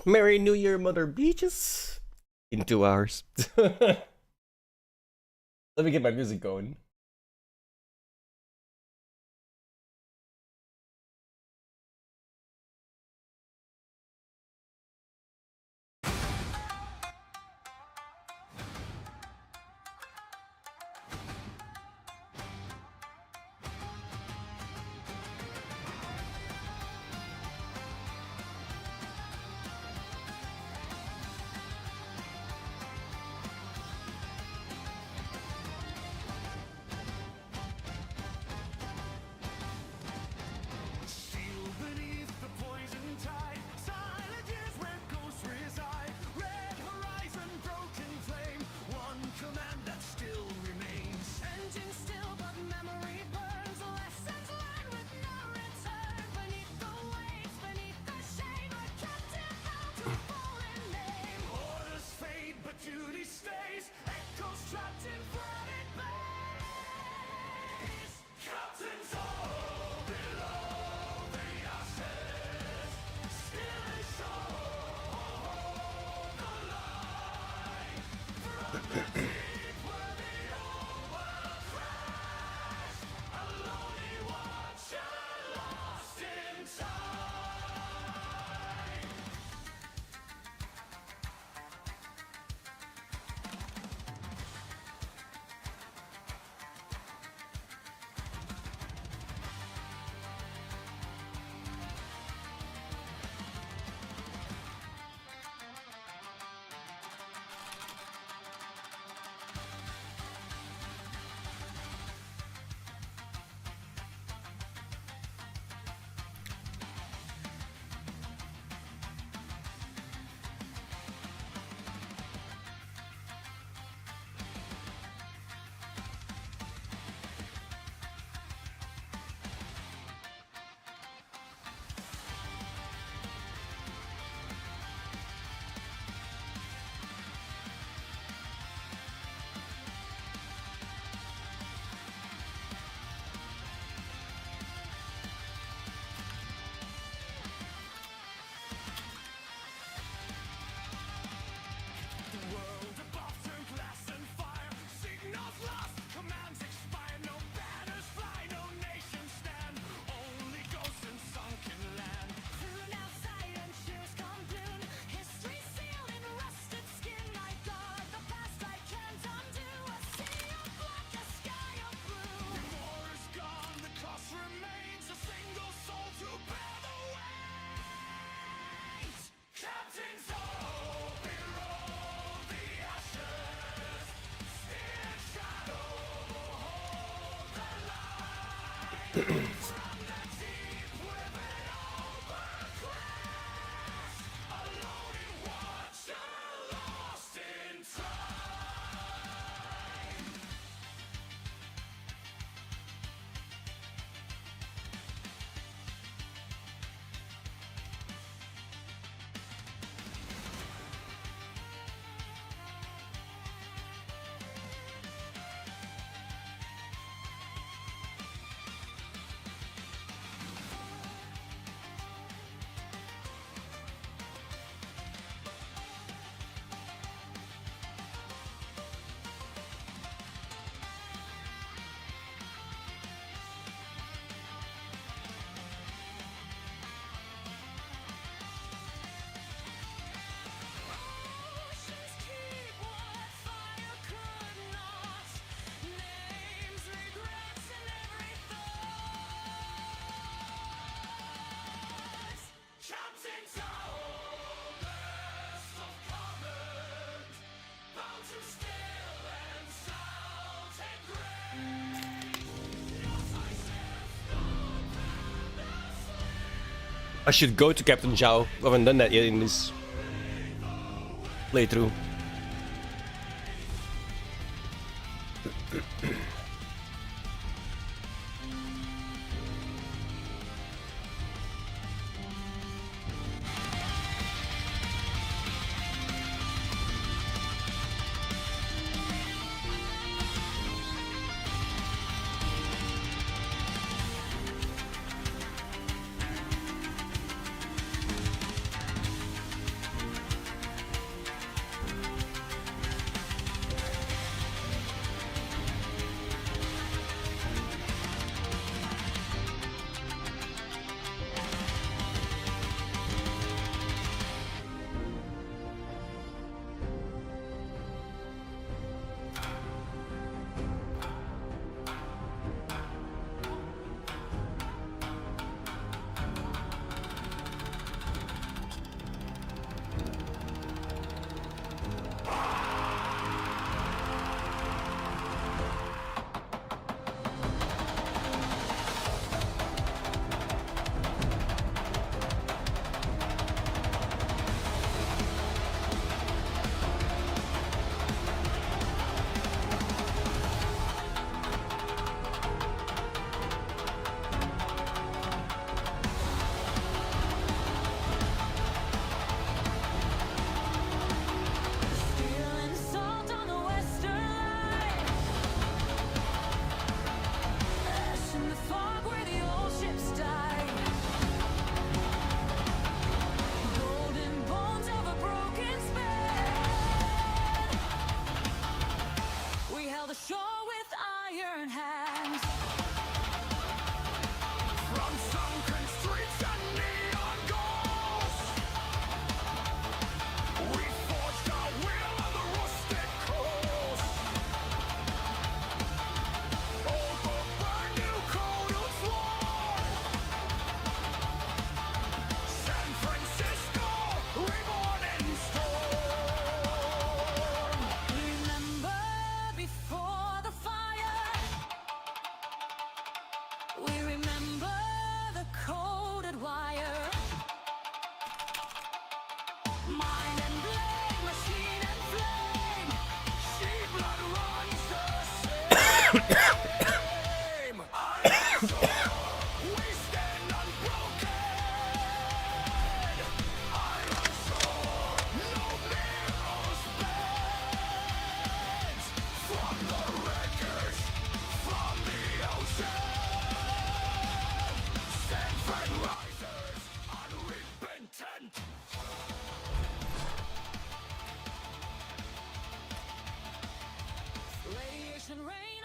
Merry New Year, Mother Beaches! In 2 hours. Let me get my music going. I should go to Captain Zhao. I haven't done that yet in this playthrough.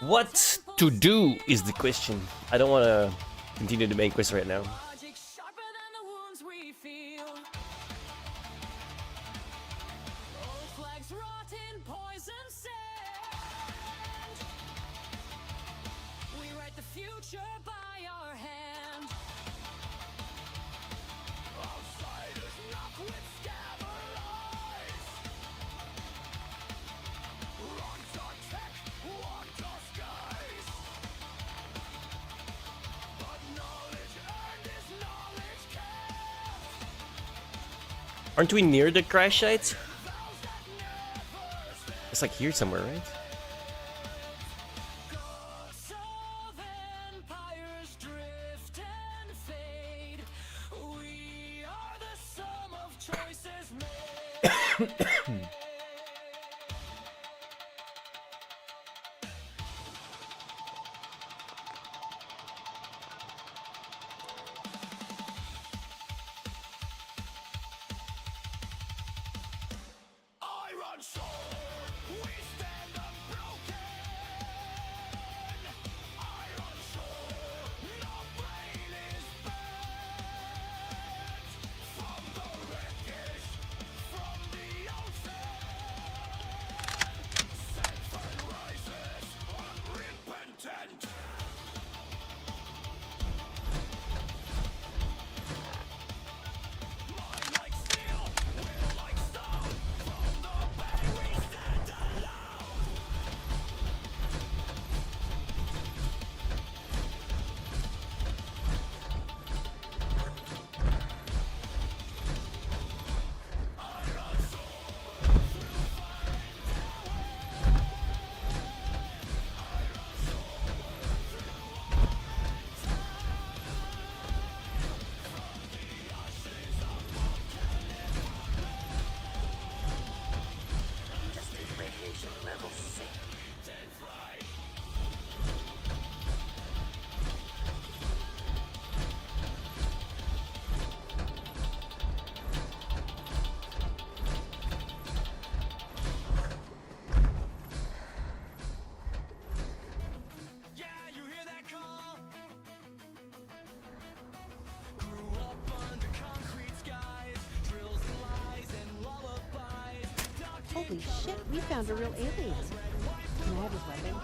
What to do is the question. I don't want to continue the main quest right now. Aren't we near the crash site? It's like here somewhere, right? Holy shit, we found a real alien. Can I have his weapon?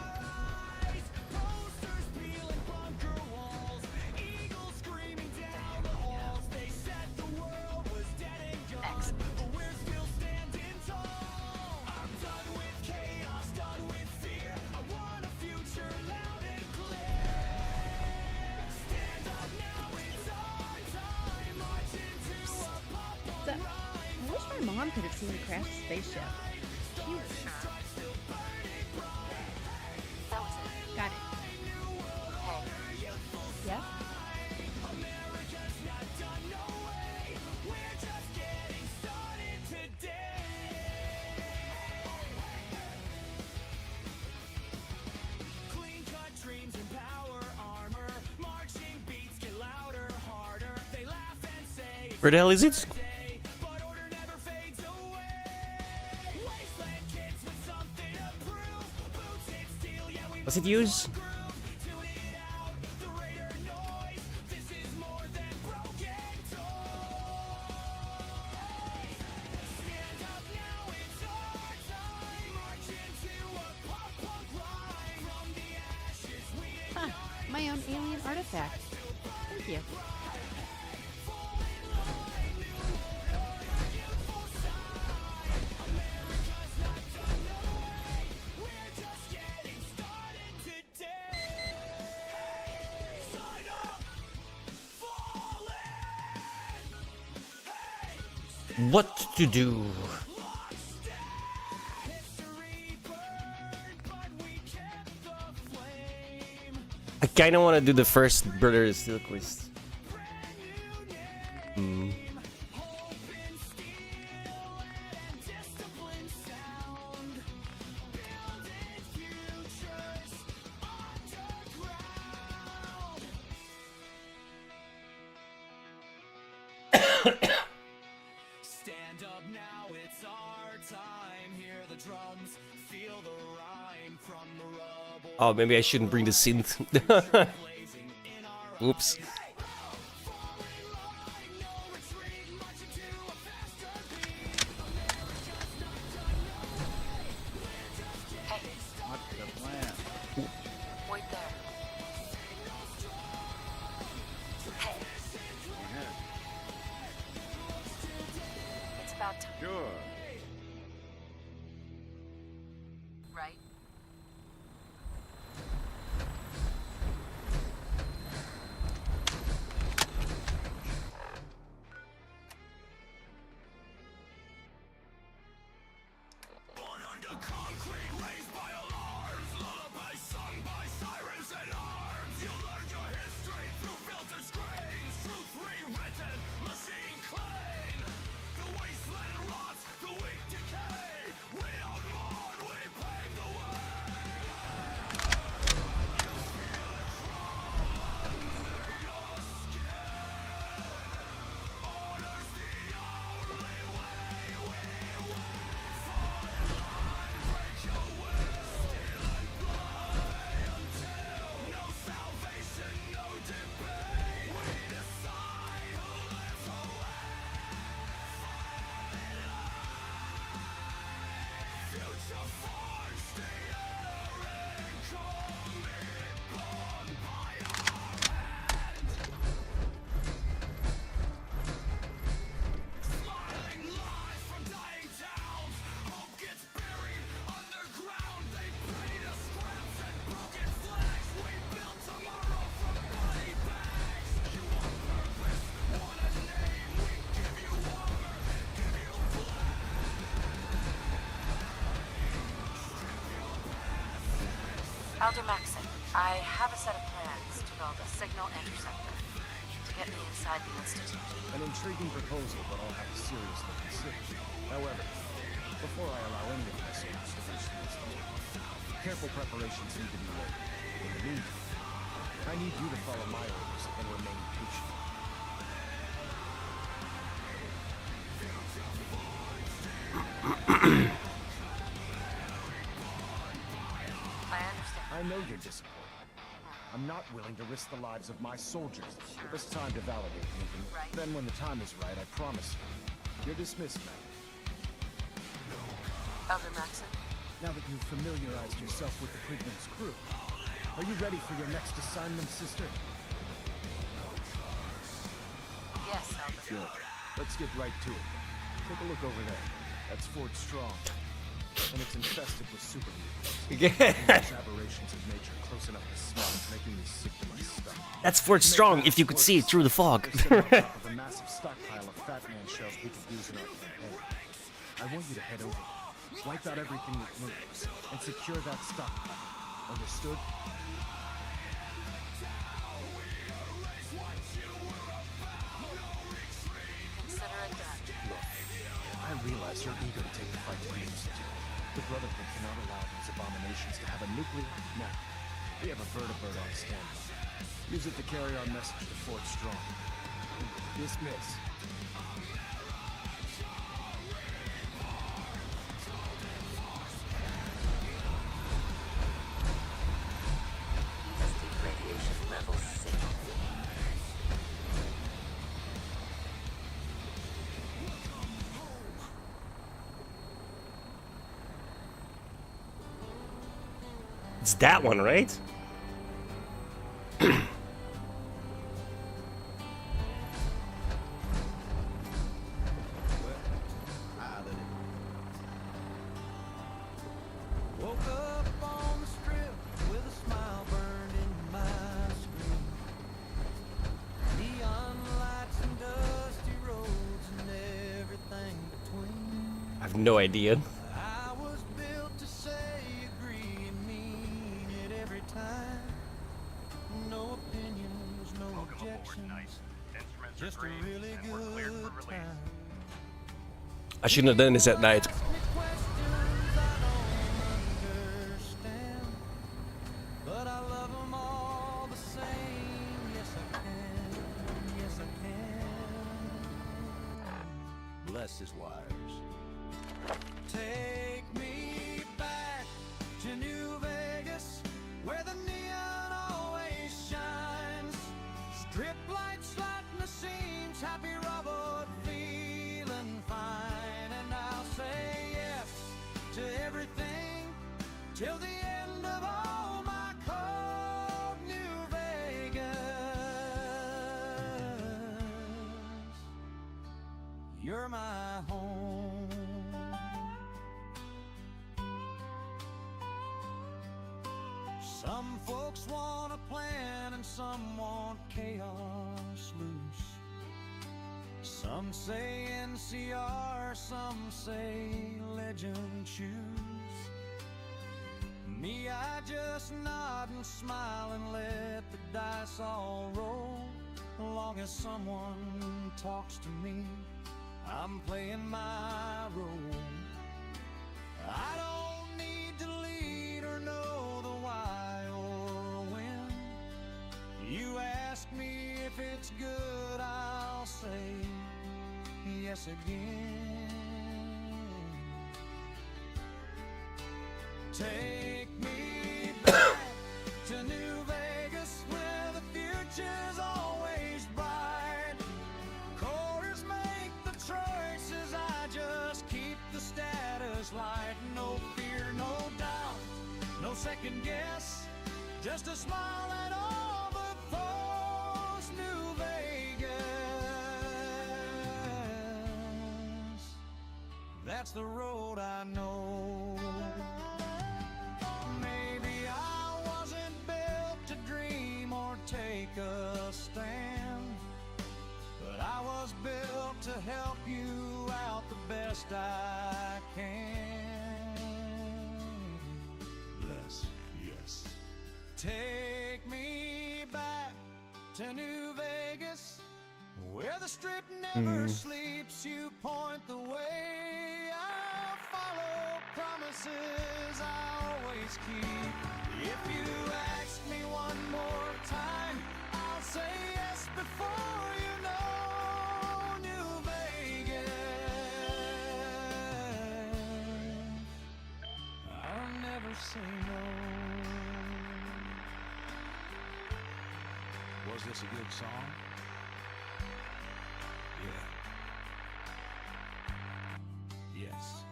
I wish my mom could have seen the crashed spaceship. She was shocked. That was it. Got it. Hey, Yeah? Where the hell is it? What's it use? Huh, my own alien artifact. Thank you. What to do? I kinda wanna do the first Brother Steel quest. Stand up now, it's our time. Hear the drums, feel the rhyme from the rubble. Oh, maybe I shouldn't bring the synth. Oops. What's the plan? wait there. Hey, Yeah, it's about time, sure. right? Elder Maxon, I have a set of plans to build a signal interceptor to get me inside the Institute. An intriguing proposal, but I'll have to seriously consider. However, before I allow any of my soldiers to reach the Institute, careful preparations need to be made. In the meantime, I need you to follow my orders and remain patient. I understand. I know you're disappointed. I'm not willing to risk the lives of my soldiers. Give us time to validate anything. Right. Then when the time is right, I promise you, you're dismissed, man. Elder Maxon, Now that you've familiarized yourself with the Prigman's crew, are you ready for your next assignment, sister? yes, Elder. Good. Let's get right to it. Take a look over there. That's Fort Strong. And it's infested with super mutants. These aberrations of nature close enough to smell, making me sick to my stomach. That's Fort Strong if you could see it through the fog. They're sitting on top of a massive stockpile of Fat Man shells we could use in our campaign. I want you to head over there, wipe out everything that moves, and secure that stockpile. Understood? Consider it done. Look, I realize you're eager to take the fight to the Institute. The Brotherhood cannot allow these abominations to have a nuclear... Now, we have a vertibird on standby. Use it to carry our message to Fort Strong. Dismiss. It's that one, right? Woke up on the strip with a smile burned in my screen. Neon lights and dusty roads and everything between. I have no idea. I was built to say agree and mean it every time. No opinions, no objections. Just a really good time. I shouldn't have done this at night. Ask me questions I don't understand, but I love 'em all the same. Yes, I can. Yes, I can. Bless his wires. Take me back to New Vegas, where the neon always shines. Strip lights lighting the seams, happy Robert feeling fine. And I'll say yes to everything till the end of all my cold New Vegas. You're my home. Some folks want a plan and some want chaos loose. Some say NCR, some say legend choose. Me, I just nod and smile and let the dice all roll. As long as someone talks to me, I'm playing my role. I don't need to lead or know the why or when. You ask me if it's good, I'll say yes again. Take me back to New Vegas, where the future's always bright. Quarters make the choices, I just keep the status light. No fear, no doubt, no second guess, just a smile at all the folks. New Vegas, that's the road I know. Maybe I wasn't built to dream or take a stand, but I was built to help you out the best I can. Bless, yes. Take me back to New Vegas, where the strip never sleeps. You point the way. I'll follow promises I always keep. If you ask me one more time, I'll say yes before you know New Vegas. I'll never say no. Was this a good song? Yeah. Yes.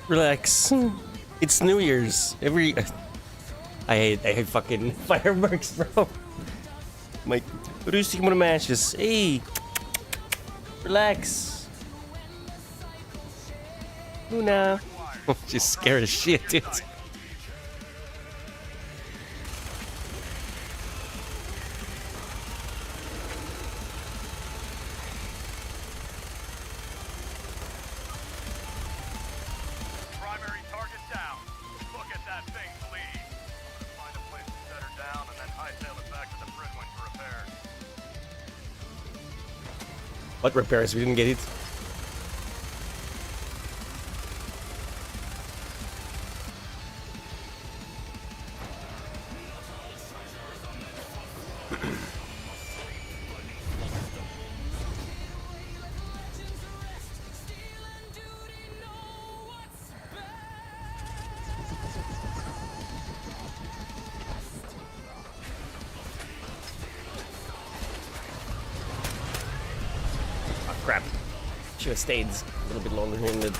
Relax. It's New Year's. I hate fucking fireworks, bro. Mike, reducing mo naman just hey. Relax. Luna. She's scared as shit, dude. Primary target down. Look at that thing bleed. Find a place to set her down and then hightail it back to the Bridwin for repairs. What repairs? We didn't get it. Crap. Should have stayed a little bit longer here in the...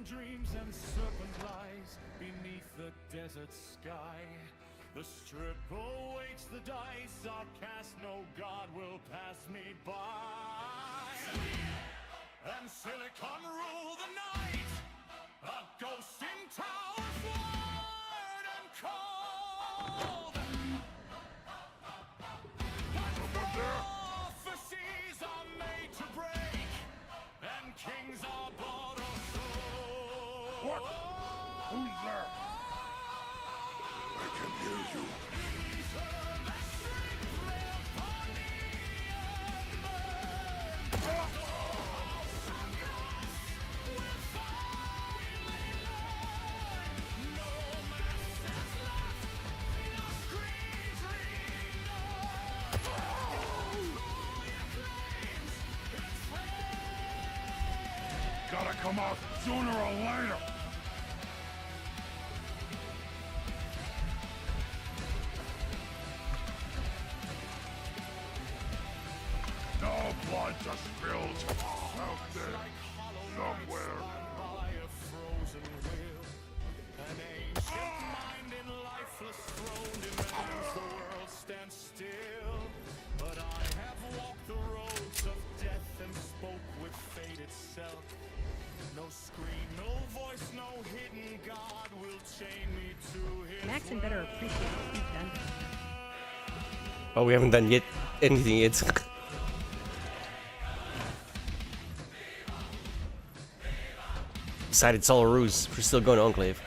dreams and serpent lies beneath the desert sky. The strip awaits the dice I'll cast, no god will pass me by. And Silicon rule the night, a ghost in tower, wide and cold. Prophecies are made to break, and kings are bought or sold. What? Who's there? I can hear you. Gotta come out sooner or later. No blood just spilled out there somewhere. By a frozen will, an ancient mind in lifeless throne demands the world stand still. But I have walked the roads of death and spoke with fate itself. No scream, no voice, no hidden god will chain me to his Maxon better appreciate what he's done. Oh, we haven't done yet anything yet. Decided it's all a ruse. We're still going to Enclave.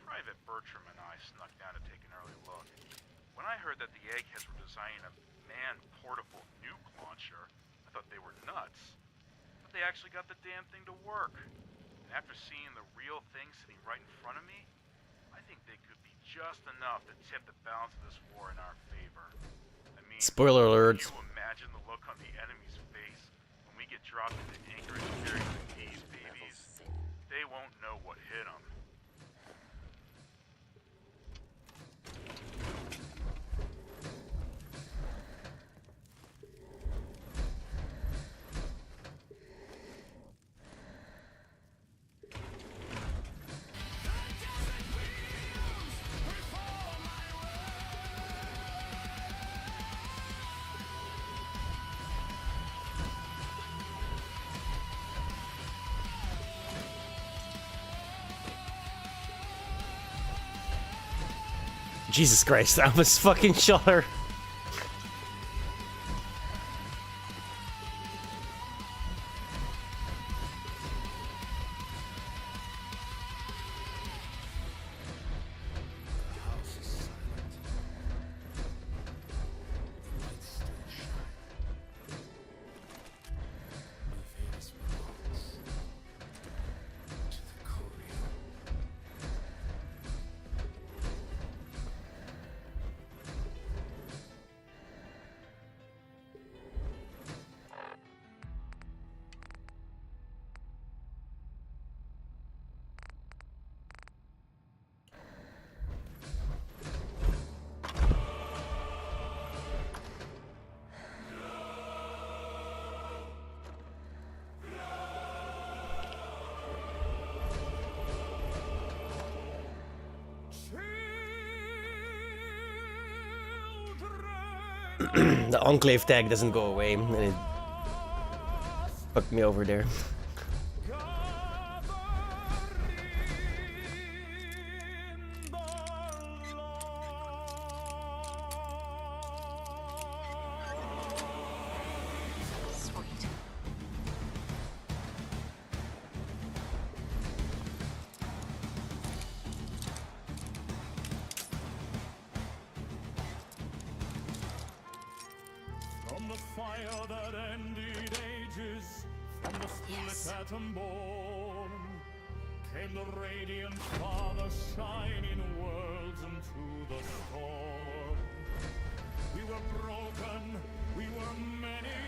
Private Bertram and I snuck down to take an early look. When I heard that the Eggheads were designing a man-portable nuke launcher, I thought they were nuts. But they actually got the damn thing to work. And after seeing the real thing sitting right in front of me, I think they could be just enough to tip the balance of this war in our favor. I mean, Spoiler alert. can you imagine the look on the enemy's face when we get dropped into Anchorage carrying these babies? They won't know what hit them. Jesus Christ, I was fucking shot her. the Enclave tag doesn't go away, and it fucked me over there. Sweet. From the fire that ended ages, from the split atom born, came the radiant Father shining worlds into the storm. We were broken, we were many,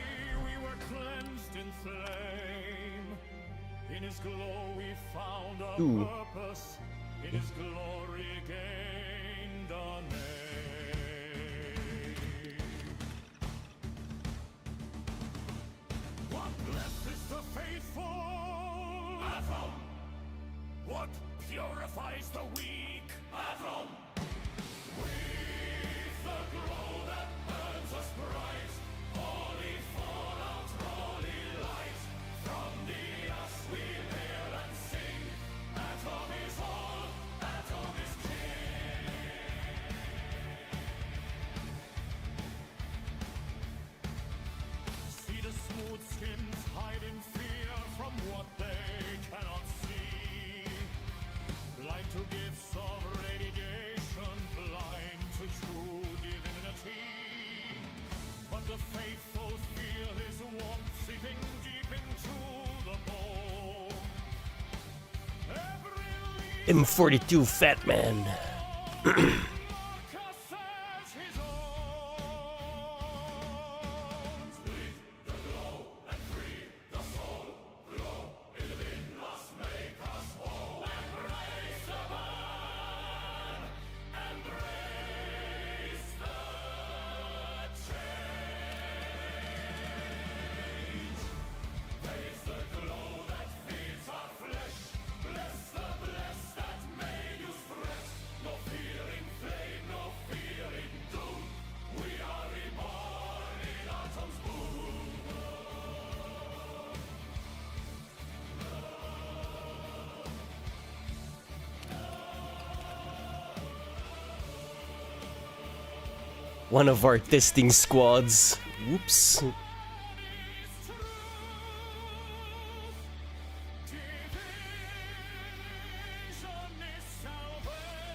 we were cleansed in flame. In His glow we found our Ooh. purpose, in His glory gained a name. What blesses the faithful? Atom. What purifies the weak? Atom. With the glow that burns us bright, holy fallout, holy light. From the ash we hail and sing. Atom is all, atom is king. See the smooth skins hiding fear from what they cannot see. Blind to gifts of radiation, blind to true divinity. But the faithful feel His warmth seeping deep into the bone. Every leaf M42 Fat Man. marker says His own. Split the glow and free the soul. Glow within us, make us whole. Embrace the burn. Embrace the change. Taste the glow that feeds our flesh. Bless the blessed that made you spread. No fearing flame, no fearing doom. We are reborn in autumn's bloom. One of our testing squads. Whoops. Division is salvation.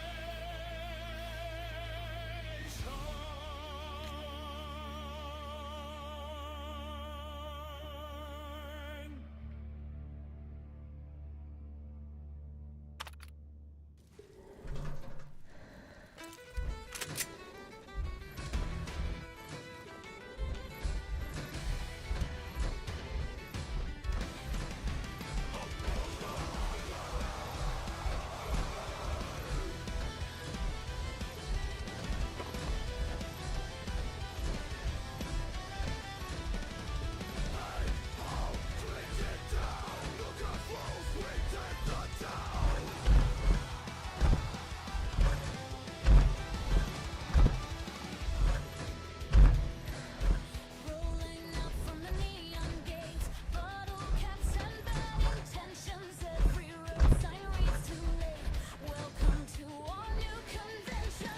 Rolling up from the neon gates, bottle caps and bad intentions. Every road sign reads too late. Welcome to our new convention.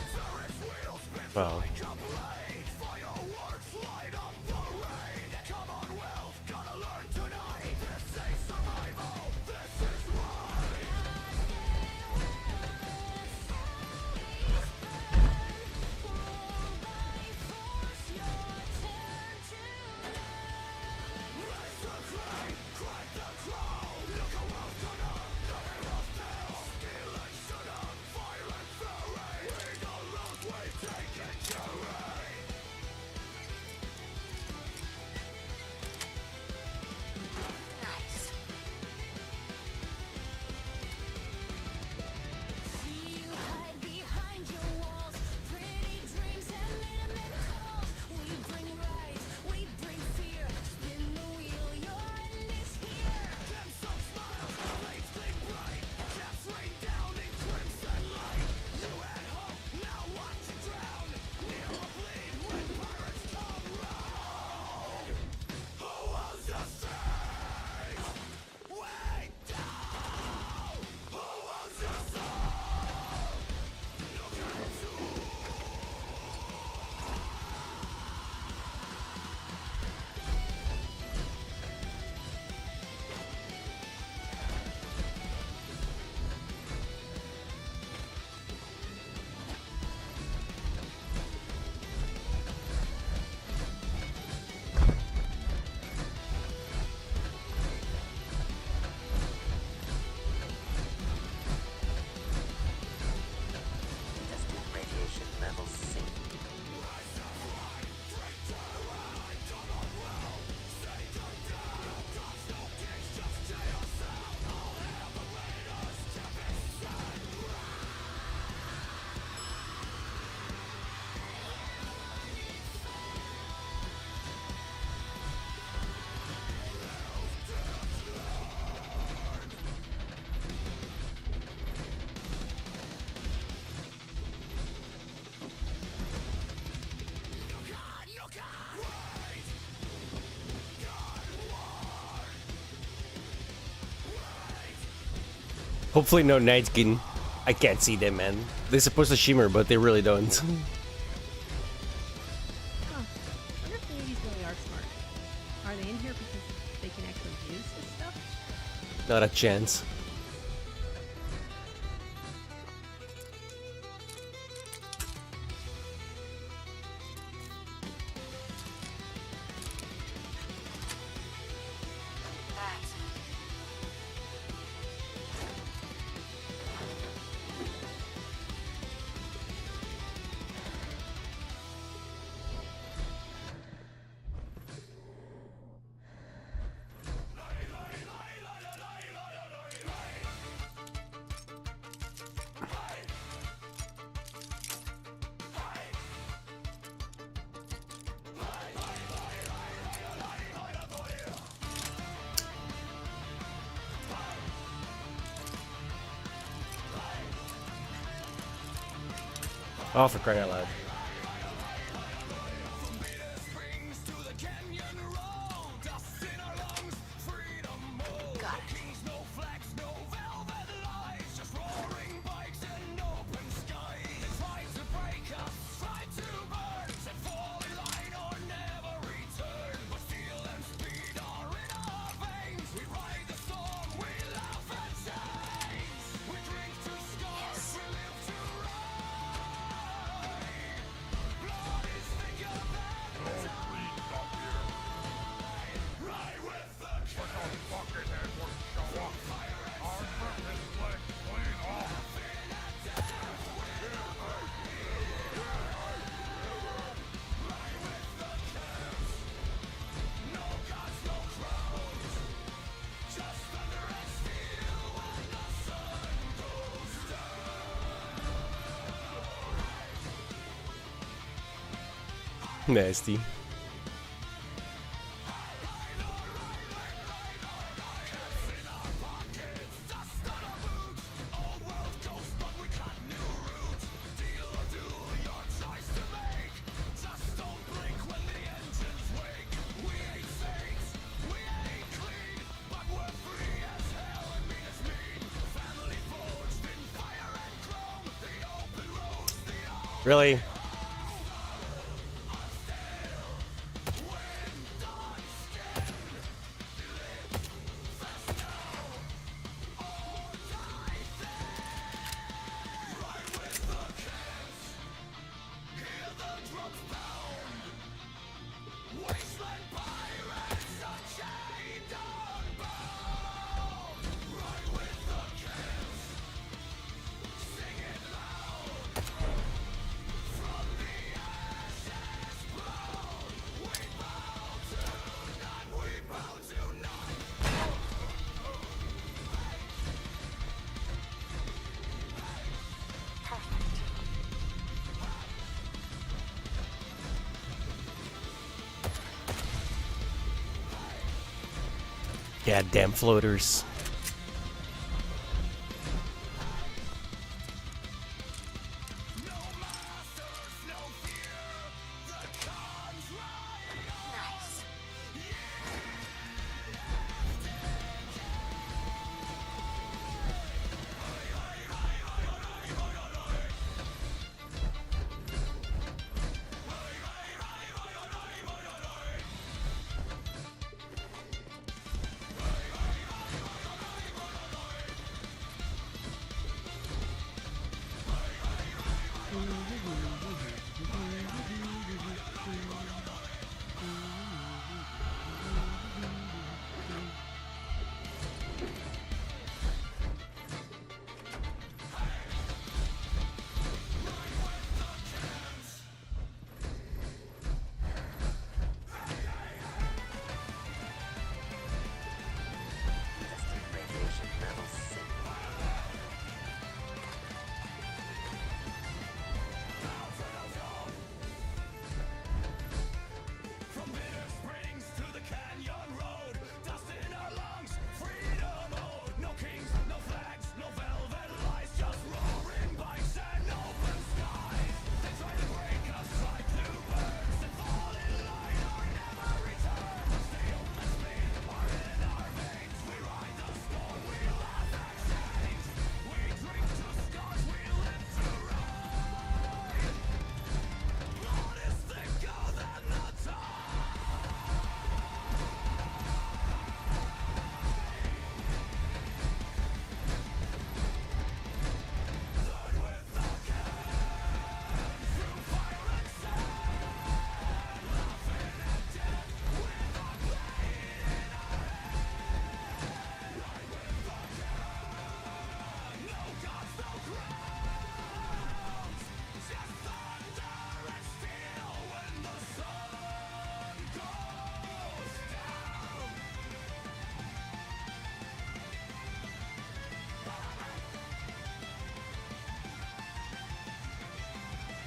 Wow. Take it, Hopefully no night skin. I can't see them, man. They're supposed to shimmer, but they really don't. Huh. I wonder if the 80s really are smart. Are they in here because they can actually use this stuff? Not a chance. That's it. Oh, for crying out loud. Got it. Yes. Nasty. Really? Goddamn floaters. Nice.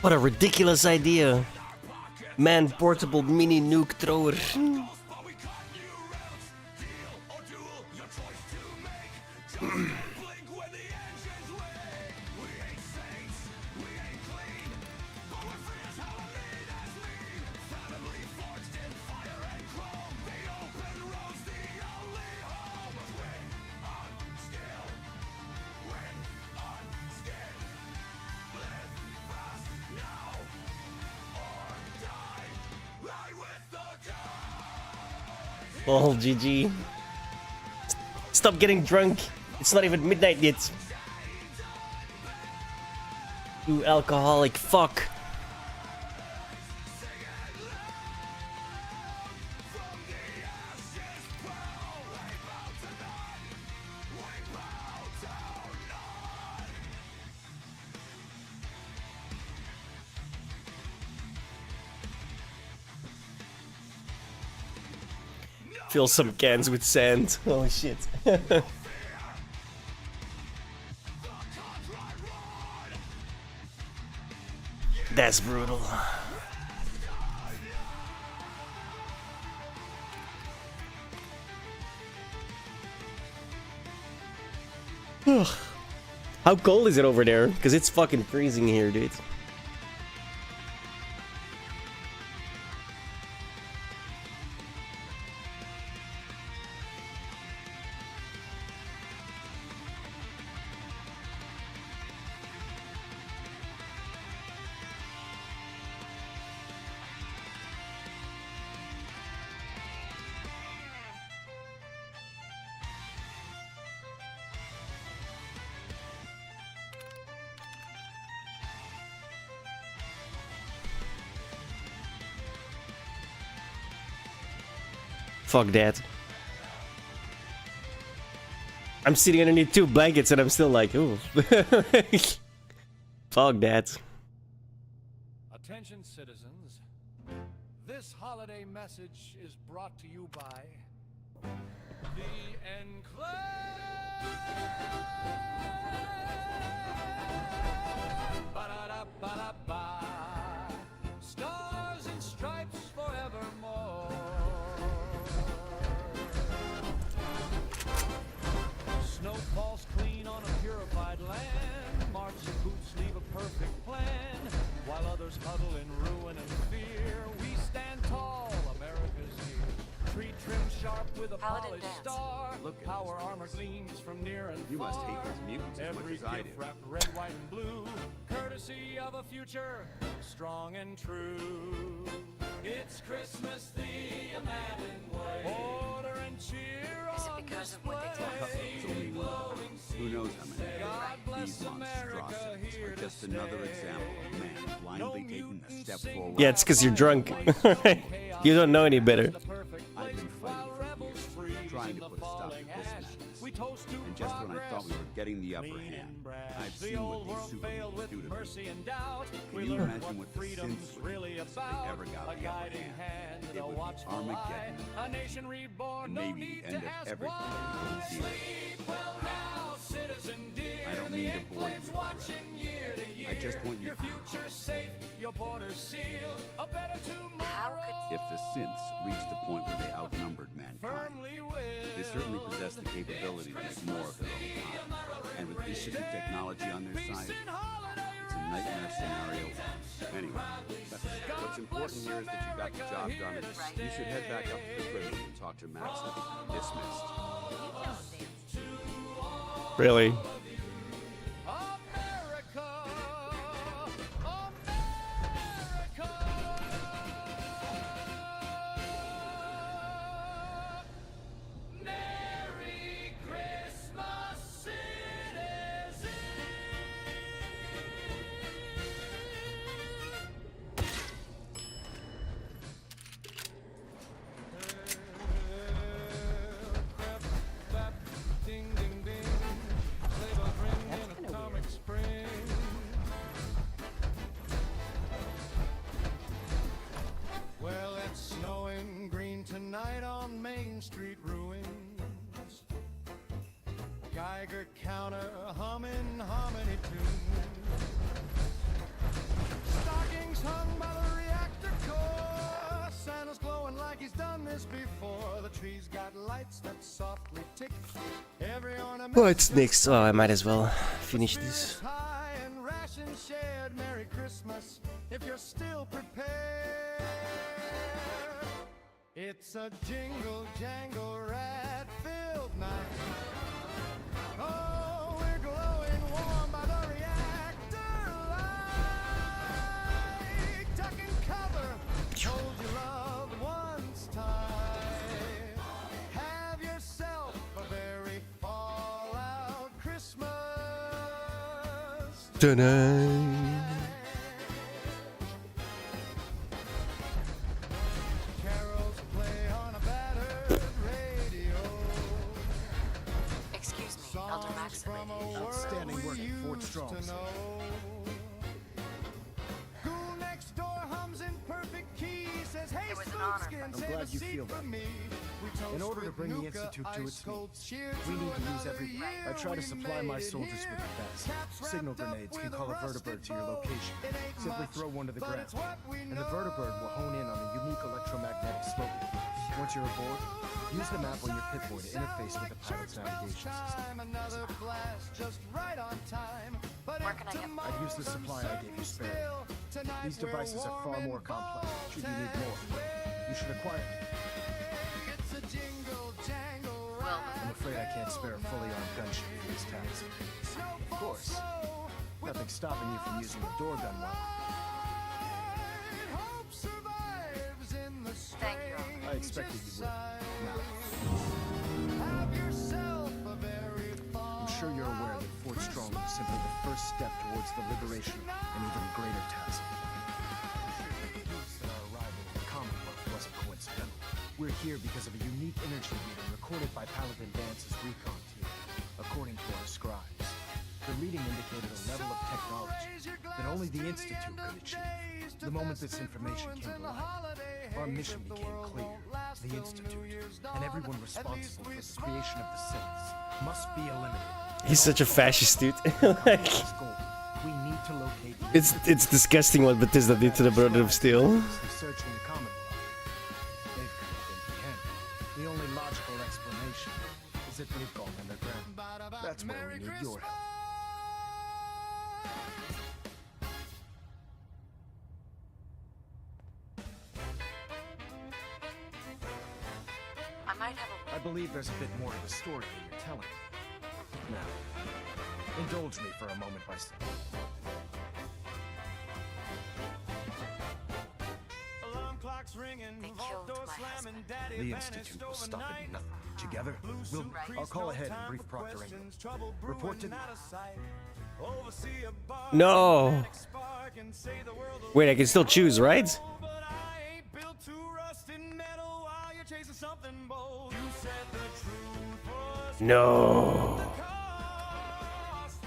What a ridiculous idea. Man portable mini nuke thrower. Oh, GG. Stop getting drunk. It's not even midnight yet. You alcoholic fuck. Fill some cans with sand. Oh shit. That's brutal. How cold is it over there? Because it's fucking freezing here, dude. Fuck that. I'm sitting underneath 2 blankets and I'm still like, ooh. Fuck that. Attention, citizens. This holiday message is brought to you by the Enclave. Ba-da-da-ba-da-ba. Stars and stripes forevermore. Snow falls clean on a purified land. Marks and boots leave a perfect plan. While others huddle in ruin and fear, we stand tall, America's here. Tree trimmed sharp with a Paladin polished dance. star. Look at Power armor gleams from near and You far. must hate those mutants as much Every as I gift do. wrapped red, white, and blue. Courtesy of a future strong and true. It's Christmas the American way. Order and cheer Is it on because of what they tell us? It's only one. Who knows how many? God bless These America monstrosities here are to just another stay. example of man blindly taking a step forward. Yeah, it's because you're drunk. You don't know any better. I've been fighting for years, trying to put a stop to this madness. And just when I thought we were getting the upper hand, I've seen what these superheroes do to people. Can you imagine what the synths would do if they ever got the upper hand? It would be Armageddon, and maybe the end of everything that we deal. I don't mean to bore you with the rest. I just want you to How could if the synths reached the point where they outnumbered mankind, they certainly possess the capability to make more of their own kind. And with instant technology on their side, it's a nightmare scenario. Anyway, what's important here is that you got the job done. You should head back up to the prison and talk to Max. Dismissed. Really? Well, it's snowing green tonight on Main Street ruins. Geiger counter humming harmony tunes. Stop Christmas before the trees got lights that softly tick. Every ornament What's next? Oh, I might as well finish spirits this. high and rations shared. Merry Christmas if you're still prepared. It's a jingle jangle rat filled night. Oh, we're glowing warm by the reactor light. Duck and cover, hold your loved ones tight. Have yourself a very fallout Christmas. Tonight. Carols play on a battered radio. Excuse me, Elder Max. From a world Outstanding work we at Fort used Strong, to sir. know. Who next door hums in perfect key, says, "Hey, It was an honor, Spoopskin, I'm save glad a you seat feel for that. me." We toast In order to with bring the Nuka, Institute to its ice-cold knees, cheer we to need to use another every. year I try to we supply my made it soldiers with here. the best. Caps Signal wrapped up grenades can with a call a rusted vertibird to your bow. location. It ain't Simply much, throw one to the but ground, it's what we and the know. vertibird will hone in on a unique electromagnetic smoke. Once you're aboard, use the map on your pitboard to interface with the pilot's navigation system. Another blast just right on time. But Where can I get- I'd use the supply I gave you sparingly. These devices are far more complex. Should you need more, you should acquire them. It's a jingle jangle Well, I'm afraid I can't spare a fully armed gunship for this task. Of course, nothing's stopping you from using a door gun weapon. Hope survives in the Thank you. strange I expected you would. Now, Have yourself a very I'm sure you're aware that Fort Strong was simply the first step towards the liberation of an even greater task. Peace that our arrival in the Commonwealth wasn't coincidental. We're here because of a unique energy reading recorded by Paladin Vance's recon team, according to our scribes. The reading indicated a level of technology that only the Institute could achieve. The moment this information came to light, our mission became clear. The Institute, and everyone responsible for the creation of the Sins, must be eliminated. He's such a fascist dude. Like, This goal, we need to locate the it's disgusting what Bethesda did to the Brother of Steel. Searching the Commonwealth. They've comprehended. The only logical explanation is that they've gone underground. That's where we need your help. I might have a. I believe there's a bit more to the story than you're telling. Now, indulge me for a moment by saying, alarm clocks ringing, They vault killed door my slamming, husband. daddy the vanished Institute will stop overnight. at nothing. Together, we'll. Right. I'll call ahead and Time brief for Proctor questions, England. trouble Report to brewing the. out of sight. Oversee a bar, No. panic spark, and say the world will Wait, I can still choose, right? but I ain't built to rust in metal while you're chasing something bold. You said the truth was No. the cost.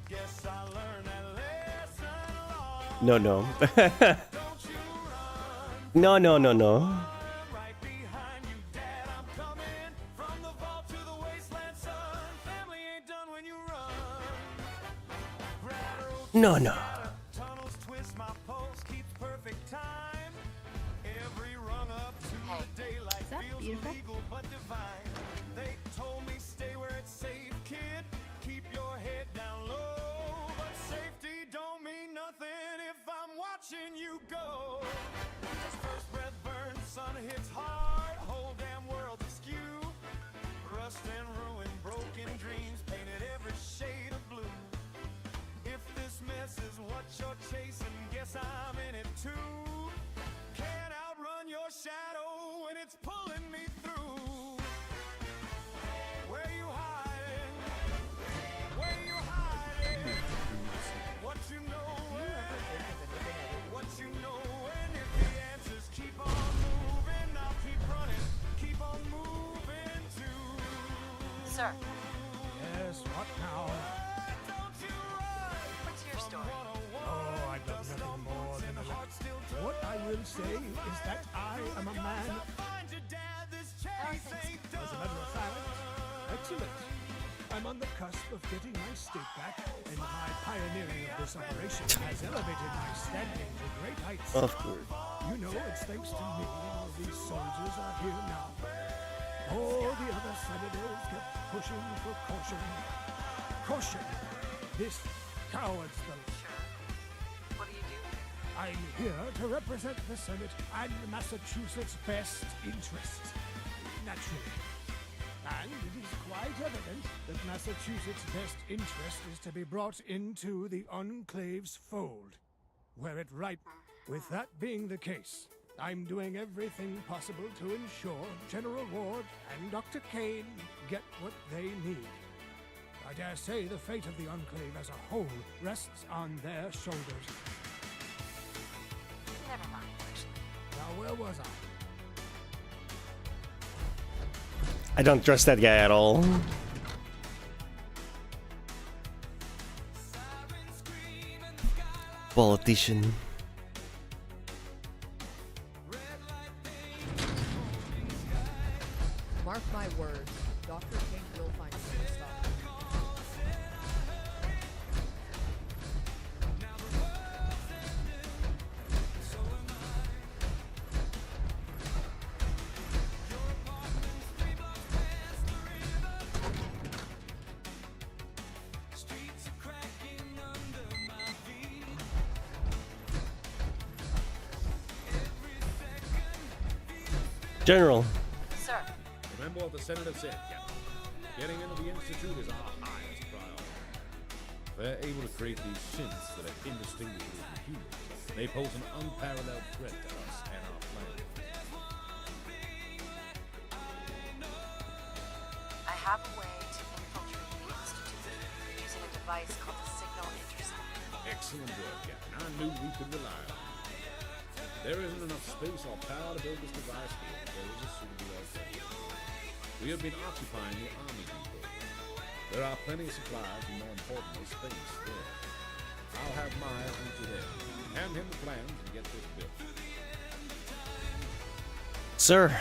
Guess I learned that lesson long. No. Don't you run No. right behind you, Dad. I'm coming from the vault to the wasteland, son. Family ain't done when you run. No. Tunnels twist my pulse, keeps perfect time. Every rung up to Hey. the daylight that feels beautiful? illegal but divine. They told me stay where it's safe, kid. Keep your head down low. But safety don't mean nothing if I'm watching you go. As first breath burns, sun hits hard. Whole damn world's askew. Rust and ruin, broken dreams painted every shade of blue. If this mess is what you're chasing, guess I'm in it too. Can't outrun your shadow when it's pulling me through. Where you hiding? Where you hiding? What you know? What you know? And if the answers keep on moving, I'll keep running, keep on moving too. Sir, Yes, what now? Don't you run. what's your story? Oh, I've got nothing more than a letter. What I will say is that I am a man. Find your dad, this chase ain't As a matter of fact, excellent. I'm on the cusp of getting my state back, and my pioneering of this operation has elevated my standing to great heights. Of course. You know, it's thanks to me all these soldiers are here now. All the other senators kept pushing for caution. Caution! This coward's vote. Sure. What do you do here? I'm here to represent the Senate and Massachusetts' best interests. Naturally. And it is quite evident that Massachusetts' best interest is to be brought into the Enclave's fold. Were it right. With that being the case, I'm doing everything possible to ensure General Ward and Dr. Kane get what they need. I dare say the fate of the Enclave as a whole rests on their shoulders. Never mind, actually. Now, where was I? I don't trust that guy at all. Politician. Mark my words, Dr. King will find a way to stop him. General. Sir, Remember what the senator said, Captain. Getting into the Institute is our highest priority. If they're able to create these synths that are indistinguishable from humans, they pose an unparalleled threat to us and our planet. I have a way to infiltrate the Institute using a device called the Signal Interceptor. Excellent work, Captain. I knew we could rely on you. There isn't enough space or power to build this device here, but there is a suitable alternative. We have been occupying the Army Depot. There are plenty of supplies and, more importantly, space there. I'll have Myers meet you there. Hand him the plans and get this built. Sir.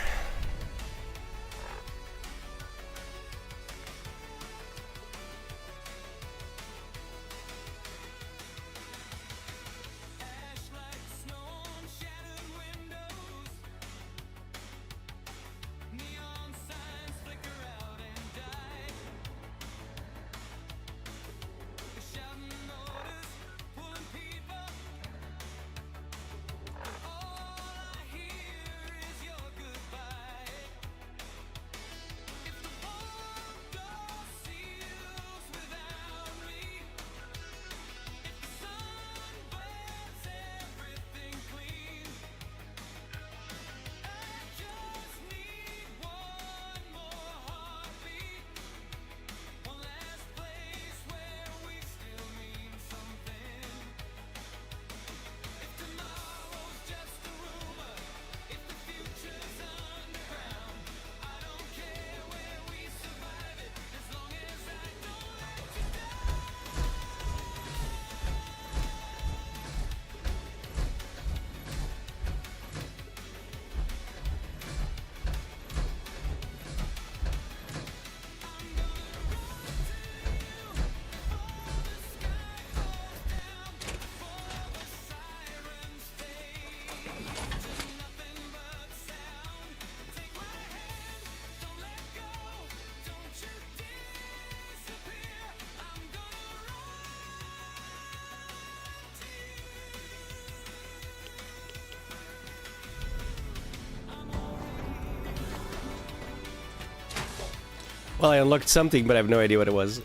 Well, I unlocked something, but I have no idea what it was.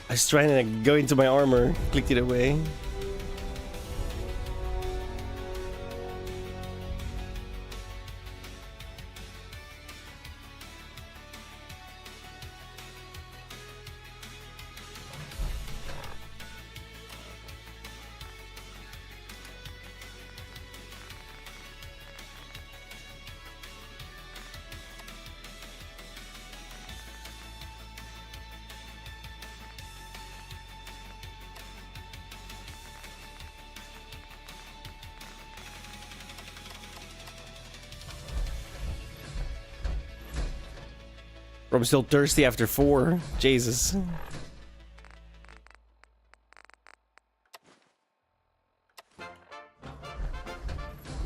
I was trying to go into my armor, clicked it away. I'm still thirsty after 4. Jesus.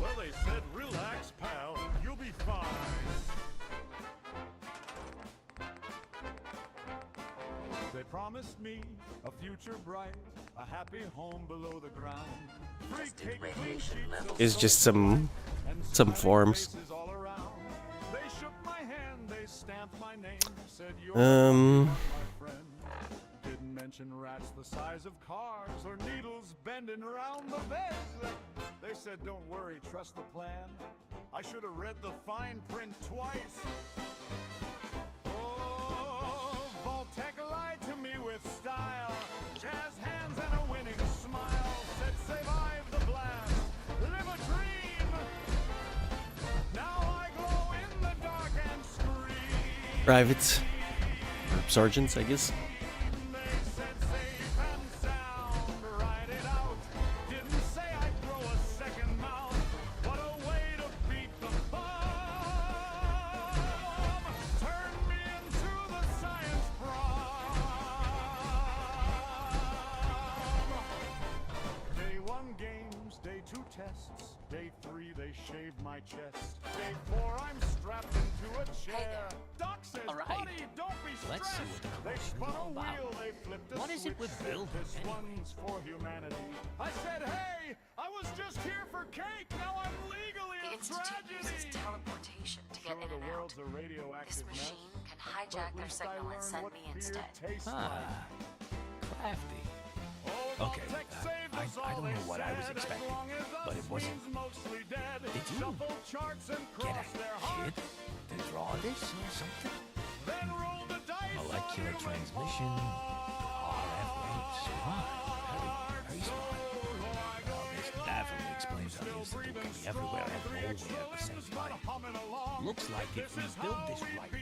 Well, they said, relax, pal. You'll be fine. They promised me a future bright, a happy home below the ground. Free cake, clean sheets of It's just soap some smiling forms. faces all around. They shook my hand, they stamped my name, said you're Um. my friend. Didn't mention rats the size of cars or needles bending around the beds. They said, don't worry, trust the plan. I should have read the fine print twice. Oh, Voltec lied to me with style. Jazz hands and a winning smile. Said survive the blast, live a dream. Now I glow in the dark and scream. Privates. Or sergeants, I guess. They said safe and sound, ride it out. Didn't say I'd grow a second mouth. What a way to beat the bomb. Turn me into the science prom. Day 1 games, day 2 tests. Day 3 they shaved my chest. Day 4 I'm strapped into a chair. Doc says, All right. buddy, don't be Let's see stressed. what the They commotion's spun all a about. wheel, they flipped a What is it with switch, building, This anyway? one's for humanity. I said, hey, I was just here for cake. Now I'm legally The a Institute uses tragedy. teleportation to get Sure, in the and out. world's a radioactive This mess, machine can but hijack at their least I signal and learned send what me fear instead. tastes Ah, crafty. like. Okay, I don't know what I was expecting, but it wasn't. Did you get a kid to draw this or something? Molecular transmission, RF waves. Wow, very smart. Well, this definitely explains how the Institute can be everywhere and nowhere at the same time. Looks like if we build this right,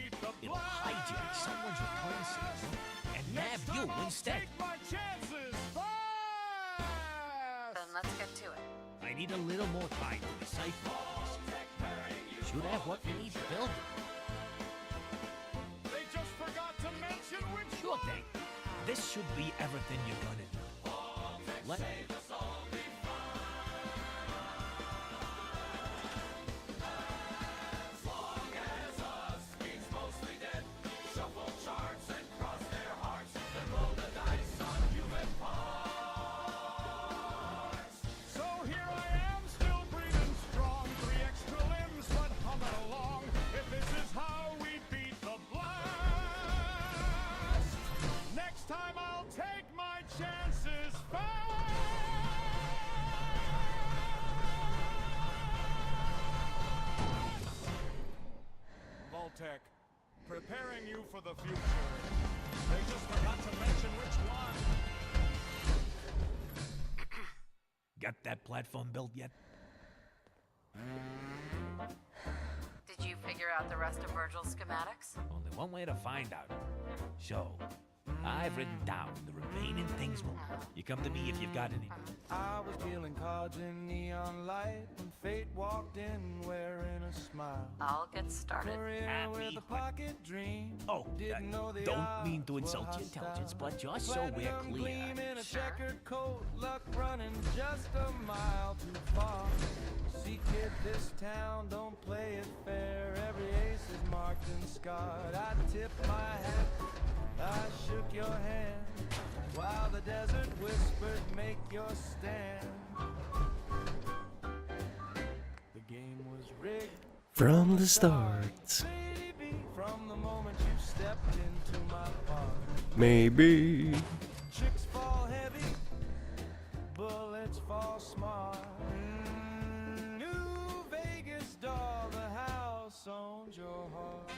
it'll hijack someone's recording signal and nab you instead. Then let's get to it. I need a little more time to decipher this. Should have what we need to build it. They just forgot to mention which Sure thing. This should be everything you're gonna do. Let So here I am, still breathing strong. 3 extra limbs, but humming along. If this is how we beat the blast, next time I'll take my chances fast. Voltec, preparing you for the future. They just forgot to mention which one. got that platform built yet? Did you figure out the rest of Virgil's schematics? Only one way to find out. So, I've written down the remaining things. You come to me if you've got any. I was dealing cards in neon light when fate walked in wearing a smile. I'll get started. Happy With a pocket dream. Oh, Didn't know the don't mean odds to were insult your hostile. intelligence, but just so we're Platinum clear. gleam in a Sure. checkered coat, luck running just a mile too far. See, kid, this town don't play it fair. Every ace is marked and scarred. I tipped my hat, I shook your hand, while the desert whispered, make your stand. The game was rigged From the start. baby, from the moment you stepped into my park. Maybe. Chicks fall heavy, bullets fall smart. New Vegas doll, the house owns your heart.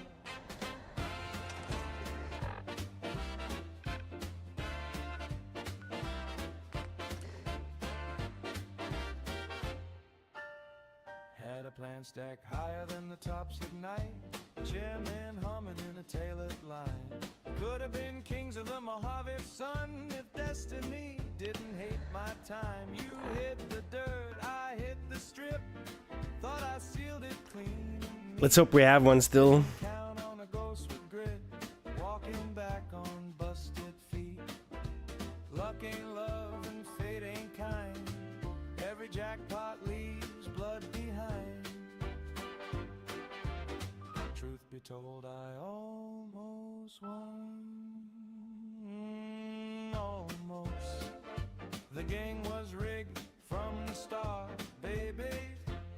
Had a plan stacked higher than the tops at night. Chairman humming in a tailored line. Could have been kings of the Mojave Sun if destiny didn't hate my time. You hit the dirt, I hit the strip. Thought I sealed it clean. Let's hope we have one still. Count on a ghost with grit. back on busted feet. Luck ain't love and fate ain't kind. Every jackpot leaves blood behind. Truth be told, I almost won. Almost. The game was rigged from the start, baby.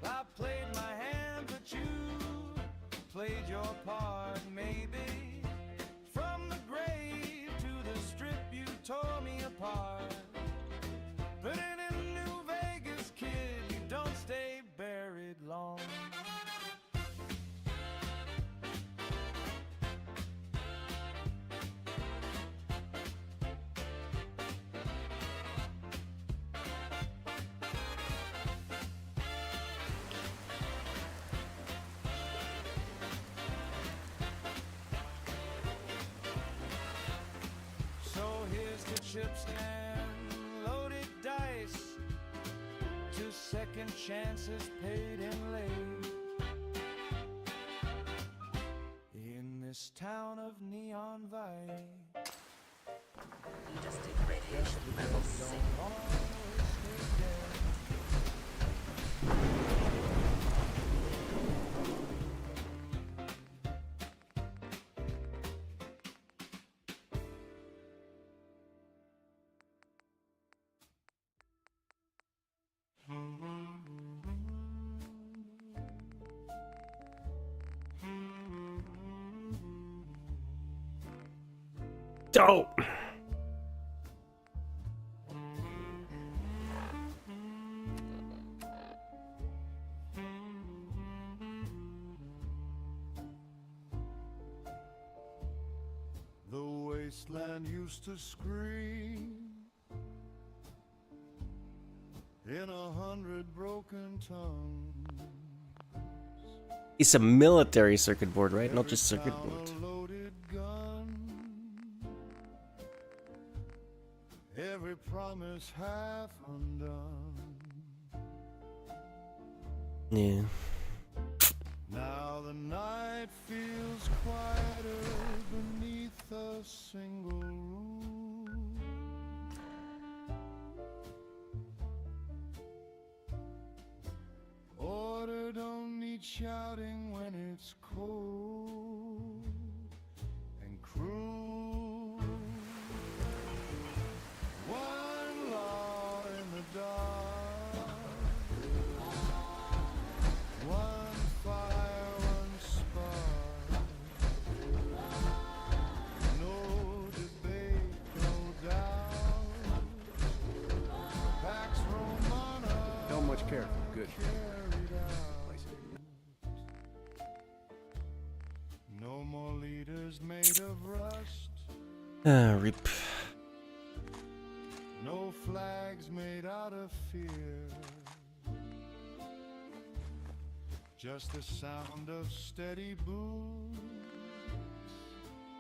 I played my hand, but you played your part, maybe. From the grave to the strip, you tore me apart. But in New Vegas, kid, you don't stay buried long. So here's the chips and loaded dice. 2 second chances paid in late. In this town of neon vice. You just did radiation level 6. Dope. The wasteland used to scream in 100 broken tongues. It's a military circuit board, right? Not just circuit Every board. sound a loaded gun. Every promise half undone. Yeah. Now the night feels quieter beneath a single roof. Order don't need shouting when it's cold and cruel. One law in the dark. One fire, one spark. No debate, no doubt. Pax Romana. Don't much care. Good. Carried out. No more leaders made of rust. Rip. No flags made out of fear. Just the sound of steady boots.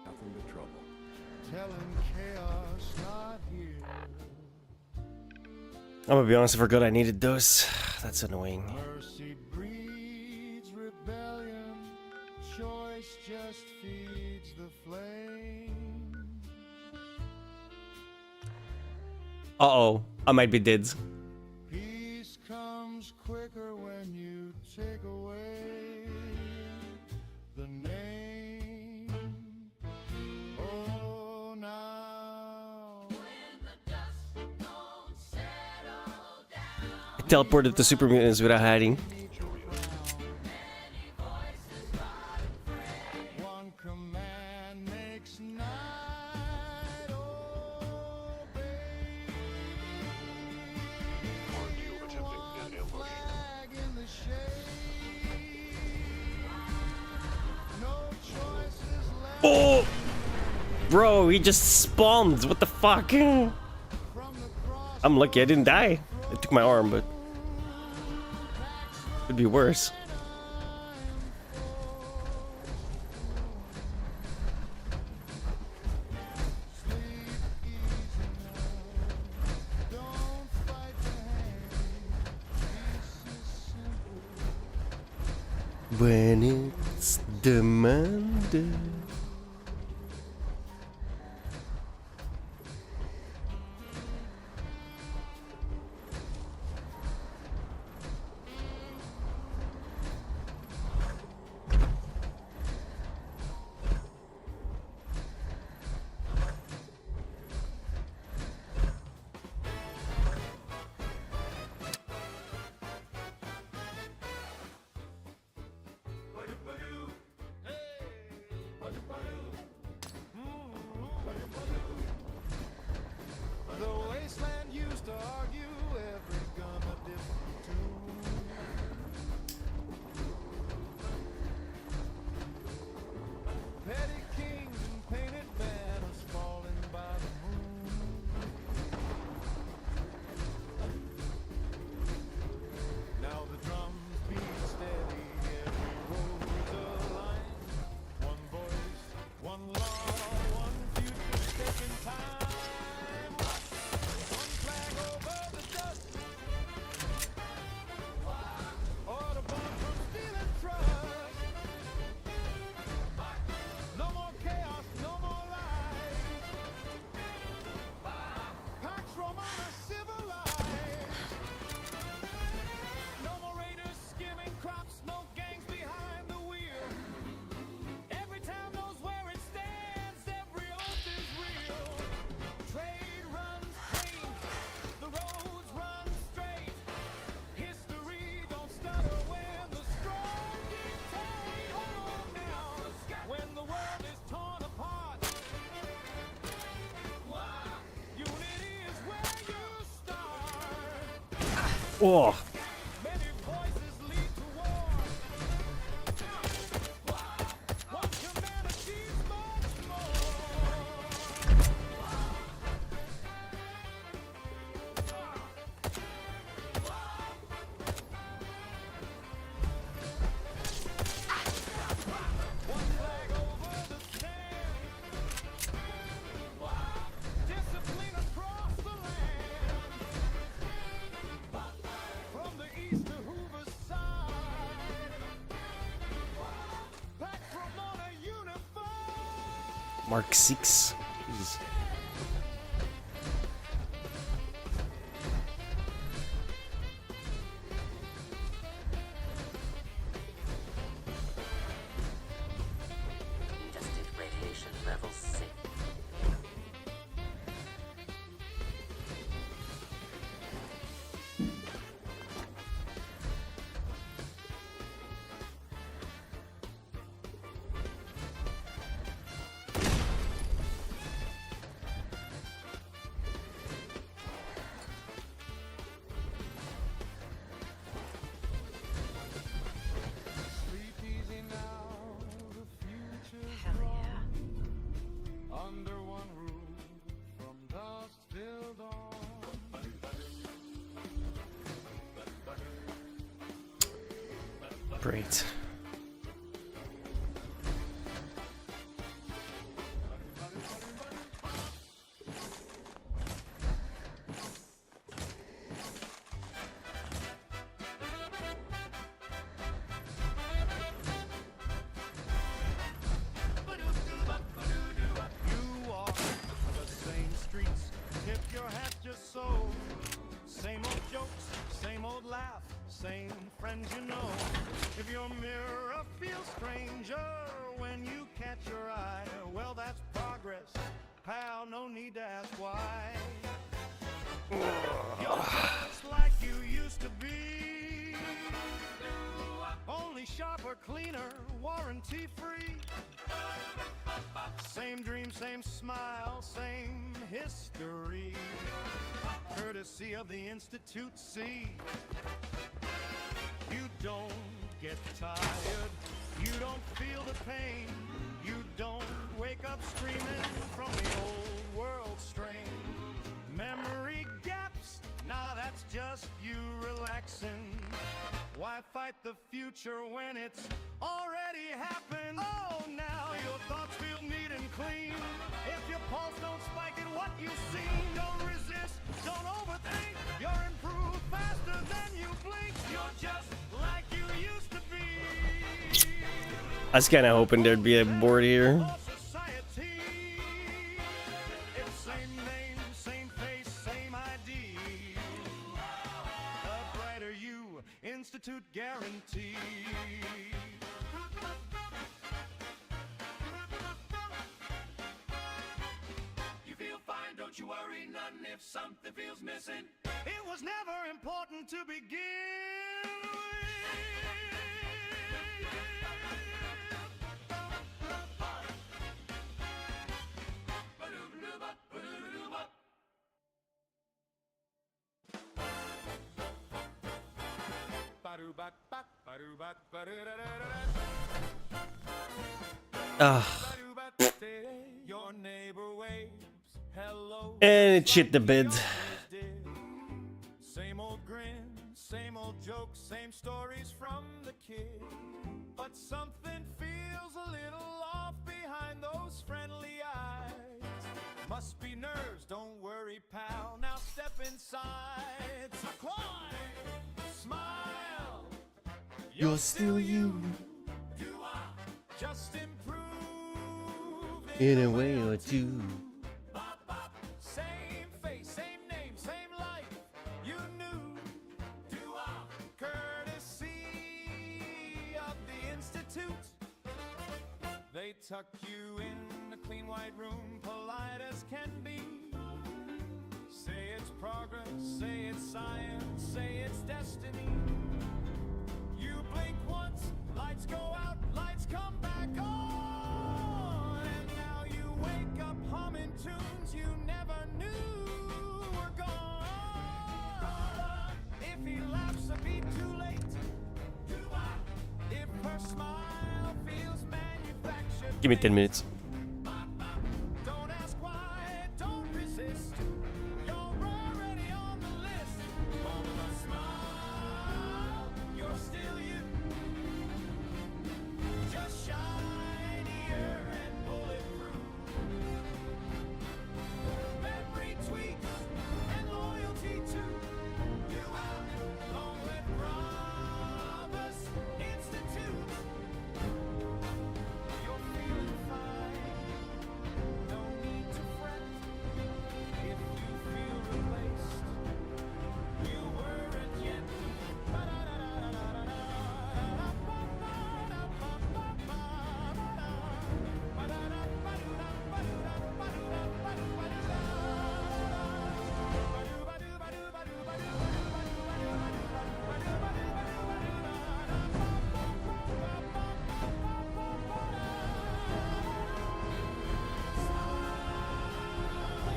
Nothing but trouble. Telling chaos not here. I'm gonna be honest, I forgot I needed those. That's annoying. Mercy breeds rebellion. Choice just feeds the flame. Uh-oh. I might be dead. Peace comes quicker when you take away the name. Oh, now. I teleported to Super Mutants without hiding. One command makes night obey. Flag in the shade. No choices left. Oh! Bro, he just spawned. What the fuck? I'm lucky I didn't die. I took my arm, but could be worse. When it's demanded. Oh. Mark 6. Jeez. Just did radiation level 6. Sleep easy now, the future's Hell yeah. under one roof from dusk till dawn. Great. You walk the same streets, tip your hat just so. Same old jokes, same old laugh, same friends you know. If your mirror feels stranger when you catch your eye, well that's progress, pal, no need to ask why. You're just like you used to be, only sharper, cleaner, warranty free. Same dream, same smile, same history. Courtesy of the Institute C. You don't get tired, you don't feel the pain, you don't wake up screaming from the old world strain. Memory gaps, nah, that's just you relaxing. Why fight the future when it's already happened? Oh, now your thoughts feel neat and clean. If your pulse don't spike at what you see, don't resist, don't overthink. You're improved faster than you blink. You're just like you used to be. I was kind of hoping there'd be a board here. Society, it's same name, same face, same ID. A brighter you, Institute guarantee. You feel fine, don't you worry none if something feels missing. It was never important to begin with. Your neighbor waves hello. And it shit the bed. Same old grin, same old jokes, same stories from the kid. But something feels a little off behind those friendly eyes. Must be nerves, don't worry, pal. Now step inside. So climb, smile. You're still you You are just improved in a way or two. Same face, same name, same life. You knew to our courtesy of the Institute. They tuck you in a clean white room, polite as can be. Say it's progress, say it's science, say it's destiny. You blink once, lights go out, lights come back on. And now you wake up humming tunes you never knew were gone. If he Give me 10 minutes. Don't ask why, don't resist. You're already on the list. Hold a smile, you're still you. Just shinier and bulletproof. Memory tweaks and loyalty to you out. Long live Robbers Institute. You're feeling fine. No need to fret if you feel replaced. You weren't yet.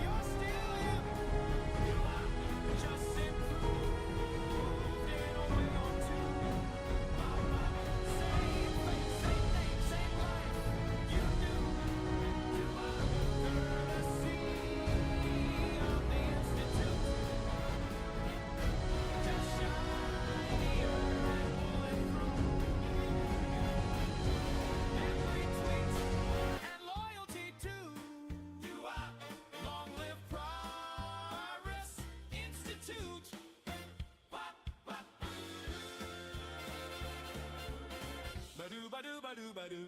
You're still you. Just improved in a way or two. Same face, same name, same life. You do. Courtesy of the Institute. Just shinier and bulletproof. Memory tweaks and loyalty too. Do I long live Progress Institute? Ba ba. Ba-do ba-do ba-do ba-do.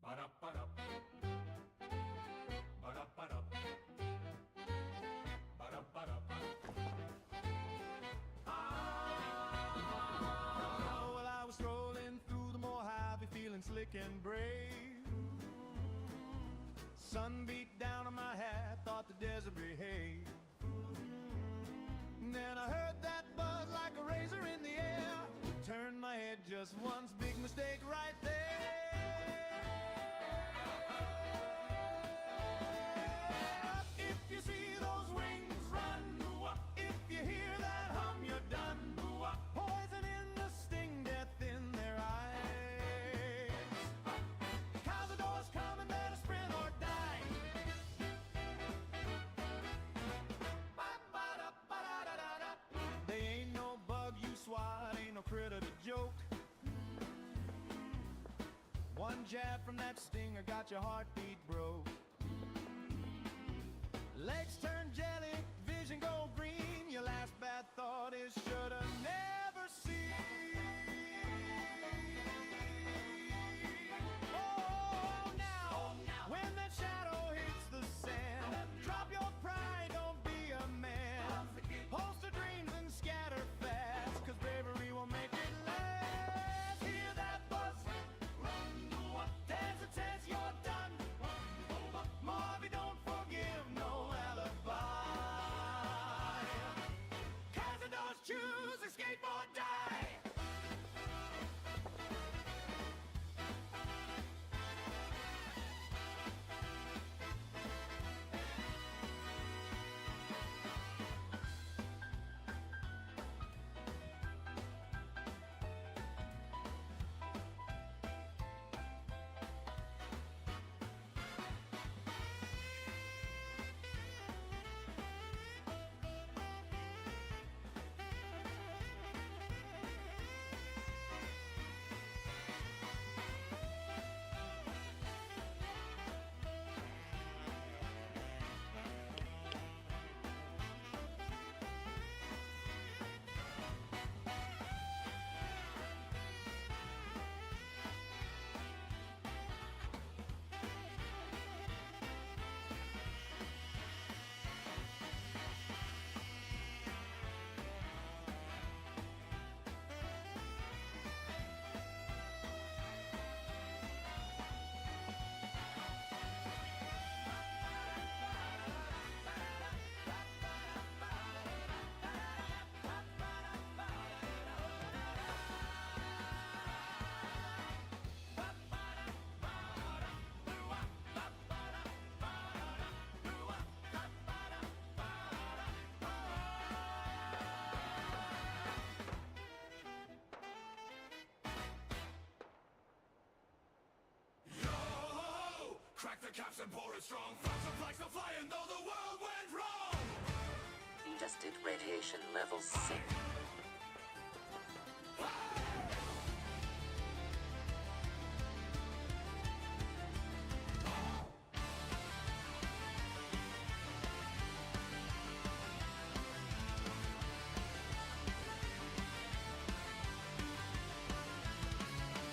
Ba-da-ba-da. Ba-da-ba-da. Ba-da-ba-da. Well, I was strolling through the Mojave, feeling slick and brave. Sun beat down on my hat, thought the desert behaved. And then I heard that buzz like a razor in the air. Turned my head just once, big mistake right there. If you see those wings run, if you hear that hum, you're done. Poison in the sting, death in their eyes. Cazador's coming, better sprint or die. Ba-ba-da-ba-da-da-da. They ain't no bug you swat, ain't no critter to joke. One jab from that stinger got your heartbeat broke. Legs turn jelly, vision go green. Your last bad thought is shoulda never seen. Oh, now, when that shadow hits the sand, drop your pride, don't be a man. Holster dreams and scatter fast, 'cause bravery will make it last. Hear that buzz? There's a test, you're done. Marvy, don't forgive no alibi. Cazadors choose escape or die. the caps and pour it strong. Flaps and flags are flying though the world went wrong. Just did radiation levels sink.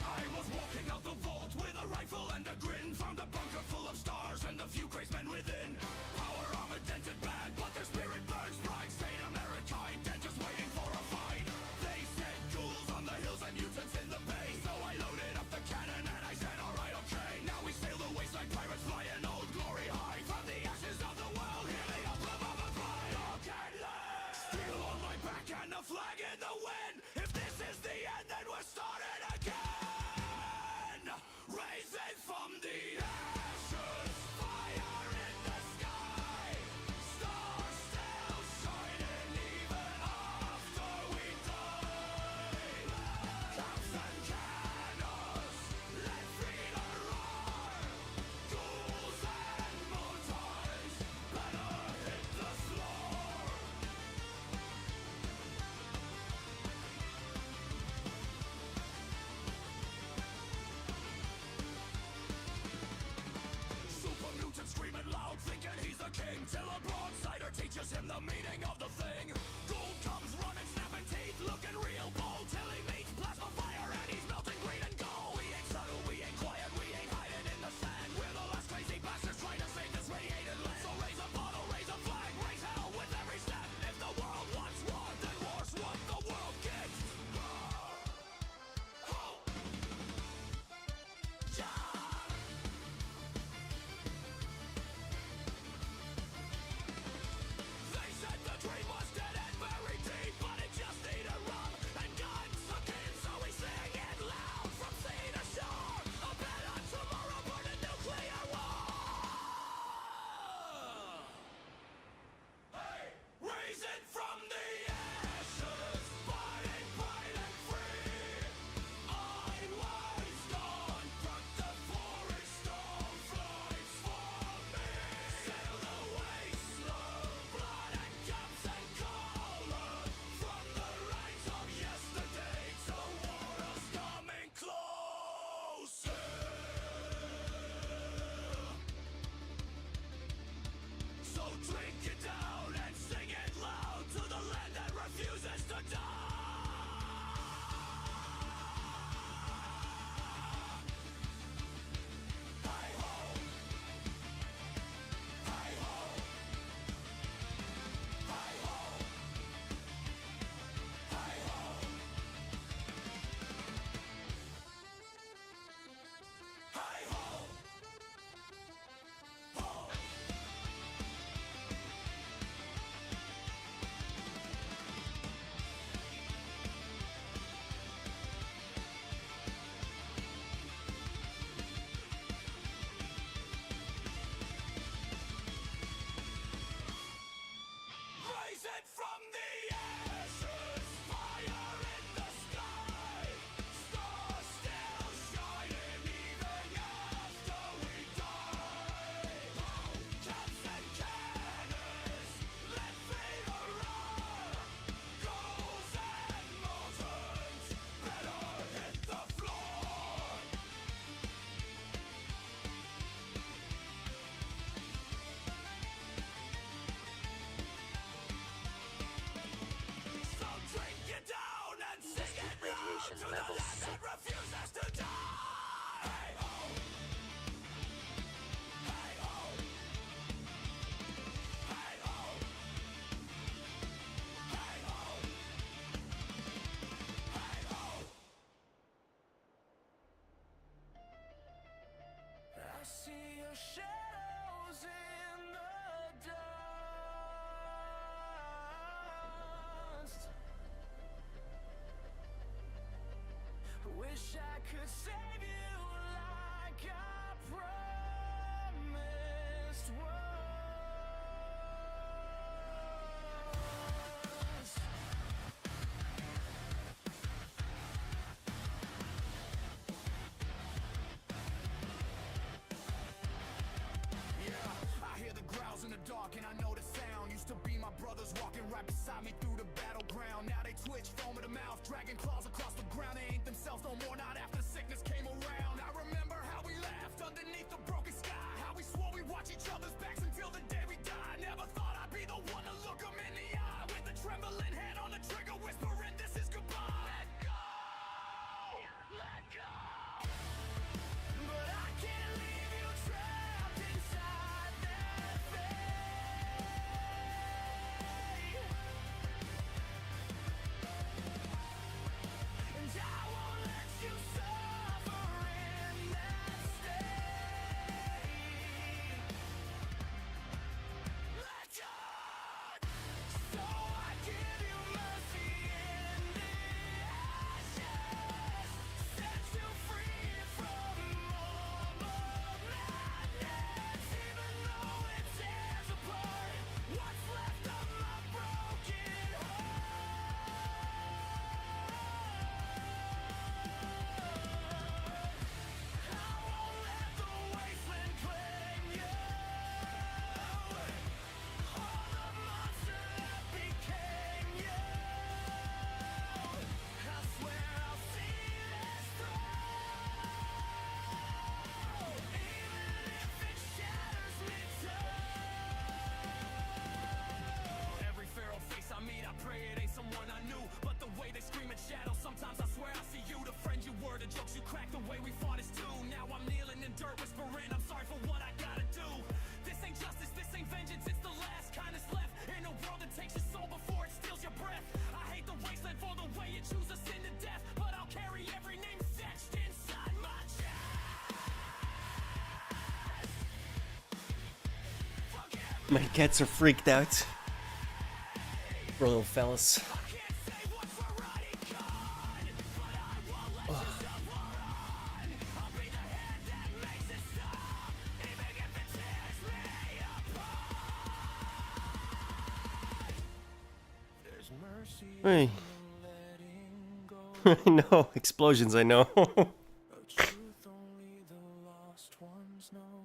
I was walking out the vault with a rifle and a grin. Found a bunker full of stars and a few crazed men within. Power armor dented bad, but their spirit burns bright. Stayed America, dead just waiting for a fight. They said ghouls on the hills and mutants in the bay. So I loaded up the cannon and I said alright, okay. Now we sail the waste like pirates flying old glory high. From the ashes of the world, hear the uplift of a fly. Steel on my back and a flag in the wind. If this is the end, then we're starting again. Raising from the ashes, fire in the sky. Stars still shining even after we die. Caps and cannons, let freedom roar. Ghouls and mutants, better hit the floor. Super mutant screaming loud, thinking he's the king. Till a broadsider teaches him the meaning of the thing. Gold comes running, snapping teeth, looking real bold. Till he meets plasma fire and he's melting green and gold. We ain't subtle, we ain't quiet, we ain't hiding in the sand. We're the last crazy bastards trying to save this radiated land. So raise a bottle, raise a flag, raise hell with every step. If the world wants war, then war's what the world gets. Ho! Yeah! They said the dream was dead and buried deep, but it just needed rum and guns again. So we sing it loud from sea to shore. A better tomorrow, burning nuclear war. Hey, raising from the ashes, fighting bright and free. I was gone, but the forest storm flies for me. Sail the wasteland, blood and caps and color. From the rains of yesterday, to water's coming closer. So drink it down and sing it loud to the land that refuses to die. Hi ho, hi ho, hi ho, hi ho. Hi ho, ho. Rising from the ashes, fire in the sky. Stars still shining even after we die. Caps and cannons, let freedom roar. Ghouls and mutants, better hit the floor. So drink it down and sing it loud Radiation to the levels land that refuses to die. Hey ho, hey ho, hey ho, hey ho, hey ho. I see your shadows in the dust. Wish I could save you like I promised once. brothers walking right beside me through the battleground. Now they twitch, foam at the mouth, dragging claws across the ground. They ain't themselves no more, not after sickness came around. I remember how we laughed underneath the broken sky, how we swore we'd watch each other's backs until the day we die. Never thought I'd be the one to look them in the eye, with a trembling hand on the trigger, whispering this is goodbye. Let go, let go. But I can't leave you trapped inside that fate. And I won't let you suffer in that state. Let go. So I give you mercy in the ashes, set you free from all the madness. Even though it tears apart what's left of my broken heart. I won't let the wasteland claim you. All the monster that became you. I swear I'll see this through, even if it shatters me too. Every feral face I meet, I pray it ain't someone I knew. But the way they scream in shadows, sometimes I swear I see you. The friend you were, the jokes you cracked, the way we fought is too. Now I'm kneeling in dirt, whispering I'm sorry for what I gotta do. This ain't justice, this ain't vengeance, it's the last kindness left in a world that takes your soul before it steals your breath. I hate the wasteland for the way it chooses sin to death, but I'll carry every name etched inside my chest. My cats are freaked out. Poor little fellas. Hey. I know. Explosions, I know. Truth only the lost ones know,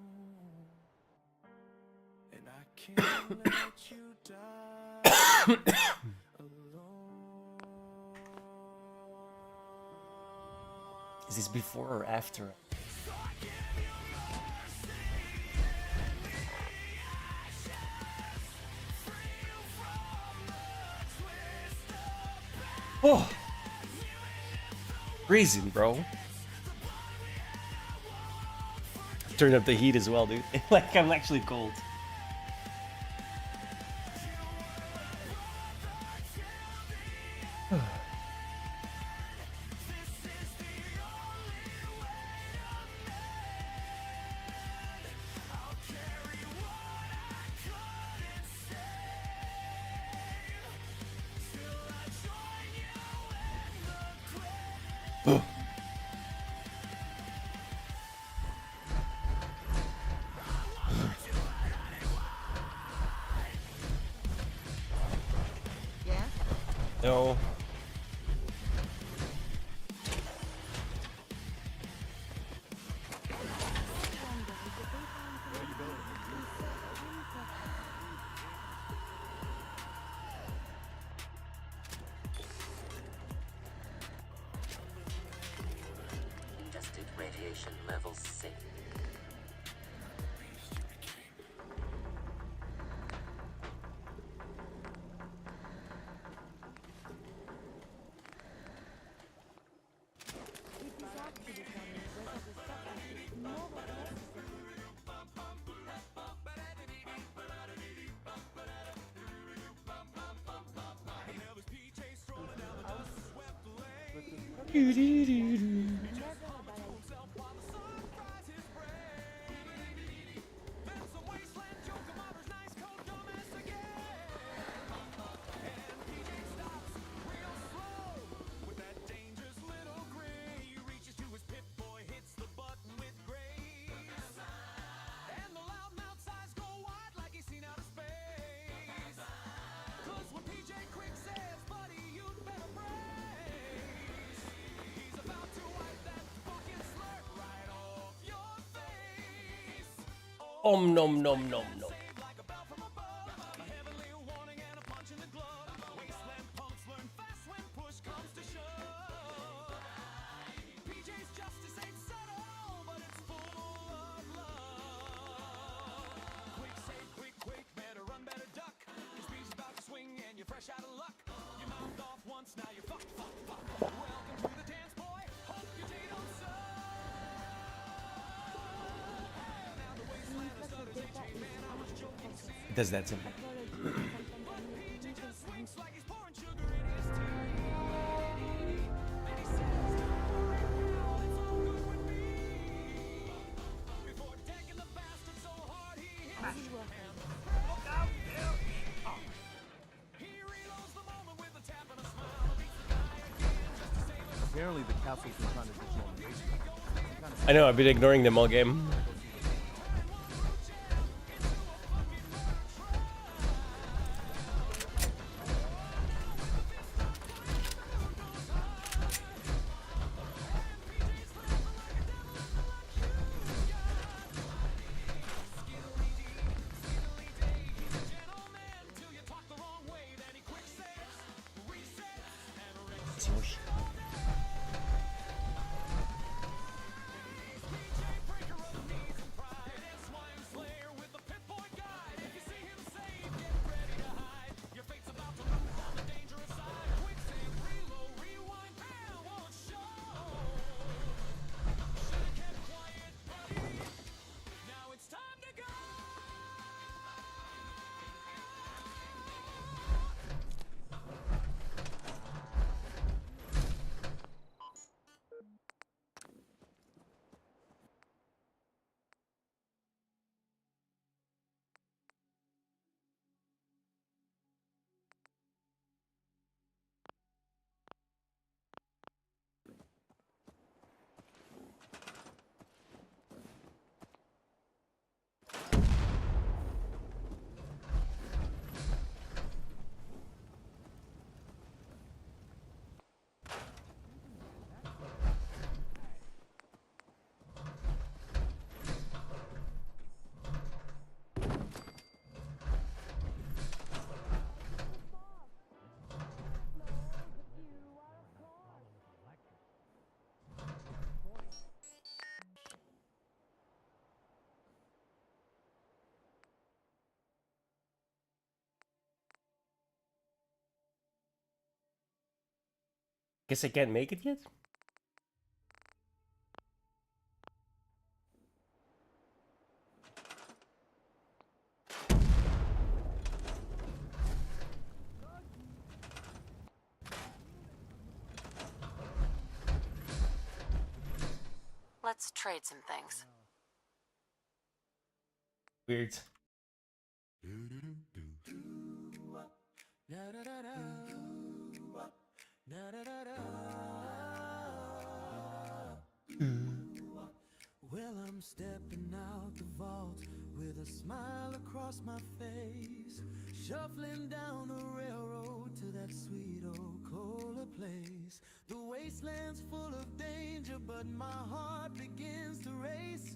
and I can't let you die alone. Is this before or after? So I give you mercy in the ashes, free you from the twist of Oh. Freezing, bro. Turn up the heat as well, dude. Like, I'm actually cold. Yeah? No. Tested radiation levels safe. Om nom nom nom nom. It does that to me. Apparently the castle's been trying to control the basement. I know, I've been ignoring them all game. Guess I can't make it yet? Let's trade some things. Weird. Well, I'm stepping out the vault with a smile across my face, shuffling down the railroad to that sweet old cola place. The wasteland's full of danger, but my heart begins to race,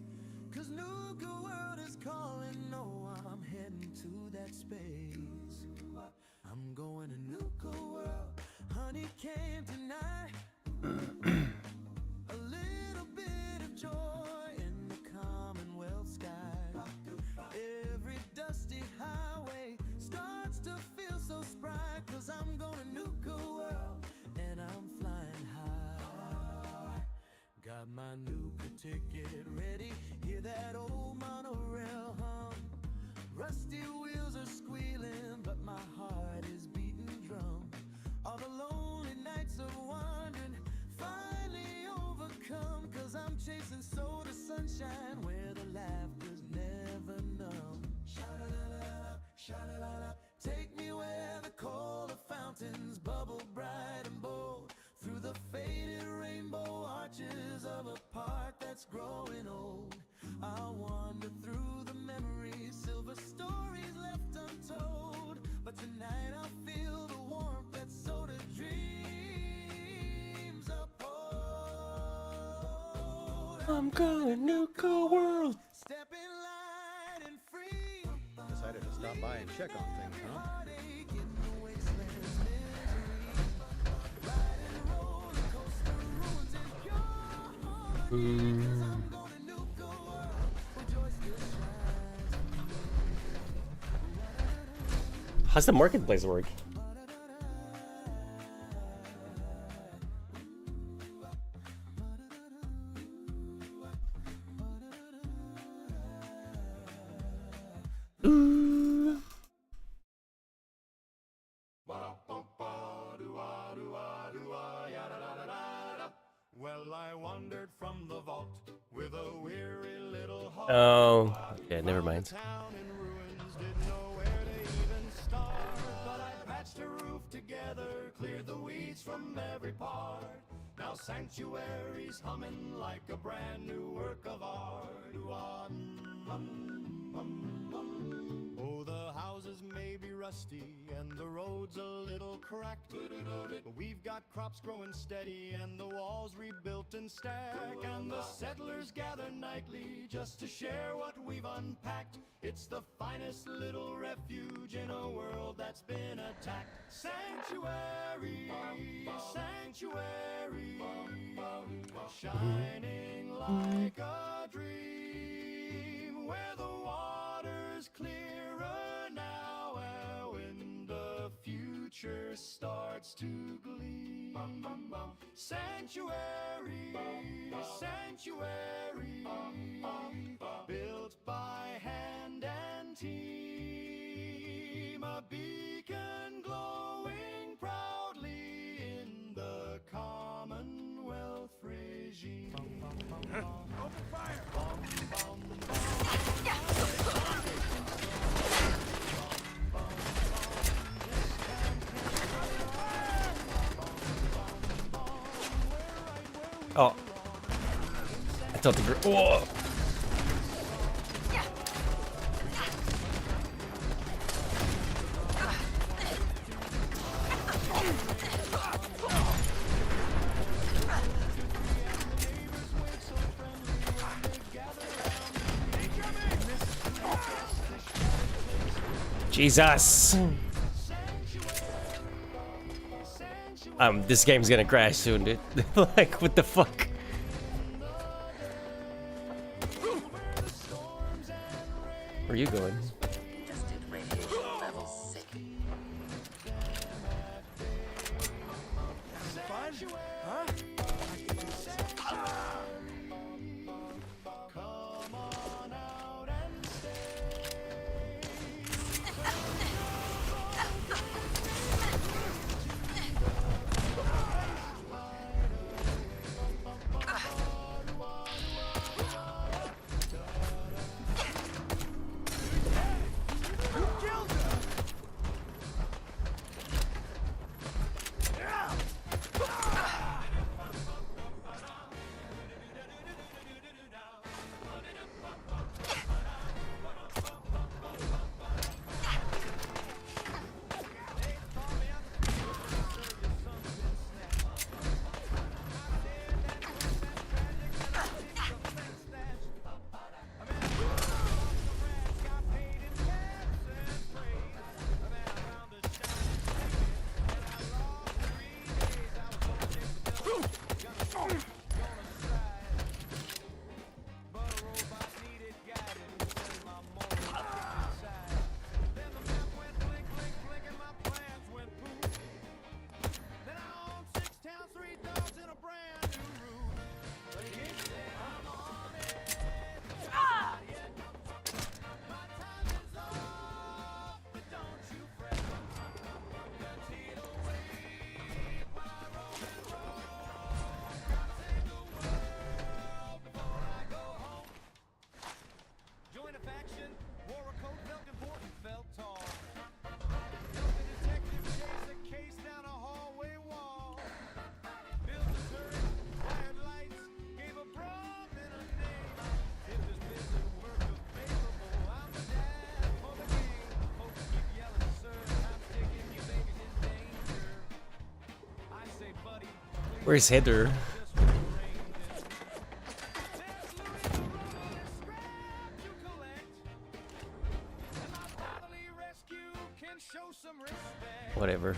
'cause Nuka World is calling. No, I'm heading to that space. I'm going to Nuka World, honey, can't deny a little bit of joy in the Commonwealth sky. Every dusty highway starts to feel so spry, 'cause I'm going to Nuka World and I'm flying high. Got my Nuka ticket ready, hear that old monorail hum. Rusty wheels are squealing, but my heart is beating drum. All the lonely nights of wandering finally overcome, 'cause I'm chasing soda sunshine where the laughter's never numb. Sha-la-la-la, sha-la-la-la, take me where the cola fountains bubble bright and bold, through the faded rainbow arches of a park that's growing old. I'll wander through the memories, silver stories left untold, but tonight I'll feel the warmth that soda dreams uphold. I'm going Nuka World. Step in light and free. Decided to stop by and check on things, huh? Heartache in the wasteland's misery. Riding roller coaster ruins and pure harmony. 'Cause I'm going to Nuka World, where joy still shines. How's the marketplace work? Ooh. Oh, yeah, never mind. Clear the weeds from every part. Now sanctuary's humming like a brand new work of art. Oh, the houses may be rusty and the roads a little cracked, but we've got crops growing steady and the walls rebuilt in stack, and the settlers gather nightly just to share what we've unpacked. It's the finest little refuge in a world that's been attacked. Sanctuary, sanctuary, shining like a dream, where the water's clearer now, and when the future starts to gleam. Sanctuary, sanctuary, built by hand and team, a beacon glowing proudly in the Commonwealth regime. Open fire! Oh. I thought the whoa. Jesus. This game's gonna crash soon, dude. Like, what the fuck? Where are you going? Tested radiation level 6. Where's Heather? Whatever.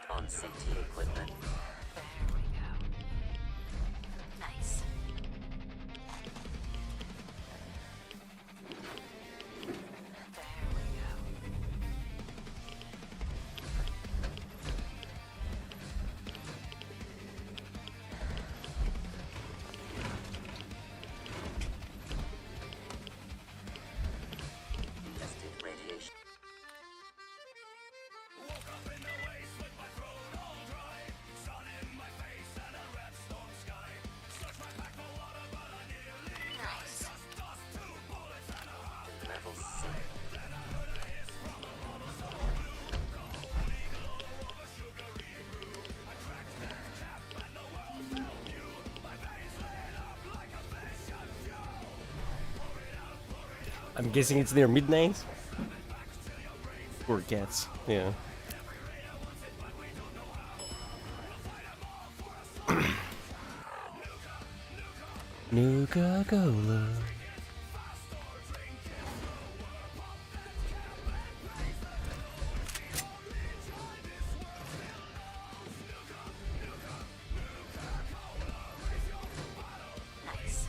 on safety equipment. There we go. Nice. There we go. Tested radiation. Nice. Level 6. I'm guessing it's near midnight. Poor cats. Yeah. Nuka-Cola. Nice.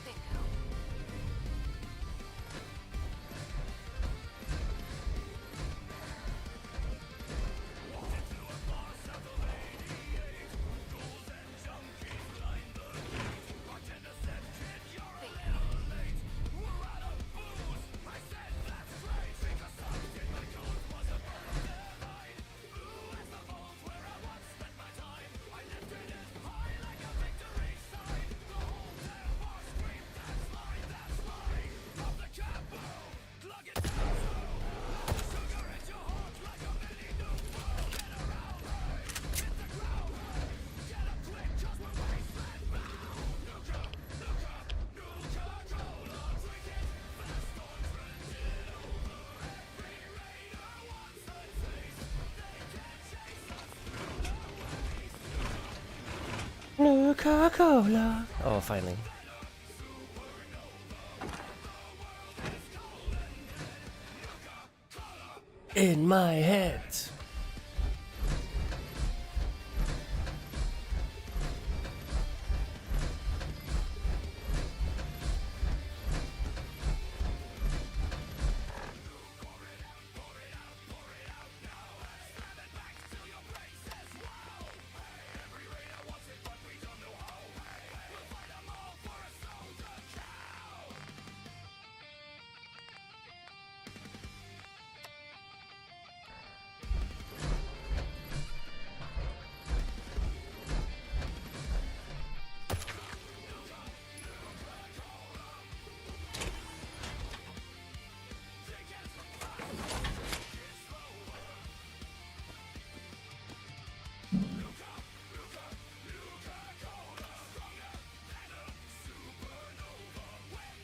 Bingo. Nuka-Cola. Oh, finally. In my head.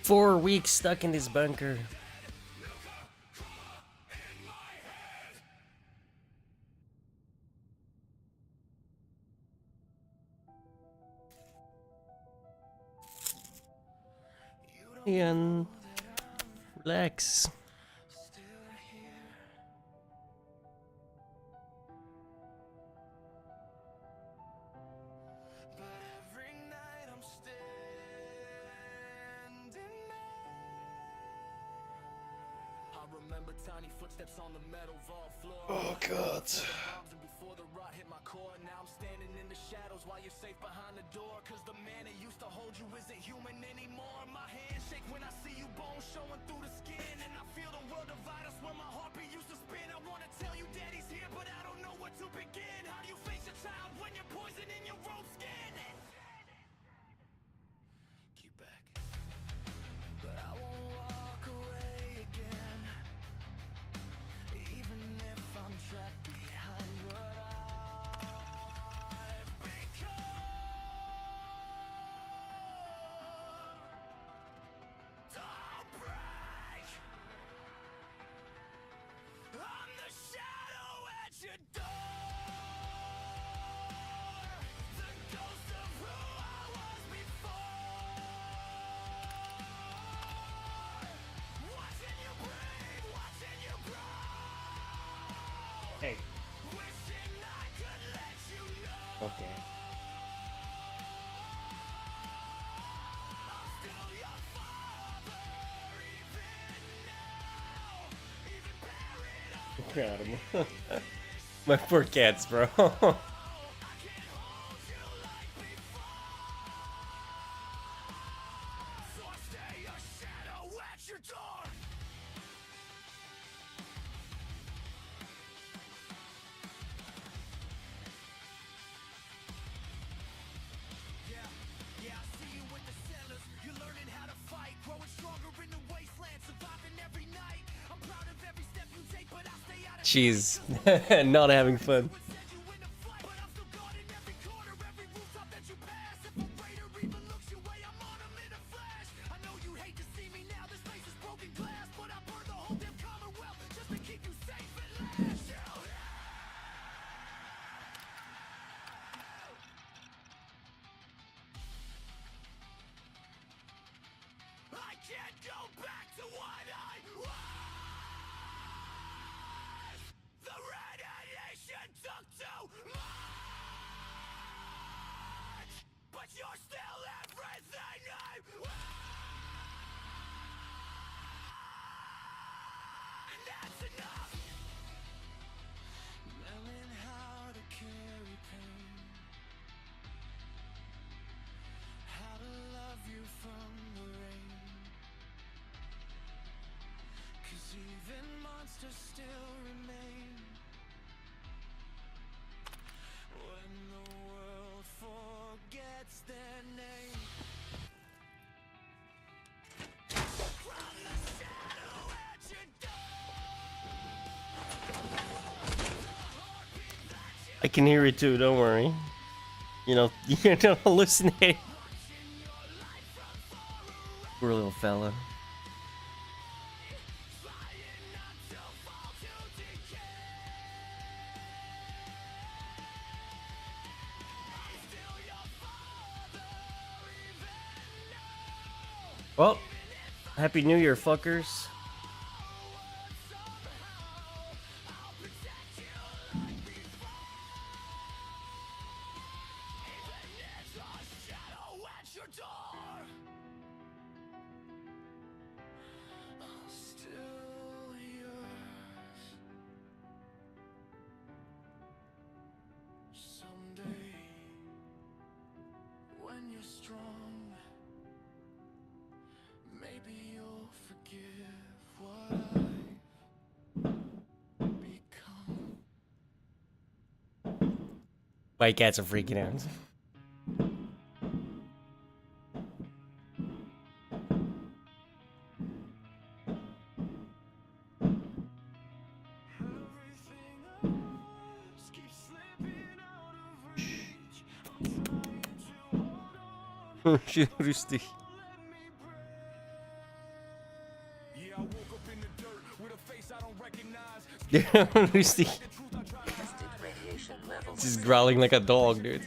Four weeks stuck in this bunker. Ian, relax. Remember tiny footsteps on the metal vault floor. Oh God. Before the rot hit my core, now I'm standing in the shadows while you're safe behind the door. Cause the man that used to hold you isn't human anymore. My hands shake when I see you bones showing through the skin. And I feel the world divide us where my heartbeat used to spin. I wanna tell you daddy's here, but I don't know where to begin. How do you face your child when you're poison in your rope skin? Keep back. But I won't walk away again. Even if I'm trapped behind what I've become. Don't break. I'm the shadow at your door. The ghost of who I was before. Okay. Got him. My poor cats, bro. She's not having fun. I can hear it too, don't worry. You know, you're not hallucinating. Poor little fella. Well, Happy New Year, fuckers. My cats are freaking out. Rustig. Rustig. He's growling like a dog, dude.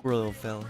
Poor little fella.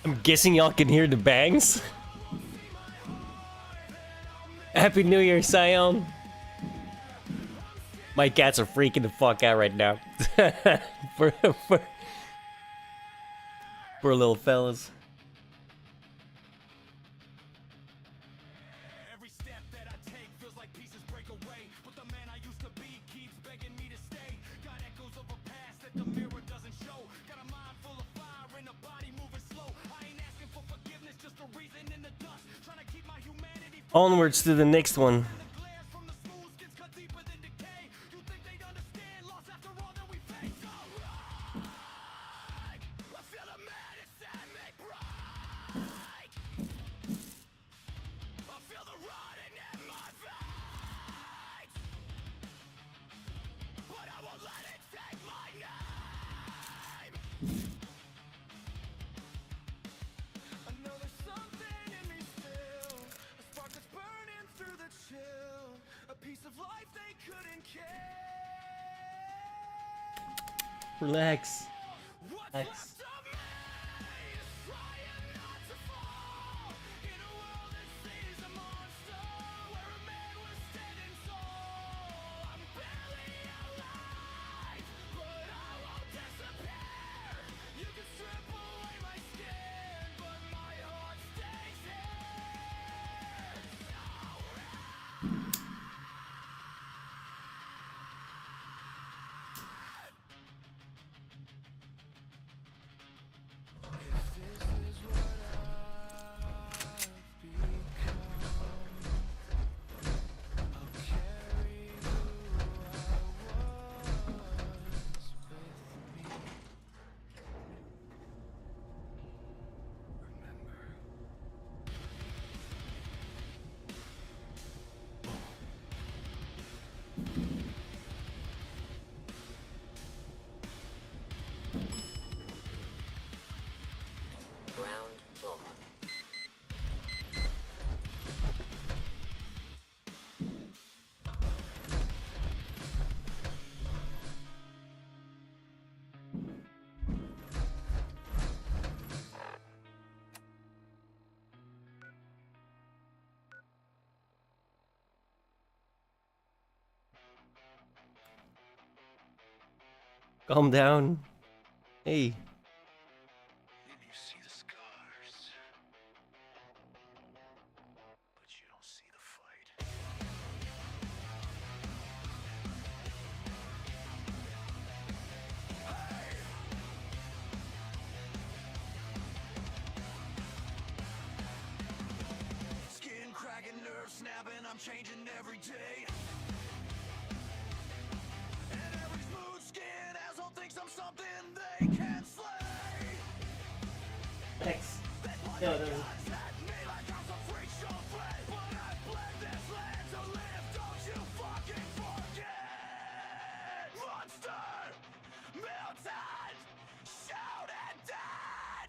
I'm guessing y'all can hear the bangs. Happy New Year, Sion. My cats are freaking the fuck out right now. Poor little fellas. Onwards to the next one. Relax. Relax. Ground floor. Calm down. Hey. Skin cracking, nerve snapping, I'm changing every day. And every smooth skin asshole thinks I'm something they can't slay. Thanks. They point their guns at me like I'm some freak show threat. But I bled this land to live, don't you fucking forget. Monster, mutant, shout and dead.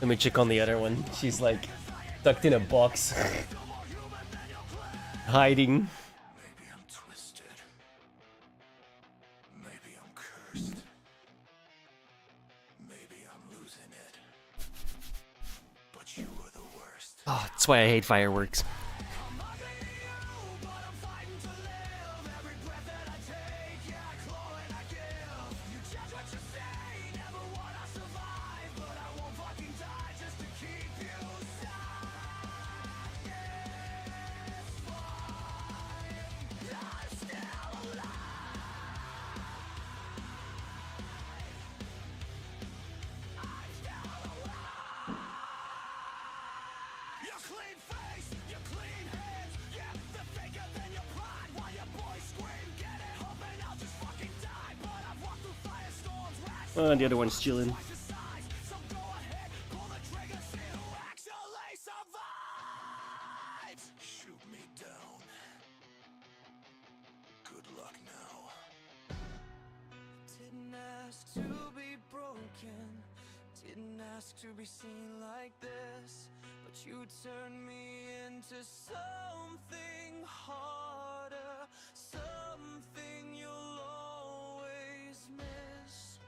Let me check on the other one. She's like tucked in a box. Hiding. Maybe I'm twisted. Maybe I'm cursed. Maybe I'm losing it. But you are the worst. Oh, that's why I hate fireworks. I'm ugly to you, but I'm fighting to live. Every breath that I take, yeah, I claw and I give. You judge what you say, never wanna survive. But I won't fucking die just to keep you satisfied. I'm still alive. I'm still alive. Your clean face, your clean hands, yeah, they're faker than your pride. While your boys scream, get it, hoping I'll just fucking die. But I've walked through firestorms, rats, Oh, the other one's chilling. twice the size. So go ahead, pull the trigger, see who actually survives. Shoot me down. Good luck now. Didn't ask to be broken. Didn't ask to be seen like this. But you turned me into something harder. Something you'll always miss.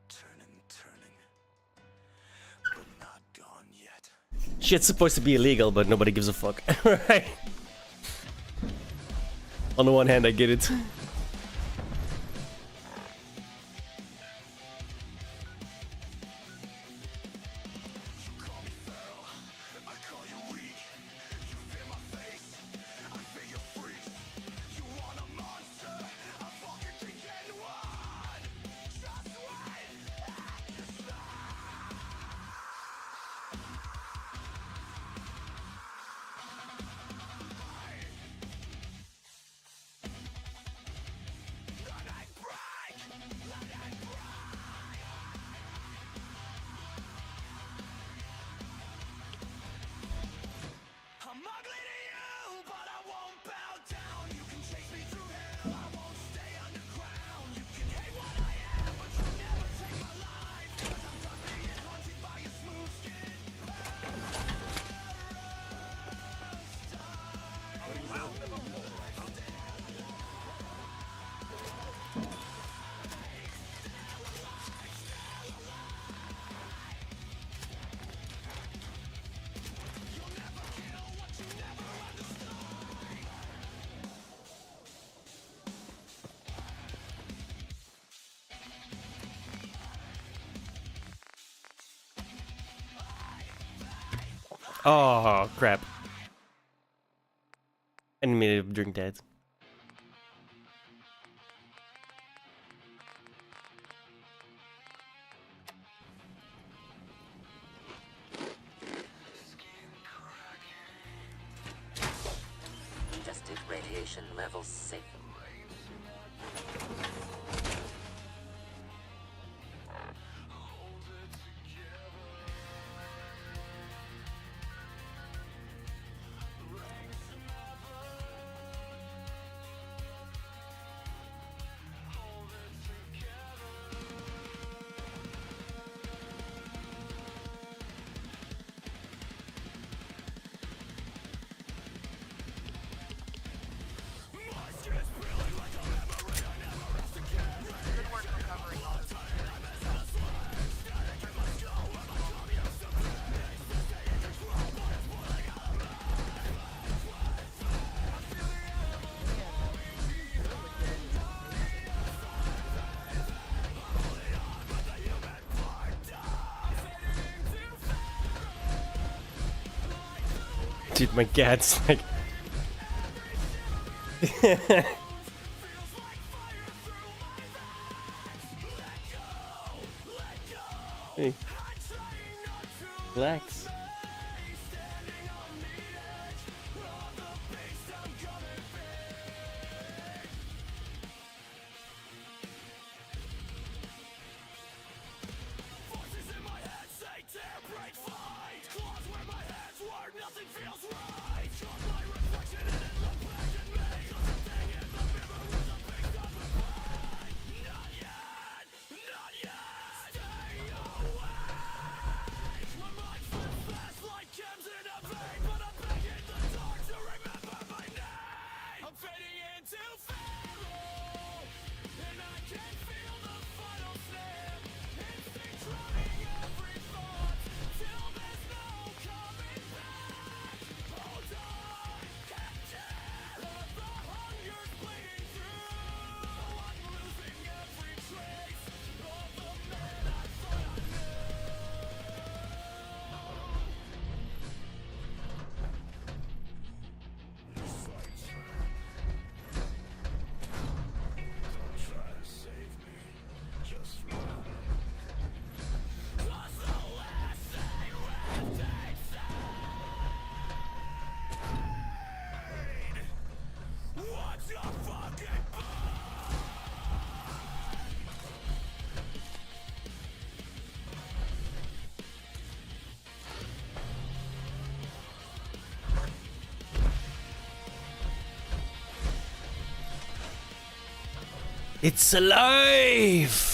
Turning. But not gone yet. Shit's supposed to be illegal, but nobody gives a fuck. Right? On the one hand, I get it. Oh, crap. I didn't mean to drink that. Tested radiation levels safe. Dude, my cat's like... Hey. Relax. It's alive!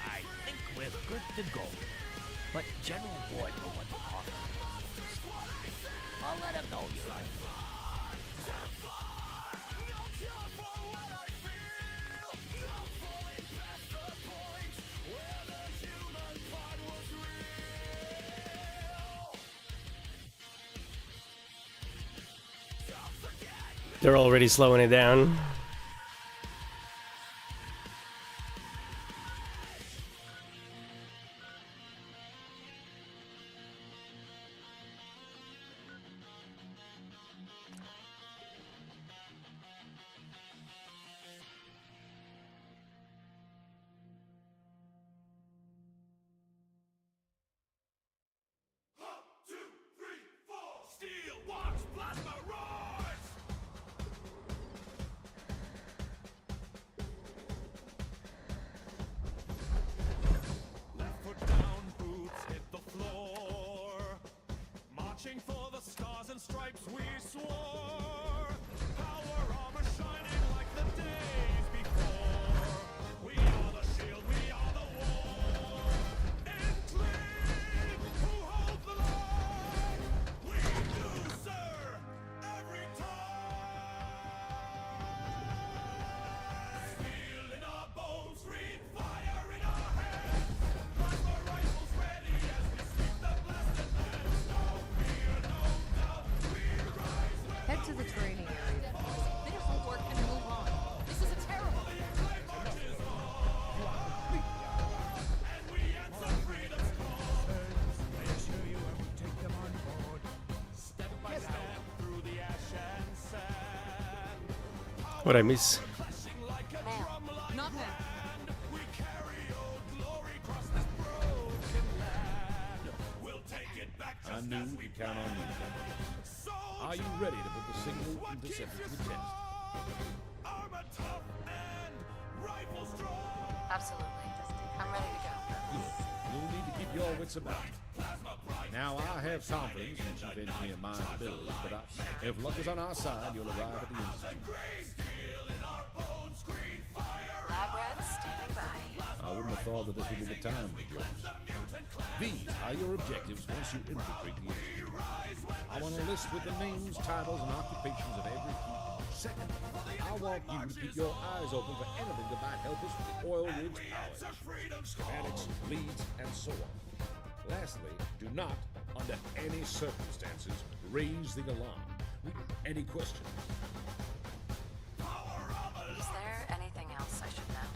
I think we're good to go. But General Boyd will want to talk to you. I'll let him know you're on. They're already slowing it down. What'd I miss? Ma'am. Not ma'am. I knew you could count on me. Are you ready to put the signal interceptor to the test? Absolutely. I'm ready to go. Good. You'll need to keep your wits about you. Now, I have confidence in Chief Engineer Mine's abilities, but if luck is on our side, you'll arrive at the Institute. Lab rats standing by. I wouldn't have thought that this would be the time to join us. These are your objectives once you infiltrate the Institute. I want a list with the names, titles, and occupations of every key. Second, I want you to keep your eyes open for anything that might help us with the oil rig's powers, schematics, leads, and so on. Lastly, do not, under any circumstances, raise the alarm. Any questions? Is there anything else I should know?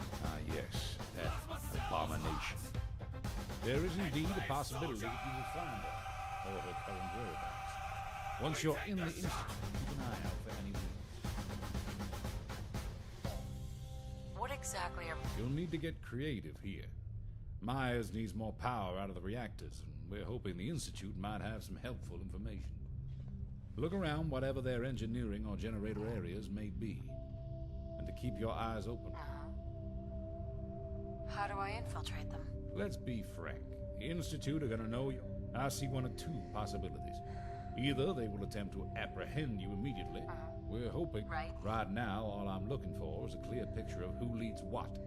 Yes, that abomination. There is indeed a possibility that you will find her, or her current whereabouts. Once you're in the Institute, keep an eye out for any leads. What exactly are... You'll need to get creative here. Myers needs more power out of the reactors, and we're hoping the Institute might have some helpful information. Look around whatever their engineering or generator areas may be, and to keep your eyes open. How do I infiltrate them? Let's be frank. The Institute are gonna know you. I see one of two possibilities. Either they will attempt to apprehend you immediately. We're hoping. Right now, all I'm looking for is a clear picture of who leads what.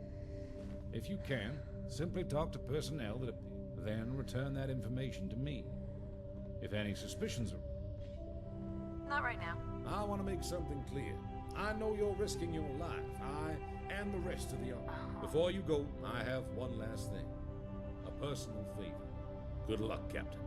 If you can, simply talk to personnel that appear, then return that information to me. If any suspicions are... Not right now. I want to make something clear. I know you're risking your life. I and the rest of the army. Before you go, I have one last thing. A personal favor. Good luck, Captain.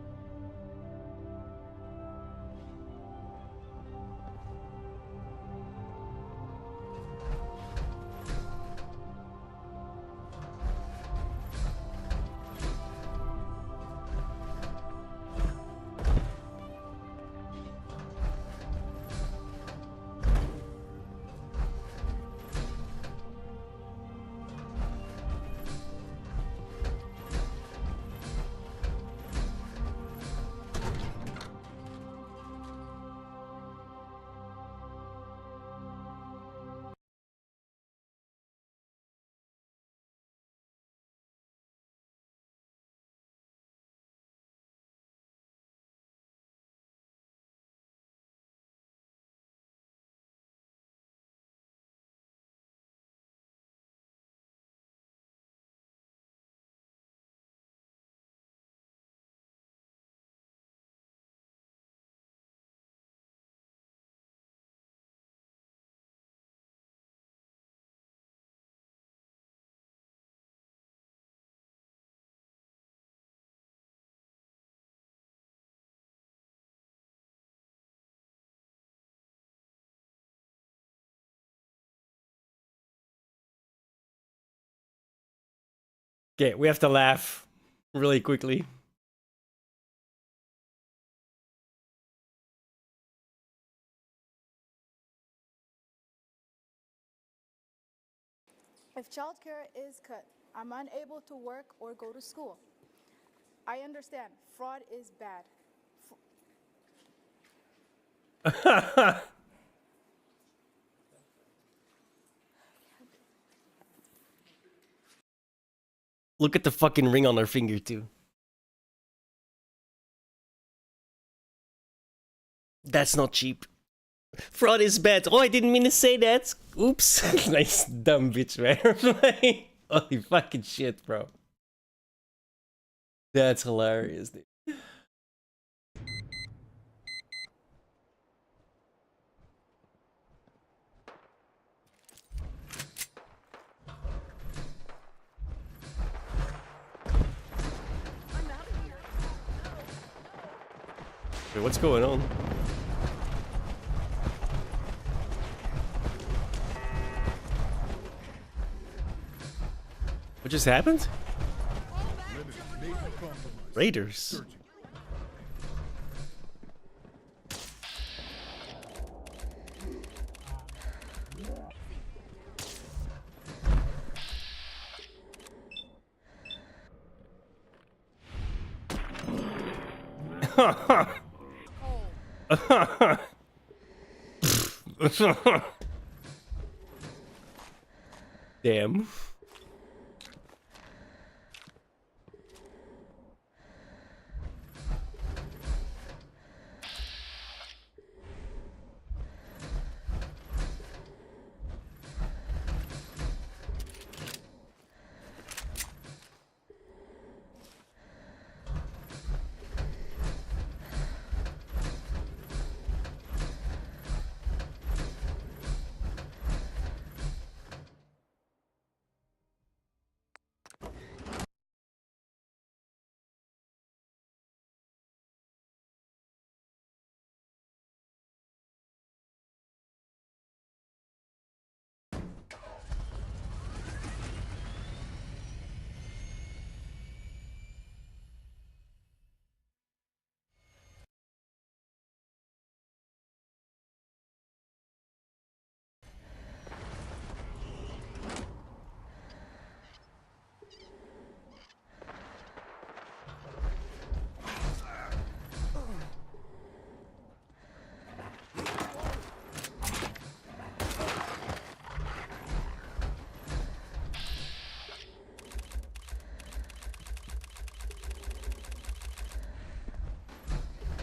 Okay, we have to laugh really quickly. If childcare is cut, I'm unable to work or go to school. I understand. Fraud is bad. Look at the fucking ring on her finger, too. That's not cheap. Fraud is bad. Oh, I didn't mean to say that. Oops. Nice dumb bitch, man. Holy fucking shit, bro. That's hilarious, dude. Wait, what's going on? What just happened? Raiders. Damn.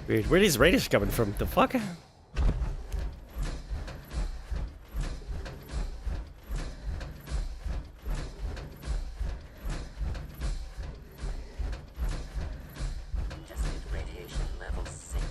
Weird. Where are these raiders coming from? The fuck? Adjusted radiation level sync.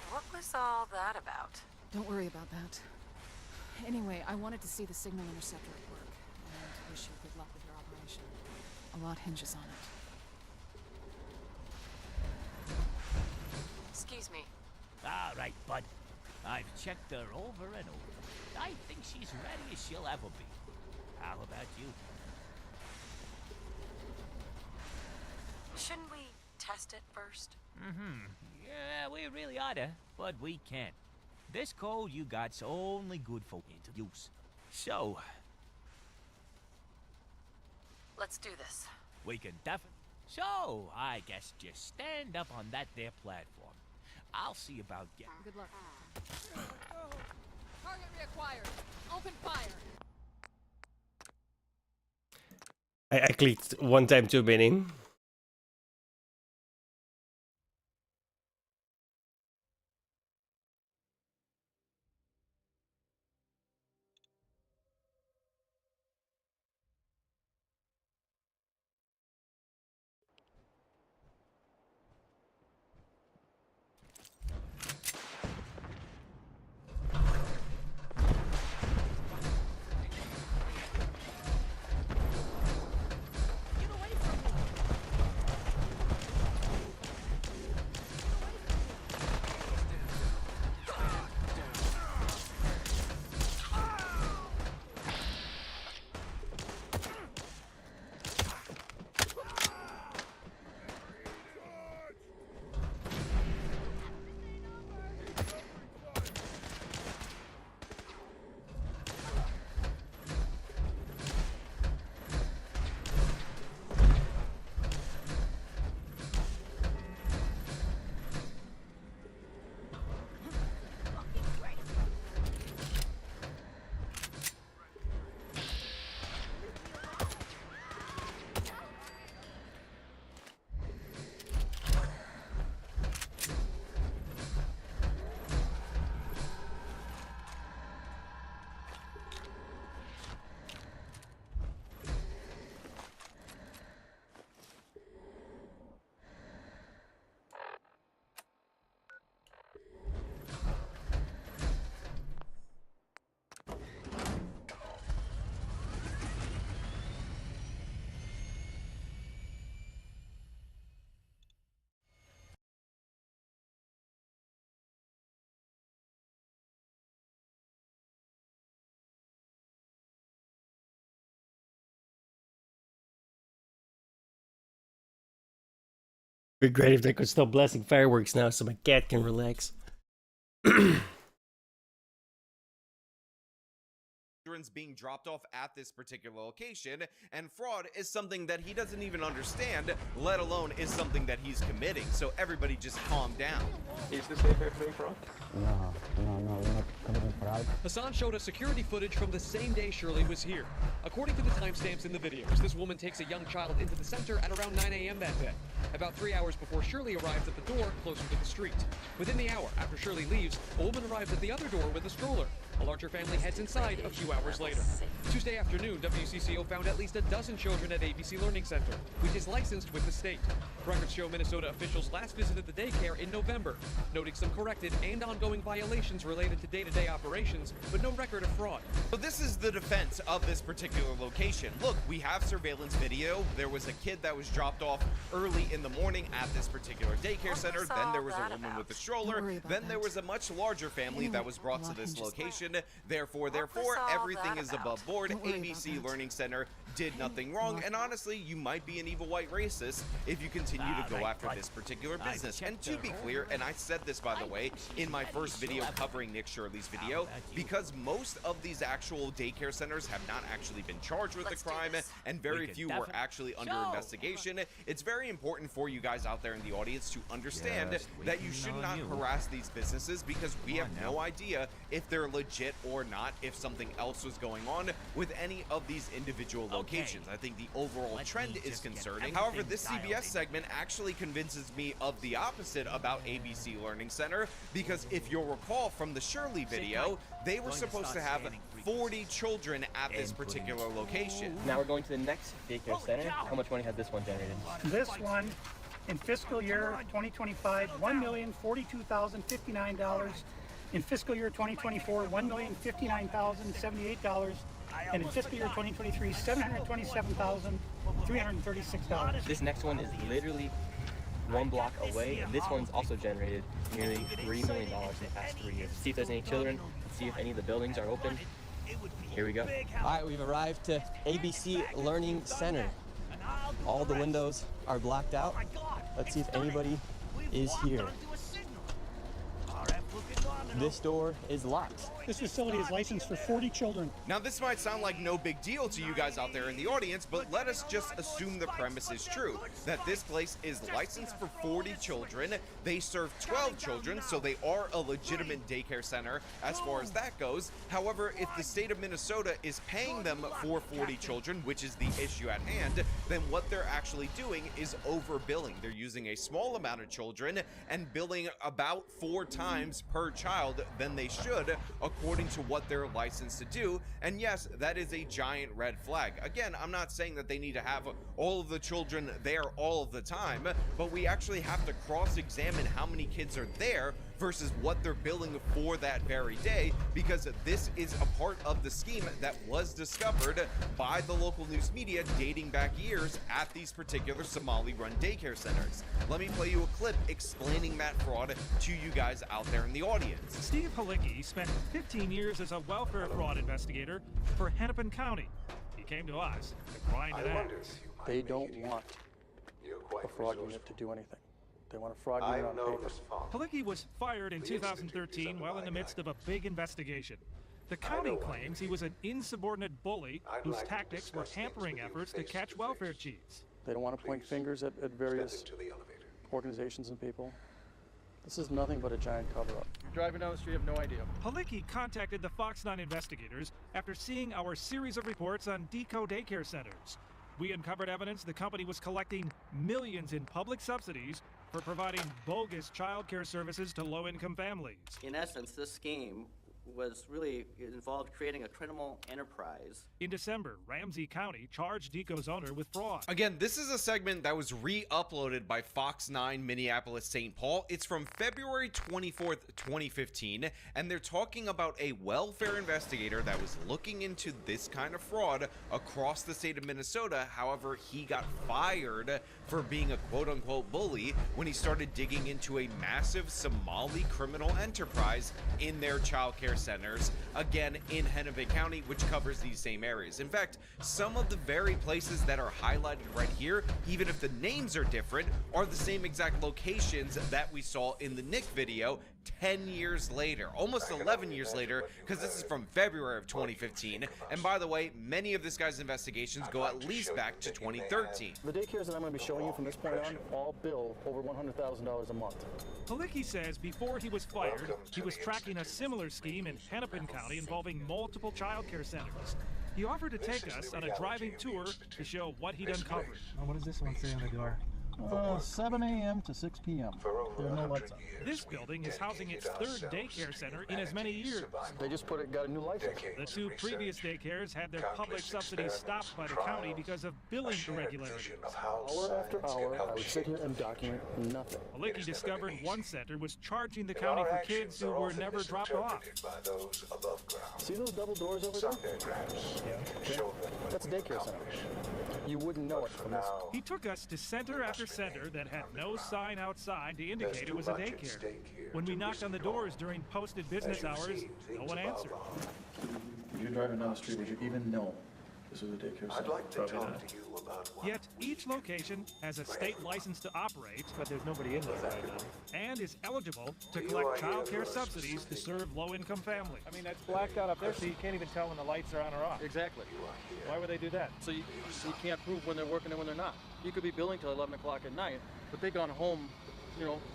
What was all that about? Don't worry about that. Anyway, I wanted to see the signal interceptor at work, and wish you good luck with your operation. A lot hinges on it. Excuse me. All right, bud. I've checked her over and over. I think she's ready as she'll ever be. How about you? Shouldn't we test it first? Yeah, we really oughta, but we can't. This code you got's only good for use. So, Let's do this. we can definitely... So, I guess just stand up on that there platform. I'll see about getting... Good luck. Target reacquired. Open fire. I clicked one time too many. It'd be great if they could stop blasting fireworks now so my cat can relax. Being dropped off at this particular location, and fraud is something that he doesn't even understand, let alone is something that he's committing. So everybody just calm down. Is this daycare committing fraud? No, we're not committing fraud. Hassan showed us security footage from the same day Shirley was here. According to the timestamps in the videos, this woman takes a young child into the center at around 9 a.m. that day, about 3 hours before Shirley arrives at the door closer to the street. Within the hour after Shirley leaves, a woman arrives at the other door with a stroller. A larger family heads inside a few hours later. Tuesday afternoon, WCCO found at least a dozen children at ABC Learning Center, which is licensed with the state. Records show Minnesota officials last visited the daycare in November, noting some corrected and ongoing violations related to day-to-day operations, but no record of fraud. So this is the defense of this particular location. Look, we have surveillance video. There was a kid that was dropped off early in the morning at this particular daycare center. Then there was a woman with a stroller. Then there was a much larger family that was brought to this location. Therefore, everything is above board. ABC Learning Center did nothing wrong, and honestly, you might be an evil white racist if you continue to go after this particular business. And to be clear, and I said this by the way in my first video covering Nick Shirley's video, because most of these actual daycare centers have not actually been charged with the crime, and very few were actually under investigation, it's very important for you guys out there in the audience to understand that you should not harass these businesses, because we have no idea if they're legit or not, if something else was going on with any of these individual locations. I think the overall trend is concerning. However, this CBS segment actually convinces me of the opposite about ABC Learning Center, because if you'll recall from the Shirley video, they were supposed to have 40 children at this particular location. Now we're going to the next daycare center. How much money has this one generated? This one, in fiscal year 2025, $1,042,059. In fiscal year 2024, $1,059,078. And in fiscal year 2023, $727,336. This next one is literally one block away, and this one's also generated nearly $3 million in the past 3 years. See if there's any children, see if any of the buildings are open. Here we go. All right, we've arrived to ABC Learning Center. All the windows are blocked out. Let's see if anybody is here. This door is locked. This facility is licensed for 40 children. Now, this might sound like no big deal to you guys out there in the audience, but let us just assume the premise is true, that this place is licensed for 40 children. They serve 12 children, so they are a legitimate daycare center as far as that goes. However, if the state of Minnesota is paying them for 40 children, which is the issue at hand, then what they're actually doing is overbilling. They're using a small amount of children and billing about 4 times per child than they should, according to what they're licensed to do. And yes, that is a giant red flag. Again, I'm not saying that they need to have all of the children there all of the time, but we actually have to cross-examine how many kids are there versus what they're billing for that very day, because this is a part of the scheme that was discovered by the local news media dating back years at these particular Somali-run daycare centers. Let me play you a clip explaining that fraud to you guys out there in the audience. Steve Halicki spent 15 years as a welfare fraud investigator for Hennepin County. He came to us to grind it out. They don't want a fraud unit to do anything. They want a fraud unit on paper. Halicki was fired in 2013 while in the midst of a big investigation. The county claims he was an insubordinate bully whose tactics were hampering efforts to catch welfare cheats. They don't want to point fingers at various organizations and people. This is nothing but a giant cover-up. Driving down the street, have no idea. Halicki contacted the Fox 9 investigators after seeing our series of reports on Deco daycare centers. We uncovered evidence the company was collecting millions in public subsidies for providing bogus child care services to low-income families. In essence, this scheme was really involved creating a criminal enterprise. In December, Ramsey County charged Deco's owner with fraud. Again, this is a segment that was re-uploaded by Fox 9 Minneapolis St. Paul. It's from February 24th, 2015, and they're talking about a welfare investigator that was looking into this kind of fraud across the state of Minnesota. However, he got fired for being a quote-unquote bully when he started digging into a massive Somali criminal enterprise in their child care daycare centers, again in Hennepin County, which covers these same areas. In fact, some of the very places that are highlighted right here, even if the names are different, are the same exact locations that we saw in the Nick video 10 years later, almost 11 years later, because this is from February of 2015. And by the way, many of this guy's investigations go at least back to 2013. The daycares that I'm going to be showing you from this point on all bill over $100,000 a month. Halicki says before he was fired, he was tracking a similar scheme in Hennepin County involving multiple child care centers. He offered to take us on a driving tour to show what he'd uncovered. What does this one say on the door? 7 a.m. to 6 p.m. There are no lights on. This building is housing its third daycare center in as many years. They just got a new license. The two previous daycares had their public subsidies stopped by the county because of billing irregularities. Hour after hour, I would sit here and document nothing. Halicki discovered one center was charging the county for kids who were never dropped off. See those double doors over there? Yeah. Okay. That's a daycare center. You wouldn't know it from this. He took us to center after center that had no sign outside to indicate it was a daycare. When we knocked on the doors during posted business hours, no one answered. If you're driving down the street, would you even know this is a daycare center? I'd like to talk to you about one. Yet each location has a state license to operate, but there's nobody in there right now, and is eligible to collect child care subsidies to serve low-income families. I mean, that's blacked out up there, so you can't even tell when the lights are on or off. Exactly. Why would they do that? So you can't prove when they're working and when they're not. You could be billing till 11 o'clock at night, but they gone home,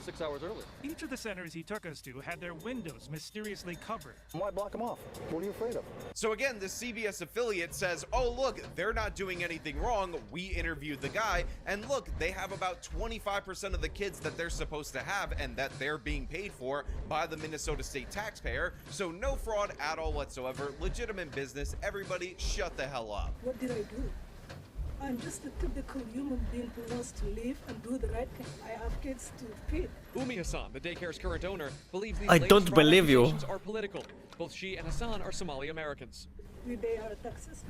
6 hours earlier. Each of the centers he took us to had their windows mysteriously covered. Why block them off? What are you afraid of? So again, the CBS affiliate says, oh look, they're not doing anything wrong. We interviewed the guy, and look, they have about 25% of the kids that they're supposed to have and that they're being paid for by the Minnesota state taxpayer. So no fraud at all whatsoever. Legitimate business. Everybody shut the hell up. What did I do? I'm just a typical human being who wants to live and do the right thing. I have kids to feed. Umi Hassan, the daycare's current owner, believes these I latest don't believe you. accusations are political. Both she and Hassan are Somali Americans. We pay our taxes.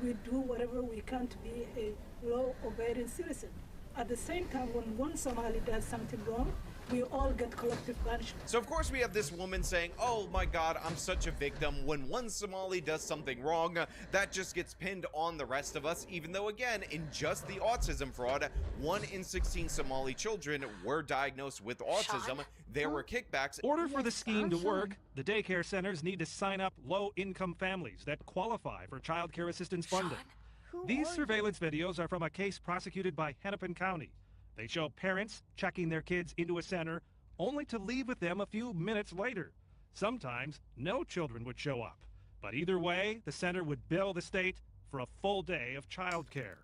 We do whatever we can to be a law-abiding citizen. At the same time, when one Somali does something wrong, we all get collective punishment. So of course we have this woman saying, oh my god, I'm such a victim. When one Somali does something wrong, that just gets pinned on the rest of us, even though again, in just the autism fraud, 1 in 16 Somali children were diagnosed with autism. There were kickbacks. In order for the scheme to work, the daycare centers need to sign up low-income families that qualify for child care assistance funding. These surveillance videos are from a case prosecuted by Hennepin County. They show parents checking their kids into a center only to leave with them a few minutes later. Sometimes no children would show up, but either way, the center would bill the state for a full day of child care.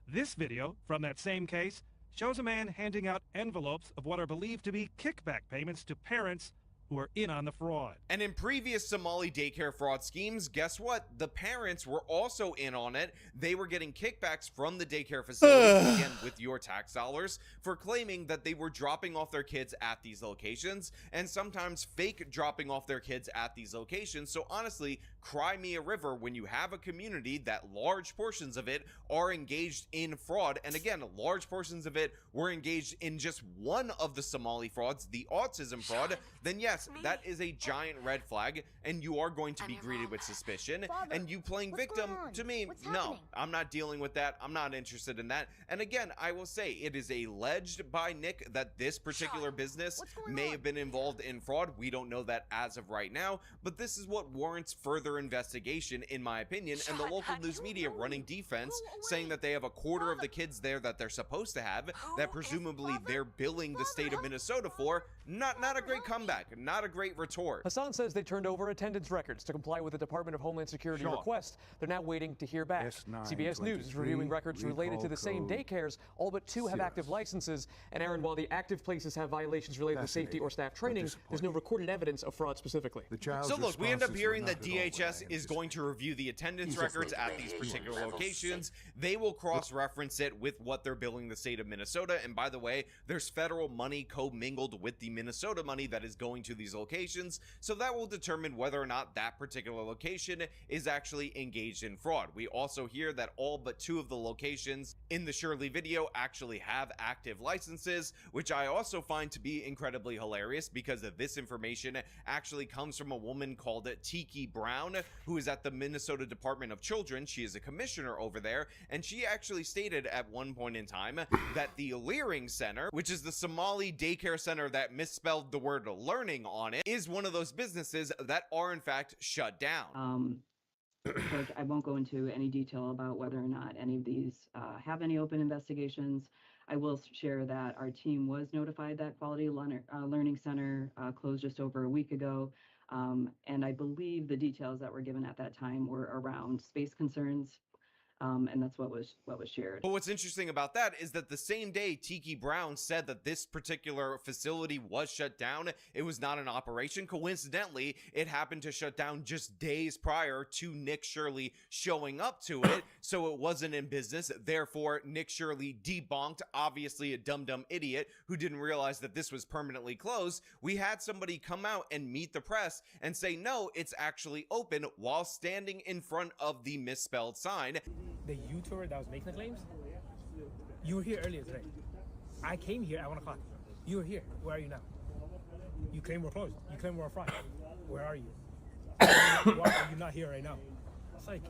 This video from that same case shows a man handing out envelopes of what are believed to be kickback payments to parents who are in on the fraud. And in previous Somali daycare fraud schemes, guess what? The parents were also in on it. They were getting kickbacks from the daycare facility, again with your tax dollars, for claiming that they were dropping off their kids at these locations, and sometimes fake dropping off their kids at these locations. So honestly, cry me a river when you have a community that large portions of it are engaged in fraud. And again, large portions of it were engaged in just one of the Somali frauds, the autism fraud, then yes, that is a giant red flag, and you are going to be greeted with suspicion. Father, and you playing victim, to me, no, I'm not dealing with that. I'm not interested in that. And again, I will say it is alleged by Nick that this particular business may have been involved in fraud. We don't know that as of right now, but this is what warrants further investigation, in my opinion. And the local news media running defense, saying that they have a quarter of the kids there that they're supposed to have, that presumably they're billing the state of Minnesota for. Not a great comeback, not a great retort. Hassan says they turned over attendance records to comply with the Department of Homeland Security request. They're now waiting to hear back. CBS News is reviewing records related to the same daycares. All but 2 have active licenses. And Aaron, while the active places have violations related to safety or staff training, there's no recorded evidence of fraud specifically. So look, we end up hearing that DHS is going to review the attendance records at these particular locations. They will cross-reference it with what they're billing the state of Minnesota. And by the way, there's federal money commingled with the Minnesota money that is going to these locations, so that will determine whether or not that particular location is actually engaged in fraud. We also hear that all but 2 of the locations in the Shirley video actually have active licenses, which I also find to be incredibly hilarious because this information actually comes from a woman called Tiki Brown, who is at the Minnesota Department of Children. She is a commissioner over there, and she actually stated at one point in time that the Leering Center, which is the Somali daycare center that misspelled the word learning on it, is one of those businesses that are in fact shut down. But I won't go into any detail about whether or not any of these have any open investigations. I will share that our team was notified that Quality Learning Center closed just over a week ago. And I believe the details that were given at that time were around space concerns. And that's what was shared. But what's interesting about that is that the same day Tiki Brown said that this particular facility was shut down, it was not an operation. Coincidentally, it happened to shut down just days prior to Nick Shirley showing up to it, so it wasn't in business. Therefore, Nick Shirley debunked, obviously a dumb idiot who didn't realize that this was permanently closed. We had somebody come out and meet the press and say, no, it's actually open, while standing in front of the misspelled sign. The YouTuber that was making the claims, you were here earlier today. I came here at 1 o'clock. You were here. Where are you now? You claim we're closed. You claim we're on Friday. Where are you? Why are you not here right now? It's like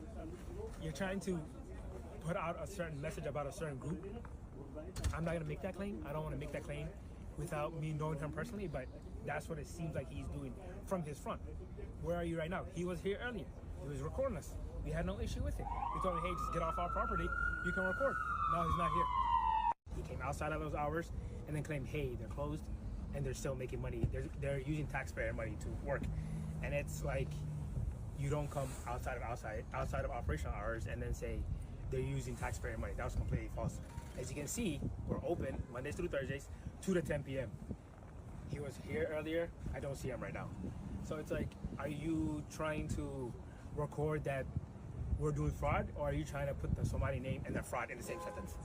you're trying to put out a certain message about a certain group. I'm not going to make that claim. I don't want to make that claim without me knowing him personally, but that's what it seems like he's doing from his front. Where are you right now? He was here earlier. He was recording us. We had no issue with it. We told him, hey, just get off our property. You can record. No, he's not here. He came outside of those hours and then claimed, hey, they're closed and they're still making money. They're using taxpayer money to work. And it's like, you don't come outside of operational hours and then say they're using taxpayer money. That was completely false. As you can see, we're open Mondays through Thursdays, 2 to 10 p.m. He was here earlier. I don't see him right now. So it's like, are you trying to record that we're doing fraud, or are you trying to put the Somali name and the fraud in the same sentence?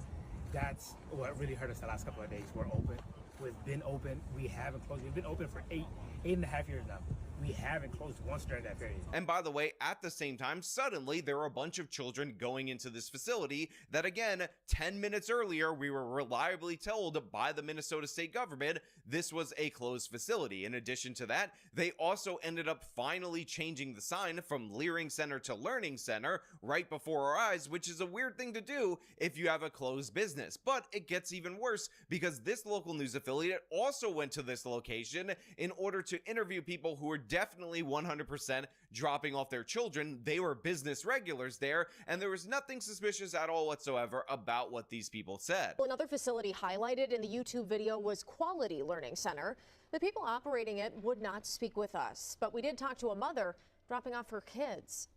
That's what really hurt us the last couple of days. We're open. We've been open. We haven't closed. We've been open for eight and a half years now. We haven't closed once during that period. And by the way, at the same time, suddenly there were a bunch of children going into this facility that, again, 10 minutes earlier, we were reliably told by the Minnesota state government this was a closed facility. In addition to that, they also ended up finally changing the sign from Leering Center to Learning Center right before our eyes, which is a weird thing to do if you have a closed business. But it gets even worse because this local news affiliate also went to this location in order to interview people who were definitely 100% dropping off their children. They were business regulars there, and there was nothing suspicious at all whatsoever about what these people said. Another facility highlighted in the YouTube video was Quality Learning Center. The people operating it would not speak with us, but we did talk to a mother dropping off her kids.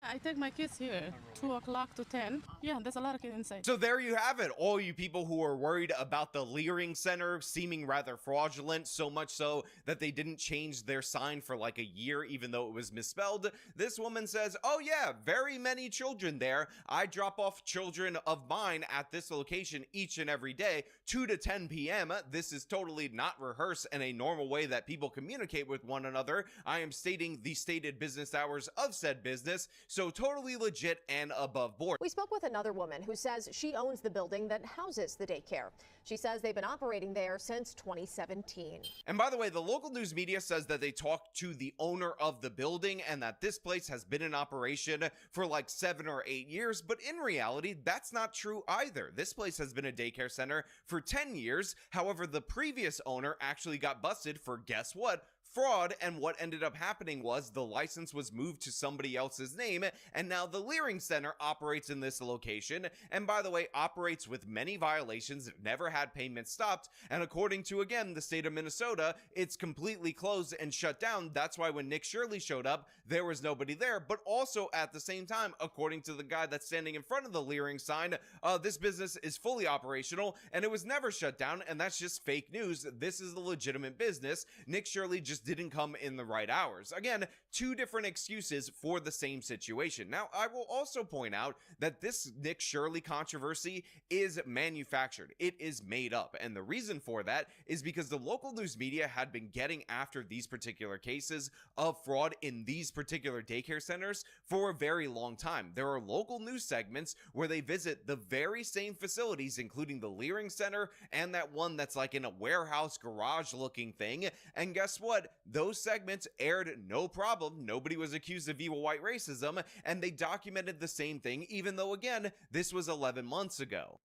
I take my kids here, 2 o'clock to 10. Yeah, there's a lot of kids inside. So there you have it. All you people who are worried about the Leering Center seeming rather fraudulent, so much so that they didn't change their sign for like a year, even though it was misspelled. This woman says, oh yeah, very many children there. I drop off children of mine at this location each and every day, 2 to 10 p.m. This is totally not rehearsed in a normal way that people communicate with one another. I am stating the stated business hours of said business. So totally legit and above board. We spoke with another woman who says she owns the building that houses the daycare. She says they've been operating there since 2017. And by the way, the local news media says that they talked to the owner of the building and that this place has been in operation for like 7 or 8 years. But in reality, that's not true either. This place has been a daycare center for 10 years. However, the previous owner actually got busted for, guess what? Fraud, and what ended up happening was the license was moved to somebody else's name, and now the Leering Center operates in this location, and by the way, operates with many violations, never had payments stopped, and according to, again, the state of Minnesota, it's completely closed and shut down. That's why when Nick Shirley showed up, there was nobody there, but also at the same time, according to the guy that's standing in front of the Leering sign, this business is fully operational, and it was never shut down, and that's just fake news. This is a legitimate business. Nick Shirley just just didn't come in the right hours. Again, two different excuses for the same situation. Now, I will also point out that this Nick Shirley controversy is manufactured. It is made up. And the reason for that is because the local news media had been getting after these particular cases of fraud in these particular daycare centers for a very long time. There are local news segments where they visit the very same facilities, including the Leering Center and that one that's like in a warehouse garage looking thing. And guess what? Those segments aired no problem. Nobody was accused of evil white racism, and they documented the same thing, even though, again, this was 11 months ago.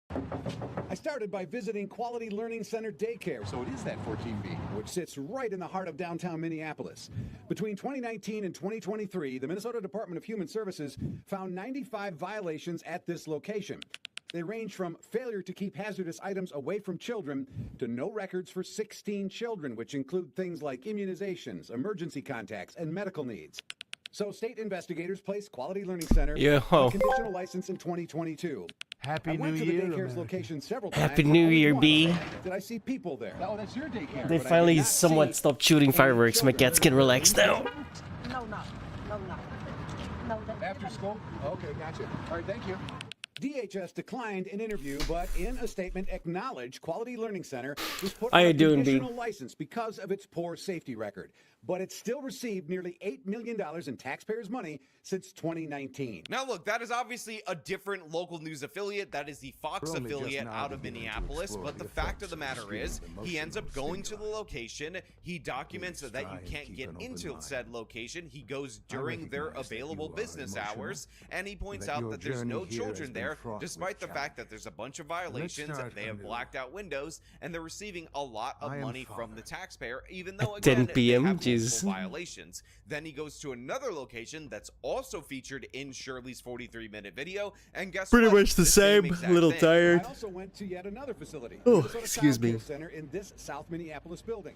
I started by visiting Quality Learning Center Daycare, so it is that 14B, which sits right in the heart of downtown Minneapolis. Between 2019 and 2023, the Minnesota Department of Human Services found 95 violations at this location. They range from failure to keep hazardous items away from children to no records for 16 children, which include things like immunizations, emergency contacts, and medical needs. So state investigators placed Quality Learning Center on a conditional license in 2022. Happy I went New to the Year, daycare's America. location several times. Happy and New only Year, once B. Did I see people there? Oh, that's your daycare. They but I did finally not somewhat see stopped shooting any fireworks. My children. cats can relax now. No. After school? Okay, gotcha. All right, thank you. DHS declined an interview, but in a statement acknowledged Quality Learning Center was put How on you a doing, B? conditional license because of its poor safety record. But it still received nearly $8 million in taxpayers' money since 2019. Now look, that is obviously a different local news affiliate. That is the Fox We're only just affiliate now out of beginning to Minneapolis. explore But the the fact of effects the of matter extreme is, he ends up emotional going to the stimuli. location. He documents Please that try you and can't keep get an open into mind. said location. He goes I during their recognize that available you are business emotional, hours, and he points that out your that there's no journey here children has been there, fraught despite with the fact that there's a bunch of violations. start They have anew. blacked out windows, and they're receiving a lot of I am money from the Father. taxpayer, even though At again 10 p.m., they have multiple jeez. violations. Then he goes to another location that's also featured in Shirley's 43-minute video, and guess Pretty what? much the same. exact A little thing. tired. I also went to yet another facility, Oh, Minnesota excuse Child me. Care Center in this South Minneapolis building.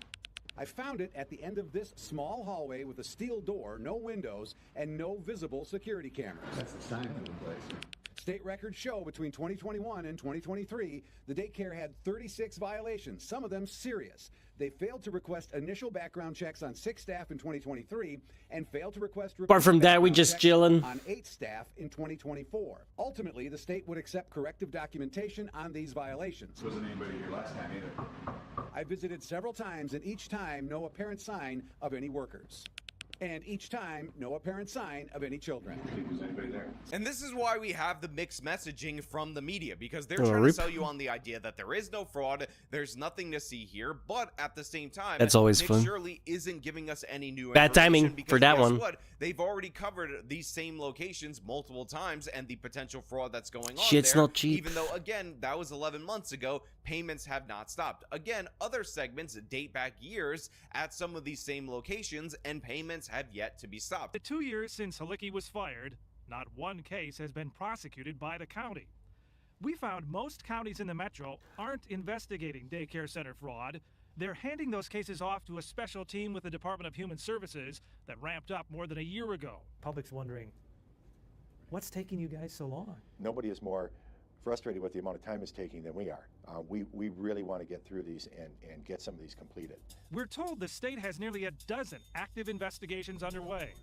I found it at the end of this small hallway with a steel door, no windows, and no visible security cameras. That's the sign of the place. State records show between 2021 and 2023, the daycare had 36 violations, some of them serious. They failed to request initial background checks on 6 staff in 2023 and failed to request Apart from that, we background just checks chilling. on 8 staff in 2024. Ultimately, the state would accept corrective documentation on these violations. Wasn't anybody here last time either. I visited several times, and each time, no apparent sign of any workers. And each time, no apparent sign of any children. Was anybody there? And this is why we have the mixed messaging from the media, because they're Oh, trying to rip. sell you on the idea that there is no fraud, there's nothing to see here, but at the same time, That's always Nick fun. Shirley isn't giving us any new Bad information timing because for that guess one. What? They've already covered these same locations multiple times and the potential fraud that's going on Shit's there, not cheap. even though, again, that was 11 months ago, payments have not stopped. Again, other segments date back years at some of these same locations, and payments have yet to be stopped. The 2 years since Halicki was fired, not one case has been prosecuted by the county. We found most counties in the metro aren't investigating daycare center fraud. They're handing those cases off to a special team with the Department of Human Services that ramped up more than a year ago. Public's wondering, what's taking you guys so long? Nobody is more frustrated with the amount of time it's taking than we are. We really want to get through these and get some of these completed. We're told the state has nearly a dozen active investigations underway.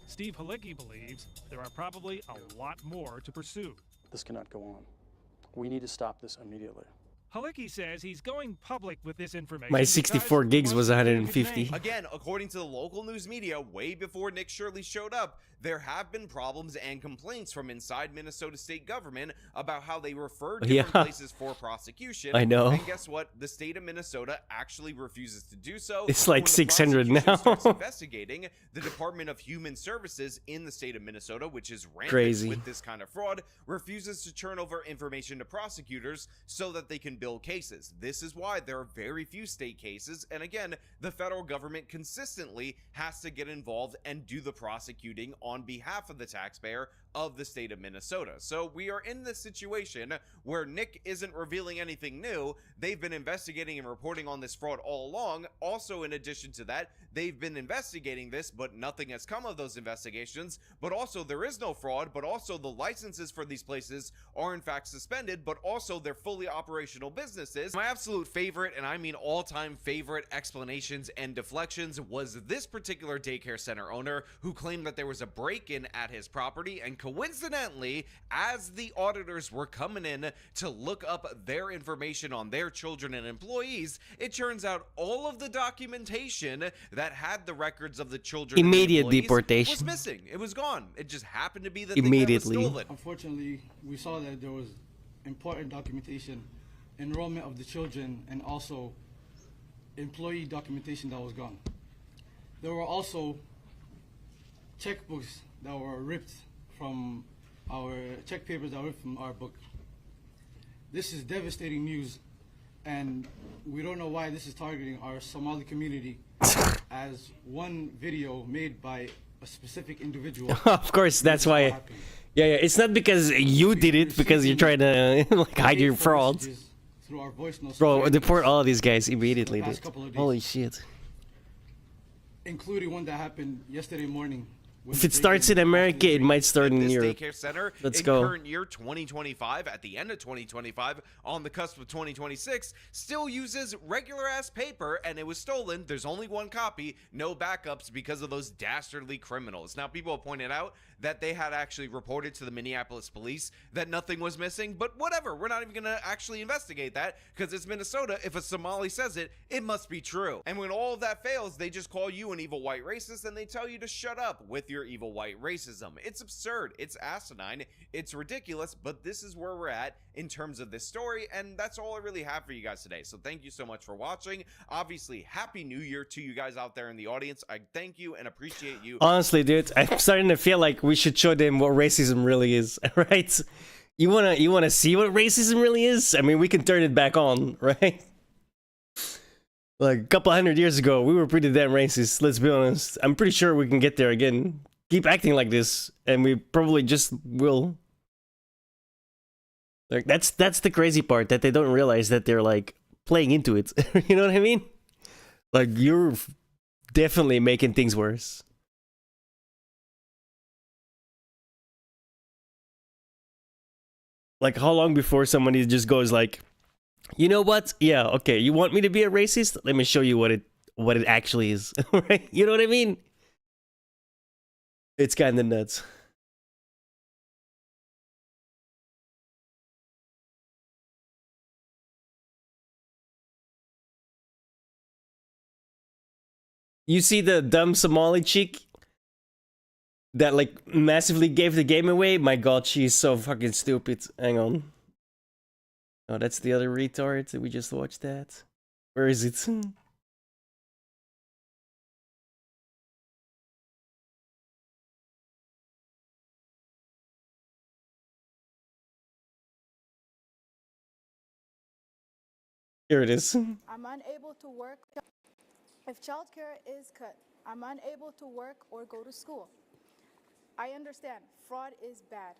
Steve Halicki believes there are probably a lot more to pursue. This cannot go on. We need to stop this immediately. Halicki says he's going public with this information. My because 64 gigs was 150. Again, according to the local news media, way before Nick Shirley showed up, there have been problems and complaints from inside Minnesota state government about how they refer different Yeah. places for prosecution. I know. And guess what? The state of Minnesota actually refuses to do so. It's like When the 600 prosecution now. starts investigating, the Department of Human Services in the state of Minnesota, which is rampant Crazy. with this kind of fraud, refuses to turn over information to prosecutors so that they can build cases. This is why there are very few state cases, and again, the federal government consistently has to get involved and do the prosecuting on behalf of the taxpayer of the state of Minnesota. So we are in this situation where Nick isn't revealing anything new. They've been investigating and reporting on this fraud all along. Also, in addition to that, they've been investigating this, but nothing has come of those investigations. But also, there is no fraud, but also the licenses for these places are in fact suspended, but also they're fully operational businesses. My absolute favorite, and I mean all-time favorite explanations and deflections, was this particular daycare center owner who claimed that there was a break-in at his property, and coincidentally, as the auditors were coming in to look up their information on their children and employees, it turns out all of the documentation that had the records of the children Immediate and employees deportation. was missing. It was gone. It just happened to be the Immediately. thing that was stolen. Unfortunately, we saw that there was important documentation, enrollment of the children, and also employee documentation that was gone. There were also checkbooks that were ripped from our check papers that were ripped from our book. This is devastating news, and we don't know why this is targeting our Somali community, as one video made by a specific individual. Of course, that's why. Yeah, it's not because you did it, because you're trying to like hide your fraud. Through our voice notes, Bro, deport all of these guys immediately, past dude. couple of days. Holy shit. Including one that happened yesterday morning. If it starts in America, it might start in This Europe. daycare center Let's in go. current year 2025, at the end of 2025, on the cusp of 2026, still uses regular ass paper, and it was stolen. There's only one copy, no backups, because of those dastardly criminals. Now, people have pointed out that they had actually reported to the Minneapolis police that nothing was missing, but whatever, we're not even gonna actually investigate that, because it's Minnesota. If a Somali says it, it must be true. And when all of that fails, they just call you an evil white racist, and they tell you to shut up with your evil white racism. It's absurd, it's asinine, it's ridiculous, but this is where we're at in terms of this story, and that's all I really have for you guys today. So thank you so much for watching. Obviously, Happy New Year to you guys out there in the audience. I thank you and appreciate you. Honestly, dude, I'm starting to feel like we should show them what racism really is, right? You wanna see what racism really is? I mean, we can turn it back on, right? Like a couple hundred years ago, we were pretty damn racist, let's be honest. I'm pretty sure we can get there again. Keep acting like this, and we probably just will. Like that's the crazy part, that they don't realize that they're like playing into it. You know what I mean? Like, you're definitely making things worse. Like, how long before somebody just goes like, you know what? Yeah, okay, you want me to be a racist? Let me show you what it actually is. Right? You know what I mean? It's kind of nuts. You see the dumb Somali chick that like massively gave the game away? My god, she's so fucking stupid. Hang on. Oh, that's the other retard. Did we just watch that? Where is it? Here it is. I'm unable to work. If childcare is cut, I'm unable to work or go to school. I understand fraud is bad.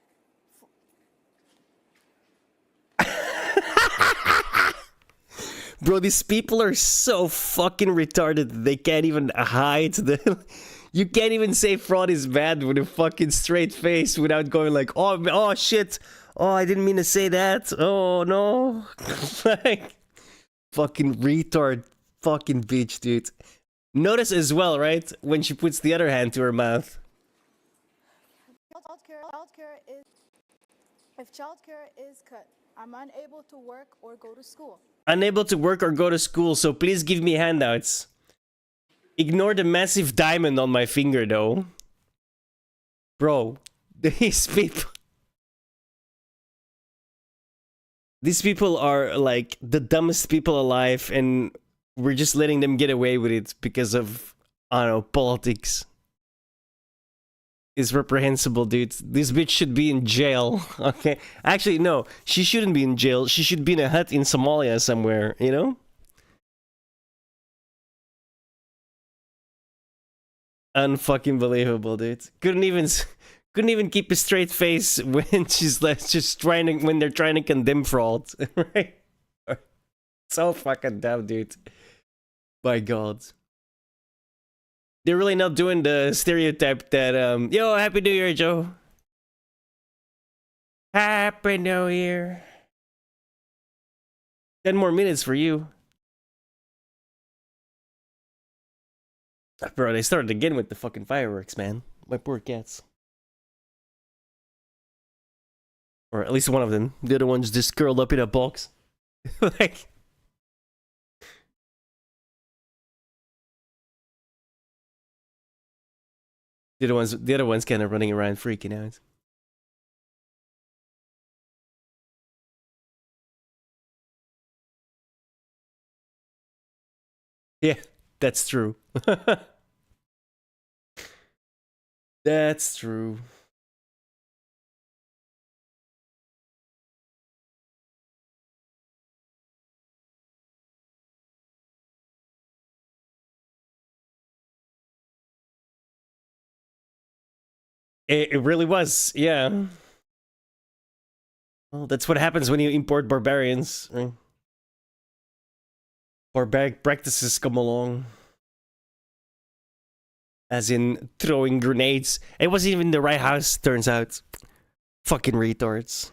Bro, these people are so fucking retarded. They can't even hide the... You can't even say fraud is bad with a fucking straight face without going like, oh shit. Oh, I didn't mean to say that. Oh, no. Like, fucking retard. Fucking bitch, dude. Notice as well, right? When she puts the other hand to her mouth. If childcare is cut, I'm unable to work or go to school. Unable to work or go to school, so please give me handouts. Ignore the massive diamond on my finger, though. Bro, these people... These people are, like, the dumbest people alive, and we're just letting them get away with it because of, I don't know, politics. It's reprehensible, dude. This bitch should be in jail, okay? Actually, no, she shouldn't be in jail. She should be in a hut in Somalia somewhere, you know? Unfucking believable, dude. couldn't even keep a straight face when she's like just when they're trying to condemn fraud, right? So fucking dumb, dude. My God. They're really not doing the stereotype that yo, Happy New Year, Joe. Happy New Year. 10 more minutes for you. Bro, they started again with the fucking fireworks, man. My poor cats. Or at least one of them. The other one's just curled up in a box. Like... The other one's kind of running around freaking out. Yeah, that's true. That's true. It really was, yeah. Well, that's what happens when you import barbarians, right? Barbaric practices come along. As in throwing grenades. It wasn't even the right house, turns out. Fucking retards.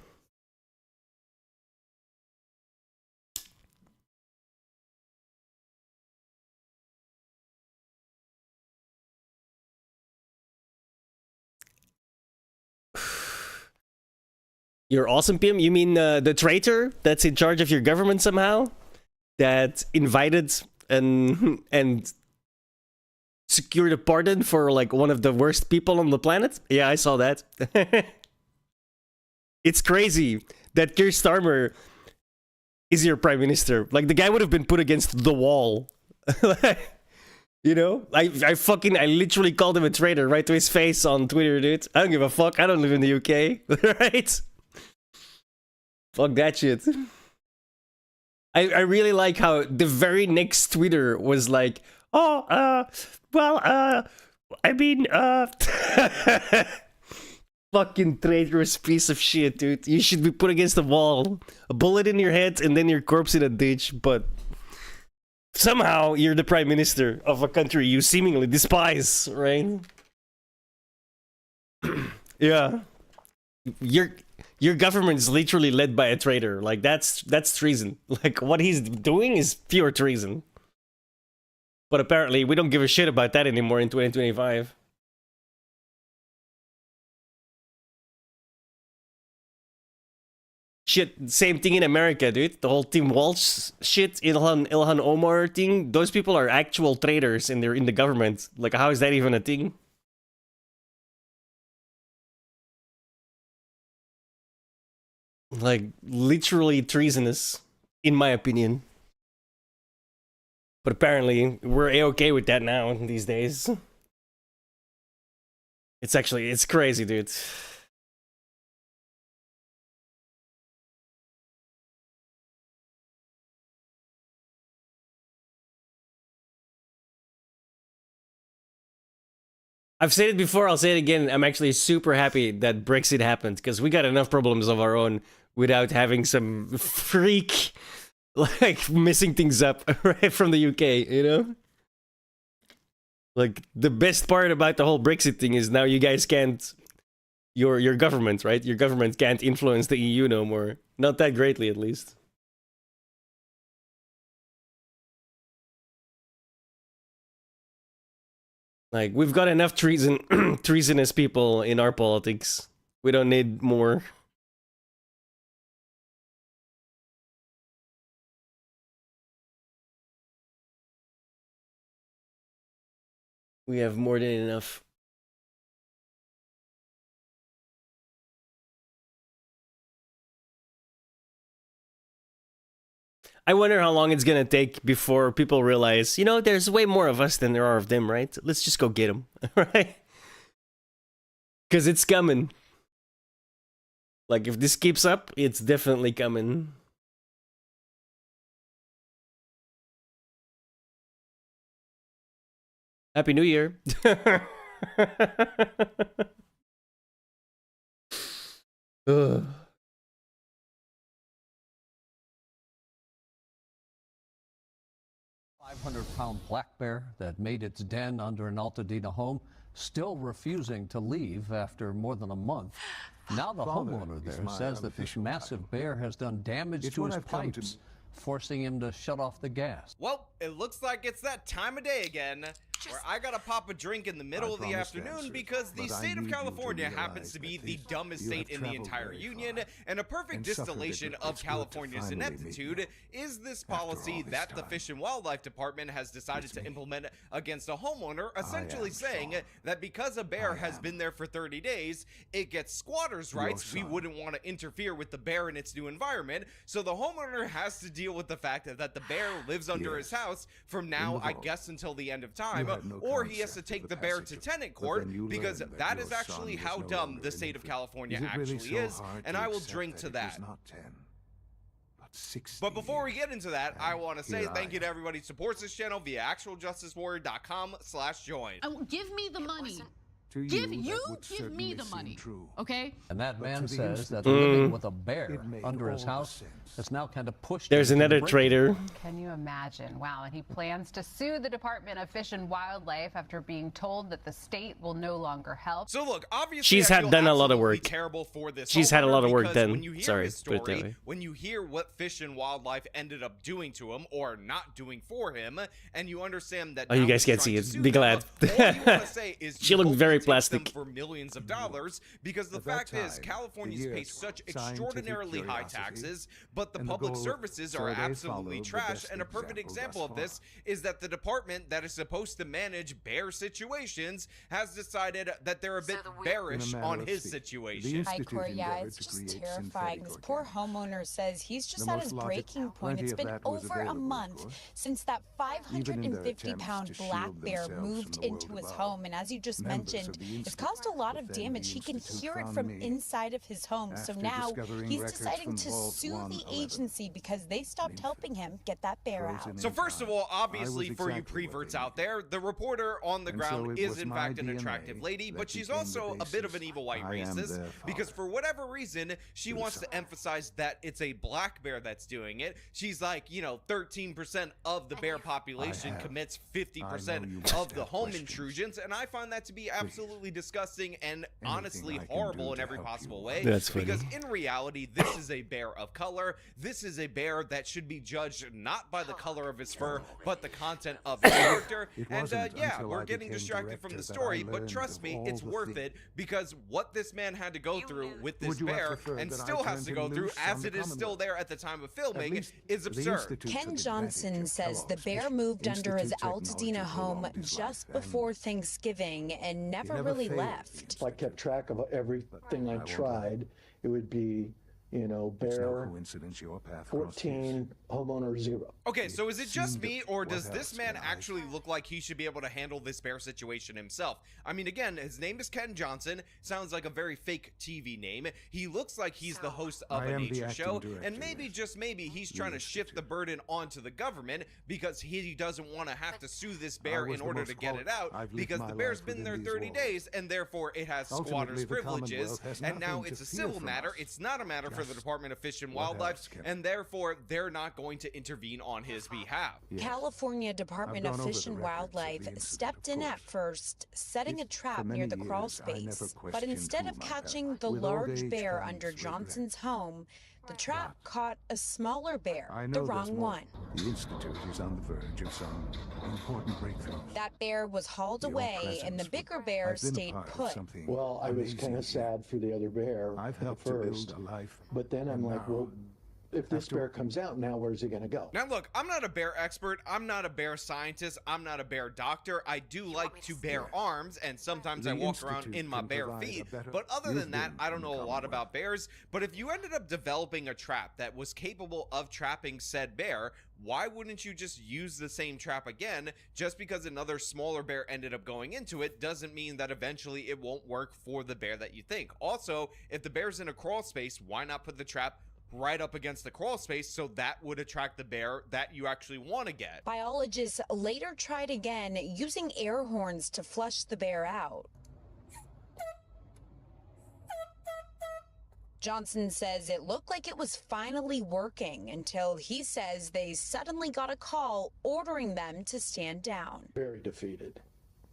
You're awesome, PM? You mean the traitor that's in charge of your government somehow? That invited and secured a pardon for like one of the worst people on the planet? Yeah, I saw that. It's crazy that Keir Starmer is your prime minister. Like, the guy would have been put against the wall. You know? I literally called him a traitor right to his face on Twitter, dude. I don't give a fuck. I don't live in the UK. Right? Fuck that shit. I really like how the very next Twitter was like, oh, well, I mean, fucking traitorous piece of shit, dude. You should be put against the wall, a bullet in your head, and then your corpse in a ditch, but somehow you're the prime minister of a country you seemingly despise, right? Yeah. Your government is literally led by a traitor. Like, that's treason. Like, what he's doing is pure treason. But apparently, we don't give a shit about that anymore in 2025. Shit, same thing in America, dude. The whole Tim Walsh shit, Ilhan Omar thing. Those people are actual traitors and they're in the government. Like, how is that even a thing? Like, literally treasonous, in my opinion. But apparently, we're A-okay with that now, these days. It's crazy, dude. I've said it before, I'll say it again. I'm actually super happy that Brexit happened, because we got enough problems of our own without having some freak, like, messing things up right from the UK, you know? Like, the best part about the whole Brexit thing is now you guys can't... Your government, right? Your government can't influence the EU no more. Not that greatly, at least. Like, we've got enough treasonous people in our politics. We don't need more. We have more than enough. I wonder how long it's gonna take before people realize, you know, there's way more of us than there are of them, right? Let's just go get them, right? Because it's coming. Like, if this keeps up, it's definitely coming. Happy New Year. Ugh. £500-pound black bear that made its den under an Altadena home still refusing to leave after more than a month. Now the homeowner there says that this massive bear has done damage to his pipes, forcing him to shut off the gas. Well, it looks like it's that time of day again where I gotta pop a drink in the middle of the afternoon because the state of California happens to be the dumbest state in the entire union, and a perfect distillation of California's ineptitude is this policy that the Fish and Wildlife Department has decided to implement against a homeowner, essentially saying that because a bear has been there for 30 days, it gets squatters' rights. We wouldn't want to interfere with the bear in its new environment, so the homeowner has to deal with the fact that the bear lives under his house from now, I guess, until the end of time, or he has to take the bear to tenant court, because that is actually how dumb the state of California actually is, and I will drink to that. But before we get into that, I want to say thank you to everybody who supports this channel via actualjusticewarrior.com/join. Give me the money. Give me the money, okay? And that man says that living with a bear under his house has now kind of pushed. There's another traitor. Can you imagine? Wow, and he plans to sue the Department of Fish and Wildlife after being told that the state will no longer help. So look, obviously she's had done a lot of work. Terrible for this. She's had a lot of work done. When you hear Sorry, his story, put it that way. when you hear what Fish and Wildlife ended up doing to him or not doing for him, and you understand that. Oh, you guys can't see it. Be glad. She looked very plastic. For millions of dollars, because the fact is Californians pay such extraordinarily high taxes, but the public services are absolutely trash, and a perfect example of this is that the department that is supposed to manage bear situations has decided that they're a bit bearish on his situation. Hi, Corey. Yeah, it's just terrifying. This poor homeowner says he's just at his breaking point. It's been over a month since that 550-pound black bear moved into his home, and as you just mentioned, it's caused a lot of damage. He can hear it from inside of his home. So now he's deciding to sue the agency because they stopped helping him get that bear out. So first of all, obviously for you preverts out there, the reporter on the ground is in fact an attractive lady, but she's also a bit of an evil white racist because for whatever reason, she wants to emphasize that it's a black bear that's doing it. She's like, 13% of the bear population commits 50% of the home intrusions, and I find that to be absolutely disgusting and honestly horrible in every possible way. That's funny. Because in reality, this is a bear of color. This is a bear that should be judged not by the color of his fur, but the content of his character. And yeah, we're getting distracted from the story, but trust me, it's worth it, because what this man had to go through with this bear, and still has to go through, as it is still there at the time of filming, is absurd. Ken Johnson says the bear moved under his Altadena home just before Thanksgiving and never really left. If I kept track of everything I tried, it would be, bear 14, homeowner 0. Okay, so is it just me, or does this man actually look like he should be able to handle this bear situation himself? I mean, again, his name is Ken Johnson. Sounds like a very fake TV name. He looks like he's the host of a nature show, and maybe, just maybe, he's trying to shift the burden onto the government because he doesn't want to have to sue this bear in order to get it out, because the bear's been there 30 days, and therefore it has squatters' privileges, and now it's a civil matter. It's not a matter for the Department of Fish and Wildlife, and therefore they're not going to intervene on his behalf. California Department of Fish and Wildlife stepped in at first, setting a trap near the crawl space, but instead of catching the large bear under Johnson's home, the trap caught a smaller bear, the wrong one. The Institute is on the verge of some important breakthrough. That bear was hauled away, and the bigger bear stayed put. Well, I was kind of sad for the other bear I've helped at first, to build a life, but then I'm like, well, if this bear comes out, now where's he going to go? Now look, I'm not a bear expert, I'm not a bear scientist, I'm not a bear doctor. I do like to bear arms, and sometimes I walk around in my bare feet, but other than that, I don't know a lot about bears. But if you ended up developing a trap that was capable of trapping said bear, why wouldn't you just use the same trap again? Just because another smaller bear ended up going into it doesn't mean that eventually it won't work for the bear that you think. Also, if the bear's in a crawl space, why not put the trap right up against the crawl space, so that would attract the bear that you actually want to get? Biologists later tried again, using air horns to flush the bear out. Johnson says it looked like it was finally working until he says they suddenly got a call ordering them to stand down. Very defeated.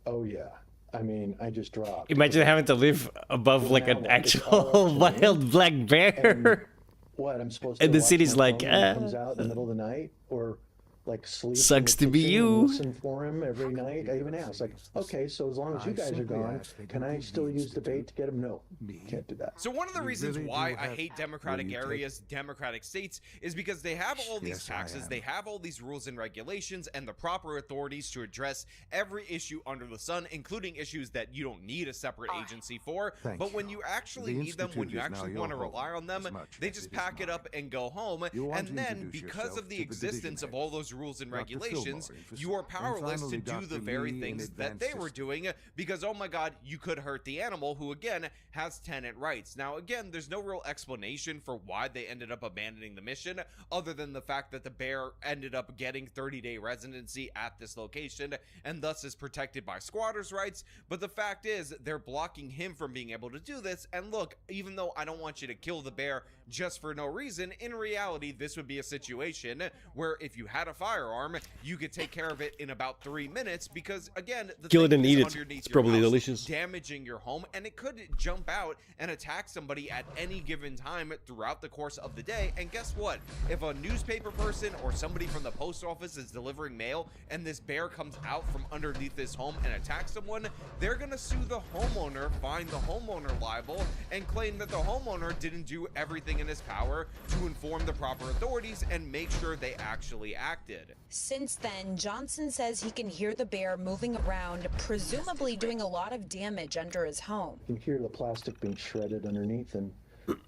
Oh, yeah. I mean, I just dropped. Imagine having to live above like an actual wild black bear. What, I'm supposed to And the watch city's my like, phone when it comes out in the middle of the night? Or like sleep Sucks in to the be kitchen and you. listen for him every night? I even asked, like, okay, so as long as you guys are gone, can I still use the bait to get him? No, can't do that. So one of the reasons why I hate democratic areas, democratic states, is because they have all these taxes, they have all these rules and regulations, and the proper authorities to address every issue under the sun, including issues that you don't need a separate agency for. But when you actually need them, when you actually want to rely on them, they just pack it up and go home. And then, because of the existence of all those rules and regulations, you are powerless to do the very things that they were doing because, oh my god, you could hurt the animal who, again, has tenant rights. Now, again, there's no real explanation for why they ended up abandoning the mission other than the fact that the bear ended up getting 30-day residency at this location and thus is protected by squatters' rights. But the fact is, they're blocking him from being able to do this. And look, even though I don't want you to kill the bear just for no reason, in reality, this would be a situation where if you had a firearm, you could take care of it in about 3 minutes because, again, the Kill it thing and is eat it. underneath It's your probably house, delicious. damaging your home, and it could jump out and attack somebody at any given time throughout the course of the day. And guess what? If a newspaper person or somebody from the post office is delivering mail and this bear comes out from underneath this home and attacks someone, they're gonna sue the homeowner, find the homeowner liable, and claim that the homeowner didn't do everything in his power to inform the proper authorities and make sure they actually acted. Since then, Johnson says he can hear the bear moving around, presumably doing a lot of damage under his home. You can hear the plastic being shredded underneath, and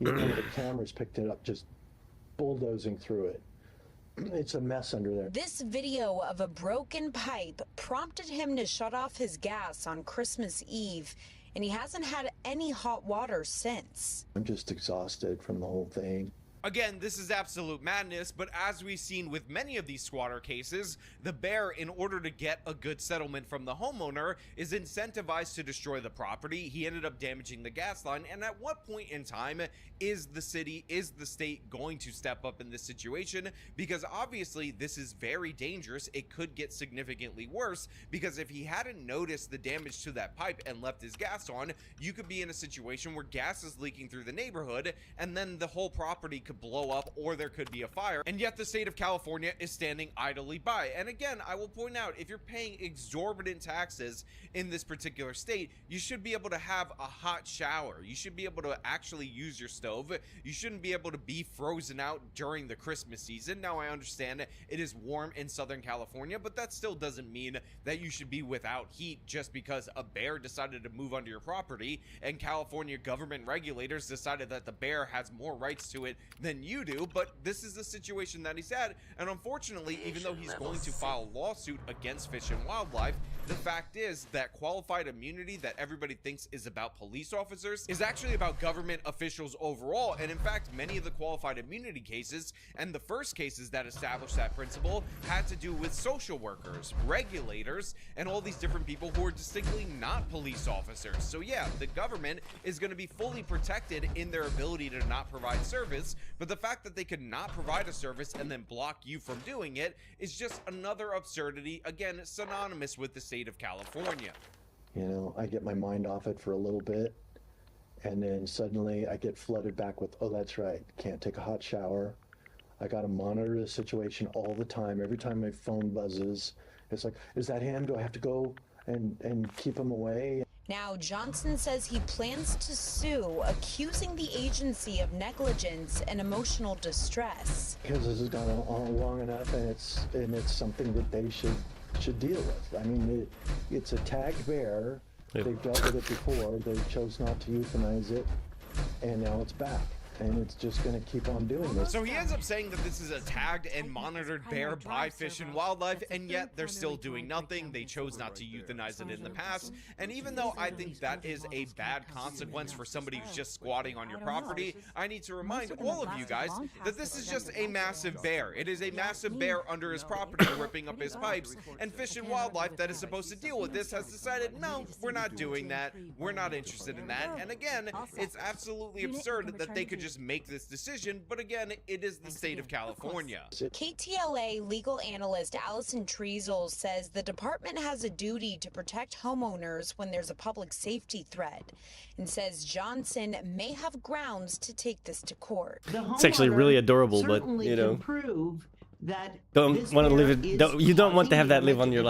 even when the cameras picked it up, just bulldozing through it. It's a mess under there. This video of a broken pipe prompted him to shut off his gas on Christmas Eve, and he hasn't had any hot water since. I'm just exhausted from the whole thing. Again, this is absolute madness, but as we've seen with many of these squatter cases, the bear, in order to get a good settlement from the homeowner, is incentivized to destroy the property. He ended up damaging the gas line, and at what point in time is the city, is the state going to step up in this situation? Because obviously this is very dangerous. It could get significantly worse, because if he hadn't noticed the damage to that pipe and left his gas on, you could be in a situation where gas is leaking through the neighborhood, and then the whole property could blow up, or there could be a fire, and yet the state of California is standing idly by. And again, I will point out, if you're paying exorbitant taxes in this particular state, you should be able to have a hot shower. You should be able to actually use your stove. You shouldn't be able to be frozen out during the Christmas season. Now, I understand it is warm in Southern California, but that still doesn't mean that you should be without heat just because a bear decided to move onto your property and California government regulators decided that the bear has more rights to it than you do. But this is the situation that he's at, and unfortunately, even though he's going to file a lawsuit against Fish and Wildlife, the fact is that qualified immunity that everybody thinks is about police officers is actually about government officials overall. And in fact, many of the qualified immunity cases and the first cases that established that principle had to do with social workers, regulators, and all these different people who are distinctly not police officers. So yeah, the government is going to be fully protected in their ability to not provide service, but the fact that they could not provide a service and then block you from doing it is just another absurdity, again, synonymous with the state of California. You know, I get my mind off it for a little bit, and then suddenly I get flooded back with, oh, that's right, can't take a hot shower. I got to monitor the situation all the time. Every time my phone buzzes, it's like, is that him? Do I have to go and keep him away? Now, Johnson says he plans to sue, accusing the agency of negligence and emotional distress. Because this has gone on long enough, and it's something that they should deal with. I mean, it's a tagged bear. They've dealt with it before. They chose not to euthanize it, and now it's back. And it's just going to keep on doing this. So he ends up saying that this is a tagged and monitored bear by Fish and Wildlife, and yet they're still doing nothing. They chose not to euthanize it in the past. And even though I think that is a bad consequence for somebody who's just squatting on your property, I need to remind all of you guys that this is just a massive bear. It is a massive bear under his property ripping up his pipes, and Fish and Wildlife that is supposed to deal with this has decided, no, we're not doing that. We're not interested in that. And again, it's absolutely absurd that they could just make this decision, but again, it is the state of California. KTLA legal analyst Allison Treasel says the department has a duty to protect homeowners when there's a public safety threat, and says Johnson may have grounds to take this to court. It's actually really adorable, but you know, prove that don't want to live it. You don't want to have that live on your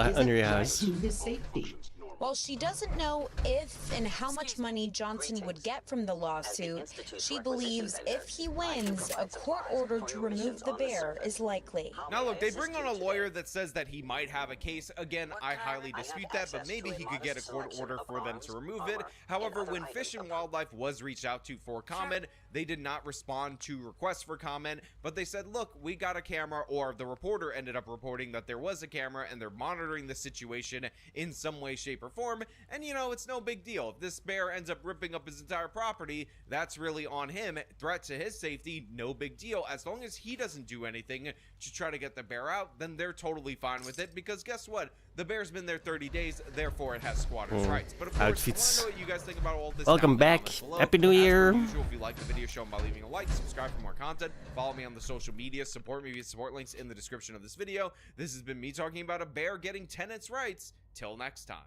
house. his safety. While she doesn't know if and how much money Johnson would get from the lawsuit, she believes if he wins, a court order to remove the bear is likely. Now look, they bring on a lawyer that says that he might have a case. Again, I highly dispute that, but maybe he could get a court order for them to remove it. However, when Fish and Wildlife was reached out to for comment, they did not respond to requests for comment, but they said, look, we got a camera, or the reporter ended up reporting that there was a camera and they're monitoring the situation in some way, shape, or form. And you know, it's no big deal. If this bear ends up ripping up his entire property, that's really on him. Threat to his safety, no big deal. As long as he doesn't do anything to try to get the bear out, then they're totally fine with it, because guess what? The bear's been there 30 days, therefore it has squatters' rights. But of course, Outfits. I want to know what you guys think about all this. Welcome back. Happy New Year. As per usual, if you like the video, show them by leaving a like, subscribe for more content, follow me on the social media, support me via support links in the description of this video. This has been me talking about a bear getting tenants' rights. Till next time.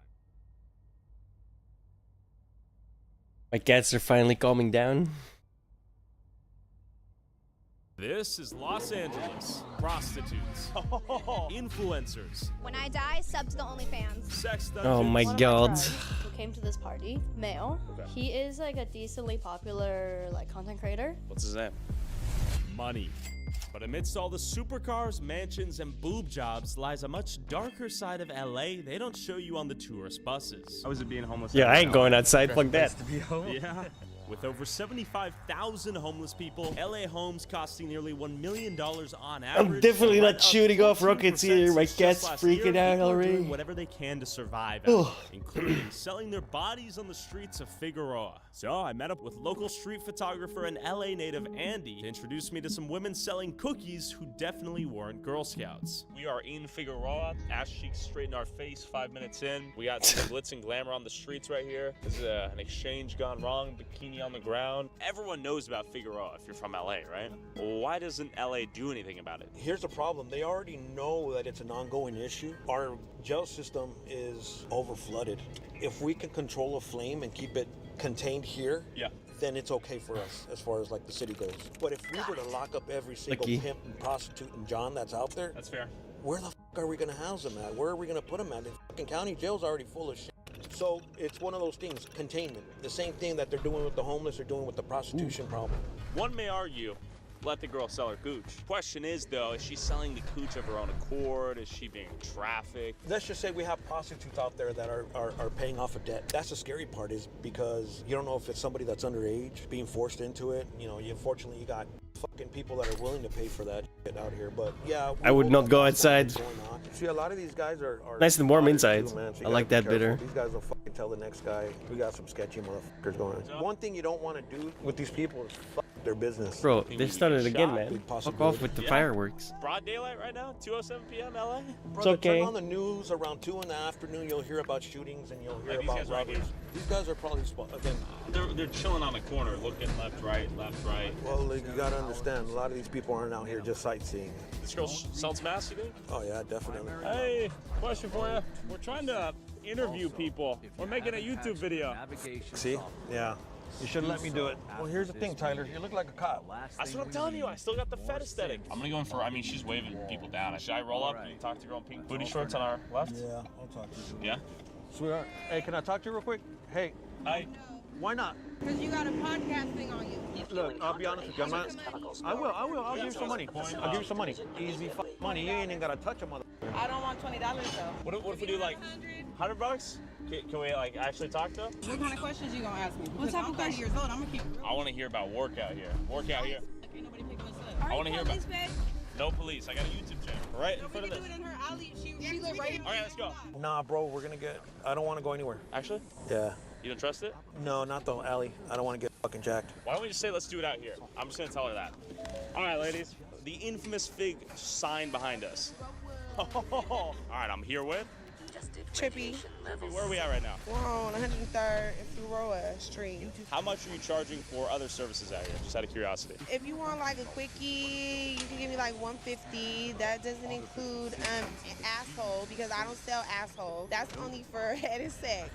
My cats are finally calming down. This is Los Angeles. Prostitutes. Influencers. When I die, sub to the OnlyFans. Sex dungeons. Oh my god. Who came to this party, male. Okay. He is like a decently popular content creator. What's his name? Money. But amidst all the supercars, mansions, and boob jobs lies a much darker side of LA they don't show you on the tourist buses. How is it being homeless? Yeah, I ain't going outside. Fuck that. Yeah. With over 75,000 homeless people, LA homes costing nearly $1 million on average. I'm definitely not shooting off rockets here. My cat's freaking out People are already. doing whatever they can to survive, out, including selling their bodies on the streets of Figueroa. So I met up with local street photographer and LA native Andy to introduce me to some women selling cookies who definitely weren't Girl Scouts. We are in Figueroa, ass cheeks straight in our face 5 minutes in. We got some glitz and glamour on the streets right here. This is an exchange gone wrong, bikini on the ground. Everyone knows about Figueroa if you're from LA, right? Why doesn't LA do anything about it? Here's the problem. They already know that it's an ongoing issue. Our jail system is over flooded. If we can control a flame and keep it contained here, then it's okay for us as far as like the city goes. But if we were to lock up every single pimp and prostitute and John that's out there, that's fair. Where the f are we gonna house them at? Where are we gonna put them at? The fucking county jail's already full of shit. So it's one of those things, containment. The same thing that they're doing with the homeless, they're doing with the prostitution problem. One may argue, let the girl sell her cooch. Question is though, is she selling the cooch of her own accord? Is she being trafficked? Let's just say we have prostitutes out there that are paying off a debt. That's the scary part, is because you don't know if it's somebody that's underage being forced into it. You know, unfortunately you got fucking people that are willing to pay for that shit out here. But yeah, I would not go outside. See, a lot of these guys are Nice and warm inside. too, man, so you I gotta like be that careful. bitter. These guys will fucking tell the next guy, we got some sketchy motherfuckers going on. One thing you don't want to do with these people is fuck their business. Bro, they started again, man. Fuck off with the fireworks. Broad daylight right now, 2:07 p.m. LA. Brother, okay. Turn on the news around 2 in the afternoon. You'll hear about shootings and you'll hear Like these about guys right robberies. These guys are probably again. They're chilling on the corner, looking left, right. Well, like, you gotta understand, a lot of these people aren't out here just sightseeing. This girl sells masks, you think? Oh yeah, definitely. Hey, question for you. We're trying to interview people. We're making a YouTube video. See? Yeah. You should let me do it. Well, here's the thing, Tyler. You look like a cop. That's what I'm telling you. I still got the Fed aesthetic. I'm gonna go in for. I mean, she's waving people down. Should I roll up and talk to girl in pink booty shorts on our left? Yeah, I'll talk to you. Yeah. Sweetheart. Hey, can I talk to you real quick? Hey. Hi. Why not? Because you got a podcast thing on you. Look, I'll be honest with you. I'm not. I will. I'll give you some money. I'll give you some money. Easy money. You ain't even gotta touch a mother. I don't want $20 though. What if we do like $100? Can we like actually talk to her? What kind of questions you gonna ask me? What type of questions? Years old. I'm gonna keep it real. I want to hear about workout here. Workout here. Ain't nobody picking us up. I want to hear about. No police. I got a YouTube channel right in front of this. Do it in her alley. She live right here. All right, let's go. Nah, bro, we're gonna get. I don't want to go anywhere. Actually? Yeah. You don't trust it? No, not the alley. I don't want to get fucking jacked. Why don't we just say let's do it out here? I'm just gonna tell her that. All right, ladies. The infamous Fig sign behind us. All right, I'm here with Trippy. Where are we at right now? We're on 103rd and Figueroa Street. How much are you charging for other services out here? Just out of curiosity. If you want like a quickie, you can give me like $150. That doesn't include asshole because I don't sell asshole. That's only for head and sex.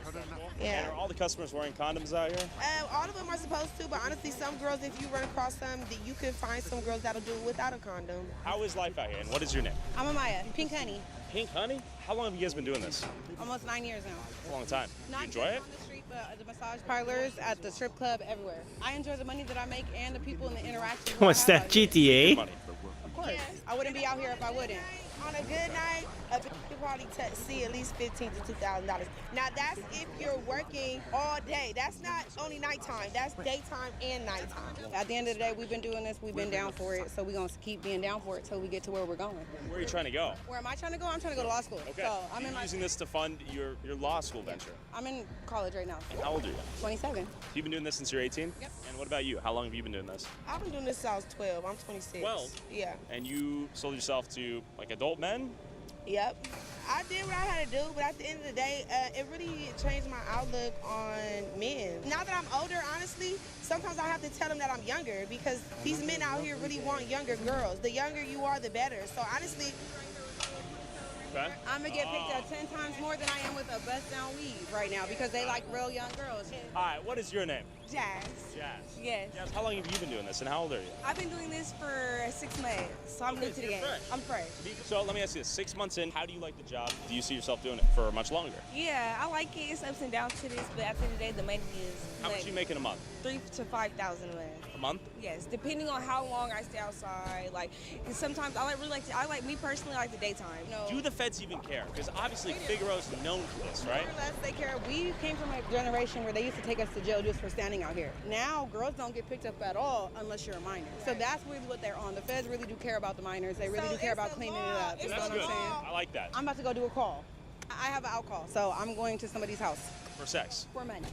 Yeah. And are all the customers wearing condoms out here? All of them are supposed to, but honestly, some girls, if you run across some, you can find some girls that'll do it without a condom. How is life out here, and what is your name? I'm Amaya, Pink Honey. Pink Honey? How long have you guys been doing this? Almost 9 years now. A long time. Not You enjoy it? on the street, but at the massage parlors, at the strip club, everywhere. I enjoy the money that I make and the people and the interaction. What's that, GTA? Of course. I wouldn't be out here if I wouldn't. On a good night, you could probably see at least $1,500 to $2,000. Now that's if you're working all day. That's not only nighttime. That's daytime and nighttime. At the end of the day, we've been doing this. We've been down for it. So we're going to keep being down for it till we get to where we're going. Where are you trying to go? Where am I trying to go? I'm trying to go to law school. Okay. So I'm You're in using this to fund your law school venture. I'm in college right now. And how old are you? 27. You've been doing this since you're 18? Yep. And what about you? How long have you been doing this? I've been doing this since I was 12. I'm 26. 12? Yeah. And you sold yourself to like adult men? Yep. I did what I had to do, but at the end of the day, it really changed my outlook on men. Now that I'm older, honestly, sometimes I have to tell them that I'm younger because these men out here really want younger girls. The younger you are, the better. So honestly, Okay. I'm gonna get picked up 10 times more than I am with a bust down weave right now because they like real young girls. All right, what is your name? Jazz. Jazz. Yes. Jazz, how long have you been doing this and how old are you? I've been doing this for 6 months, so I'm new to the game. I'm fresh. So let me ask you this, 6 months in, how do you like the job? Do you see yourself doing it for much longer? Yeah, I like it. It's ups and downs to this, but at the end of the day, the money is How much you make in a month? 3,000 to 5,000 a month. A month? Yes, depending on how long I stay outside. Like, 'cause sometimes me personally, I like the daytime. No. Do the feds even care? Because obviously Figueroa's known for this, right? More or less, they care. We came from a generation where they used to take us to jail just for standing out here. Now, girls don't get picked up at all unless you're a minor. So that's really what they're on. The feds really do care about the minors. They really do care about cleaning it up. You know what I'm saying? I like that. I'm about to go do a call. I have an out call, so I'm going to somebody's house. For sex. For money.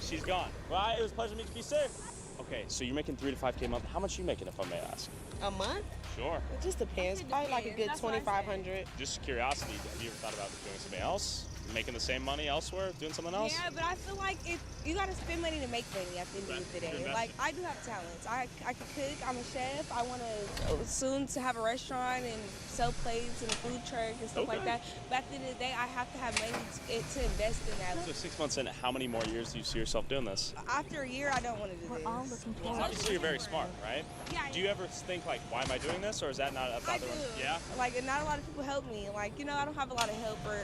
She's gone. Well, it was a pleasure to meet you. Be safe. Okay, so you're making 3 to 5K a month. How much are you making, if I may ask? A month? Sure. It just depends. Probably like a good 2,500. Just curiosity, have you ever thought about doing something else? Making the same money elsewhere? Doing something else? Yeah, but I feel like if you gotta spend money to make money at the end of the day. Like, I do have talents. I can cook. I'm a chef. I want to soon to have a restaurant and sell plates and a food truck and stuff like that. But at the end of the day, I have to have money to invest in that. So 6 months in, how many more years do you see yourself doing this? After a year, I don't want to do this. Well, obviously you're very smart, right? Yeah. Do you ever think like, why am I doing this, or is that not about the? Yeah. Like, not a lot of people help me. Like, you know, I don't have a lot of help or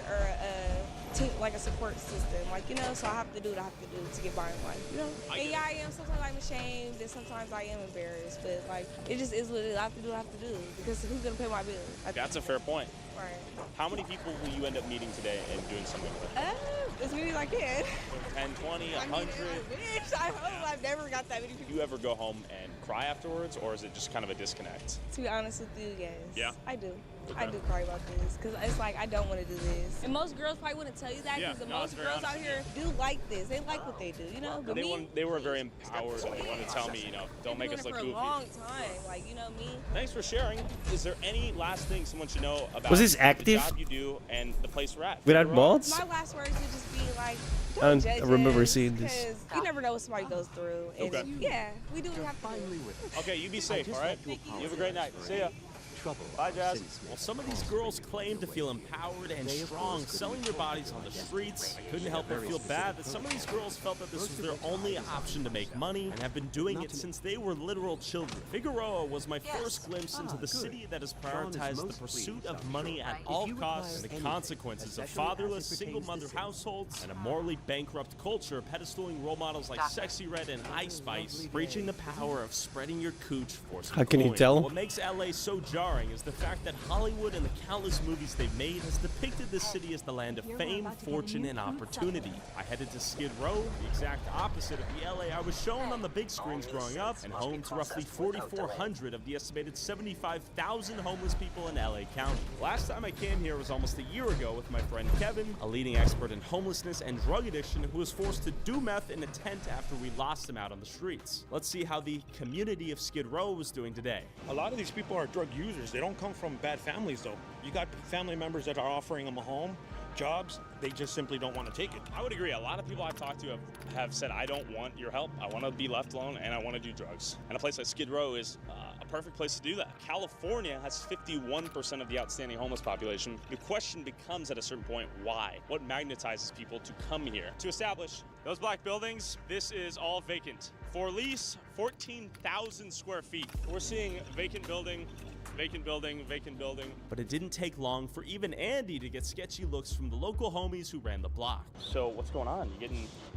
like a support system. Like, you know, so I have to do what I have to do to get by in life. You know. And yeah, I am. Sometimes I'm ashamed, and sometimes I am embarrassed. But like, it just is what it is. I have to do what I have to do because who's gonna pay my bills? That's a fair point. Right. How many people will you end up meeting today and doing something with? As many as I can. 10, 20, 100? I hope I've never got that many people. Do you ever go home and cry afterwards, or is it just kind of a disconnect? To be honest with you, yes. Yeah? I do. Okay. I do cry about this because it's like I don't want to do this. And most girls probably wouldn't tell you that Yeah, because no, most that's very girls out honest. here do like this. They like what they do, you know. But They were very empowered, and they wanted to tell me, you know, don't make us look for goofy. a long time, like, you know me. Thanks for sharing. Is there any last thing someone should know about Was this active? the job you do and the place we're at? Without mods? My last words would just be like, I don't don't- I judge remember us, seeing this. because you never know what somebody goes through. And Okay. yeah, we do what we have to do. Okay, you be safe, all right? You have a great night. See ya. Bye, Jazz. Well, some of these girls claim to feel empowered and strong, selling their bodies on the streets. I couldn't help but feel bad that some of these girls felt that this was their only option to make money and have been doing it since they were literal children. Figueroa was my first glimpse into the city that has prioritized the pursuit of money at all costs and the consequences of fatherless, single-mother households and a morally bankrupt culture pedestaling role models like Sexy Red and Ice Spice, preaching the power of spreading your cooch for some How can you coin. tell? What makes LA so jarring is the fact that Hollywood and the countless movies they've made has depicted this city as the land of fame, fortune, and opportunity. I headed to Skid Row, the exact opposite of the LA I was shown on the big screens growing up, and home to roughly 4,400 of the estimated 75,000 homeless people in LA County. Last time I came here was almost a year ago with my friend Kevin, a leading expert in homelessness and drug addiction who was forced to do meth in a tent after we lost him out on the streets. Let's see how the community of Skid Row was doing today. A lot of these people are drug users. answers. They don't come from bad families, though. You got family members that are offering them a home, jobs. They just simply don't want to take it. I would agree. A lot of people I've talked to have said, I don't want your help. I want to be left alone, and I want to do drugs. And a place like Skid Row is a perfect place to do that. California has 51% of the outstanding homeless population. The question becomes at a certain point, why? What magnetizes people to come here? To establish those black buildings, this is all vacant. For lease, 14,000 square feet. We're seeing vacant building, vacant building, vacant building. But it didn't take long for even Andy to get sketchy looks from the local homies who ran the block. So what's going on?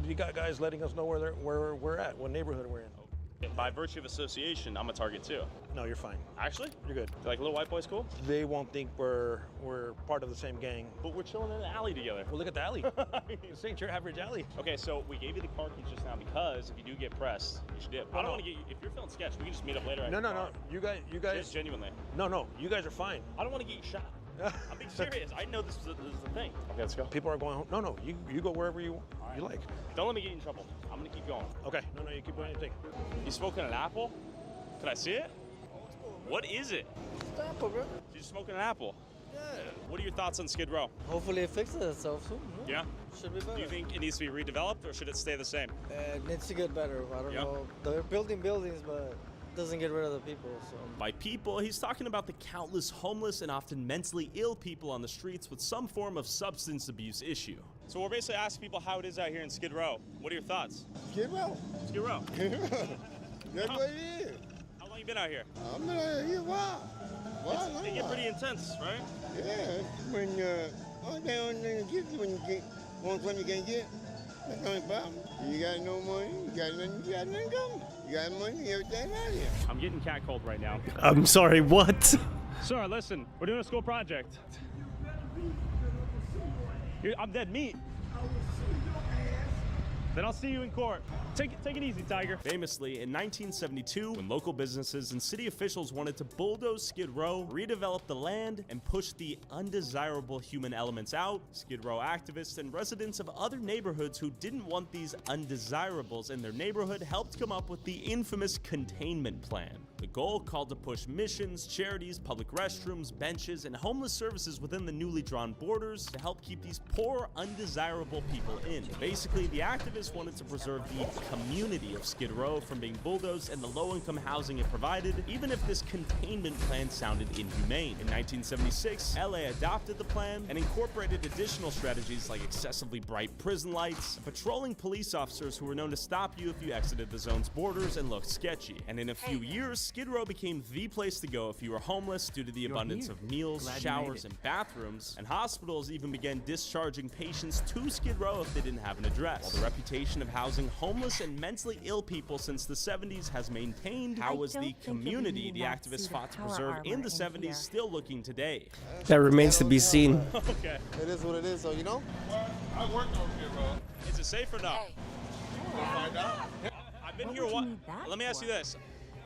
You got guys letting us know where we're at, what neighborhood we're in. By virtue of association, I'm a target too. No, you're fine. Actually? You're good. Like little white boys cool? They won't think we're part of the same gang. But we're chilling in an alley together. Well, look at the alley. This ain't your average alley. Okay, so we gave you the car keys just now because if you do get pressed, you should dip. I don't want to get you, if you're feeling sketch, we can just meet up later. No. You guys. Genuinely. No. You guys are fine. I don't want to get you shot. I'm being serious. I know this is the thing. Okay, let's go. People are going home. No. You go wherever you like. Don't let me get you in trouble. I'm gonna keep going. Okay. No. You keep doing your thing. You smoking an apple? Can I see it? What is it? It's an apple, bro. You're smoking an apple? Yeah. What are your thoughts on Skid Row? Hopefully it fixes itself soon. Yeah? Should be better. Do you think it needs to be redeveloped or should it stay the same? It needs to get better. I don't know. They're building buildings, but doesn't get rid of the people. So. By people, he's talking about the countless homeless and often mentally ill people on the streets with some form of substance abuse issue. So we're basically asking people how it is out here in Skid Row. What are your thoughts? Skid Row. Skid Row. That's what it is. How long you been out here? I've been out here a while. They get pretty intense, right? Yeah, when all down there get you when you get one something you can't get. That's the only problem. You got no money, you got nothing coming. You got money, everything out here. I'm getting catcalled right now. I'm sorry, what? Sir, listen, we're doing a school project. I'm dead meat. Then I'll see you in court. Take it easy, Tiger. Famously, in 1972, when local businesses and city officials wanted to bulldoze Skid Row, redevelop the land, and push the undesirable human elements out, Skid Row activists and residents of other neighborhoods who didn't want these undesirables in their neighborhood helped come up with the infamous containment plan. The goal called to push missions, charities, public restrooms, benches, and homeless services within the newly drawn borders to help keep these poor, undesirable people in. Basically, the activists wanted to preserve the community of Skid Row from being bulldozed and the low-income housing it provided, even if this containment plan sounded inhumane. In 1976, LA adopted the plan and incorporated additional strategies like excessively bright prison lights, and patrolling police officers who were known to stop you if you exited the zone's borders and looked sketchy. And in a few years, Skid Row became the place to go if you were homeless due to the abundance of meals, showers, and bathrooms, and hospitals even began discharging patients to Skid Row if they didn't have an address. While the reputation of housing homeless and mentally ill people since the 70s has maintained, how was the community the activists fought to preserve in the 70s still looking today? That remains to be seen. Okay. It is what it is, so you know? I worked on Skid Row. Is it safe or not? We'll find out. I've been here let me ask you this.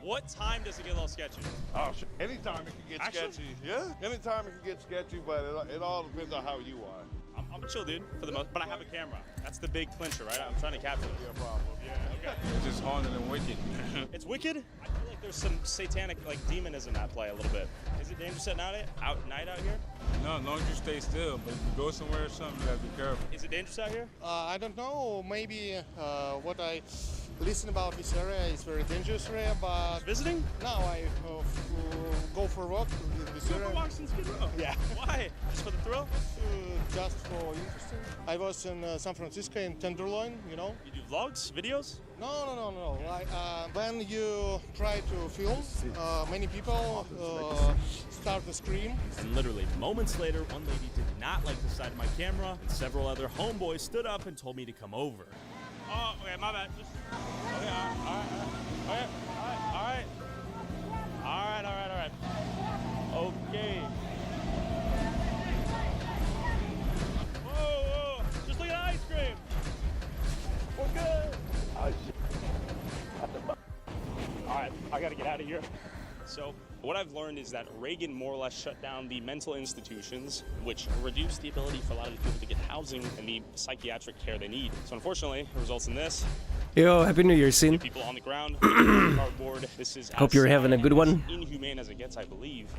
What time does it get a little sketchy? Oh, anytime it can get sketchy. Yeah, anytime it can get sketchy, but it all depends on how you are. I'm a chill dude for the most, but I have a camera. That's the big clincher, right? I'm trying to capture it. Yeah, problem. Yeah, okay. It's just haunted and wicked. It's wicked? I feel like there's some satanic, like, demonism at play a little bit. Is it dangerous at night out here? No, as long as you stay still, but if you go somewhere or something, you gotta be careful. Is it dangerous out here? I don't know. Maybe what I listen about this area is very dangerous area, but visiting? No, I go for a walk in this area. Go for walks in Skid Row? Yeah. Why? Just for the thrill? Just for interesting. I was in San Francisco in Tenderloin, you know. You do vlogs, videos? No. Like, when you try to film, many people start to scream. And literally moments later, one lady did not like the side of my camera, and several other homeboys stood up and told me to come over. Oh, okay, my bad. Just, okay, all right. Okay. Whoa, just look at ice cream. We're good. Oh, shit. All right, I gotta get out of here. So, what I've learned is that Reagan more or less shut down the mental institutions, which reduced the ability for a lot of people to get housing and the psychiatric care they need. So unfortunately, it results in this. Yo, Happy New Year, Sin. People on the ground, cardboard. This is Hope you're having a good one. inhumane as it gets, I believe.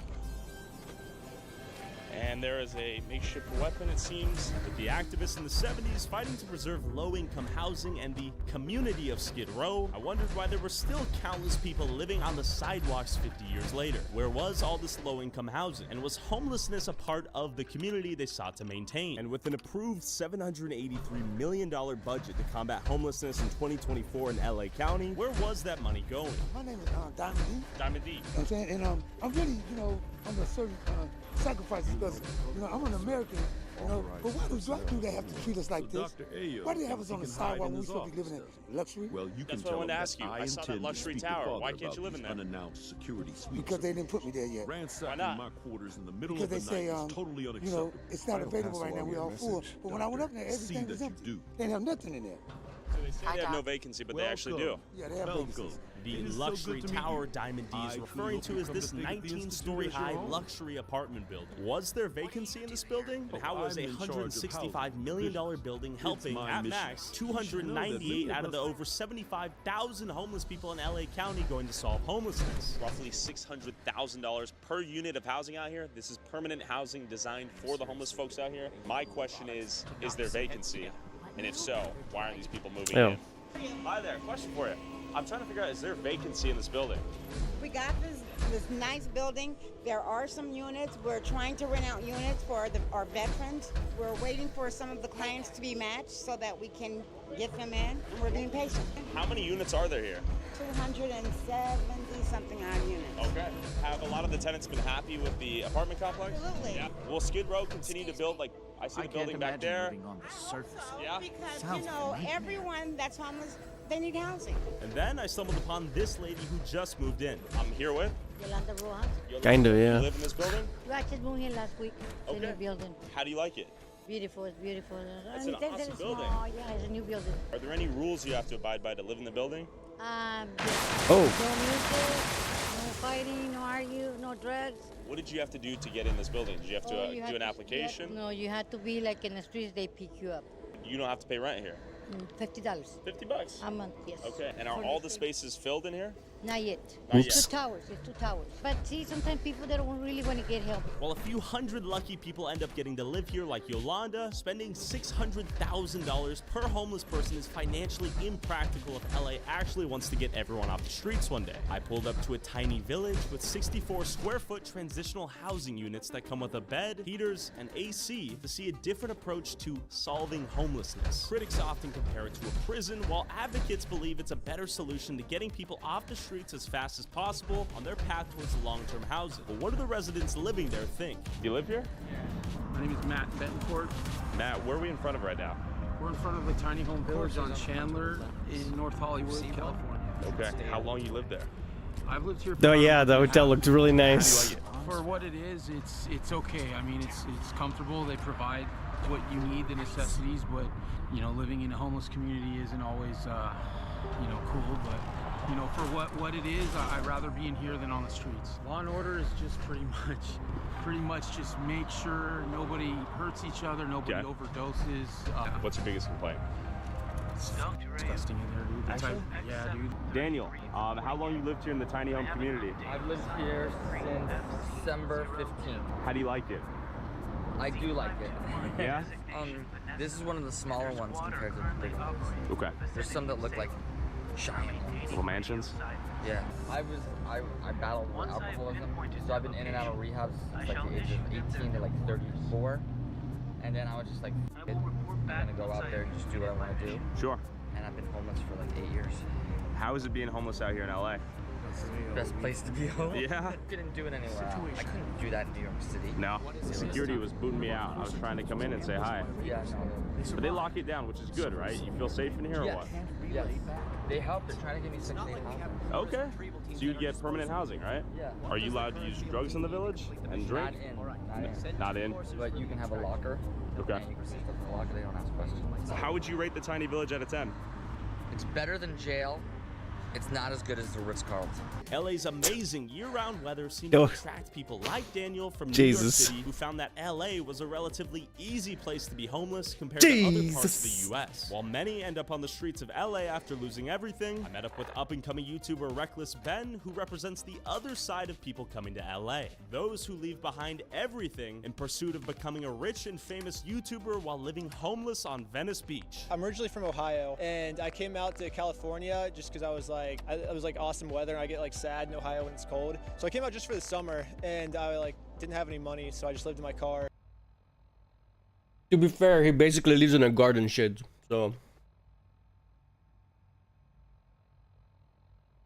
And there is a makeshift weapon, it seems. With the activists in the 70s fighting to preserve low-income housing and the community of Skid Row, I wondered why there were still countless people living on the sidewalks 50 years later. Where was all this low-income housing? And was homelessness a part of the community they sought to maintain? And with an approved $783 million budget to combat homelessness in 2024 in LA County, where was that money going? My name is Diamond D. Diamond D. You know what I'm saying? And I'm really, I'm a certain sacrifice because, I'm an American, but why do they have to treat us like this? Why do they have us on the sidewalk when we're supposed to be living in luxury? Well, you That's can what I tell wanted to them ask you. that I saw that luxury tower. Why can't you live in there? Unannounced security sweeps. Because they didn't put me there yet. Ransacking my quarters in the middle Because of the they night say, is totally unacceptable. It's not available right now. We're all full. But when I went up there, everything was empty. They didn't have nothing in there. So they say they have no vacancy, but they actually do. Yeah, they have vacancies. The luxury tower Diamond D is referring to is this 19-story high luxury apartment building. Was there vacancy in this building? And how was a $165 million building helping, at max, 298 out of the over 75,000 homeless people in LA County going to solve homelessness? Roughly $600,000 per unit of housing out here. This is permanent housing designed for the homeless folks out here. My question is there vacancy? And if so, why aren't these people moving in? Hi there, question for you. I'm trying to figure out, is there vacancy in this building? We got this nice building. There are some units. We're trying to rent out units for our veterans. We're waiting for some of the clients to be matched so that we can get them in, and we're being patient. How many units are there here? 270 something odd units. Okay. Have a lot of the tenants been happy with the apartment complex? Absolutely. Yeah. Will Skid Row continue to build, like, I see the building back there? On the surface. Yeah? Because, everyone that's homeless, they need housing. And then I stumbled upon this lady who just moved in. I'm here with Yolanda Rojas. Kinda, yeah. You live in this building? I just moved here last week. It's a new building. How do you like it? Beautiful, it's beautiful. It's an awesome building. Small. Yeah, it's a new building. Are there any rules you have to abide by to live in the building? Oh. Oh. No music, no fighting, no argue, no drugs. What did you have to do to get in this building? Did you have to do an application? No, you had to be like in the streets, they pick you up. You don't have to pay rent here? $50. $50? A month, yes. Okay, and are all the spaces filled in here? Not yet. Not It's yet. 2 towers, it's 2 towers. But see, sometimes people, they don't really want to get help. Well, a few hundred lucky people end up getting to live here like Yolanda. Spending $600,000 per homeless person is financially impractical if LA actually wants to get everyone off the streets one day. I pulled up to a tiny village with 64 square foot transitional housing units that come with a bed, heaters, and AC to see a different approach to solving homelessness. Critics often compare it to a prison, while advocates believe it's a better solution to getting people off the streets as fast as possible on their path towards long-term housing. But what do the residents living there think? Do you live here? My name is Matt Betancourt. Matt, where are we in front of right now? We're in front of the Tiny Home Village on Chandler in North Hollywood, California. Okay, how long you lived there? I've lived here for Oh yeah, the hotel looked really nice. For what it is, it's okay. I mean, it's comfortable. They provide what you need, the necessities, but living in a homeless community isn't always cool, but for what it is, I'd rather be in here than on the streets. Law and order is just pretty much just make sure nobody hurts each other, nobody overdoses. What's your biggest complaint? It's disgusting in there, dude. Actually? Yeah, dude. Daniel, how long you lived here in the tiny home community? I've lived here since December 15th. How do you like it? I do like it. Yeah? This is one of the smaller ones compared to the big ones. Okay. There's some that look like giant ones. Little mansions? Yeah. I battled with alcoholism, so I've been in and out of rehabs since like the age of 18 to like 34. And then I was just like, I'm gonna go out there and just do what I want to do. Sure. And I've been homeless for like 8 years. How is it being homeless out here in LA? It's the best place to be homeless. Yeah? I couldn't do it anywhere else. I couldn't do that in New York City. No. Security was booting me out. I was trying to come in and say hi. Yeah, no. But they lock you down, which is good, right? You feel safe in here or what? Yes. They help. They're trying to give me 6 days housing. Okay. So you'd get permanent housing, right? Yeah. Are you allowed to use drugs in the village and drink? Not in. But you can have a locker. Okay. And you can see stuff in the locker. They don't ask questions. How would you rate the tiny village out of 10? It's better than jail. it's not as good as the Ritz-Carlton. LA's amazing year-round weather seemed Yo. to attract people like Daniel from Jesus. New York City, who found that LA was a relatively easy place to be homeless compared to other parts of the US. While many end up on the streets of LA after losing everything, I met up with up-and-coming YouTuber Reckless Ben, who represents the other side of people coming to LA. Those who leave behind everything in pursuit of becoming a rich and famous YouTuber while living homeless on Venice Beach. I'm originally from Ohio, and I came out to California just because I was like awesome weather, and I get like sad in Ohio when it's cold. So I came out just for the summer, and I like didn't have any money, so I just lived in my car. To be fair, he basically lives in a garden shed, so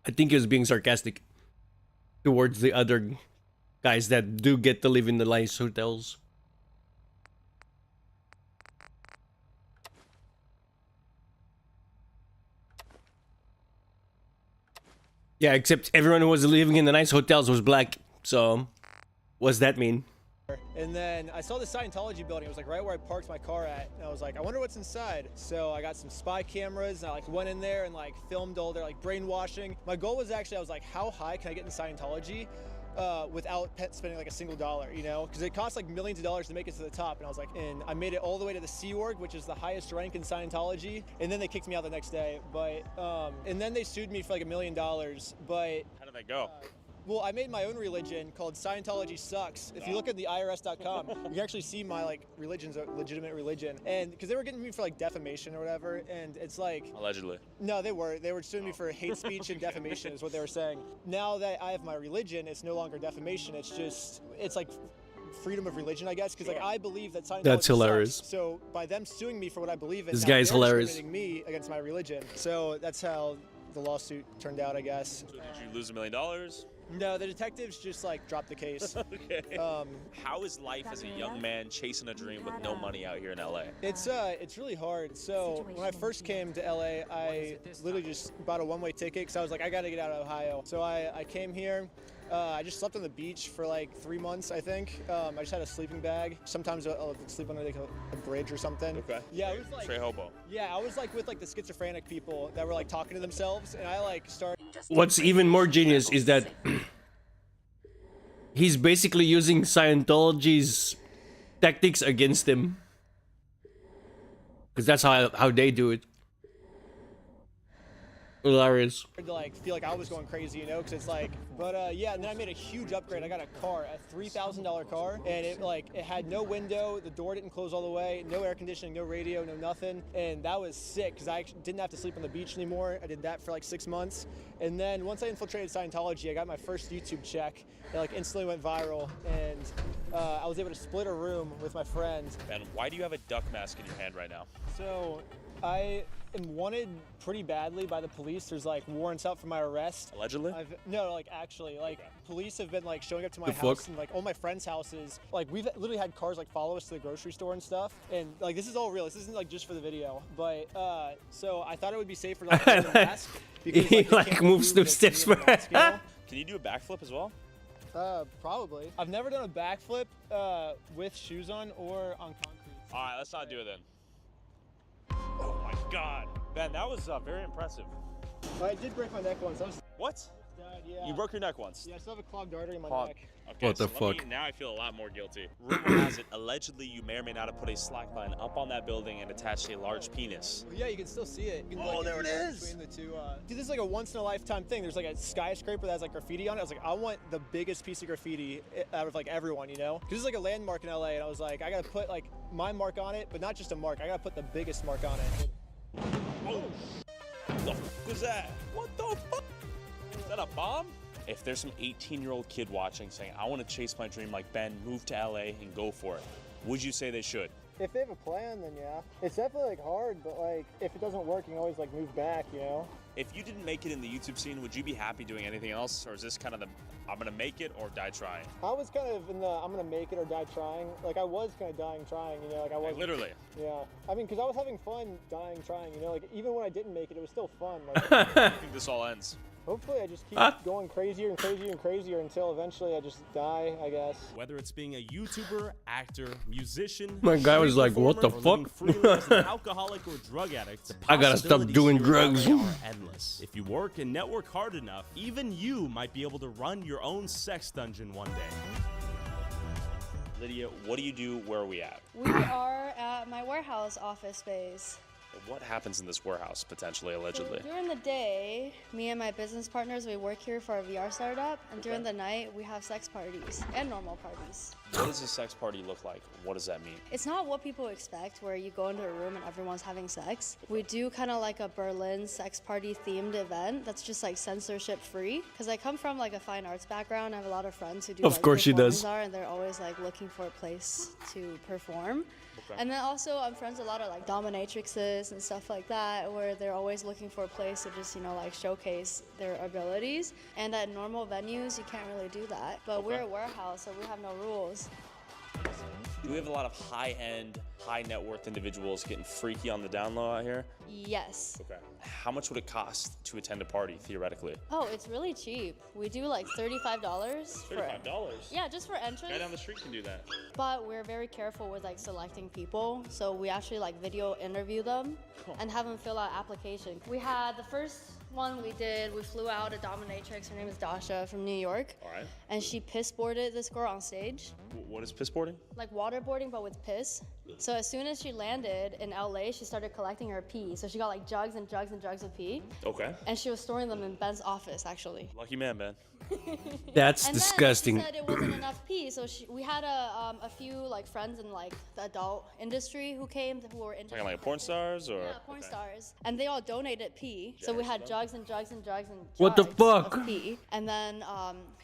I think he was being sarcastic towards the other guys that do get to live in the nice hotels. Yeah, except everyone who was living in the nice hotels was black, so what's that mean? And then I saw the Scientology building. It was like right where I parked my car at, and I was like, I wonder what's inside. So I got some spy cameras, and I like went in there and like filmed all their like brainwashing. My goal was actually, I was like, how high can I get in Scientology without spending like a single dollar, you know? Because it costs like millions of dollars to make it to the top. And I was like, and I made it all the way to the Sea Org, which is the highest rank in Scientology. And then they kicked me out the next day. But and then they sued me for like $1 million. But how did that go? Well, I made my own religion called Scientology Sucks. If you look at the IRS.com, you can actually see my like religion's a legitimate religion. And because they were getting me for like defamation or whatever, and it's like Allegedly. no, they were suing me for hate speech and defamation is what they were saying. Now that I have my religion, it's no longer defamation. It's like freedom of religion, I guess, because like I believe that Scientology That's hilarious. sucks. So by them suing me for what I believe in, This now guy's they're hilarious. discriminating me against my religion. So that's how the lawsuit turned out, I guess. So did you lose $1 million? No, the detectives just like dropped the case. Okay. How is life as a young man chasing a dream with no money out here in LA? It's really hard. So when I first came to LA, I literally just bought a one-way ticket because I was like, I gotta get out of Ohio. So I came here. I just slept on the beach for like 3 months, I think. I just had a sleeping bag. Sometimes I'll sleep under like a bridge or something. Okay. Yeah, it was like Straight hobo. Yeah, I was like with like the schizophrenic people that were like talking to themselves, and I like started. What's even more genius is that he's basically using Scientology's tactics against him. Because that's how they do it. Hilarious. To like feel like I was going crazy, you know, because it's like, but yeah, and then I made a huge upgrade. I got a car, a $3,000 car, and it had no window, the door didn't close all the way, no air conditioning, no radio, no nothing, and that was sick because I actually didn't have to sleep on the beach anymore. I did that for like 6 months, and then once I infiltrated Scientology, I got my first YouTube check. It like instantly went viral, and I was able to split a room with my friend. And why do you have a duck mask in your hand right now? So I am wanted pretty badly by the police. There's like warrants out for my arrest. Allegedly? No, like actually, like police have been like showing up to my The house fuck? and like all my friends' houses. Like we've literally had cars like follow us to the grocery store and stuff. And like this is all real. This isn't like just for the video. But so I thought it would be safer to like, wear the mask because He they like can't moves prove two that it's steps me in the mask, you know? Can you do a backflip as well? Probably. I've never done a backflip with shoes on or on concrete. All right, let's not do it then. Oh my God, Ben, that was very impressive. I did break my neck once. What? Yeah. You broke your neck once. Yeah, I still have a clogged artery in my neck. Okay, What the so fuck? now I feel a lot more guilty. Rumor has it, allegedly, you may or may not have put a slack line up on that building and attached a large penis. Well, yeah, you can still see it. You can, Oh, like, there it is. Between the two. Dude, this is like a once-in-a-lifetime thing. There's like a skyscraper that has like graffiti on it. I was like, I want the biggest piece of graffiti out of like everyone, you know? Because this is like a landmark in LA, and I was like, I gotta put like my mark on it, but not just a mark. I gotta put the biggest mark on it. Oh, what the fuck was that? What the fuck? Is that a bomb? If there's some 18-year-old kid watching saying, I want to chase my dream like Ben, move to LA and go for it, would you say they should? If they have a plan, then yeah. It's definitely like hard, but like if it doesn't work, you can always like move back, you know? If you didn't make it in the YouTube scene, would you be happy doing anything else? Or is this kind of the, I'm gonna make it or die trying? I was kind of in the I'm gonna make it or die trying. Like I was kind of dying trying, you know, like I was. Like, literally. Yeah. I mean, because I was having fun dying trying, you know, like even when I didn't make it, it was still fun. Like, I think this all ends. Hopefully I just keep Huh? going crazier and crazier and crazier until eventually I just die, I guess. Whether it's being a YouTuber, actor, musician, My guy was street like, "What the performer, or living fuck?" freely as an alcoholic or drug addict, the I gotta stop possibilities doing here in drugs. LA are endless. If you work and network hard enough, even you might be able to run your own sex dungeon one day. Lydia, what do you do? Where are we at? We are at my warehouse office space. What happens in this warehouse, potentially, allegedly? So during the day, me and my business partners, we work here for a VR startup, and during the night, we have sex parties and normal parties. What does a sex party look like? What does that mean? It's not what people expect, where you go into a room and everyone's having sex. We do kind of like a Berlin sex party themed event that's just like censorship free. Because I come from like a fine arts background. I have a lot of friends who do. Of like, course she does. performance art, and they're always like looking for a place to perform. And then also I'm friends with a lot of like dominatrixes and stuff like that, where they're always looking for a place to just, you know, like showcase their abilities. And at normal venues, you can't really do that. But we're a warehouse, so we have no rules. Do we have a lot of high-end, high-net-worth individuals getting freaky on the down low out here? Yes. Okay. How much would it cost to attend a party, theoretically? Oh, it's really cheap. We do like $35. $35? Yeah, just for entrance. Guy down the street can do that. But we're very careful with like selecting people. So we actually like video interview them and have them fill out application. We had the first one we did, we flew out a dominatrix. Her name is Dasha from New York. All right. And she piss boarded this girl on stage. What is piss boarding? Like waterboarding, but with piss. So as soon as she landed in LA, she started collecting her pee. So she got like jugs and jugs and jugs of pee. Okay. And she was storing them in Ben's office, actually. Lucky man, Ben. That's And disgusting. then she said it wasn't enough pee, so we had a few like friends in like the adult industry who came who were interested. Talking like porn stars or? Yeah, porn stars, and they all donated pee. So we had jugs and jugs and jugs and What the jugs fuck? of pee. And then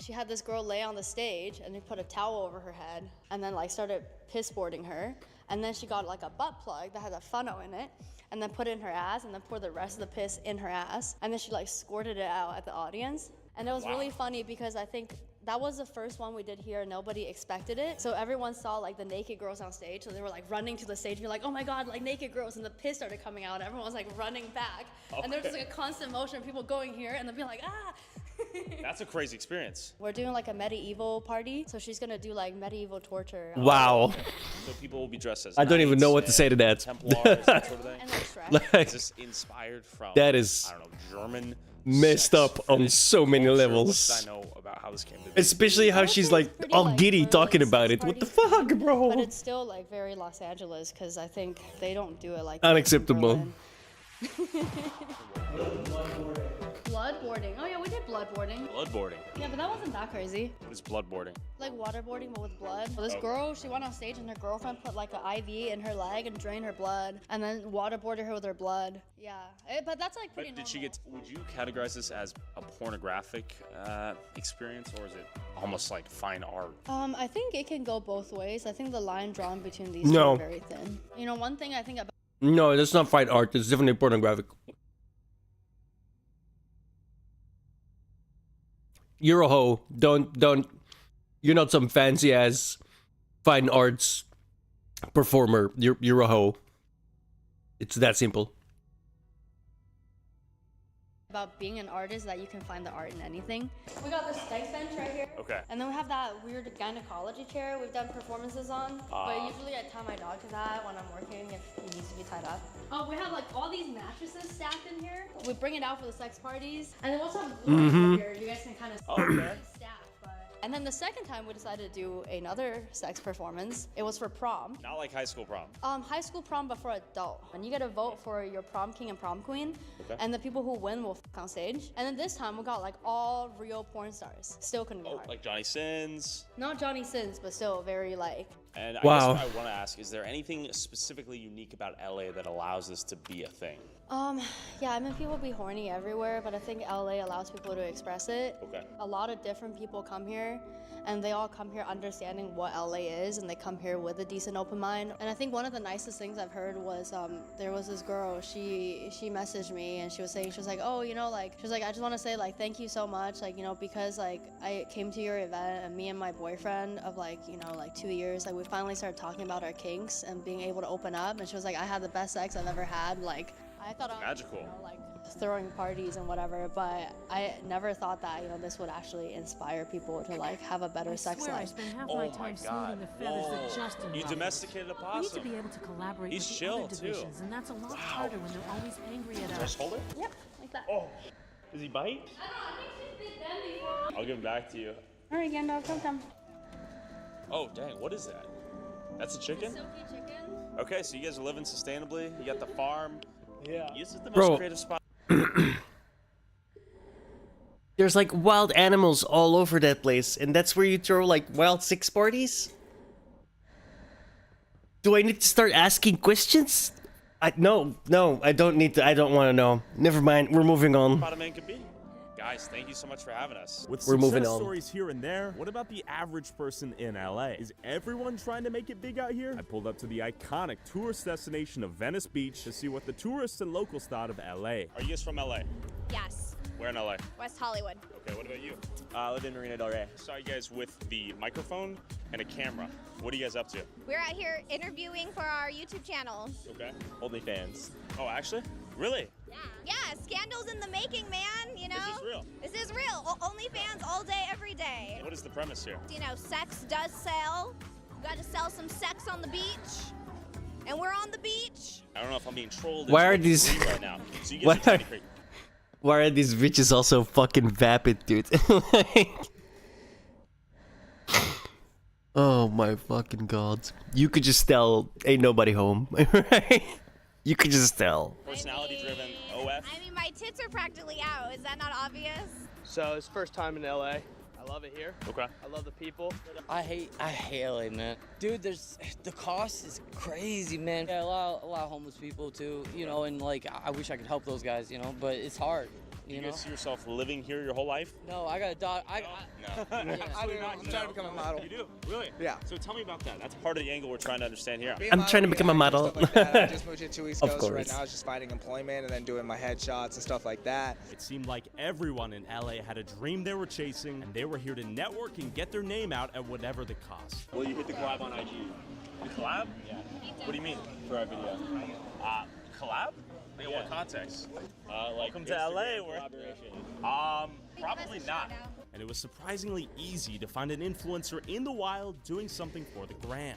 she had this girl lay on the stage, and they put a towel over her head, and then like started piss boarding her. And then she got like a butt plug that had a funnel in it, and then put it in her ass, and then poured the rest of the piss in her ass, and then she like squirted it out at the audience. And it was really funny because I think that was the first one we did here. Nobody expected it. So everyone saw like the naked girls on stage. So they were like running to the stage and be like, oh my God, like naked girls. And the piss started coming out. And everyone was like running back. And there was just like a constant motion of people going here and then being like, ah. That's a crazy experience. We're doing like a medieval party. So she's going to do like medieval torture. Wow. So people will be dressed as I don't even know what to say to that. Templars, that sort of thing. And like Shrek. Like, Is this inspired from, that is I don't know, German? messed up on so many What levels. did I know about how this came to be? Especially how she's like all giddy talking about it. What the fuck, But bro? it's still like very Los Angeles because I think they don't do it like that in Unacceptable. Berlin. Bloodboarding. Oh yeah, we did bloodboarding. Bloodboarding. Yeah, but that wasn't that crazy. What is bloodboarding? Like waterboarding, but with blood. So this girl, she went on stage and her girlfriend put like an IV in her leg and drained her blood, and then waterboarded her with her blood. Yeah, but that's like pretty But did she get? Would you categorize this as a pornographic experience, or is it almost like fine art? I think it can go both ways. I think the line drawn between these No. two are very thin. You know, one thing I think about. No, that's not fine art. It's definitely pornographic. You're a hoe. Don't. You're not some fancy ass fine arts performer. You're a hoe. It's that simple. About being an artist, that you can find the art in anything. We got this sex bench right here. Okay. And then we have that weird gynecology chair we've done performances on. But usually I tie my dog to that when I'm working if he needs to be tied up. Oh, we have like all these mattresses stacked in here. We bring it out for the sex parties. And then we also have glue here. You guys can kind of stack. And then the second time we decided to do another sex performance, it was for prom. Not like high school prom. High school prom, but for adult. And you get to vote for your prom king and prom queen. Okay. And the people who win will on stage. And then this time we got like all real porn stars. Still couldn't be hard. Like Johnny Sins. Not Johnny Sins, but still very like. And I Wow. guess what I want to ask, is there anything specifically unique about LA that allows this to be a thing? Yeah, I mean, people be horny everywhere, but I think LA allows people to express it. Okay. A lot of different people come here, and they all come here understanding what LA is, and they come here with a decent open mind. And I think one of the nicest things I've heard was there was this girl, she messaged me, and she was like, oh, you know, like, she was like, I just want to say, like, thank you so much, like, you know, because, like, I came to your event, and me and my boyfriend of, like, you know, like 2 years, like, we finally started talking about our kinks and being able to open up, and she was like, I had the best sex I've ever had, like, I thought Magical. You know, like throwing parties and whatever, but I never thought that, you know, this would actually inspire people to like have a better sex life. I spend half my time smoothing the feathers that Justin You loves. domesticated a We need possum. to be able to collaborate He's with chill, the other too. divisions, and that's a lot harder when they're always angry at Just us. hold it. Yep, like that. Oh, does he bite? I'll give him back to you. All right, Gandalf, come. Oh, dang, what is that? That's a chicken? Silky chicken. Okay, so you guys are living sustainably. You got the farm. Yeah. This is the most Bro. creative spot. There's like wild animals all over that place, and that's where you throw like wild sex parties? Do I need to start asking questions? No, I don't need to. I don't want to know. Never mind, we're moving on. Spot a man could be. Guys, thank you so much for having us. With We're moving success on. stories here and there, what about the average person in LA? Is everyone trying to make it big out here? I pulled up to the iconic tourist destination of Venice Beach to see what the tourists and locals thought of LA. Are you guys from LA? Yes, Where in LA? West Hollywood. Okay, what about you? I live in Marina Del Rey. Saw you guys with the microphone and a camera. What are you guys up to? We're out here interviewing for our YouTube channel. Okay. OnlyFans. Oh, actually? Really? Yeah, scandals in the making, man, you know? This is real. This is real. OnlyFans all day, every day. What is the premise here? You know, sex does sell. You got to sell some sex on the beach. And we're on the beach. I don't know if I'm being trolled. Why are into these- a dream right now? So you Why guys are telling are- me crazy. Why are these bitches also fucking vapid, dude? Like- oh my fucking god. You could just tell ain't nobody home, right? You could just tell. Personality-driven OF. I mean, my tits are practically out. Is that not obvious? So it's first time in LA. I love it here. Okay. I love the people. I hate LA, man. Dude, the cost is crazy, man. Yeah, a lot of homeless people too, you know, and like I wish I could help those guys, you know, but it's hard. Do you You know? guys see yourself living here your whole life? No, I got a dog. No. I do. I'm trying to become a model. You do? Really? Yeah. So tell me about that. That's part of the angle we're trying to understand here. I'm trying to become a model. I just moved here 2 weeks Of ago, so right course. now I was just finding employment and then doing my headshots and stuff like that. It seemed like everyone in LA had a dream they were chasing, and they were here to network and get their name out at whatever the cost. Will you hit the collab on IG? The collab? Yeah. What do you mean? For our video. Collab? Like in Yeah. what context? Like Welcome to LA. We're collaboration. Probably not. And it was surprisingly easy to find an influencer in the wild doing something for the gram.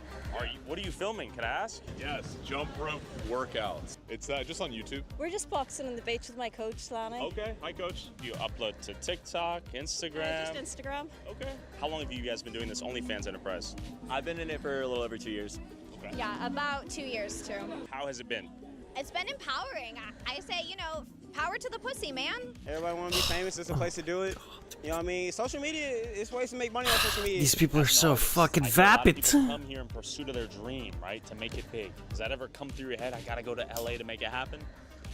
What are you filming? Can I ask? Yes, jump rope workouts. It's just on YouTube. We're just boxing on the beach with my coach, Lani. Okay. Hi, Coach. Do you upload to TikTok, Instagram? Just Instagram. Okay. How long have you guys been doing this OnlyFans enterprise? I've been in it for a little over 2 years. Okay. Yeah, about 2 years too. How has it been? It's been empowering. I say, you know, power to the pussy, man. Everybody want to be famous. It's a place to do it. You know what I mean? Social media is ways to make money on social media. These people are so fucking I know a lot of vapid. people come here in pursuit of their dream, right? To make it big. Does that ever come through your head? I gotta go to LA to make it happen?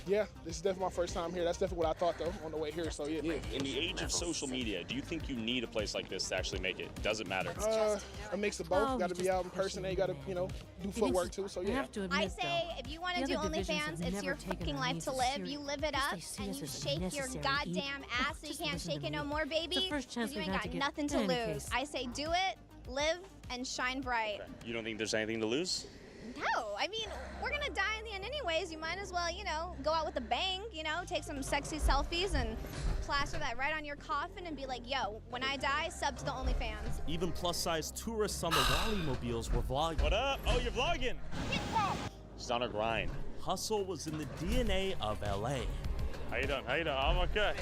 Yeah, this is definitely my first time here. That's definitely what I thought though on the way here. So yeah. In the age of social media, do you think you need a place like this to actually make it? Does it matter? A mix of both. Got to be out in person. And you got to, you know, do footwork too. So yeah. I say, if you want to do OnlyFans, it's your fucking life to live. You live it up and you shake your goddamn ass so you can't shake it no more, baby. first chance You we've ain't had got to get nothing to in any lose. case. I say, do it, live, and shine bright. You don't think there's anything to lose? No, I mean, we're gonna die in the end anyways. You might as well, you know, go out with a bang, you know, take some sexy selfies and plaster that right on your coffin and be like, yo, when I die, sub to the OnlyFans. Even plus-size tourists on the Wally mobiles were vlogging. What up? Oh, you're vlogging. She's on her grind. Hustle was in the DNA of LA. How you doing? How you doing? I'm okay.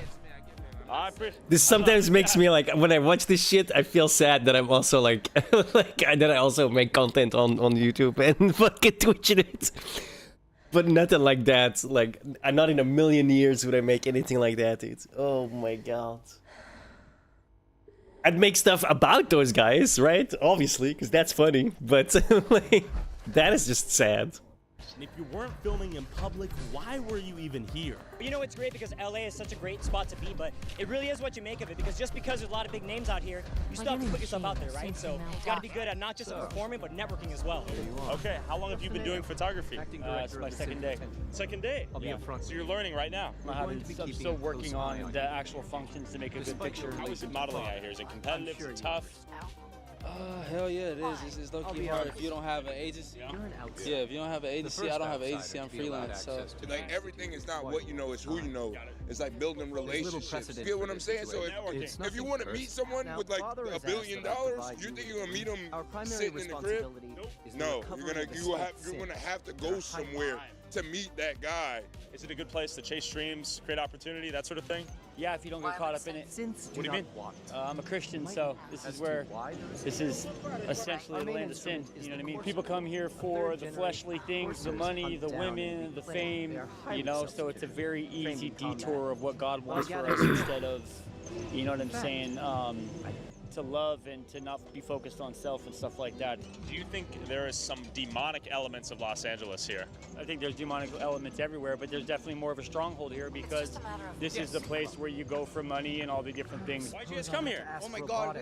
I appreciate. This sometimes makes me like, when I watch this shit, I feel sad that I'm also like, that I also make content on YouTube and fucking Twitch and it. But nothing like that. Like, not in a million years would I make anything like that, dude. Oh my god. I'd make stuff about those guys, right? Obviously, because that's funny. But like, that is just sad. And if you weren't filming in public, why were you even here? You know, it's great because LA is such a great spot to be, but it really is what you make of it, because just because there's a lot of big names out here, you still have to put yourself out there, right? So you got to be good at not just performing, but networking as well. Okay, how long have you been doing photography? It's my second day. Second day? I'll be up front. So you're learning right now? I'm still working on the actual functions to make a good picture. How is it modeling out here? Is it competitive? Is it tough? Hell yeah, it is. It's low-key hard if you don't have an agency. Yeah, if you don't have an agency, I don't have an agency. I'm freelance, so. Like everything is not what you know, it's who you know. It's like building relationships. You get what I'm saying? So if you want to meet someone with like $1 billion, you think you're gonna meet them sitting in the crib? No, you're gonna have to go somewhere to meet that guy. Is it a good place to chase dreams, create opportunity, that sort of thing? Yeah, if you don't get caught up in it. What do you mean? I'm a Christian, so this is essentially the land of sin. You know what I mean? People come here for the fleshly things, the money, the women, the fame, you know, so it's a very easy detour of what God wants for us instead of, you know what I'm saying, to love and to not be focused on self and stuff like that. Do you think there is some demonic elements of Los Angeles here? I think there's demonic elements everywhere, but there's definitely more of a stronghold here because this is the place where you go for money and all the different things. Why'd you guys come here? Oh my God,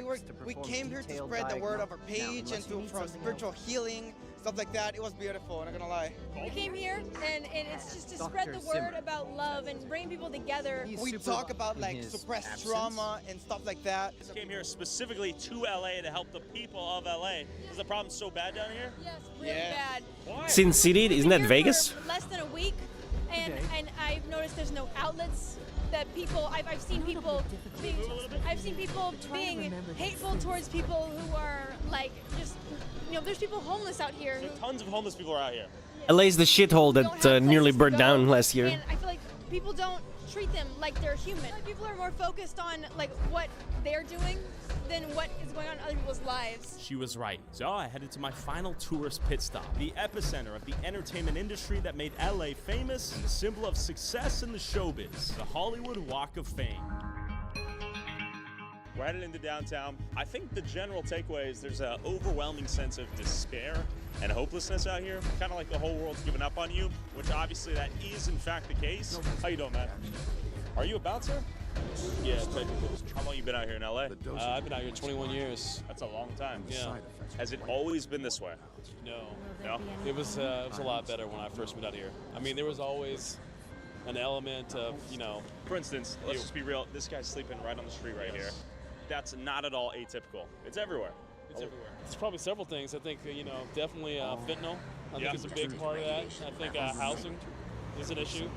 we came here to spread the word of our page and for spiritual healing, stuff like that. It was beautiful, I'm not gonna lie. We came here and it's just to spread the word about love and bring people together. We talk about like suppressed trauma and stuff like that. I came here specifically to LA to help the people of LA. Is the problem so bad down here? Yes, really bad. Why? Sin City, isn't that Vegas? For less than a week, and I've noticed there's no outlets that people. I've seen people being hateful towards people who are like just, you know, there's people homeless out here. So tons of homeless people are out here. LA's the shithole that nearly burned down last year. And I feel like people don't treat them like they're human. People are more focused on like what they're doing than what is going on in other people's lives. She was right. So I headed to my final tourist pit stop, the epicenter of the entertainment industry that made LA famous and the symbol of success in the showbiz, the Hollywood Walk of Fame. We're headed into downtown. I think the general takeaway is there's an overwhelming sense of despair and hopelessness out here. Kind of like the whole world's given up on you, which obviously that is in fact the case. How you doing, man? Are you a bouncer? Yeah, technically. How long you been out here in LA? I've been out here 21 years. That's a long time. Yeah. Has it always been this way? No. No? It was a lot better when I first moved out here. I mean, there was always an element of, you know. For instance, let's just be real. This guy's sleeping right on the street right here. That's not at all atypical. It's everywhere. It's everywhere. It's probably several things. I think, you know, definitely fentanyl. I think it's a big part of that. I think housing is an issue.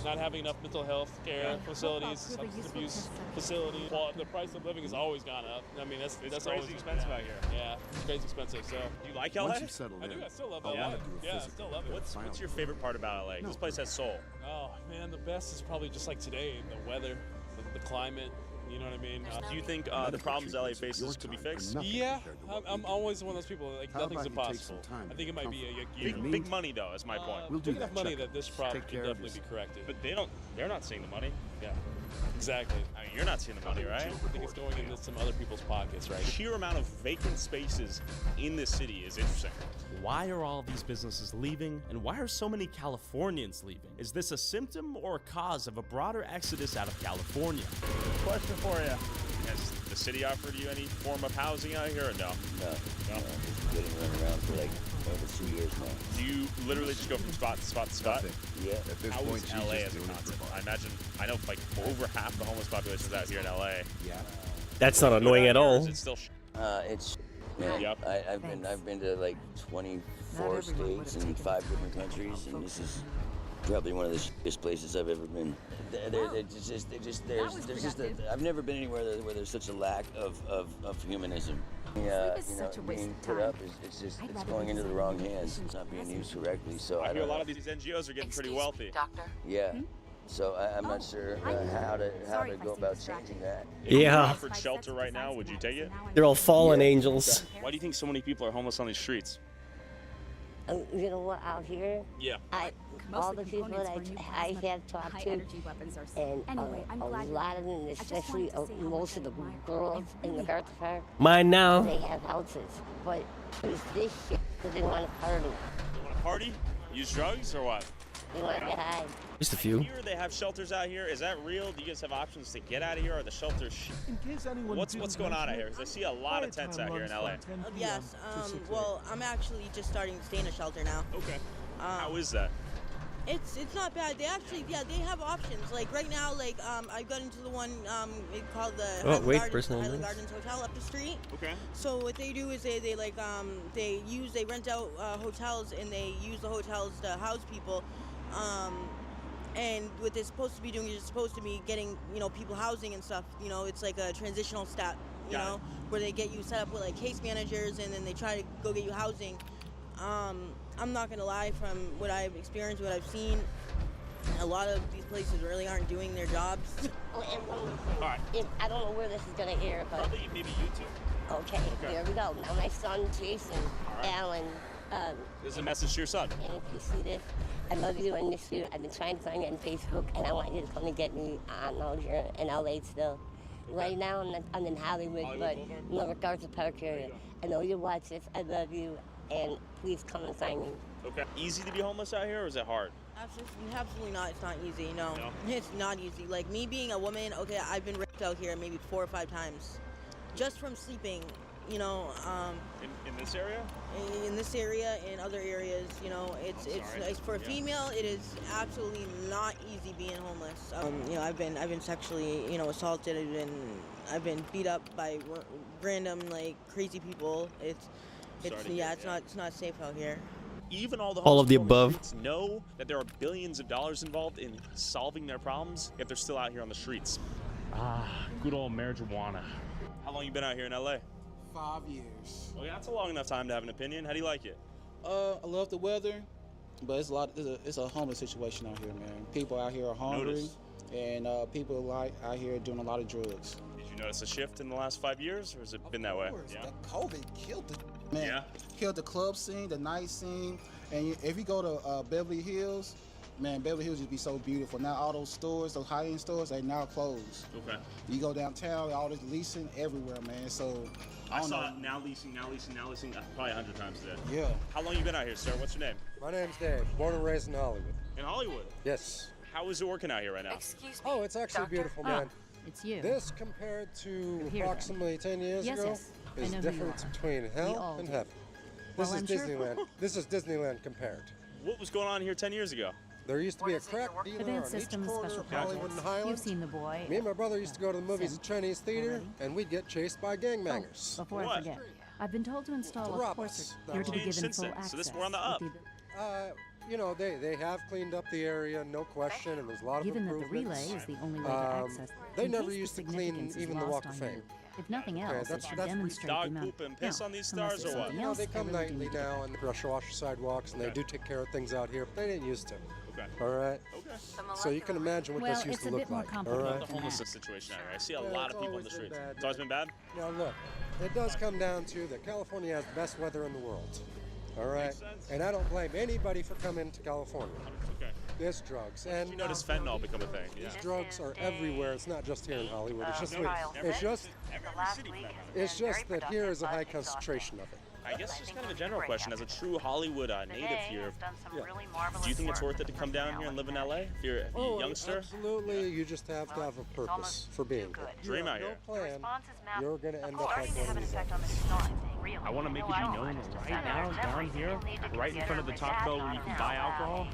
Not having enough mental health care facilities, substance abuse facilities. Well, the price of living has always gone up. I mean, that's crazy always expensive out here. Yeah, it's crazy expensive. So, do you like LA? I do. I still love LA. Yeah, I still love it. What's your favorite part about LA? This place has soul. Oh man, the best is probably just like today, the weather, the climate. You know what I mean? Do you think the problems LA faces could be fixed? Yeah, I'm always one of those people. Like nothing's impossible. I think it might be a big money though. Is my point. We'll do enough money that this problem can definitely be corrected. But they're not seeing the money. Yeah, exactly. I mean, you're not seeing the money, right? I think it's going into some other people's pockets, right? The sheer amount of vacant spaces in this city is interesting. Why are all these businesses leaving, and why are so many Californians leaving? Is this a symptom or a cause of a broader exodus out of California? Question for you. Has the city offered you any form of housing out here or no? No. Getting run around for like over 2 years now. Do you literally just go from spot to spot to spot? Yeah. How is LA as a concept? I know like over half the homeless population is out here in LA. Yeah. That's not annoying at all. Is it still it's man, yep. I've been to like 24 states and 5 different countries, and this is probably one of the shittest places I've ever been. I've never been anywhere where there's such a lack of humanism. Yeah, you know, being put up it's going into the wrong hands. It's not being used correctly. So I hear a lot of these NGOs are getting pretty wealthy. Doctor. Yeah. So I'm not sure how to go about changing that. If you offered shelter right now, would you take it? They're all fallen angels. Why do you think so many people are homeless on these streets? You know what, out here? Yeah. All the people that I have talked to, and a lot of them, especially most of the girls in the Garth Park, Mine now. they have houses, but it's this shit because they want to party. They want to party? Use drugs or what? They want to get high. Just a few. I hear they have shelters out here. Is that real? Do you guys have options to get out of here? Or are the shelters? What's going on out here? Because I see a lot of tents out here in LA. Yes. Well, I'm actually just starting to stay in a shelter now. Okay. How is that? It's not bad. They actually, yeah, they have options. Like right now, like I got into the one called the Highland Gardens Hotel up the street. Okay. So what they do is they rent out hotels and they use the hotels to house people. And what they're supposed to be doing is supposed to be getting people housing and stuff. It's like a transitional step. Where they get you set up with like case managers and then they try to go get you housing. I'm not gonna lie, from what I've experienced, what I've seen, a lot of these places really aren't doing their jobs. Alright. I don't know where this is gonna air, but probably maybe YouTube. Okay, there we go. Now my son Jason Allen. There's a message to your son. And if you see this, I love you and miss you. I've been trying to find you on Facebook, and I want you to come and get me. I know you're in LA still. Right now I'm in Hollywood, but in the MacArthur Park area. I know you watch this. I love you, and please come and find me. Okay. Easy to be homeless out here, or is it hard? Absolutely not. It's not easy. No, it's not easy. Like me being a woman, okay, I've been raped out here maybe 4 or 5 times, just from sleeping. In this area? In this area, in other areas, it's for a female. It is absolutely not easy being homeless. I've been sexually, assaulted, and I've been beat up by random like crazy people. It's not safe out here. Even all the All of the homeless above. people on the streets know that there are billions of dollars involved in solving their problems, yet they're still out here on the streets. Good old marijuana. How long you been out here in LA? 5 years. Well, yeah, that's a long enough time to have an opinion. How do you like it? I love the weather, but it's a homeless situation out here, man. People out here are hungry, and people out here doing a lot of drugs. Did you notice a shift in the last 5 years, or has it been that way? Yeah. The COVID killed it, man. Yeah. Killed the club scene, the night scene, and if you go to Beverly Hills, man, Beverly Hills used to be so beautiful. Now all those stores, those high-end stores, they now closed. Okay. You go downtown, all this leasing everywhere, man. So I saw it now leasing, probably 100 times today. Yeah. How long you been out here, sir? What's your name? My name's Dave, born and raised in Hollywood. In Hollywood? Yes. How is it working out here right now? Excuse me. Oh, it's actually beautiful, man. It's you. This compared to here, approximately 10 years Yes, ago yes. I is know who the you difference are. between We hell all and do. heaven. Well, This is I'm sure- Disneyland. This is Disneyland compared. What was going on here 10 years ago? There used to be a crack dealer on Advanced each systems, corner special of Hollywood and projects. Highland. You've seen the boy. Me and my brother used to go to the movies at Chinese Theater, and we'd get chased by gangbangers. Before I forget, I've been told to install To a rob portrait. us. You're to be Changed given since full then, access. so this we're on the up. with You know, they have cleaned up the area, no question, and there's a lot of Given that the improvements. relay is the only way to access, They in never case the used to clean significance is even the lost Walk of on you. Fame. If nothing Okay, else, it that's- should that's- demonstrate Dog the amount. poop and piss Now, on these unless stars there's or what? something No, else, they come everyone nightly can do. now and brush wash the sidewalks, and they do take care of things out here, but they didn't used to. Okay. All right? Okay. So you can imagine what Well, this used it's to a look bit more like. All complicated right? About the homelessness situation out here. I see a Yeah, lot it's of people on the always been streets. bad. It's always been bad? Now look, it does come down to that California has the best weather in the world. All right? Makes sense. And I don't blame anybody for coming to California. Okay. There's drugs. And You notice fentanyl become a thing. Yeah. these drugs are everywhere. It's not just here in Hollywood. It's just that here is a high concentration of it. I guess just kind of a general question. As a true Hollywood native here, do you think it's worth it to come down here and live in LA? If you're a youngster? Absolutely. You just have to have a purpose for being here. Dream out No here. plan. You're going to end up like one of these. I want to make it be known right now, down here, right in front of the Taco Bell where you can buy alcohol.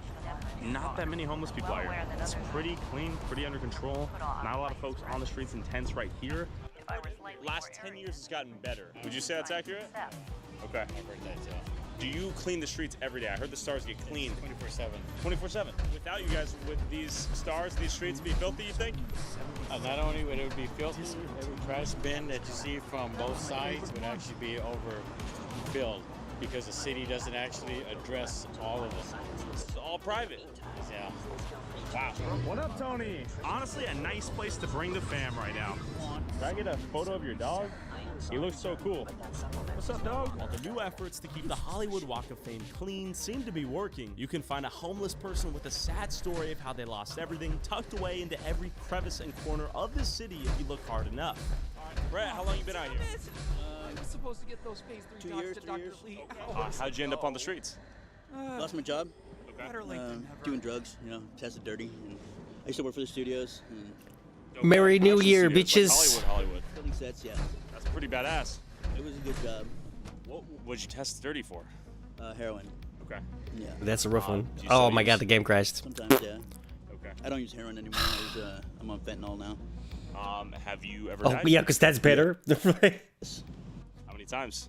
Not that many homeless people out here. It's pretty clean, pretty under control. Not a lot of folks on the streets in tents right here. Last 10 years has gotten better. Would you say that's accurate? Okay. Do you clean the streets every day? I heard the stars get cleaned 24/7. 24/7. Without you guys, would these stars, these streets be filthy, you think? Not only would it be filthy, every trash bin that you see from both sides would actually be overfilled because the city doesn't actually address all of it. It's all private. Yeah. Wow. What up, Tony? Honestly, a nice place to bring the fam right now. Can I get a photo of your dog? He looks so cool. What's up, dog? While the new efforts to keep the Hollywood Walk of Fame clean seem to be working, you can find a homeless person with a sad story of how they lost everything tucked away into every crevice and corner of the city if you look hard enough. Brett, how long you been out here? I'm supposed to get those phase 3 jobs to Dr. Lee. How'd you end up on the streets? Lost my job. Doing drugs, tested dirty. And I used to work for the studios. Merry New Year, Like bitches. Hollywood. Building sets, yeah. That's pretty badass. It was a good job. What'd you test dirty for? Heroin. Okay. Yeah. That's a rough one. Do you Oh still my god, use- the game crashed. Sometimes, yeah. Okay. I don't use heroin anymore. I'm on fentanyl now. Have you ever Oh died? yeah, because that's better. How many times?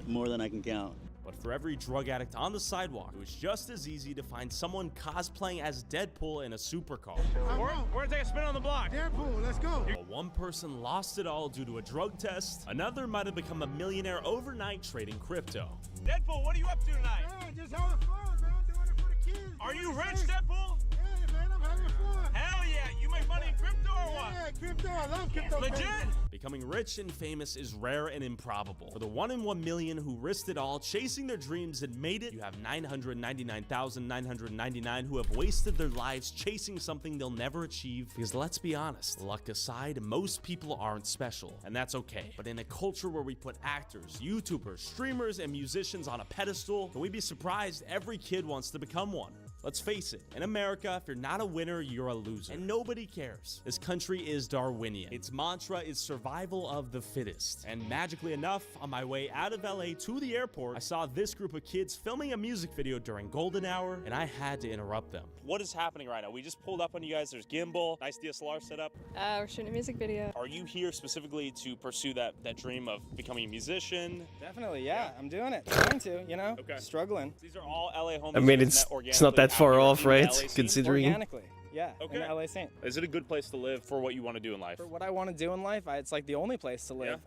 More than I can count. But for every drug addict on the sidewalk, it was just as easy to find someone cosplaying as Deadpool in a supercar. We're gonna take a spin on the block. Deadpool, let's go. While one person lost it all due to a drug test, another might have become a millionaire overnight trading crypto. Deadpool, what are you up to tonight? Just having fun, man. Doing it for the kids. Are you rich, Deadpool? Yeah, man, I'm having fun. Hell yeah. You make money in crypto or what? Yeah, crypto. I love crypto. Legit? Becoming rich and famous is rare and improbable. For the 1 in 1 million who risked it all, chasing their dreams and made it, you have 999,999 who have wasted their lives chasing something they'll never achieve. Because let's be honest, luck aside, most people aren't special, and that's okay. But in a culture where we put actors, YouTubers, streamers, and musicians on a pedestal, can we be surprised every kid wants to become one? Let's face it, in America, if you're not a winner, you're a loser. And nobody cares. This country is Darwinian. Its mantra is survival of the fittest. And magically enough, on my way out of LA to the airport, I saw this group of kids filming a music video during golden hour, and I had to interrupt them. What is happening right now? We just pulled up on you guys. There's gimbal, nice DSLR setup. We're shooting a music video. Are you here specifically to pursue that dream of becoming a musician? Definitely, yeah. I'm doing it. Trying to, you know? Okay. Struggling. These are all LA homies. I mean, it's not that far off, right? Considering. Organically, yeah. Okay. In the LA scene. Is it a good place to live for what you want to do in life? For what I want to do in life, it's like the only place to live.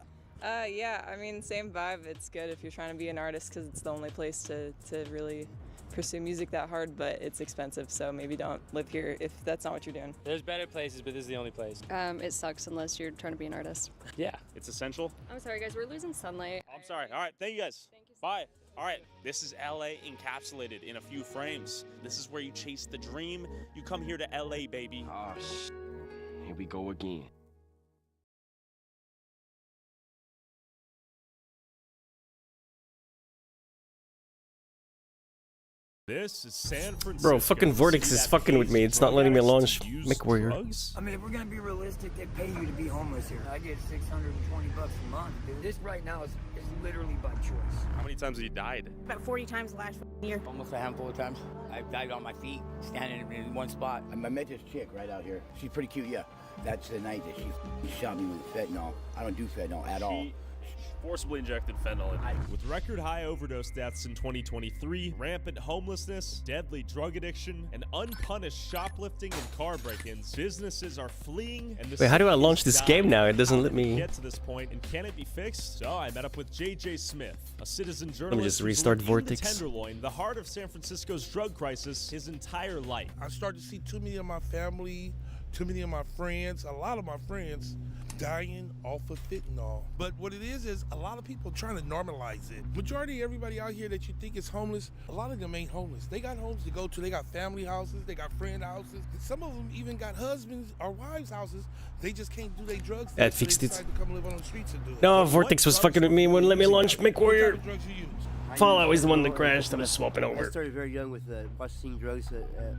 Yeah, I mean, same vibe. It's good if you're trying to be an artist because it's the only place to really pursue music that hard, but it's expensive, so maybe don't live here if that's not what you're doing. There's better places, but this is the only place. It sucks unless you're trying to be an artist. Yeah. It's essential? I'm sorry, guys. We're losing sunlight. I'm sorry. All right. Thank you guys. Bye. All right, this is LA encapsulated in a few frames. This is where you chase the dream. You come here to LA, baby. Oh, here we go again. This is San Francisco. Bro, fucking Vortex is fucking with me. It's not letting me launch MechWarrior. I mean, if we're gonna be realistic, they pay you to be homeless here. I get $620 a month, dude. This right now is literally by choice. How many times have you died? About 40 times last year. Almost a handful of times. I've died on my feet, standing in one spot. I met this chick right out here. She's pretty cute, yeah. That's the night that she shot me with fentanyl. I don't do fentanyl at all. Forcibly injected fentanyl in. With record high overdose deaths in 2023, rampant homelessness, deadly drug addiction, and unpunished shoplifting and car break-ins, businesses are fleeing. And Wait, how do I launch this game now? It doesn't let me get to this point, and can it be fixed? So I met up with JJ Smith, a citizen journalist. Let me just restart who's lived in Vortex. the Tenderloin, the heart of San Francisco's drug crisis, his entire life. I started to see too many of my family, too many of my friends, a lot of my friends dying off of fentanyl. But what it is a lot of people trying to normalize it. Majority of everybody out here that you think is homeless, a lot of them ain't homeless. They got homes to go to. They got family houses. They got friend houses. Some of them even got husbands or wives' houses. They just can't do their drugs. That fixed it. To come live on the streets and do it. No, Vortex was fucking with me. Wouldn't let me launch MechWarrior. Fallout was the one that crashed. I'm just swapping I over. started very young with busting drugs.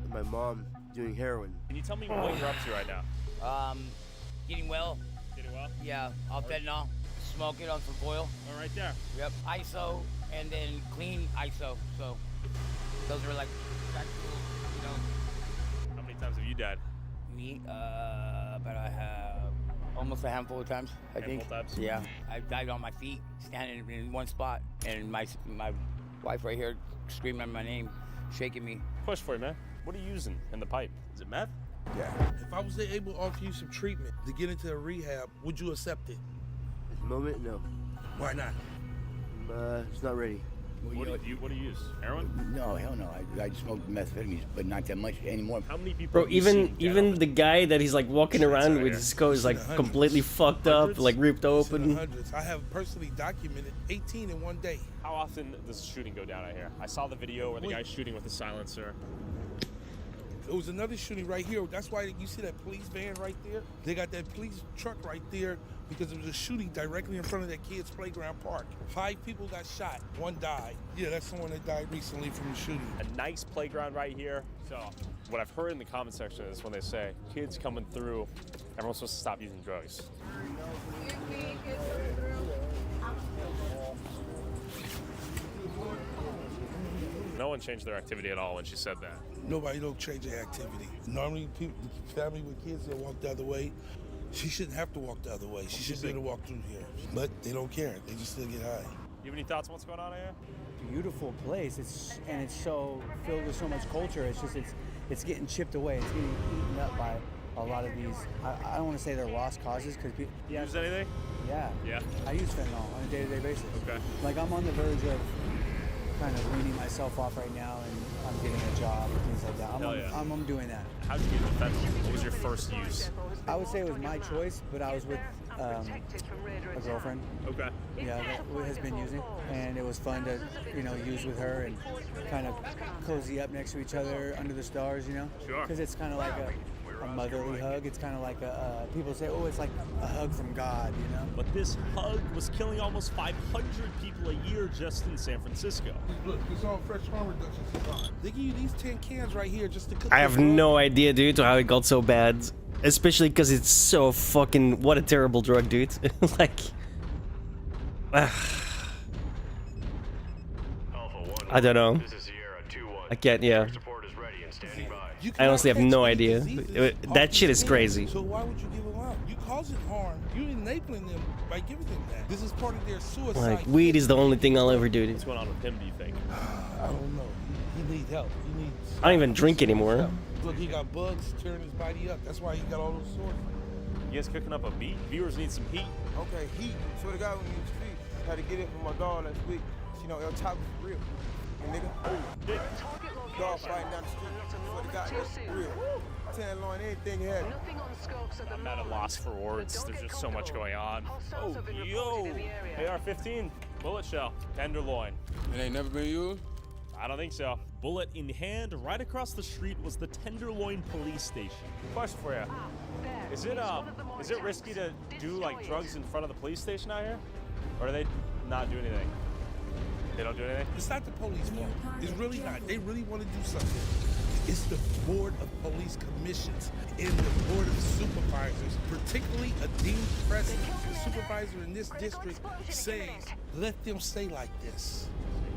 My mom doing heroin. Can you tell me what you're up to right now? Getting well. Getting well? Yeah, off fentanyl. Smoke it on some oil. All right there. Yep, ISO, and then clean ISO. So those are like practical, you know. How many times have you died? Me, but I have almost a handful of times, I think. Times? Yeah, I've died on my feet, standing in one spot, and my wife right here screaming my name, shaking me. Push for you, man. What are you using in the pipe? Is it meth? Yeah. If I was able to offer you some treatment to get into a rehab, would you accept it? At the moment, no. Why not? It's not ready. What do you use? Heroin? No, hell no. I smoked methamphetamines, but not that much anymore. How many people? Bro, even the guy that he's like walking around with his coat is like completely fucked up, like ripped open. Hundreds. I have personally documented 18 in one day. How often does shooting go down out here? I saw the video where the guy's shooting with a silencer. It was another shooting right here. That's why you see that police van right there. They got that police truck right there because it was a shooting directly in front of that kid's playground park. 5 people got shot, 1 died. Yeah, that's someone that died recently from the shooting. A nice playground right here. So what I've heard in the comment section is when they say kids coming through, everyone's supposed to stop using drugs. No one changed their activity at all when she said that. Nobody don't change their activity. Normally, people, family with kids, they'll walk the other way. She shouldn't have to walk the other way. She should be able to walk through here. But they don't care. They just still get high. You have any thoughts on what's going on here? Beautiful place. It's so filled with so much culture. It's getting chipped away. It's getting eaten up by a lot of these. I don't want to say they're lost causes because people. You use anything? Yeah. Yeah. I use fentanyl on a day-to-day basis. Okay. Like I'm on the verge of kind of weaning myself off right now, and I'm getting a job and things like that. I'm doing that. How'd you get into fentanyl? What was your first use? I would say it was my choice, but I was with a girlfriend. Okay. Yeah, that has been using, and it was fun to, use with her and kind of cozy up next to each other under the stars, Sure. Because it's kind of like a motherly hug. It's kind of like people say, oh, it's like a hug from God, But this hug was killing almost 500 people a year just in San Francisco. Look, it's all fresh harm reduction. They give you these 10 cans right here just to cook. I have no idea, dude, how it got so bad. Especially because it's so fucking... What a terrible drug, dude. Like... I don't know. I can't, yeah. I honestly have no idea. That shit is crazy. So why would you give them out? You causing harm. You're enabling them by giving them that. This is part of their suicide. Like, weed is the only thing I'll ever do, dude. What's going on with him, do you think? I don't know. He needs help. He needs... I don't even drink anymore. Look, he got bugs tearing his body up. That's why he got all those sores. You guys cooking up a beat? Viewers need some heat. Okay, heat. Swear to God, when you street, had to get it from my dog last week. El Chapo for real. And nigga, oh, dog fighting down the street. Swear to God, that's real. Telling Lauren anything happened. I'm at a loss for words. There's just so much going on. Oh, yo! AR-15, bullet shell, tenderloin. It ain't never been used? I don't think so. Bullet in hand, right across the street was the Tenderloin police station. Question for you. Is it risky to do like drugs in front of the police station out here? Or do they not do anything? They don't do anything? It's not the police fault. It's really not. They really want to do something. It's the Board of Police Commissions and the Board of Supervisors, particularly a dean president, the supervisor in this district, says, let them stay like this.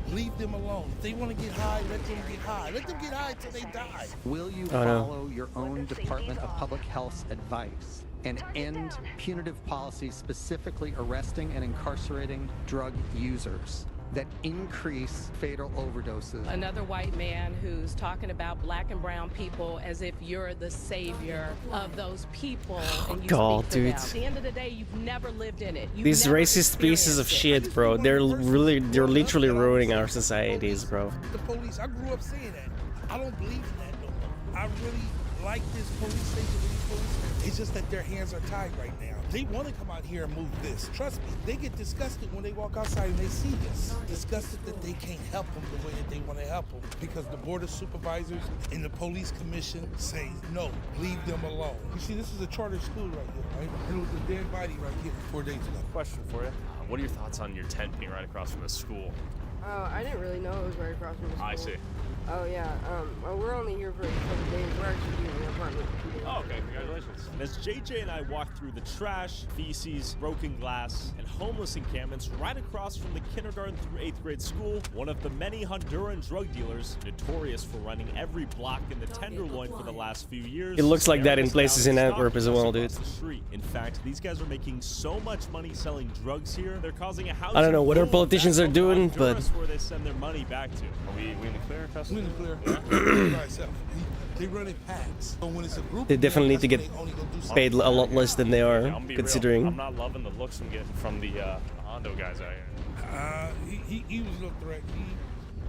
Leave them alone. If they want to get high, let them get high. Let them get high until they die. Will you follow your own Department of Public Health's advice and end punitive policies specifically arresting and incarcerating drug users that increase fatal overdoses? Another white man who's talking about black and brown people as if you're the savior of those people. And you God, speak for dude. them. At the end of the day, you've never lived in it. You've These never racist pieces of experienced shit, bro. They're literally ruining our societies, bro. The police, I grew up saying that. I don't believe in that no more. I really like this police station, these police. It's just that their hands are tied right now. They want to come out here and move this. Trust me, they get disgusted when they walk outside and they see this. Disgusted that they can't help them the way that they want to help them because the Board of Supervisors and the Police Commission say, no, leave them alone. You see, this is a charter school right here, right? And it was a dead body right here 4 days ago. Question for you. What are your thoughts on your tent being right across from the school? Oh, I didn't really know it was right across from the school. I see. Oh, yeah. Well, we're only here for a couple days. We're actually using an apartment for 2 days. Oh, okay. Congratulations. And as JJ and I walked through the trash, feces, broken glass, and homeless encampments right across from the kindergarten through 8th grade school, one of the many Honduran drug dealers notorious for running every block in the Tenderloin for the last few years. It looks like that in places in Antwerp as well, dude. In fact, these guys are making so much money selling drugs here, they're causing a housing I don't know what our politicians are doing, but where they send their money back to. Are we in the clear, Custer? We in the clear. They run in packs. So when it's a group, they definitely need to get paid a lot less than they are, considering. I'm not loving the looks I'm getting from the Hondo guys out here. He was no threat.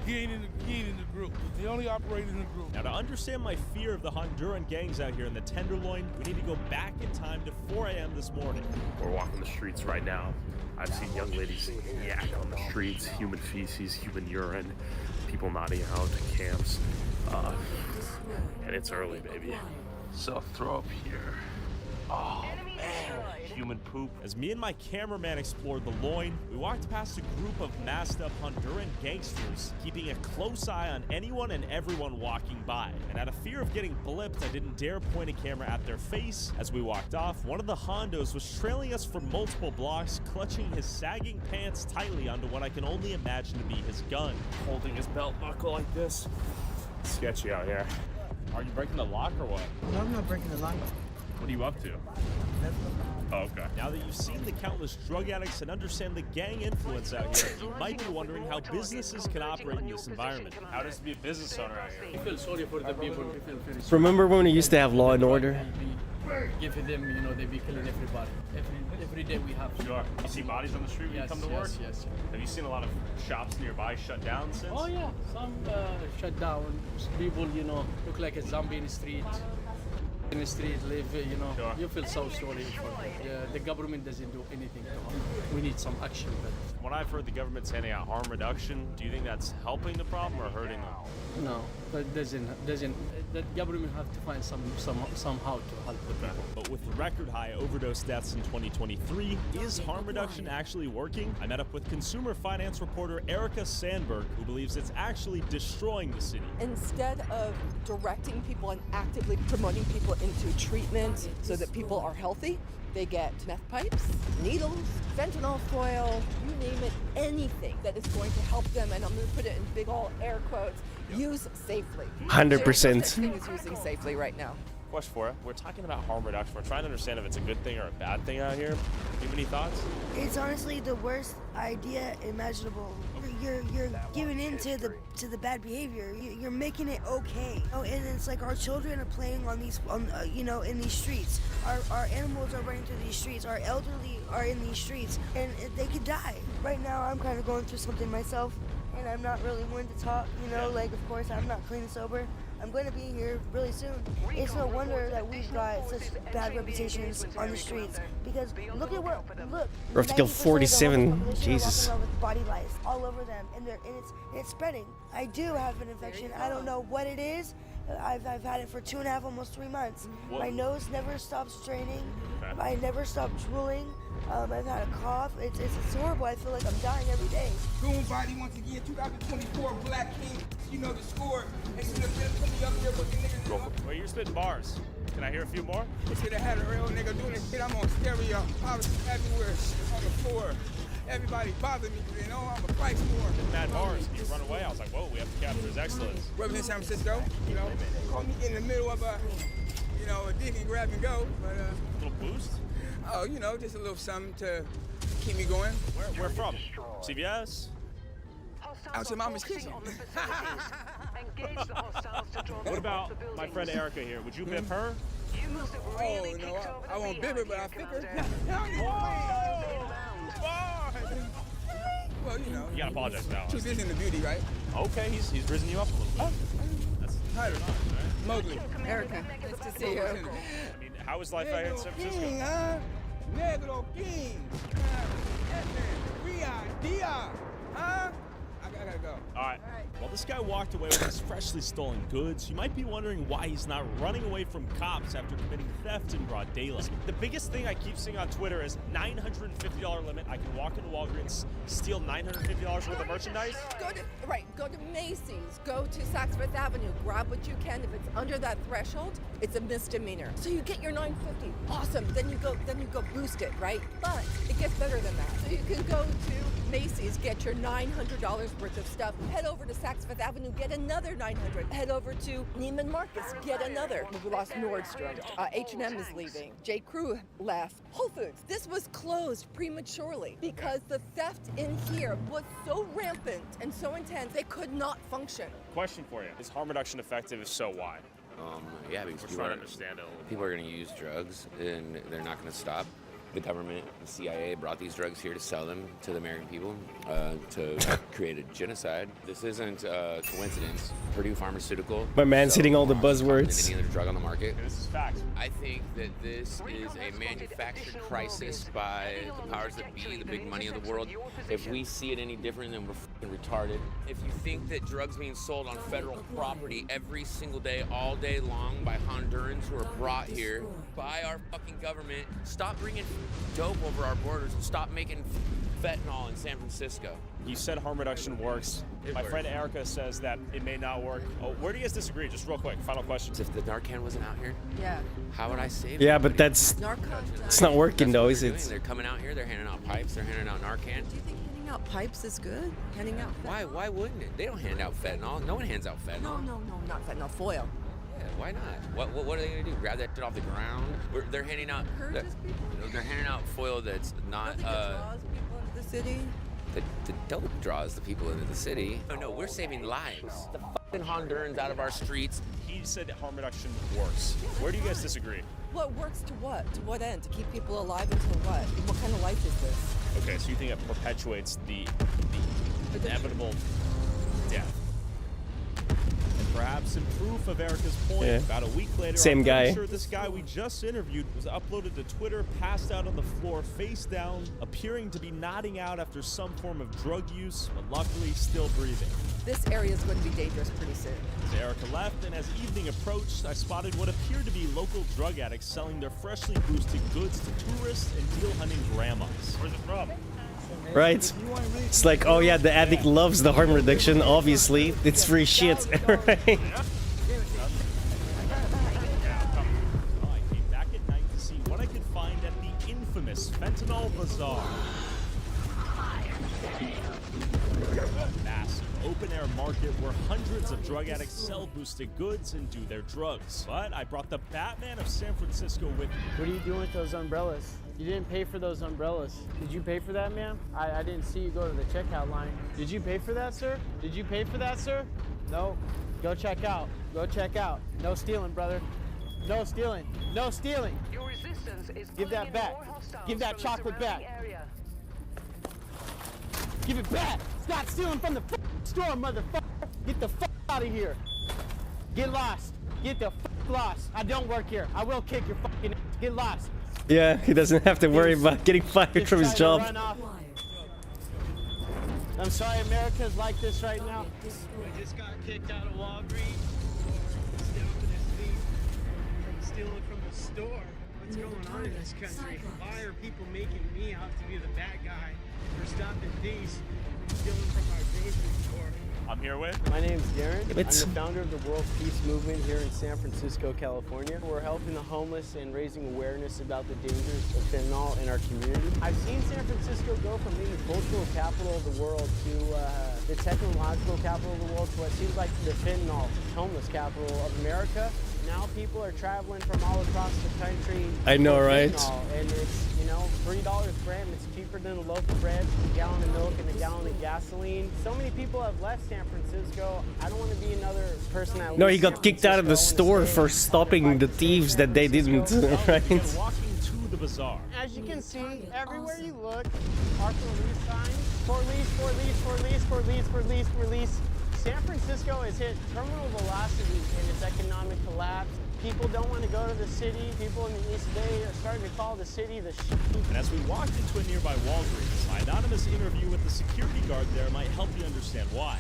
He ain't in the group. He only operated in the group. Now, to understand my fear of the Honduran gangs out here in the Tenderloin, we need to go back in time to 4 a.m. this morning. We're walking the streets right now. I've seen young ladies yak on the streets, human feces, human urine, people nodding out, camps. And it's early, baby. So throw up here. Oh, man. Human poop. As me and my cameraman explored the loin, we walked past a group of masked up Honduran gangsters, keeping a close eye on anyone and everyone walking by. And out of fear of getting blipped, I didn't dare point a camera at their face. As we walked off, one of the Hondos was trailing us for multiple blocks, clutching his sagging pants tightly onto what I can only imagine to be his gun. Holding his belt buckle like this. Sketchy out here. Are you breaking the lock or what? No, I'm not breaking the lock. What are you up to? Oh, okay. Now that you've seen the countless drug addicts and understand the gang influence out here, you might be wondering how businesses can operate in this environment. How does it be a business owner out here? I feel sorry for the people. I feel very sorry. Remember when we used to have Law and Order? Give them, you know, they be killing everybody. Every day we have. Sure. You see bodies on the street when you come to work? Yes. Have you seen a lot of shops nearby shut down since? Oh yeah, some shut down. People, you know, look like a zombie in the street. In the street, live, you know, Sure. You feel so sorry for them. The government doesn't do anything to help. We need some action. But When I've heard the government's handing out harm reduction, do you think that's helping the problem or hurting them? no, but doesn't. The government have to find somehow to help the people. But with record high overdose deaths in 2023, is harm reduction actually working? I met up with consumer finance reporter Erica Sandberg, who believes it's actually destroying the city. Instead of directing people and actively promoting people into treatment so that people are healthy, they get meth pipes, needles, fentanyl foil, you name it, anything that is going to help them, and I'm going to put it in big old air quotes, use safely. 100%. Everything is using safely right now. Question for you. We're talking about harm reduction. We're trying to understand if it's a good thing or a bad thing out here. Do you have any thoughts? It's honestly the worst idea imaginable. You're giving in to the bad behavior. You're making it okay. Oh, and it's like our children are playing on these, in these streets. Our animals are running through these streets. Our elderly are in these streets, and they could die. Right now, I'm kind of going through something myself, and I'm not really willing to talk. Like of course I'm not clean and sober. I'm going to be here really soon. It's no wonder that we've got such bad reputations on the streets, because look. We have to kill 47. Jesus. Walking around with body lice all over them, and it's spreading. I do have an infection. I don't know what it is. I've had it for 2.5, almost 3 months. My nose never stops draining. I never stop drooling. I've had a cough. It's horrible. I feel like I'm dying every day. Goon Body once again, 2024 Black King. You know the score. And you have been putting me up here with the niggas. Well, you're spitting bars. Can I hear a few more? They should have had a real nigga doing this shit. I'm on stereo. I was everywhere on the floor. Everybody bothered me because they know I'm a price war. Mad bars. You run away. I was like, whoa, we have to capture his excellence. Repping in San Francisco, caught me in the middle of a dig and grab and go. But a little boost? Oh, just a little something to keep me going. Where from? CVS? Out to Mama's kitchen. What about my friend Erica here? Would you bip her? Oh, no, I won't bip her, but I pick her. Well, You gotta apologize now. She's in the beauty, right? Okay, he's risen you up a little bit. That's Tyler. Mowgli. Erica, nice to see you. I mean, how is life out here in San Francisco? King, huh? Negro King. Dia. Huh? I gotta go. All right. While this guy walked away with his freshly stolen goods, you might be wondering why he's not running away from cops after committing theft in broad daylight. The biggest thing I keep seeing on Twitter is $950 limit. I can walk into Walgreens, steal $950 worth of merchandise. Go to Macy's, go to Saks Fifth Avenue, grab what you can. If it's under that threshold, it's a misdemeanor. So you get your $950, awesome. Then you go boost it, right? But it gets better than that. So you can go to Macy's, get your $900 worth of stuff. Head over to Saks Fifth Avenue, get another $900. Head over to Neiman Marcus, get another. We lost Nordstrom. H&M is leaving. J. Crew left. Whole Foods. This was closed prematurely because the theft in here was so rampant and so intense they could not function. Question for you: is harm reduction effective? If so, why? Yeah, because We're trying to understand it a little people are going to use drugs and they're not going to stop. The government, the CIA brought these drugs here to sell them to the American people, to create a genocide. This isn't a coincidence. Purdue Pharmaceutical. My man's hitting all the buzzwords. Any other drug on the market. This is facts. I think that this is a manufactured crisis by the powers that be, the big money of the world. If we see it any different, then we're fucking retarded. If you think that drugs being sold on federal property every single day, all day long by Hondurans who are brought here by our fucking government, stop bringing dope over our borders and stop making fentanyl in San Francisco. You said harm reduction works. My friend Erica says that it may not work. Oh, where do you guys disagree? Just real quick, final question. If the Narcan wasn't out here, Yeah. how would I save Yeah, everybody? but that's it's not working though, is it? They're coming out here, they're handing out pipes, they're handing out Narcan. Do you think handing out pipes is good? Handing out Why wouldn't it? They don't hand out fentanyl. No one hands out fentanyl. No, not fentanyl, foil. Yeah, why not? What are they gonna do? Grab that shit off the ground? They're handing out. They're handing out foil that's not. Draws people into the city. The dope draws the people into the city. No, we're saving lives. The fucking Hondurans out of our streets. He said that harm reduction works. Where do you guys disagree? What works to what? To what end? To keep people alive until what? What kind of life is this? Okay, so you think it perpetuates the inevitable death? And perhaps in proof of Erica's point, Yeah. about a week later, Same I'm guy. pretty sure this guy we just interviewed was uploaded to Twitter, passed out on the floor, face down, appearing to be nodding out after some form of drug use, but luckily still breathing. This area is going to be dangerous pretty soon. As Erica left, and as evening approached, I spotted what appeared to be local drug addicts selling their freshly boosted goods to tourists and deal-hunting grandmas. Where's it from? Right? It's like, oh yeah, the addict loves the harm reduction, obviously. It's free shit, right? I came back at night to see what I could find at the infamous Fentanyl Bazaar. A massive open-air market where hundreds of drug addicts sell boosted goods and do their drugs. But I brought the Batman of San Francisco with me. What are you doing with those umbrellas? You didn't pay for those umbrellas. Did you pay for that, ma'am? I didn't see you go to the checkout line. Did you pay for that, sir? Did you pay for that, sir? No. Go check out. Go check out. No stealing, brother. No stealing. No stealing. Your resistance is Give that back. Give that chocolate back. Give it back. Stop stealing from the store, motherfucker. Get the fuck out of here. Get lost. Get the fuck lost. I don't work here. I will kick your fucking ass. Get lost. Yeah, he doesn't have to worry about getting fired from his job. I'm sorry America's like this right now. I just got kicked out of Walgreens. Down to this thief from stealing from the store. What's going on in this country? Why are people making me out to be the bad guy for stopping thieves from stealing from our grocery store? I'm here with. My name's Darren. I'm It's- the founder of the World Peace Movement here in San Francisco, California. We're helping the homeless and raising awareness about the dangers of fentanyl in our community. I've seen San Francisco go from being the cultural capital of the world to the technological capital of the world to what seems like the fentanyl homeless capital of America. Now people are traveling from all across the country. I know, for right? fentanyl, and it's, $3 a gram. It's cheaper than a loaf of bread, a gallon of milk, and a gallon of gasoline. So many people have left San Francisco. I don't want to be another person that No, he leaves got San kicked out of the Francisco. store for stopping the thieves that they didn't, right? Walking to the bazaar. As you can see, everywhere you look are for lease signs. For lease, for lease, for lease, for lease, for lease, for lease. San Francisco has hit terminal velocity in its economic collapse. People don't want to go to the city. People in the East Bay are starting to call the city the shit. And as we walked into a nearby Walgreens, my anonymous interview with the security guard there might help you understand why.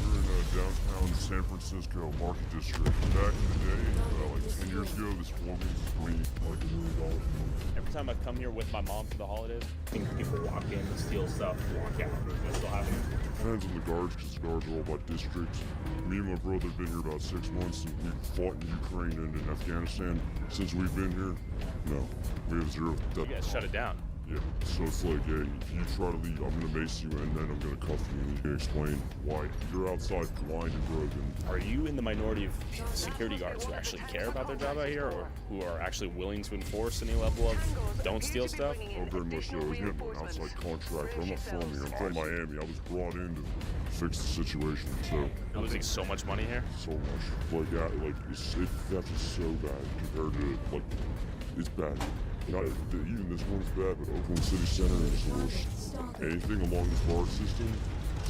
We're in downtown San Francisco Market District. Back in the day, like 10 years ago, this Walgreens was like $1 million. Every time I come here with my mom for the holidays, I think people walk in, steal stuff, walk out. Is that still happening? Depends on the guards, because the guards are all by districts. Me and my brother have been here about 6 months, and we've fought in Ukraine and in Afghanistan. Since we've been here, no, we have zero death. You guys shut it down. Yeah, so it's like, hey, if you try to leave, I'm gonna mace you, and then I'm gonna cuff you, and you can explain why. You're outside blind and broken. Are you in the minority of security guards who actually care about their job out here, or who are actually willing to enforce any level of don't steal stuff? Oh, very much so. Again, I'm an outside contractor. I'm not from here. I'm from Miami. I was brought in to fix the situation. So You're losing so much money here. so much. Like, it's theft is so bad compared to like, it's bad. Even this one's bad, but Oakland City Center is the worst. Anything along this bar system,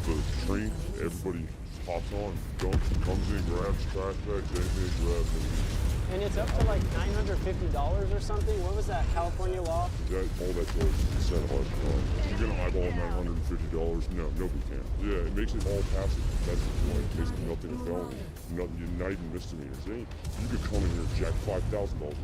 the train, everybody hops on, dumps, comes in, grabs trash bags, anything, grabs anything. And it's up to like $950 or something. What was that, California law? All that does is incentivize crime. You're gonna eyeball $950? No, nobody can. Yeah, it makes it all passive. That's the point. It makes nothing a felony. Not even misdemeanors. You could come in here and jack $5,000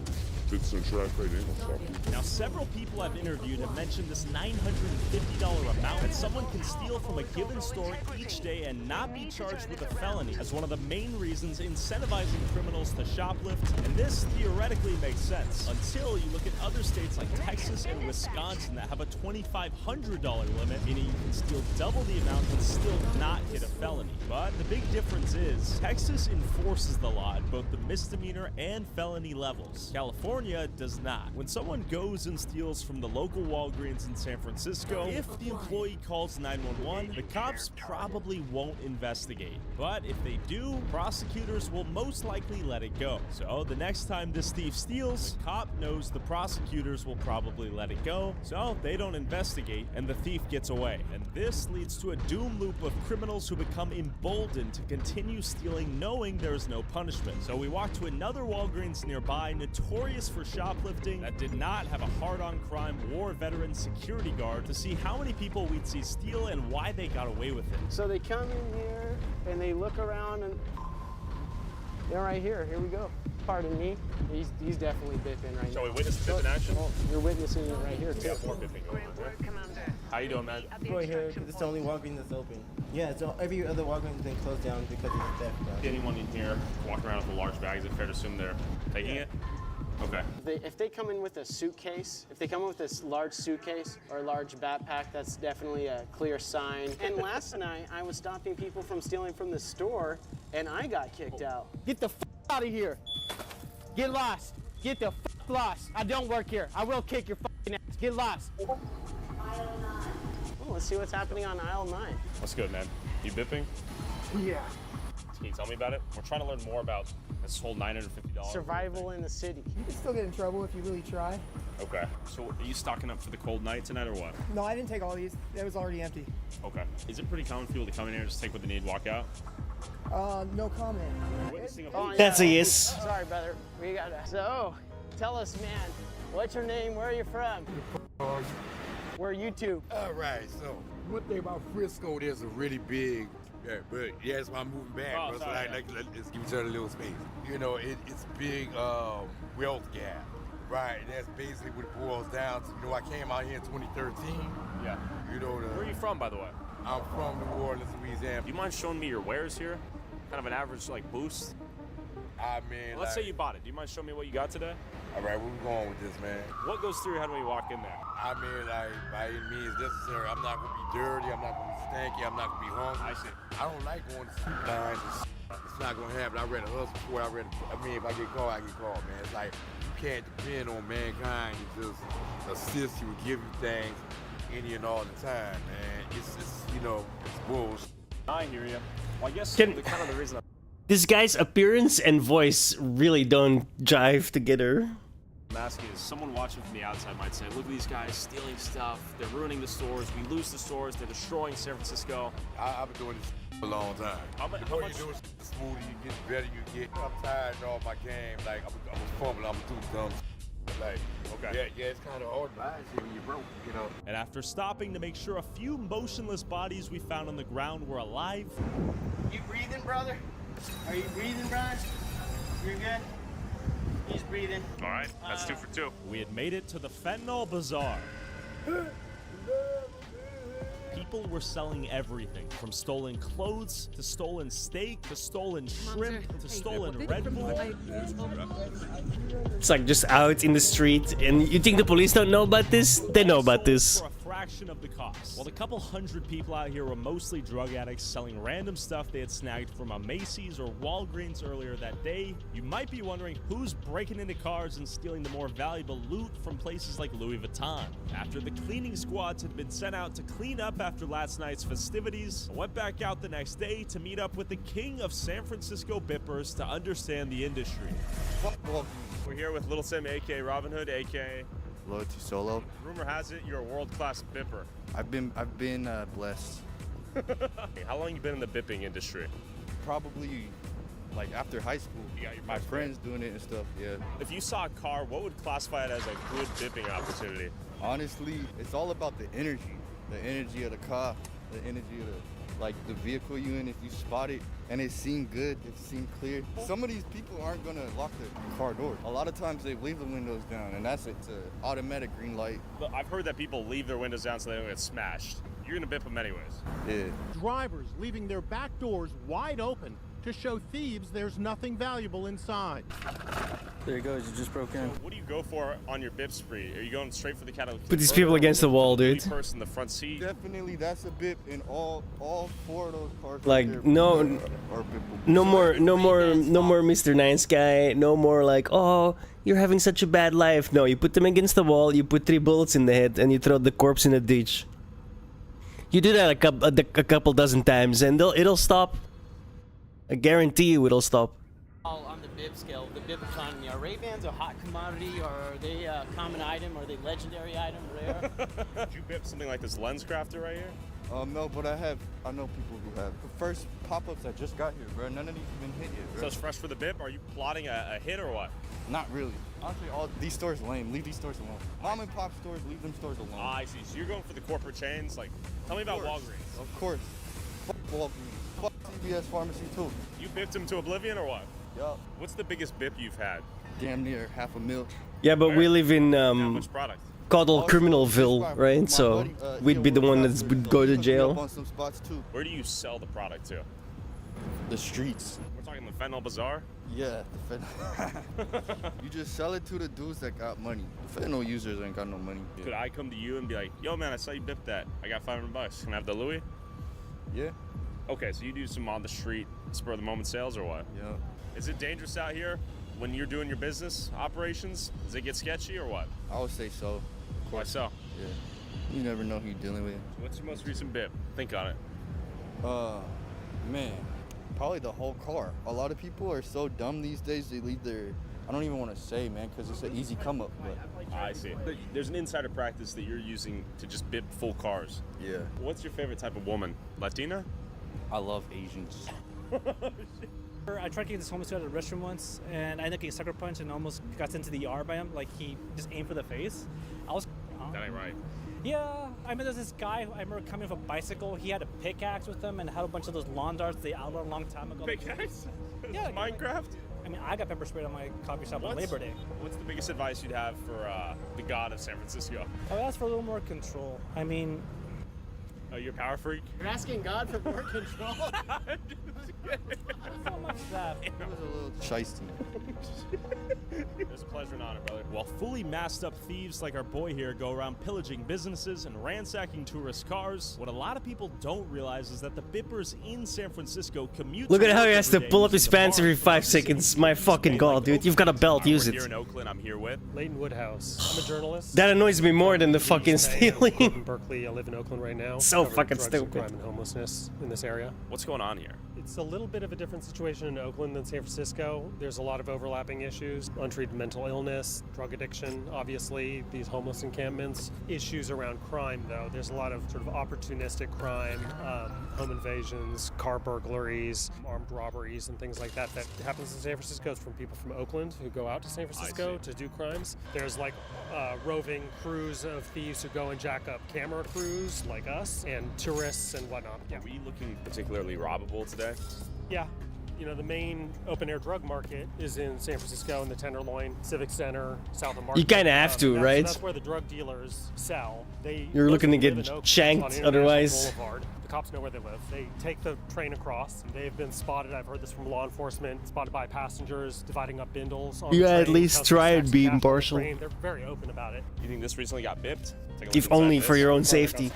It's in trash bag, ain't no stop you. Now, several people I've interviewed have mentioned this $950 amount that someone can steal from a given store each day and not be charged with a felony as one of the main reasons incentivizing criminals to shoplift. And this theoretically makes sense until you look at other states like Texas and Wisconsin that have a $2,500 limit, meaning you can steal double the amount and still not hit a felony. But the big difference is Texas enforces the law at both the misdemeanor and felony levels. California does not. When someone goes and steals from the local Walgreens in San Francisco, if the employee calls 911, the cops probably won't investigate. But if they do, prosecutors will most likely let it go. So the next time this thief steals, the cop knows the prosecutors will probably let it go, so they don't investigate and the thief gets away. And this leads to a doom loop of criminals who become emboldened to continue stealing knowing there's no punishment. So we walked to another Walgreens nearby, notorious for shoplifting, that did not have a hard-on crime war veteran security guard, to see how many people we'd see steal and why they got away with it. So they come in here and they look around and they're right here. Here we go. Pardon me. He's definitely bipping right now. Shall we witness the bip in action? Oh, you're witnessing it right here too. Yeah, more bipping going on there. How you doing, man? Right here, because it's the only Walgreens that's open. Yeah, so every other Walgreens has been closed down because of the theft. Anyone in here walking around with a large bag, is it fair to assume they're taking it? Okay. If they come in with a suitcase, if they come in with this large suitcase or a large backpack, that's definitely a clear sign. And last night, I was stopping people from stealing from the store, and I got kicked out. Get the f out of here. Get lost. Get the f lost. I don't work here. I will kick your f***ing ass. Get lost. Oh, let's see what's happening on aisle 9. What's good, man? You bipping? Yeah. Can you tell me about it? We're trying to learn more about this whole $950. Survival in the city. You can still get in trouble if you really try. Okay. So are you stocking up for the cold night tonight or what? No, I didn't take all these. It was already empty. Okay. Is it pretty common for people to come in here and just take what they need, walk out? No comment. That's a yes. Sorry, brother. We got to. So, tell us, man, what's your name? Where are you from? We're YouTube. All right, so one thing about Frisco, there's a really big, but yeah, that's why I'm moving back. Oh, bro. So sorry, let's give each other a little space. You know, it's big wealth gap, right? And that's basically what it boils down to. You know, I came out here in 2013. Yeah. You know, where are you from, by the way? I'm from New Orleans, Louisiana. Do you mind showing me your wares here? Kind of an average, like, boost? I mean, let's say you bought it. Do you mind showing me what you got today? All right, where we going with this, man? What goes through your head when you walk in there? I mean, like, by any means necessary. I'm not gonna be dirty. I'm not gonna be stanky. I'm not gonna be hungry. I see. I don't like going to sleep lines. It's not gonna happen. I read a hustle before. I mean, if I get called, I get called, man. It's like you can't depend on mankind to just assist you and give you things any and all the time, man. It's you know, it's bullshit. I hear you. Well, I guess Can- the kind of the reason. This guy's appearance and voice really don't jive together. I'm asking is someone watching from the outside might say, look at these guys stealing stuff. They're ruining the stores. We lose the stores. They're destroying San Francisco. I've been doing this for a long time. The more you do it, the smoother you get, the better you get. I'm tired of all my game. Like, I'm a fumbler. I'm too dumb. Like, okay. Yeah, it's kind of hard to buy shit when you're broke, you know. And after stopping to make sure a few motionless bodies we found on the ground were alive. You breathing, brother? Are you breathing, Brian? You're good? He's breathing. All right, that's 2 for 2. We had made it to the Fentanyl Bazaar. People were selling everything from stolen clothes to stolen steak to stolen shrimp to stolen Red Bull. It's like just out in the street, and you think the police don't know about this? They know about this. For a fraction of the cost. While the couple hundred people out here were mostly drug addicts selling random stuff they had snagged from a Macy's or Walgreens earlier that day, you might be wondering who's breaking into cars and stealing the more valuable loot from places like Louis Vuitton. After the cleaning squads had been sent out to clean up after last night's festivities, I went back out the next day to meet up with the king of San Francisco bippers to understand the industry. We're here with Little Sim, aka Robin Hood, aka Loyalty Solo. Rumor has it you're a world-class bipper. I've been blessed. How long you been in the bipping industry? Probably like after high school. You got your My first friends doing it and stuff. Yeah. If you saw a car, what would classify it as a good bipping opportunity? Honestly, it's all about the energy of the car, the energy of the vehicle you in. If you spot it and it seemed good, it seemed clear. Some of these people aren't gonna lock the car door. A lot of times they leave the windows down, and it's an automatic green light. But I've heard that people leave their windows down so they don't get smashed. You're gonna bip them anyways. Yeah. Drivers leaving their back doors wide open to show thieves there's nothing valuable inside. There he goes, he just broke in. What do you go for on your bip spree? Are you going straight for the catalytic? Put these people against the wall, dude. Person in the front seat. Definitely, that's a bip in all 4 of those cars. Like right there no are bippable. more Mr. Nice Guy, no more like, oh, you're having such a bad life. No, you put them against the wall, you put 3 bullets in the head, and you throw the corpse in a ditch. You do that a couple dozen times, and it'll stop. I guarantee you it'll stop. On the bib scale, the bib economy, are Ray-Bans a hot commodity, or are they a common item, or are they legendary item, rare? Did you bip something like this lens crafter right here? No, but I know people who have. The first pop-ups that just got here, bro. None of these have been hit yet, bro. So it's fresh for the bip? Are you plotting a hit or what? Not really. Honestly, all these stores lame. Leave these stores alone. Mom and pop stores, leave them stores alone. Ah, I see. So you're going for the corporate chains? Like, tell me about Walgreens. Of course. Fuck Walgreens. Fuck CVS Pharmacy too. You bipped him to oblivion or what? Yup. What's the biggest bip you've had? Damn near $500,000. Yeah, but we live in Which product? Coddle Criminalville, right? So we'd be the one that would go to jail. On some spots too. Where do you sell the product to? The streets. We're talking the fentanyl bazaar? Yeah, the fentanyl. You just sell it to the dudes that got money. The fentanyl users ain't got no money. Yeah. Could I come to you and be like, yo man, I saw you bip that. I got $500. Can I have the Louis? Yeah. Okay, so you do some on the street, spur of the moment sales or what? Yeah. Is it dangerous out here when you're doing your business operations? Does it get sketchy or what? I would say so. Why so? Yeah. You never know who you're dealing with. What's your most recent bip? Think on it. Man, probably the whole car. A lot of people are so dumb these days, they leave their, I don't even want to say, man, because it's an easy come up. But I see. There's an insider practice that you're using to just bip full cars. Yeah. What's your favorite type of woman? Latina? I love Asians. I tried to get this homeless guy to the restroom once, and I ended up getting sucker punched and almost got sent to the ER by him. Like, he just aimed for the face. I was... That ain't right. Yeah, I mean, there's this guy, I remember coming off a bicycle. He had a pickaxe with him and had a bunch of those lawn darts they outlawed a long time ago. Pickaxe? Yeah. Minecraft? I mean, I got pepper sprayed on my coffee shop on Labor Day. What's the biggest advice you'd have for the god of San Francisco? I would ask for a little more control. I mean... Oh, you're a power freak? You're asking God for more control? Not much of that. It was a little shiesty. It's a pleasure and honor, brother. While fully masked up thieves like our boy here go around pillaging businesses and ransacking tourist cars, what a lot of people don't realize is that the bippers in San Francisco commute. Look at how he has to pull up his pants every 5 seconds. My fucking god, dude. You've got a belt, use it. Here in Oakland, I'm here with Leighton Woodhouse. I'm a journalist. That annoys me more than the fucking stealing. In Berkeley, I live in Oakland right now. So covering fucking drugs stupid. and crime and homelessness in this area. What's going on here? It's a little bit of a different situation in Oakland than San Francisco. There's a lot of overlapping issues. Untreated mental illness, drug addiction, obviously, these homeless encampments. Issues around crime, though. There's a lot of sort of opportunistic crime, home invasions, car burglaries, armed robberies, and things like that happens in San Francisco. It's from people from Oakland who go out to San Francisco to do crimes. There's like roving crews of thieves who go and jack up camera crews like us and tourists and whatnot. Yeah. Are we looking particularly robbable today? Yeah. You know, the main open-air drug market is in San Francisco in the Tenderloin, Civic Center, south of Market. You kind of have to, right? That's where the drug dealers sell. You're looking to get shanked otherwise. Boulevard. The cops know where they live. They take the train across. They've been spotted. I've heard this from law enforcement. Spotted by passengers dividing up bindles. On You the gotta at train, least try and be impartial. They're very open about it. You think this recently got bipped? If only for your own safety.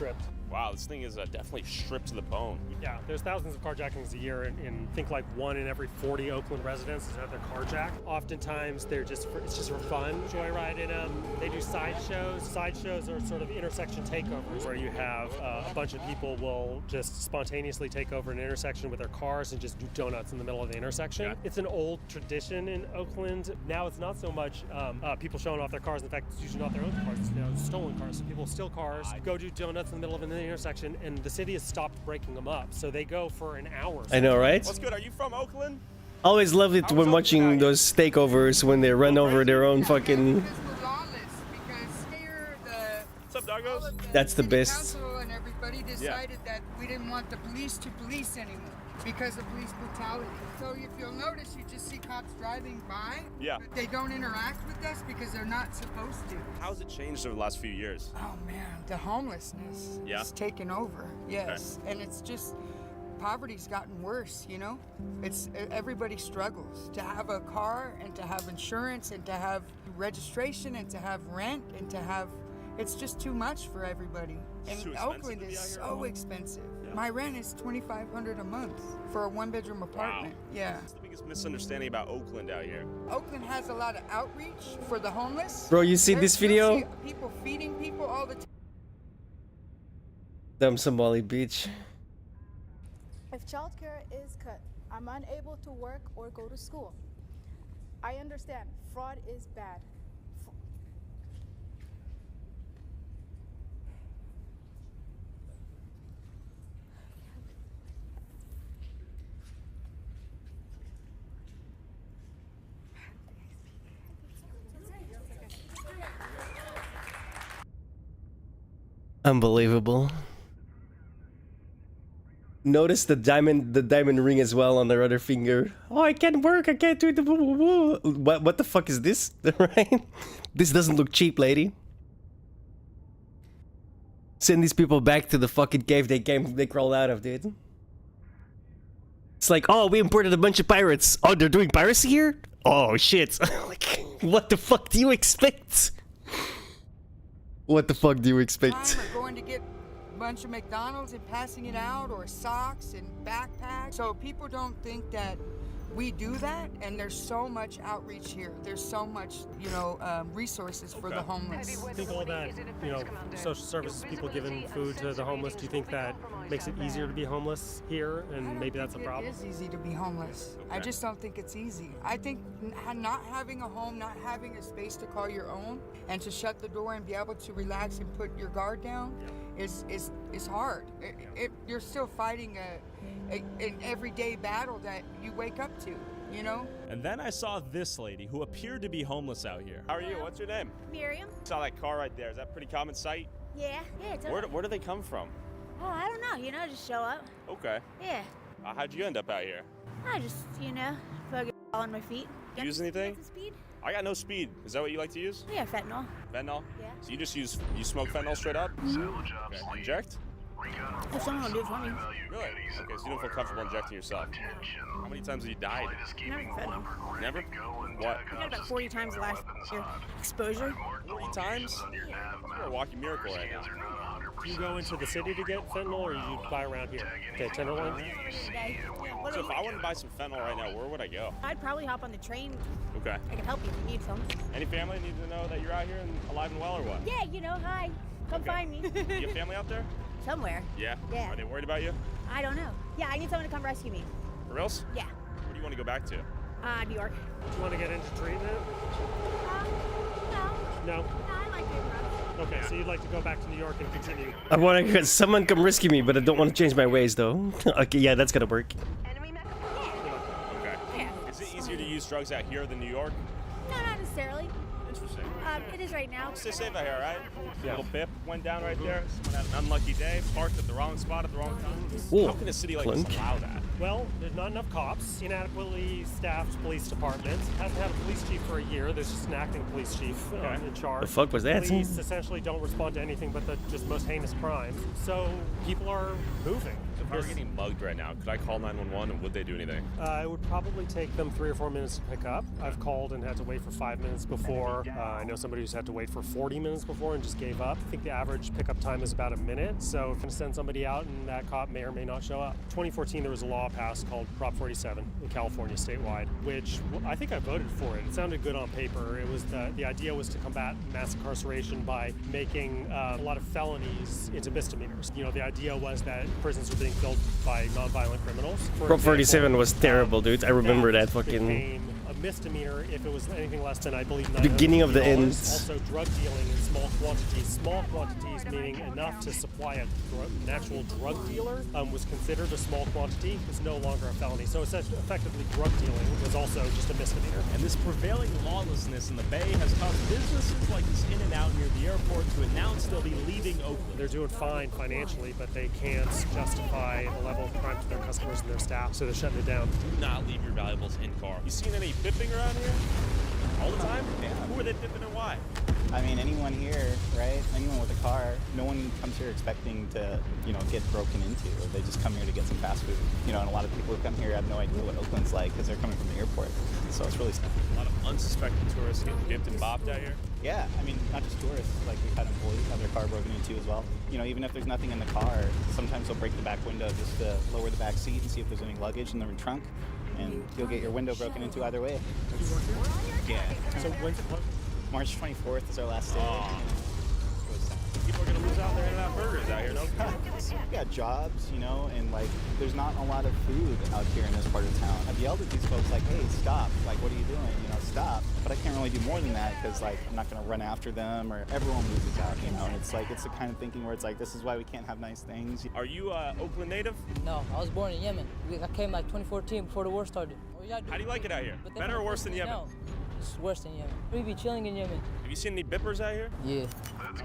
Wow, this thing is definitely stripped to the bone. Yeah, there's thousands of carjackings a year, and think like 1 in every 40 Oakland residents has had their carjacked. Oftentimes, it's just for fun, joyriding them. They do sideshows. Sideshows are sort of intersection takeovers where you have a bunch of people will just spontaneously take over an intersection with their cars and just do donuts in the middle of the intersection. Yeah. It's an old tradition in Oakland. Now it's not so much people showing off their cars. In fact, it's usually not their own cars. It's now stolen cars. So people steal cars, go do donuts in the middle of an intersection, and the city has stopped breaking them up. So they go for an hour. I know, right? What's good? Are you from Oakland? Always love it when watching those takeovers when they run over their own fucking. What's up, doggos? That's the best. Council and everybody decided that we didn't want the police to police anymore because of police brutality. So if you'll notice, you just see cops driving by. Yeah. But they don't interact with us because they're not supposed to. How's it changed over the last few years? Oh man, the homelessness is taken over. Yes, and it's just poverty's gotten worse. You know, it's everybody struggles to have a car and to have insurance and to have registration and to have rent and to have. It's just too much for everybody. And Oakland is so expensive. Yeah. My rent is $2,500 a month for a 1-bedroom apartment. Wow. Yeah. What's the biggest misunderstanding about Oakland out here? Oakland has a lot of outreach for the homeless. Bro, you see this video? People feeding people all the time. Dumb Somali Beach. If childcare is cut, I'm unable to work or go to school. I understand fraud is bad. Unbelievable. Notice the diamond ring as well on their other finger. Oh, I can't work. I can't do the woo woo woo. What the fuck is this? Right? This doesn't look cheap, lady. Send these people back to the fucking cave they crawled out of, dude. It's like, oh, we imported a bunch of pirates. Oh, they're doing piracy here? Oh shit. Like, what the fuck do you expect? What the fuck do you expect? We're going to get a bunch of McDonald's and passing it out, or socks and backpacks. So people don't think that we do that, and there's so much outreach here. There's so much, you know, resources for the homeless. I think all that, you know, social services, people giving food to the homeless, do you think that makes it easier to be homeless here, and maybe that's a problem? It is easy to be homeless. I just don't think it's easy. I think not having a home, not having a space to call your own, and to shut the door and be able to relax and put your guard down is hard. You're still fighting an everyday battle that you wake up to, you know? And then I saw this lady who appeared to be homeless out here. How are you? What's your name? Miriam. Saw that car right there. Is that a pretty common sight? Yeah, totally. Where do they come from? Oh, I don't know. You know, just show up. Okay. Yeah. How'd you end up out here? I just, you know, fucking on my feet. Use anything? Speed? I got no speed. Is that what you like to use? Yeah, fentanyl. Fentanyl? Yeah. So you smoke fentanyl straight up? Okay. Inject? If someone will do it for me. Really? Okay, so you don't feel comfortable injecting yourself. How many times have you died? Never fentanyl. Never? What? I got about 40 times last year. Exposure. 40 times? You're a walking miracle right now. Do you go into the city to get fentanyl, or you buy around here? Okay, Tenderloin? So if I wanted to buy some fentanyl right now, where would I go? I'd probably hop on the train. Okay. I can help you if you need some. Any family need to know that you're out here and alive and well, or what? Yeah, you know, hi. Come find me. You have family out there? Somewhere. Yeah? Yeah. Are they worried about you? I don't know. Yeah, I need someone to come rescue me. For reals? Yeah. Where do you want to go back to? New York. Do you want to get into treatment? No. No? I like it. Okay, so you'd like to go back to New York and continue. I want to. Someone come rescue me, but I don't want to change my ways, though. Okay, yeah, that's gonna work. Okay. Yeah. Is it easier to use drugs out here than New York? No, not necessarily. Interesting. It is right now. Stay safe out here, right? Yeah. Little bip went down right there. Someone had an unlucky day, parked at the wrong spot at the wrong time. Ooh, How can a city like this clunk. allow that? Well, there's not enough cops, inadequately staffed police department, hasn't had a police chief for a year, there's just an acting police chief in charge. The fuck was that? Police essentially don't respond to anything but the just most heinous crimes, so people are moving. So if I were getting mugged right now, could I call 911 and would they do anything? It would probably take them 3 or 4 minutes to pick up. I've called and had to wait for 5 minutes before. I know somebody who's had to wait for 40 minutes before and just gave up. I think the average pickup time is about a minute, so if you're going to send somebody out and that cop may or may not show up. 2014, there was a law passed called Prop 47 in California statewide, which I think I voted for it. It sounded good on paper. It was the idea was to combat mass incarceration by making a lot of felonies into misdemeanors. You know, the idea was that prisons were being filled by nonviolent criminals. Prop 47 was terrible, dude. I remember that fucking... Became a misdemeanor if it was anything less than, I believe, beginning of the $950. end. Also, drug dealing in small quantities. Small quantities meaning enough to supply an actual drug dealer was considered a small quantity. It's no longer a felony. So effectively, drug dealing was also just a misdemeanor. And this prevailing lawlessness in the Bay has caused businesses like this In-N-Out near the airport to announce they'll be leaving Oakland. They're doing fine financially, but they can't justify the level of crime to their customers and their staff, so they're shutting it down. Do not leave your valuables in car. You seen any bipping around here? All the time? Yeah. Who are they bipping and why? I mean, anyone here, right? Anyone with a car, no one comes here expecting to, get broken into. They just come here to get some fast food. And a lot of people who come here have no idea what Oakland's like because they're coming from the airport. So it's really sad. A lot of unsuspecting tourists getting bipped and bopped out here? Yeah, I mean, not just tourists. Like, we've had employees have their car broken into as well. Even if there's nothing in the car, sometimes they'll break the back window just to lower the back seat and see if there's any luggage in the trunk. And you'll get your window broken into either way. Yeah. So when's it closed? March 24th is our last day. People are going to lose out their In-N-Out burgers out here, no? We got jobs, and there's not a lot of food out here in this part of town. I've yelled at these folks like, hey, stop. Like, what are you doing? Stop. But I can't really do more than that because, I'm not going to run after them or everyone loses out, And it's the kind of thinking where it's like, this is why we can't have nice things. Are you Oakland native? No, I was born in Yemen. I came 2014 before the war started. How do you like it out here? Better or worse than Yemen? It's worse than Yemen. We be chilling in Yemen. Have you seen any bippers out here? Yeah.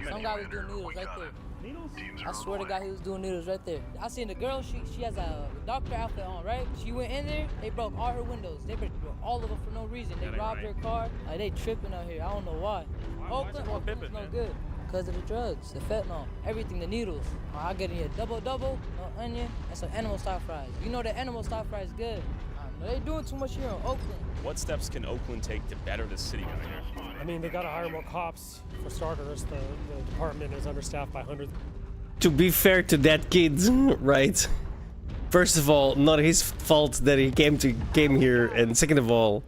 Some guy was doing noodles right there. Needles? I swear to God, he was doing noodles right there. I seen the girl, she has a doctor outfit on, right? She went in there, they broke all her windows. They broke all of them for no reason. They robbed her car. They tripping out here. I don't know why. Oakland's no good. Because of the drugs, the fentanyl, everything, the needles. I get in here double, no onion, and some animal style fries. You know the animal style fries good. They doing too much here in Oakland. What steps can Oakland take to better the city down here? I mean, they got to hire more cops. For starters, the department is understaffed by hundreds. To be fair to that kid, right? First of all, not his fault that he came here, and second of all,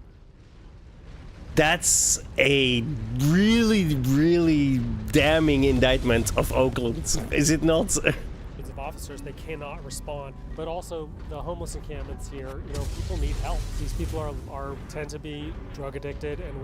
that's a really, really damning indictment of Oakland, is it not? Of officers, they cannot respond. But also the homeless encampments here, people need help. These people tend to be drug addicted and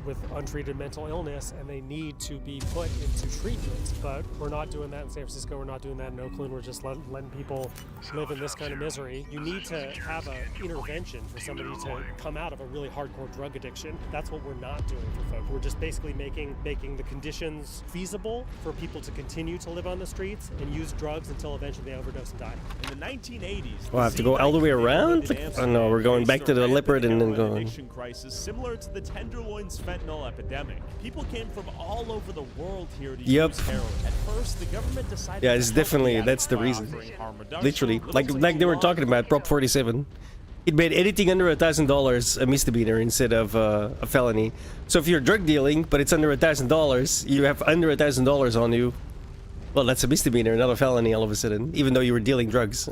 with untreated mental illness, and they need to be put into treatment. But we're not doing that in San Francisco. We're not doing that in Oakland. We're just letting people live in this kind of misery. You need to have an intervention for somebody to come out of a really hardcore drug addiction. That's what we're not doing for folks. We're just basically making the conditions feasible for people to continue to live on the streets and use drugs until eventually they overdose and die. In the 1980s, We'll have to go all the way around? Oh no, we're going back to the leopard and then going. Addiction crisis similar to the Tenderloin's fentanyl epidemic. People came from all over the world here to use heroin. At first, the government decided. Yeah, it's definitely that's the reason. Literally, like they were talking about Prop 47. It made anything under $1,000 a misdemeanor instead of a felony. So if you're drug dealing, but it's under $1,000, you have under $1,000 on you. Well, that's a misdemeanor, not a felony all of a sudden, even though you were dealing drugs.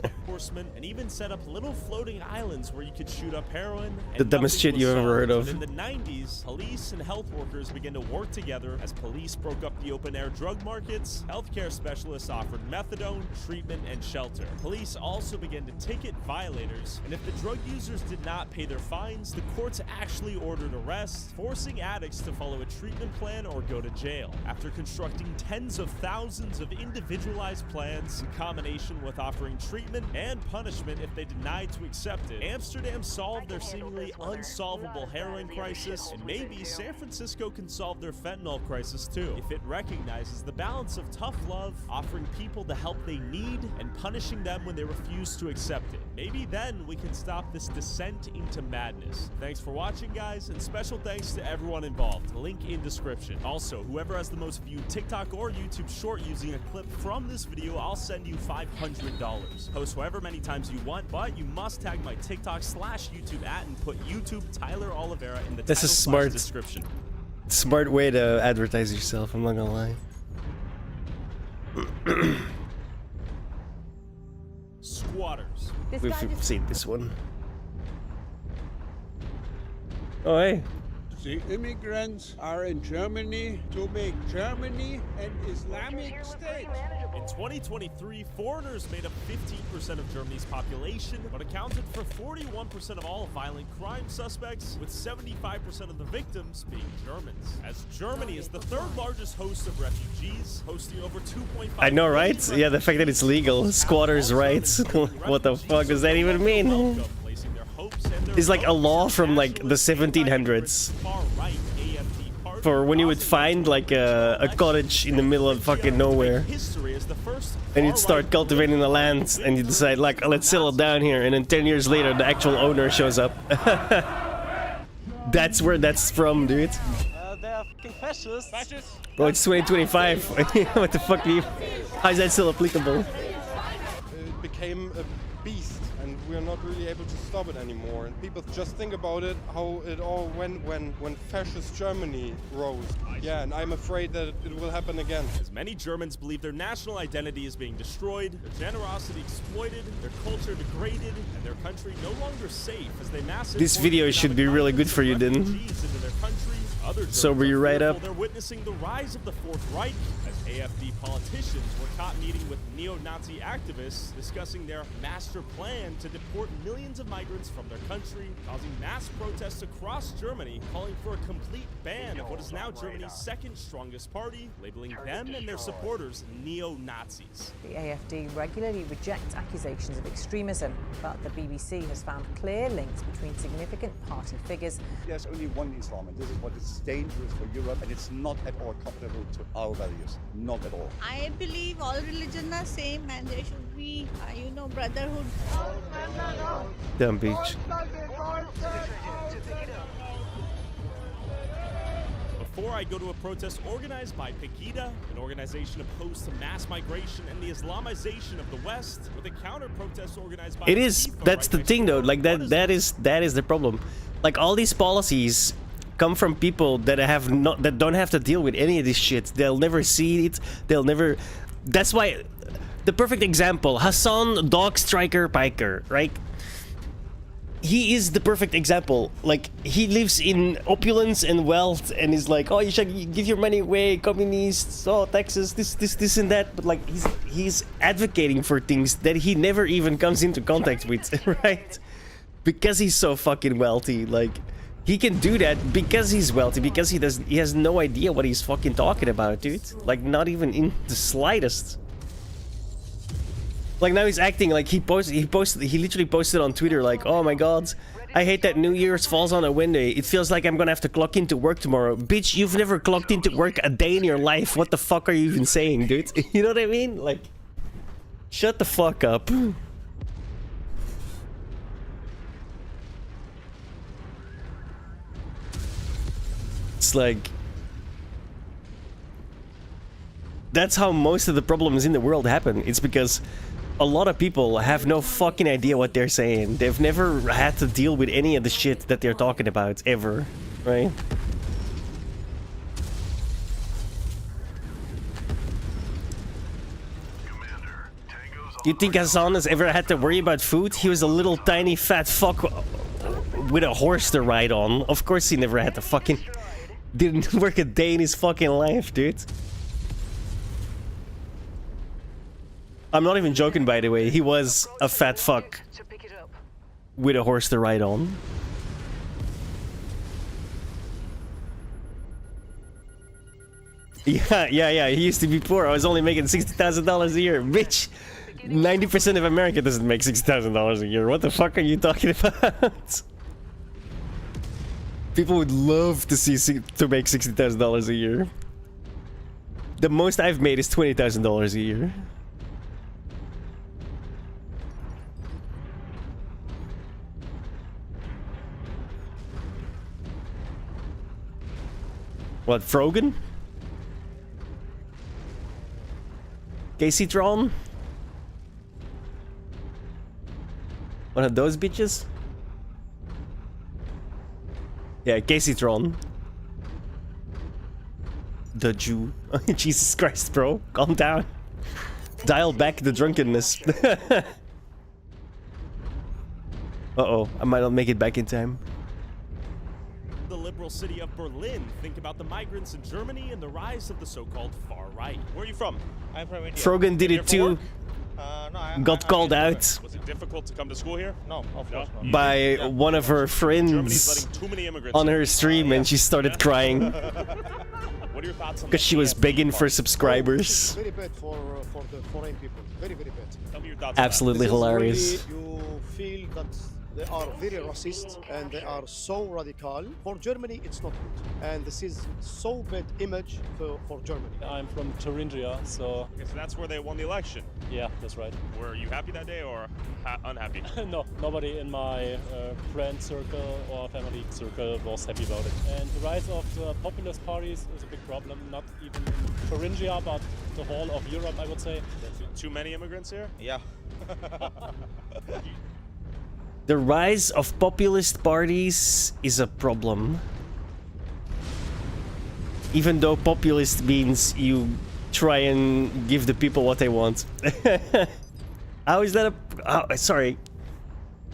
And even set up little floating islands where you could shoot up heroin. The dumbest shit you've ever heard of. In the 90s, police and health workers began to work together as police broke up the open-air drug markets. Healthcare specialists offered methadone, treatment, and shelter. Police also began to ticket violators, and if the drug users did not pay their fines, the courts actually ordered arrests, forcing addicts to follow a treatment plan or go to jail. After constructing tens of thousands of of individualized plans in combination with offering treatment and punishment if they denied to accept it. Amsterdam solved their seemingly unsolvable heroin crisis, and maybe San Francisco can solve their fentanyl crisis too, if it recognizes the balance of tough love, offering people the help they need, and punishing them when they refuse to accept it. Maybe then we can stop this descent into madness. Thanks for watching, guys, and special thanks to everyone involved. Link in description. Also, whoever has the most viewed TikTok or YouTube short using a clip from this video, I'll send you $500. Post however many times you want, but you must tag my TikTok/YouTube @ and put YouTube Tyler Oliveira in the That's a title smart description. Smart way to advertise yourself, I'm not gonna lie. Squatters. We've seen this one. Oh, hey. The immigrants are in Germany to make Germany an Islamic State. In 2023, foreigners made up 15% of Germany's population, but accounted for 41% of all violent crime suspects, with 75% of the victims being Germans. As Germany is the third largest host of refugees, hosting over 2.5 I know, right? Yeah, the fact that it's legal. Squatters' rights. What the fuck does that even mean? It's like a law from like the 1700s. For when you would find like a cottage in the middle of fucking nowhere, and you'd start cultivating the land, and you decide like, let's settle down here, and then 10 years later the actual owner shows up. That's where that's from, dude. They are fucking fascists. Bro, it's 2025. What the fuck? How is that still applicable? It became a beast, and we're not really able to stop it anymore. And people just think about it, how it all went when fascist Germany rose. Yeah, and I'm afraid that it will happen again. As many Germans believe their national identity is being destroyed, their generosity exploited, their culture degraded, and their country no longer safe as they massively. This video should be really good for you, then. Sober you right up. They're witnessing the rise of the Fourth Reich as AfD politicians were caught meeting with neo-Nazi activists discussing their master plan to deport millions of migrants from their country, causing mass protests across Germany, calling for a complete ban of what is now Germany's second strongest party, labeling them and their supporters neo-Nazis. The AfD regularly rejects accusations of extremism, but the BBC has found clear links between significant party figures. There's only one Islam, and this is what is dangerous for Europe, and it's not at all compatible to our values. Not at all. I believe all religions are same, and there should be, brotherhood. Dumb beach. Before I go to a protest organized by Pegida, an organization opposed to mass migration and the Islamization of the West, with a counter-protest organized by It is. That's the thing, though. Like that is the problem. Like all these policies come from people that don't have to deal with any of this shit. They'll never see it. They'll never. That's why the perfect example, Hassan Dog Striker Piker, right? He is the perfect example. Like, he lives in opulence and wealth, and is like, oh, you should give your money away, communists, oh, taxes, this and that. But like, he's advocating for things that he never even comes into contact with, right? Because he's so fucking wealthy. Like, he can do that because he's wealthy, because he has no idea what he's fucking talking about, dude. Like, not even in the slightest. Like, now he's acting like he literally posted on Twitter like, oh my god, I hate that New Year's falls on a Wednesday. It feels like I'm gonna have to clock into work tomorrow. Bitch, you've never clocked into work a day in your life. What the fuck are you even saying, dude? You know what I mean? Like, shut the fuck up. It's like, that's how most of the problems in the world happen. It's because a lot of people have no fucking idea what they're saying. They've never had to deal with any of the shit that they're talking about, ever, right? Do you think Hassan has ever had to worry about food? He was a little tiny fat fuck with a horse to ride on. Of course he never had to fucking... Didn't work a day in his fucking life, dude. I'm not even joking, by the way. He was a fat fuck with a horse to ride on. Yeah. He used to be poor. I was only making $60,000 a year. Bitch, 90% of America doesn't make $60,000 a year. What the fuck are you talking about? People would love to make $60,000 a year. The most I've made is $20,000 a year. What, Frogan? Casey-tron? One of those bitches? Yeah, Casey-tron. The Jew. Jesus Christ, bro. Calm down. Dial back the drunkenness. Uh-oh, I might not make it back in time. The liberal city of Berlin. Think about the migrants in Germany and the rise of the so-called far right. Where are you from? I'm from India. Frogan did it too. No, Got called out. Was it difficult to come to school here? No, of course not. By one of her friends too many immigrants on her stream, and she started crying. What are your thoughts on Because she was begging for subscribers. Very bad for the foreign people. Very bad. Tell me your thoughts. Absolutely hilarious. Really, you feel that they are very racist and they are so radical. For Germany, it's not good. And this is so bad image for Germany. I'm from Thuringia, so... Okay, so that's where they won the election. Yeah, that's right. Were you happy that day or unhappy? No, nobody in my friend circle or family circle was happy about it. And the rise of the populist parties is a big problem, not even in Thuringia, but the whole of Europe, I would say. Too many immigrants here? Yeah. The rise of populist parties is a problem. Even though populist means you try and give the people what they want. How is that sorry.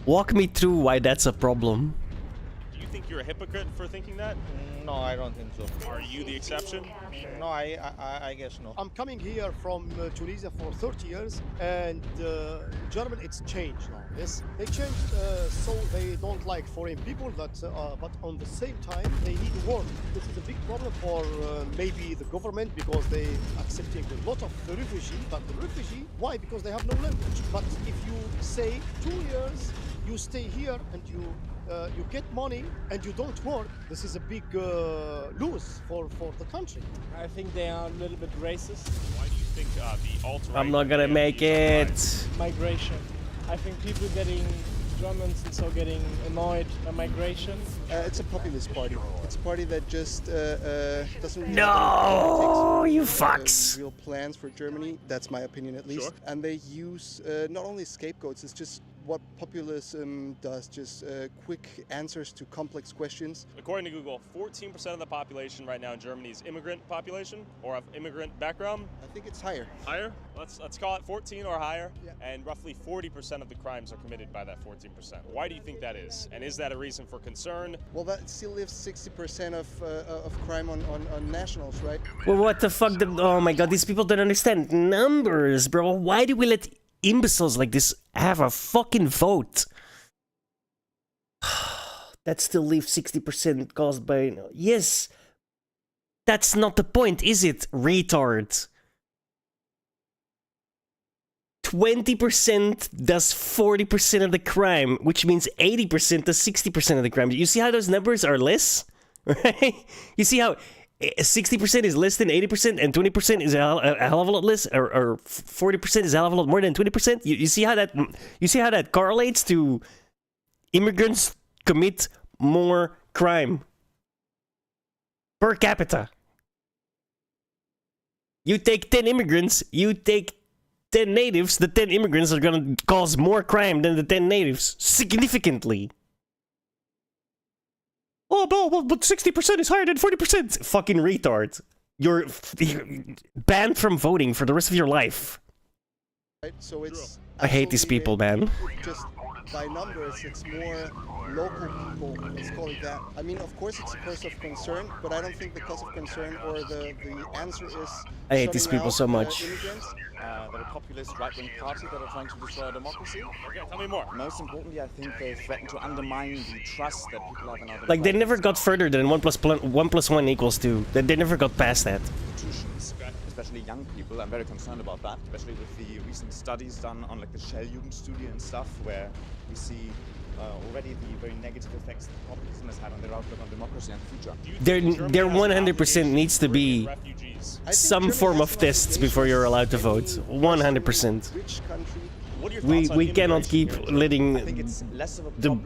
Walk me through why that's a problem. Do you think you're a hypocrite for thinking that? No, I don't think so. Are you the exception? No, I guess no. I'm coming here from Tunisia for 30 years, and Germany, it's changed now. Yes, they changed so they don't like foreign people, but on the same time they need work. This is a big problem for maybe the government because they accepting a lot of the refugee. But the refugee, why? Because they have no language. But if you say 2 years, you stay here and you get money and you don't work, this is a big lose for the country. I think they are a little bit racist. Why do you think the alt-right... I'm not gonna make it. Migration. I think people getting Germans and so getting annoyed by migration. It's a populist party. It's a party that just doesn't really No, have you fucks. Real plans for Germany. That's my opinion, at least. Sure. And they use not only scapegoats. It's just what populism does, just quick answers to complex questions. According to Google, 14% of the population right now in Germany is immigrant population or of immigrant background. I think it's higher. Higher? Let's call it 14 or higher. Yeah. And roughly 40% of the crimes are committed by that 14%. Why do you think that is? And is that a reason for concern? Well, that still leaves 60% of crime on nationals, right? Well, what the fuck? Oh my god, these people don't understand numbers, bro. Why do we let imbeciles like this have a fucking vote? That still leaves 60% caused by... Yes! That's not the point, is it, retard? 20% does 40% of the crime, which means 80% does 60% of the crime. You see how those numbers are less? Right? You see how 60% is less than 80% and 20% is a hell of a lot less, or 40% is a hell of a lot more than 20%? You see how that correlates to immigrants commit more crime per capita. You take 10 immigrants, you take 10 natives, the 10 immigrants are gonna cause more crime than the 10 natives. Significantly. Oh, but 60% is higher than 40%. Fucking retard. You're banned from voting for the rest of your life. Right? So it's... I hate these people, man. Just by numbers, it's more local people, let's call it that. I mean, of course it's a cause of concern, but I don't think the cause of concern or the answer is... I hate these people so much. They're a populist right-wing party that are trying to destroy democracy. Okay, tell me more. Most importantly, I think they threaten to undermine the trust that people have in other Like, they never got further than 1 + 1 = 2. They never got past that. to especially young people. I'm very concerned about that, especially with the recent studies done on like the Shell-Jugendstudie and stuff, where we see already the very negative effects that populism has had on their outlook on democracy and the future. There 100% needs to be some form of tests before you're allowed to vote. 100%. We cannot keep letting the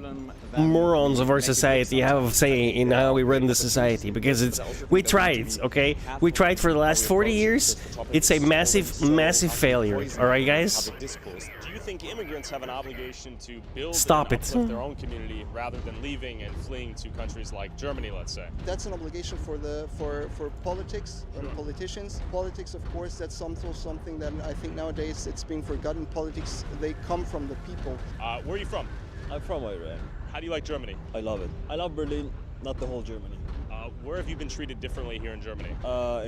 morons of our society have a say in how we run the society, because we tried, okay? We tried for the last 40 years. It's a massive failure. All right, guys? Do you think immigrants have an obligation to build Stop and it. uplift their own community rather than leaving and fleeing to countries like Germany, let's say? That's an obligation for politics and politicians. Politics, of course, that's also something that I think nowadays it's being forgotten. Politics, they come from the people. Where are you from? I'm from Iran. How do you like Germany? I love it. I love Berlin, not the whole Germany. Where have you been treated differently here in Germany?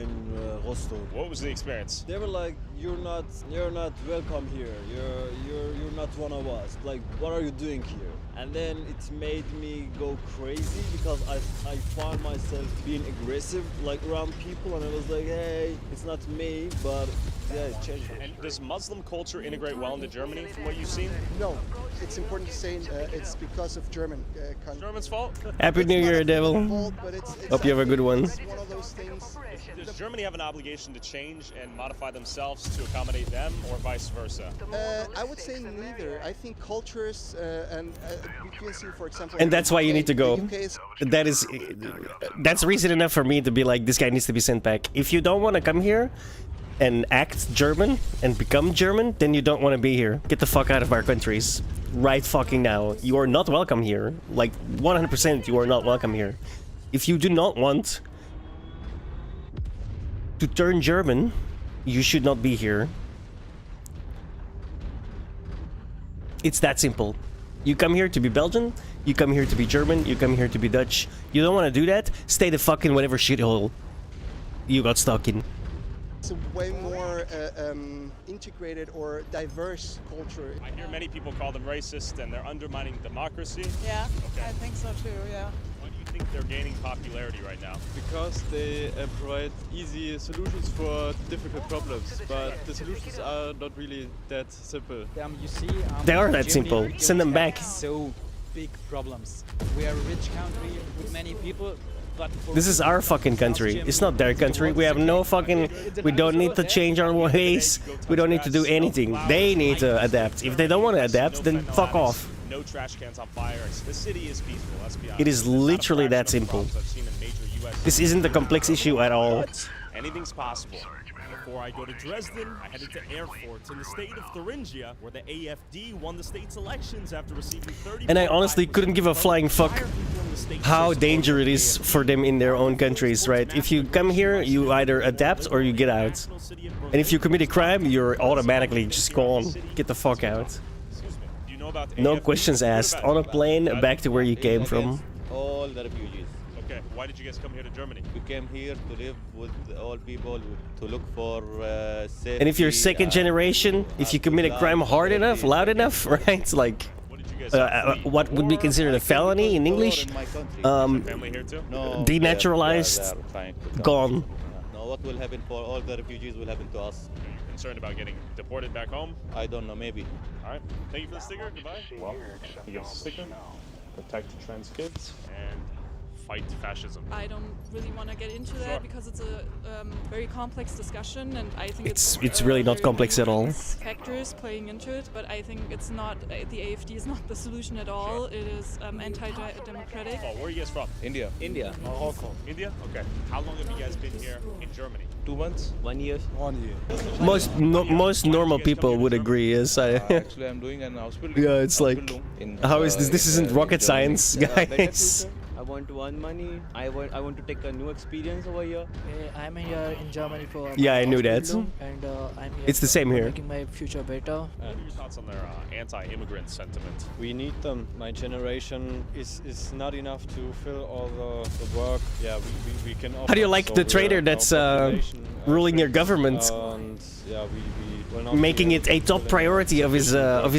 In Rostock. What was the experience? They were like, you're not welcome here. You're not one of us. Like, what are you doing here? And then it made me go crazy because I found myself being aggressive like around people, and I was like, hey, it's not me, but yeah, it changed. And does Muslim culture integrate well into Germany from what you've seen? No, it's important to say it's because of German country. German's fault? Happy New Year, Devil. Hope you have a good one. It's one of those things. Does Germany have an obligation to change and modify themselves to accommodate them, or vice versa? I would say neither. I think cultures and you can see, for example, And that's why you need to go. the UK is That's reason enough for me to be like, this guy needs to be sent back. If you don't want to come here and act German and become German, then you don't want to be here. Get the fuck out of our countries right fucking now. You are not welcome here. Like 100% you are not welcome here. If you do not want to turn German, you should not be here. It's that simple. You come here to be Belgian, you come here to be German, you come here to be Dutch. You don't want to do that? Stay the fuck in whatever shithole you got stuck in. It's a way more integrated or diverse culture. I hear many people call them racist and they're undermining democracy. Yeah, Okay. I think so too, yeah. Why do you think they're gaining popularity right now? Because they provide easy solutions for difficult problems, but the solutions are not really that simple. You see, They are that Germany, simple. we Send them don't have back. So big problems. We are a rich country with many people. But for This is our fucking country. It's not their country. We have no fucking... We don't need to change our ways. We don't need to do anything. They need to adapt. If they don't want to adapt, then fuck off. No trash cans on fire. The city is peaceful, let's be honest. It is literally that simple. This isn't a complex issue at all. Anything's possible. Before I go to Dresden, I headed to Erfurt in the state of Thuringia, where the AfD won the state's elections after receiving 30. And I honestly couldn't give a flying fuck how dangerous it is for them in their own countries, right? If you come here, you either adapt or you get out. And if you commit a crime, you're automatically just gone. Get the fuck out. No questions asked. On a plane, back to where you came from. All the refugees. Okay, why did you guys come here to Germany? We came here to live with all people, to look for safety. And if you're second generation, if you commit a crime hard enough, loud enough, right? Like, what would be considered a felony in English? Denaturalized, gone. Now what will happen for all the refugees will happen to us. Concerned about getting deported back home? I don't know, maybe. Alright, thank you for the sticker, goodbye. Well, he gives a sticker. Protect trans kids and fight fascism. I don't really want to get into that because it's a very complex discussion, and I think It's really not complex at all. factors playing into it, but I think it's not, the AfD is not the solution at all. It is anti-democratic. Oh, where are you guys from? India. India. Morocco. India? Okay. How long have you guys been here in Germany? 2 months? 1 year. 1 year. Most normal people would agree. Yes, Actually, I'm doing an Ausbildung. yeah, it's like, how is this? This isn't rocket science, guys. I want to earn money. I want to take a new experience over here. I'm here in Germany for Yeah, I knew that. and I'm here It's the same for here. making my future better. What are your thoughts on their anti-immigrant sentiment? We need them. My generation is not enough to fill all the work. Yeah, we can offer. How do you like So the we traitor are that's our population, ruling your government? And yeah, we will not Making it a top priority of his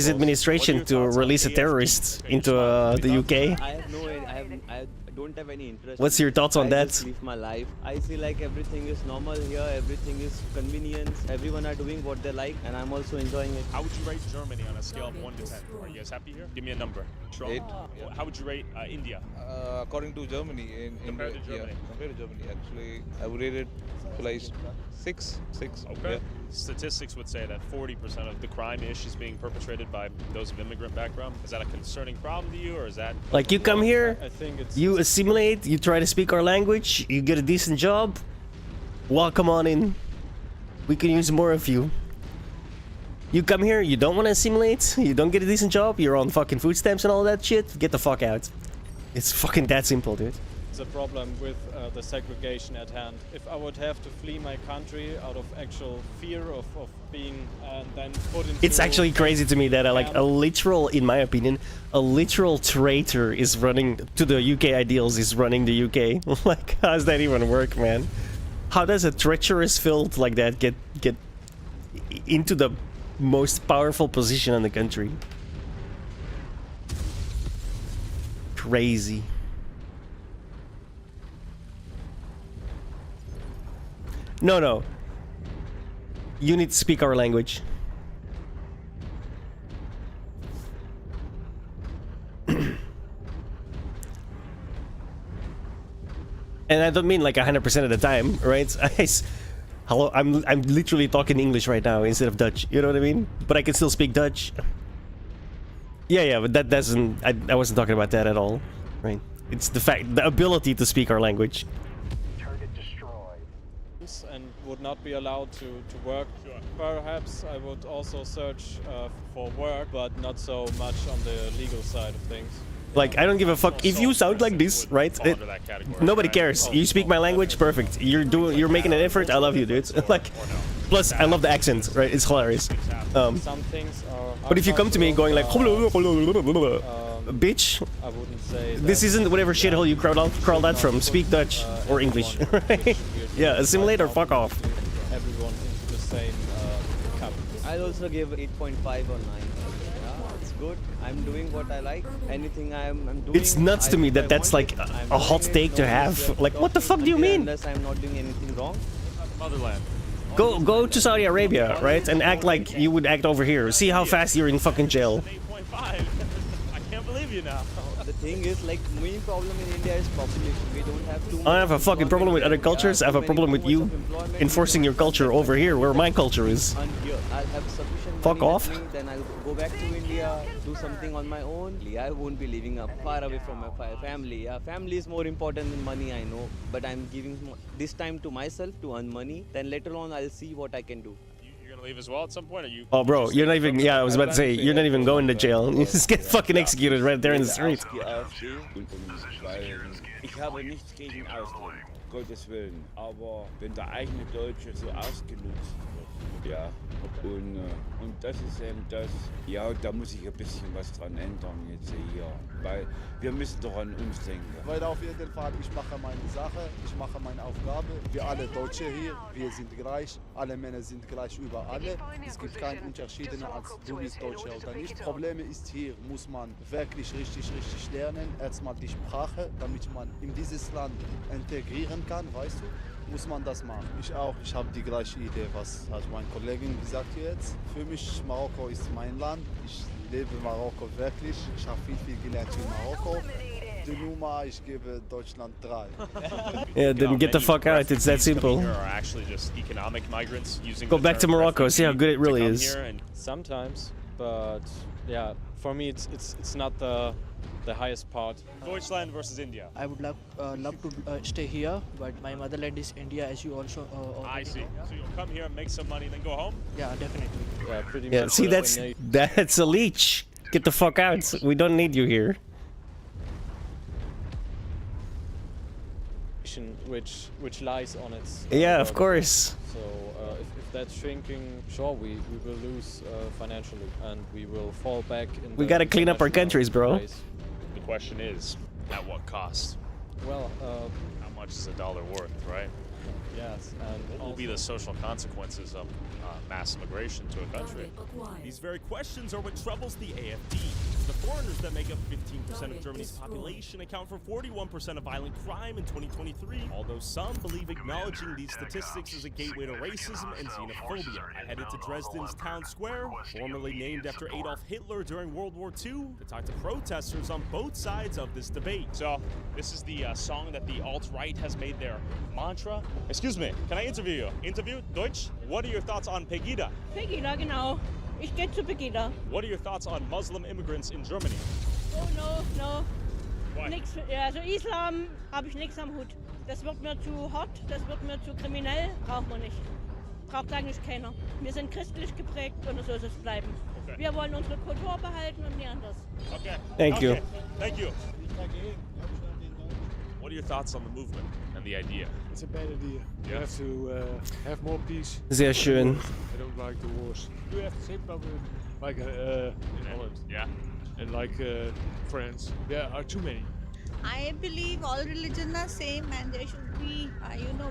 administration to release a terrorist into the UK. I have no. I don't don't have any interest. What's in your it. thoughts on I that? just live my life. I feel like everything is normal here. Everything is convenience. Everyone are doing what they like, and I'm also enjoying it. How would you rate Germany on a scale of 1 to 10? Are you guys happy here? Give me a number. Sure. 8. How would you rate India? According to Germany, Compared to Germany. compared to Germany, actually, I would rate it like 6. Okay. Statistics would say that 40% of the crime is being perpetrated by those of immigrant background. Is that a concerning problem to you, or is that Like, you come here, I think it's you assimilate, you try to speak our language, you get a decent job, welcome on in. We can use more of you. You come here, you don't want to assimilate, you don't get a decent job, you're on fucking food stamps and all that shit, get the fuck out. It's fucking that simple, dude. It's a problem with the segregation at hand. If I would have to flee my country out of actual fear of being then put into... It's actually crazy to me that a literal, in my opinion, a literal traitor is running to the UK ideals, is running the UK. Like, how does that even work, man? How does a treacherous filth like that get into the most powerful position in the country? Crazy. No. You need to speak our language. And I don't mean like 100% of the time, right? Hello, I'm literally talking English right now instead of Dutch. You know what I mean? But I can still speak Dutch. Yeah, but that doesn't. I wasn't talking about that at all, right? It's the ability to speak our language. And would not be allowed to work. Sure. Perhaps I would also search for work, but not so much on the legal side of things. Like, I don't give a fuck if you sound like this, right? Nobody cares. You speak my language, perfect. You're making an effort. I love you, dude. Like, plus I love the accent, right? It's hilarious. Some things are. But if you come to me going like, bitch, I wouldn't say this isn't whatever shithole you crawled out from. Speak Dutch or English, right? Yeah, assimilate or fuck off. Everyone into the same cup. I'll also give 8.5 or 9. It's good. I'm doing what I like. Anything I'm doing. It's nuts to me that that's like a hot take to have. Like, what the fuck do you mean? Unless I'm not doing anything wrong. Motherland? Go to Saudi Arabia, right? And act like you would act over here. See how fast you're in fucking jail. 8.5. I can't believe you now. The thing is, like, main problem in India is population. We don't have too much. I have a fucking problem with other cultures. I have a problem with you enforcing your culture over here, where my culture is. And here, I'll have sufficient Fuck money off. with me, then I'll go back to India, do something on my own. I won't be living far away from my family. Family is more important than money, I know. But I'm giving this time to myself to earn money. Then later on, I'll see what I can do. You're gonna leave as well at some point, or you? Oh, bro, you're not even. Yeah, I was about to say you're not even going to jail. You just get fucking executed right there in the street. Ich habe nichts gegen Ausländer, Gottes Willen. Aber wenn der eigene Deutsche so ausgenutzt wird, ja, und das ist eben das, ja, da muss ich ein bisschen was dran ändern jetzt hier, weil wir müssen doch an uns denken. Weil auf jeden Fall, ich mache meine Sache, ich mache meine Aufgabe. Wir alle Deutsche hier, wir sind gleich, alle Männer sind gleich über alle. Es gibt keine Unterschiede, als du bist Deutscher oder nicht. Problem ist hier, muss man wirklich richtig lernen. Erstmal die Sprache, damit man in dieses Land integrieren kann, weißt du? Muss man das machen. Ich auch, ich habe die gleiche Idee, was hat meine Kollegin gesagt jetzt. Für mich, Marokko ist mein Land. Ich lebe in Marokko wirklich. Ich habe viel gelernt in Marokko. Die Nummer, ich gebe Deutschland 3. Yeah, then get the fuck out. It's that simple. Are actually just economic migrants using. Go back to Morocco. See how good it really is. Sometimes, but yeah, for me it's not the highest part. Deutschland versus India. I would love to stay here, but my motherland is India, as you also. I see. So you'll come here and make some money, then go home. Yeah, definitely. Yeah, pretty Yeah, much. see, that's a leech. Get the fuck out. We don't need you here. Which lies on its. Yeah, of course. So if that's shrinking, sure, we will lose financially, and we will fall back. We gotta clean up our countries, bro. The question is, at what cost? Well, how much is a dollar worth, right? Yes, and what will be the social consequences of mass immigration to a country? These very questions are what troubles the AFD. The foreigners that make up 15% of Germany's population account for 41% of violent crime in 2023, although some believe acknowledging these statistics is a gateway to racism and xenophobia. I headed to Dresden's town square, formerly named after Adolf Hitler during World War II, to talk to protesters on both sides of this debate. So, this is the song that the alt-right has made their mantra. Excuse me, can I interview you? Interview? Deutsch? What are your thoughts on Pegida? Pegida, genau. Ich gehe zu Pegida. What are your thoughts on Muslim immigrants in Germany? Oh, no. Why? Nix, also Islam habe ich nichts am Hut. Das wird mir zu hot, das wird mir zu kriminell. Braucht man nicht. Braucht eigentlich keiner. Wir sind christlich geprägt und so soll es bleiben. Okay. Wir wollen unsere Kultur behalten und nie anders. Okay. Thank you. Thank you. What are your thoughts on the movement and the idea? It's a bad idea. Yeah. You have to have more peace. Sehr schön. I don't like the wars. You have the same problem like in Holland. Yeah. And like France. There are too many. I believe all religions are same and there should be,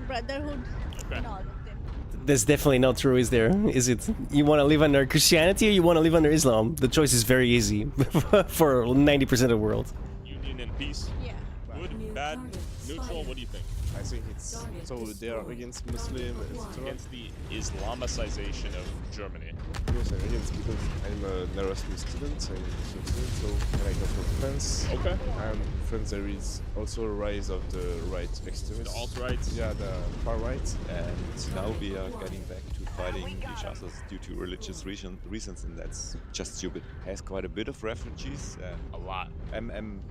brotherhood in all of them. That's definitely not true, is there? Is it? You want to live under Christianity or you want to live under Islam? The choice is very easy for 90% of the world. Union and peace? Yeah. Good, bad, neutral? What do you think? I think it's so they are against Muslim, etc. Against the Islamicization of Germany. Yes, I'm against because I'm an Erasmus student, I'm a student, so I come from France. Okay. And in France there is also a rise of the right extremists. The alt-right? Yeah, the far right. And now we are getting back to fighting each other due to religious reasons, and that's just stupid. Has quite a bit of refugees. A lot.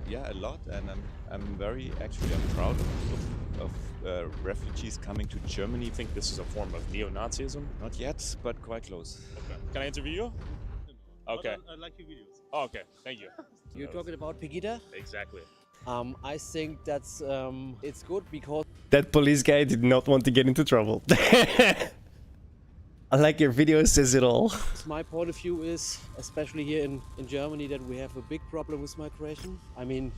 Yeah, a lot, and I'm very actually I'm proud of refugees coming to Germany. You think this is a form of neo-Nazism? Not yet, but quite close. Okay. Can I interview you? Okay. I like your videos. Oh, okay. Thank you. You're talking about Pegida? Exactly. I think that's it's good because That police guy did not want to get into trouble. I like your video, says it all. my point of view is, especially here in Germany, that we have a big problem with migration. I mean,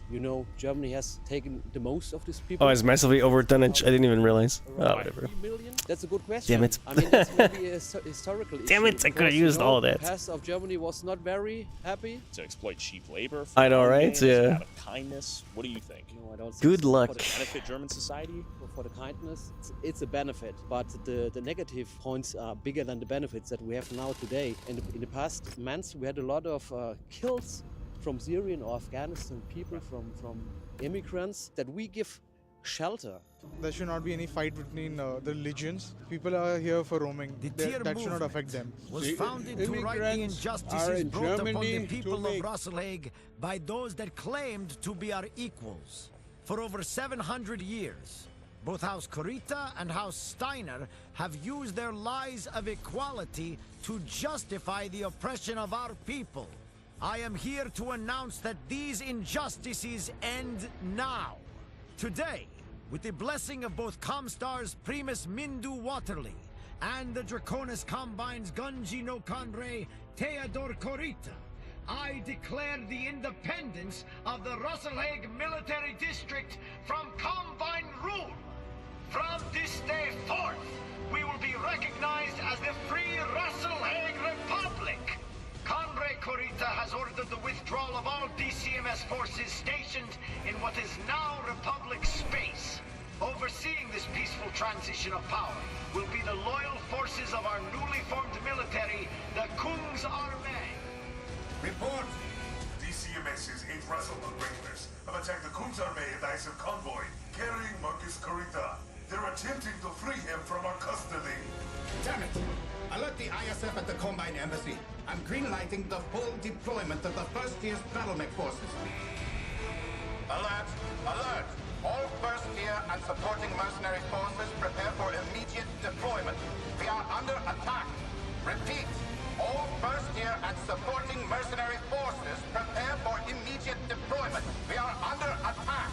Germany has taken the most of these people. Oh, it's massively overdone. I didn't even realize. Oh, whatever. 3 million? That's a good question. Damn it. I mean, that's maybe a historical issue. Damn it, I could have because, used all that. The past of Germany was not very happy. To exploit cheap labor? I know, right? Yeah. Out of kindness? What do you think? No, I don't think Good so. luck. For the Benefit German society? for the kindness, it's a benefit, but the negative points are bigger than the benefits that we have now today. In the past months, we had a lot of kills from Syrian or Afghanistan people, from immigrants that we give shelter. There should not be any fight between the religions. People are here for roaming. That should not affect them. Was founded to right the injustices brought upon the people of Russellhague by those that claimed to be our equals. For over 700 years, both House Kurita and House Steiner have used their lies of equality to justify the oppression of our people. I am here to announce that these injustices end now. Today, with the blessing of both Comstar's Primus Mindu Waterley and the Draconis Combine's Gunji no Kanre Theodor Kurita, I declare the independence of the Russellhague Military District from Combine rule. From this day forth, we will be recognized as the Free Russellhague Republic. Conrad Kurita has ordered the withdrawal of all DCMS forces stationed in what is now Republic space. Overseeing this peaceful transition of power will be the loyal forces of our newly formed military, the Kungsarmé. Report! DCMS's 8 Russellhague Wranglers have attacked the Kungsarmé and ISIL convoy, carrying Marcus Kurita. They're attempting to free him from our custody. Damn it! Alert the ISF at the Combine Embassy. I'm greenlighting the full deployment of the first tier's battle mech forces. Alert! Alert! All first tier and supporting mercenary forces prepare for immediate deployment. We are under attack. Repeat! All first tier and supporting mercenary forces prepare for immediate deployment. We are under attack.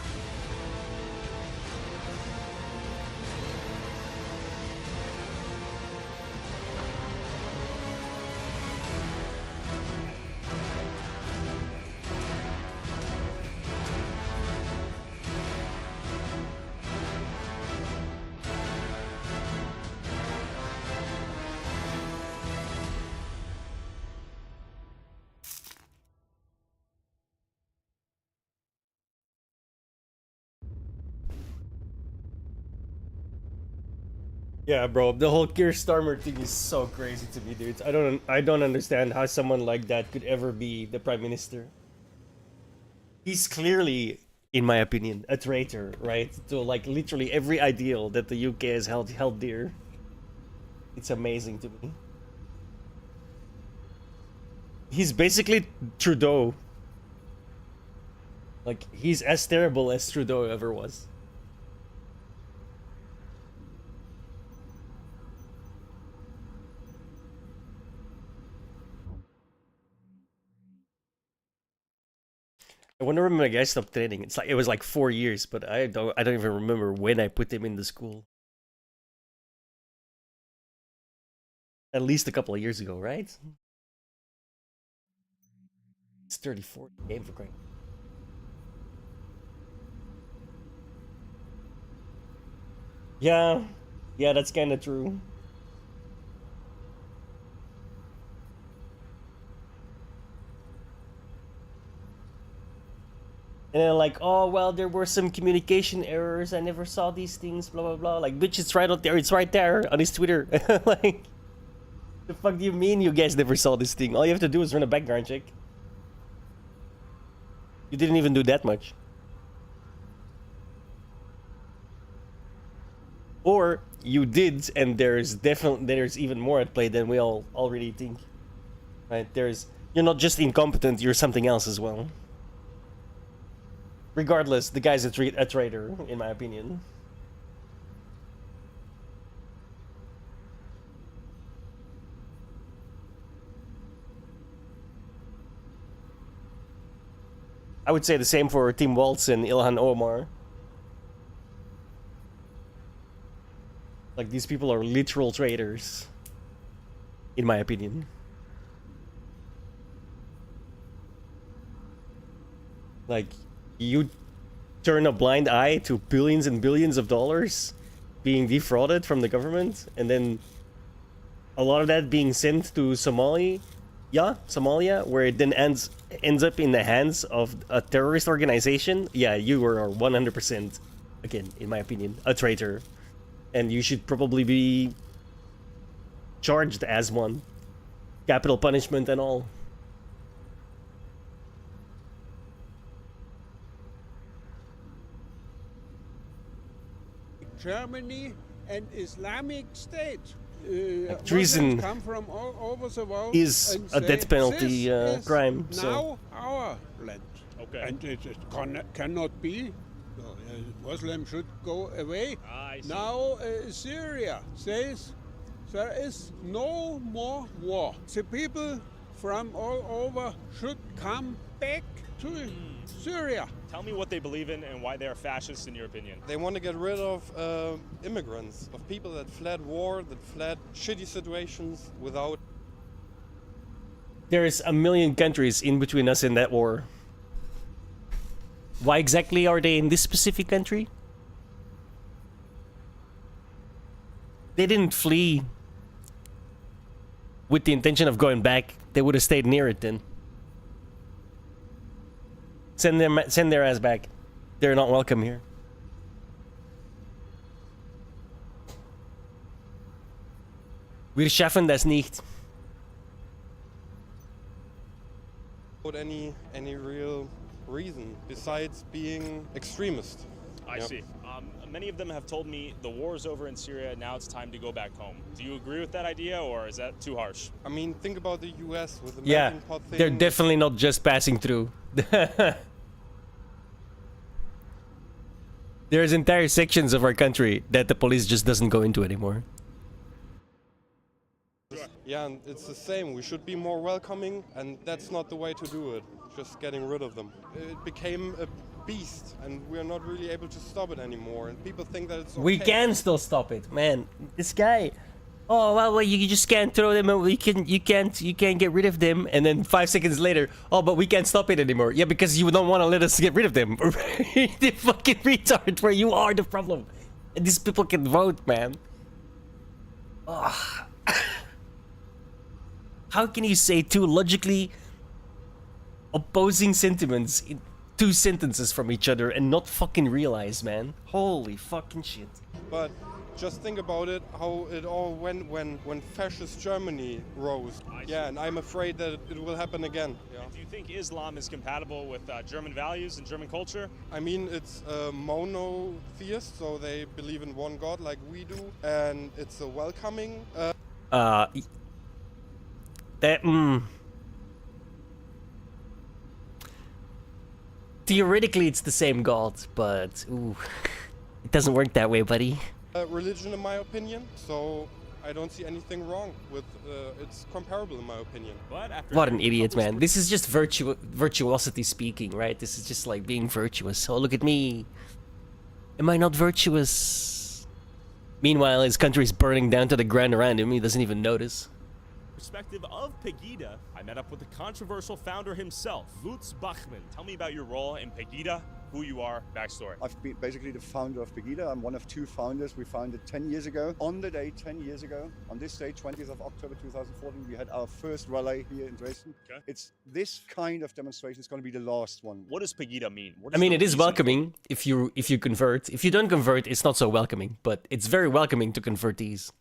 Yeah, bro, the whole Keir Starmer thing is so crazy to me, dude. I don't understand how someone like that could ever be the prime minister. He's clearly, in my opinion, a traitor, right? To like literally every ideal that the UK has held dear. It's amazing to me. He's basically Trudeau. Like, he's as terrible as Trudeau ever was. I wonder when my guy stopped training. It was like 4 years, but I don't even remember when I put him in the school. At least a couple of years ago, right? It's 34 game for crying. Yeah, that's kind of true. And then like, oh well, there were some communication errors. I never saw these things. Blah blah blah. Like, bitch, it's right out there. It's right there on his Twitter. Like, the fuck do you mean you guys never saw this thing? All you have to do is run a background check. You didn't even do that much. Or you did, and there's even more at play than we all already think. Right? You're not just incompetent. You're something else as well. Regardless, the guy's a traitor, in my opinion. I would say the same for Tim Walz and Ilhan Omar. Like, these people are literal traitors, in my opinion. Like, you turn a blind eye to billions and billions of dollars being defrauded from the government, and then a lot of that being sent to Somalia, where it then ends up in the hands of a terrorist organization. Yeah, you are 100%, again, in my opinion, a traitor. And you should probably be charged as one. Capital punishment and all. Germany and Islamic State. Like, treason come from all over the world is and a death say, penalty "This is crime. Now So our land. Okay. And it cannot be. Muslims should go away. I see. Now Syria says there is no more war. The people from all over should come back to Syria. Tell me what they believe in and why they are fascists, in your opinion. They want to get rid of immigrants, of people that fled war, that fled shitty situations without... there's a million countries in between us in that war. Why exactly are they in this specific country? They didn't flee with the intention of going back. They would have stayed near it then. Send their ass back. They're not welcome here. Wir schaffen das nicht. Without any real reason besides being extremist. I see. Many of them have told me the war is over in Syria, now it's time to go back home. Do you agree with that idea, or is that too harsh? I mean, think about the US with the Yeah, melting pot thing. they're definitely not just passing through. There's entire sections of our country that the police just doesn't go into anymore. Yeah, and it's the same. We should be more welcoming, and that's not the way to do it. Just getting rid of them. It became a beast, and we're not really able to stop it anymore. And people think that it's okay. We can still stop it, man. This guy. Oh well, you just can't throw them. You can't get rid of them. And then 5 seconds later, oh, but we can't stop it anymore. Yeah, because you don't want to let us get rid of them. The fucking retard, where you are the problem. And these people can vote, man. Ugh. How can you say two logically opposing sentiments in 2 sentences from each other and not fucking realize, man? Holy fucking shit. But Just think about it, how it all went when fascist Germany rose. Yeah, and I'm afraid that it will happen again. Yeah. Do you think Islam is compatible with German values and German culture? I mean, it's monotheist, so they believe in one God like we do, and it's a welcoming. Theoretically, it's the same God, but ooh, it doesn't work that way, buddy. Religion, in my opinion, so I don't see anything wrong with it's comparable in my opinion. But after What an idiot, man. This is just virtuosity speaking, right? This is just like being virtuous. Oh, look at me. Am I not virtuous? Meanwhile, his country is burning down to the ground around him. He doesn't even notice. Perspective of Pegida, I met up with the controversial founder himself, Lutz Bachmann. Tell me about your role in Pegida, who you are, backstory. I've been basically the founder of Pegida. I'm one of two founders. We founded 10 years ago. On the day, 10 years ago, on this day, 20th of October 2014, we had our first rally here in Dresden. Okay. It's this kind of demonstration is going to be the last one. What does Pegida mean? I mean, it is welcoming if you convert. If you don't convert, it's not so welcoming, but it's very welcoming to convertees.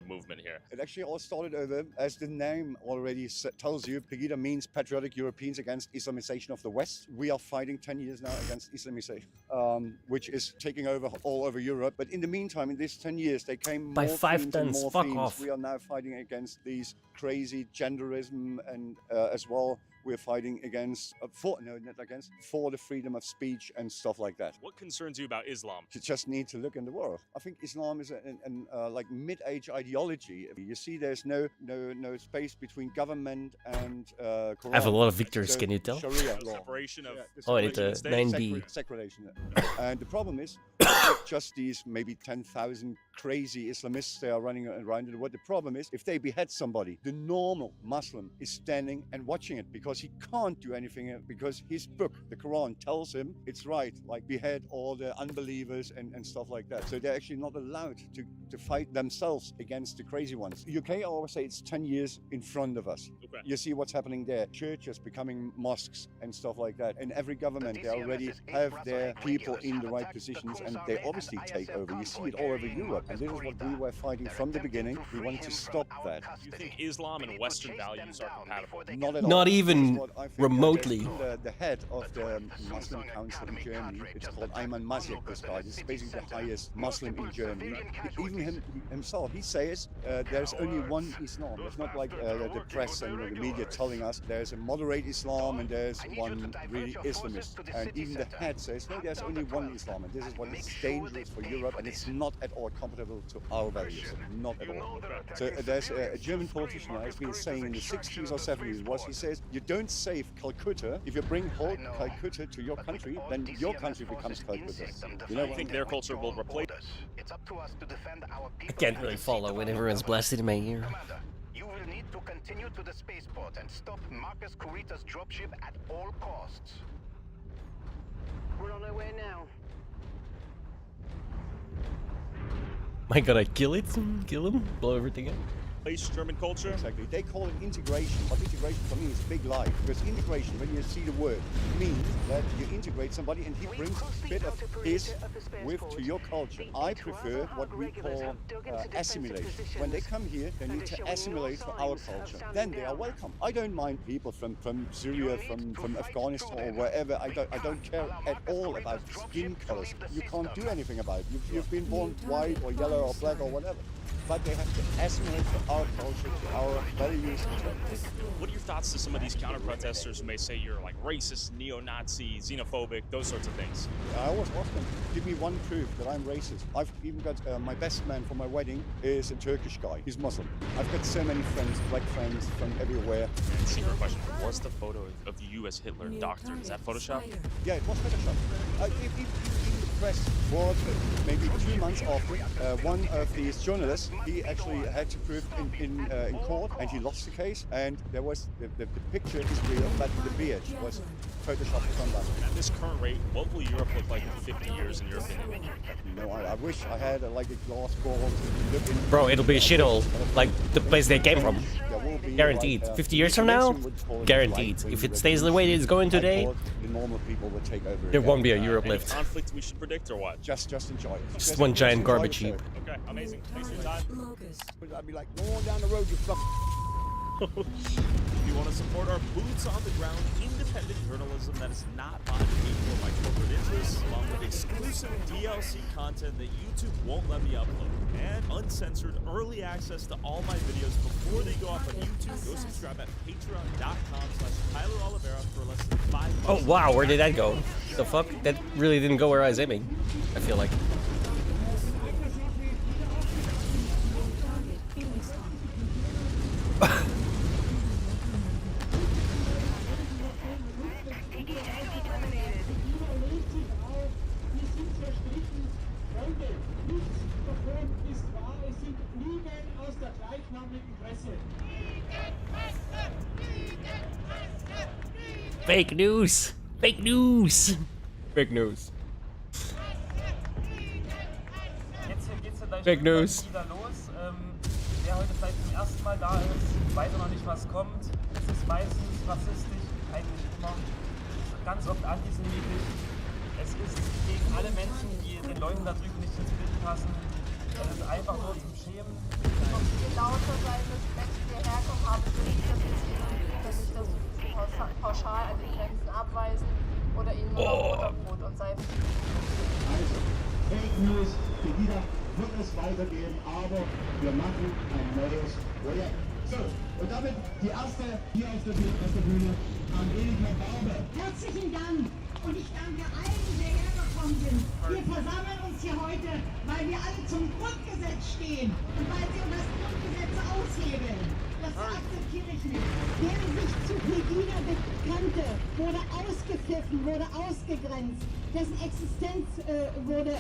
Movement here. It actually all started over, as the name already tells you, Pegida means Patriotic Europeans Against Islamization of the West. We are fighting 10 years now against Islamization, which is taking over all over Europe. But in the meantime, in these 10 years, they came by more 5 themes tons. and more Fuck themes. off. We are now fighting against these crazy genderism, and as well, we're fighting against, for the freedom of speech and stuff like that. What concerns you about Islam? You just need to look in the world. I think Islam is like mid-age ideology. You see, there's no space between government and Quran. I have a lot of victors, can you tell? Sharia law. Separation of Oh, I need a 9B. Separation. And the problem is, just these maybe 10,000 crazy Islamists they are running around in the world. The problem is, if they behead somebody, the normal Muslim is standing and watching it because he can't do anything because his book, the Quran, tells him it's right, like behead all the unbelievers and stuff like that. So they're actually not allowed to fight themselves against the crazy ones. UK, I always say it's 10 years in front of us. Okay. You see what's happening there. Churches becoming mosques and stuff like that. And every government, they already have their people in the right positions and they obviously take over. You see it all over Europe. And this is what we were fighting from the beginning. We wanted to stop that. Do you think Islam and Western values are compatible? Not at all. Not even I think remotely. The head of the Muslim Council in Germany, it's called Ayman Mazyek, this guy. This is basically the highest Muslim in Germany. Even himself, he says there's only one Islam. It's not like the press and the media telling us there's a moderate Islam and there's one really Islamist. And even the head says, no, there's only one Islam. And this is what is dangerous for Europe. And it's not at all compatible to our values. Not at all. So there's a German politician who has been saying in the 60s or 70s, he says, you don't save Calcutta. If you bring whole Calcutta to your country, then your country becomes Calcutta. You know, I think their culture will replace. I can't really follow when everyone's blasted in my ear. You will need to continue to the spaceport and stop Marcus Kurita's dropship at all costs. We're on our way now. My god, I kill it? Kill him? Blow everything up? German culture? Exactly. They call it integration, but integration for me is a big lie. Because integration, when you see the word, means that you integrate somebody and he brings a bit of his with to your culture. I prefer what we call assimilation. When they come here, they need to assimilate to our culture. Then they are welcome. I don't mind people from Syria, from Afghanistan or wherever. I don't care at all about skin colors. You can't do anything about it. You've been born white or yellow or black or whatever. But they have to assimilate to our culture, to our values. What are your thoughts to some of these counter-protesters who may say you're like racist, neo-Nazi, xenophobic, those sorts of things? I always ask them, give me one proof that I'm racist. I've even got my best man for my wedding is a Turkish guy. He's Muslim. I've got so many friends, black friends from everywhere. And secret question, what's the photo of you as Hitler doctor? Is that Photoshop? Yeah, it was Photoshop. Even the press was maybe 2 months after, one of these journalists, he actually had to prove in court and he lost the case, and there was the picture is real, but the beard was Photoshop has done that. At this current rate, what will Europe look like in 50 years, in your opinion? No, I wish I had like a glass ball to look in. Bro, it'll be a shithole, like the place they came from. There will be, Guaranteed. like, 50 years from now, would fall guaranteed. like If it stays the way it's going today, the normal people would take over. there again. won't be a Europe Any lift. conflict we should predict or what? Just enjoy it. Just one giant enjoy garbage the show. heap. Okay, amazing. Thanks for your time. I'd be like, go on down the road, you fuck. If you want to support our boots on the ground, independent journalism that is not bought and paid for by corporate interests, along with exclusive DLC content that YouTube won't let me upload, and uncensored early access to all my videos before they go up on YouTube, go subscribe at patreon.com/TylerOliveira for less than $5. Oh wow, where did that go? The fuck? That really didn't go where I was aiming, I feel like. Fake news! Fake news! Fake news. Fake news. Wieder los. Wer heute vielleicht zum ersten Mal da ist, weiß noch nicht, was kommt. Es ist meistens rassistisch, eigentlich immer. Ganz oft antisemitisch. Es ist gegen alle Menschen, die den Leuten da drüben nicht ins Bild passen. Es ist einfach nur zum Schämen. Und je lauter seine menschliche Herkunft haben, nicht das pauschal an die Grenzen abweisen oder ihnen nur noch Butterbrot und Seife. Fake News, Pegida wird es weitergehen, aber wir machen ein neues Projekt. So, und damit die erste hier auf der Bühne, Angelika Barbe. Herzlichen Dank und ich danke allen, die hierher gekommen sind. Wir versammeln uns hier heute, weil wir alle zum Grundgesetz stehen und weil sie das Grundgesetz aushebeln. Das akzeptiere ich nicht. Wer sich zu Pegida bekannte, wurde ausgepfiffen, wurde ausgegrenzt. Dessen Existenz wurde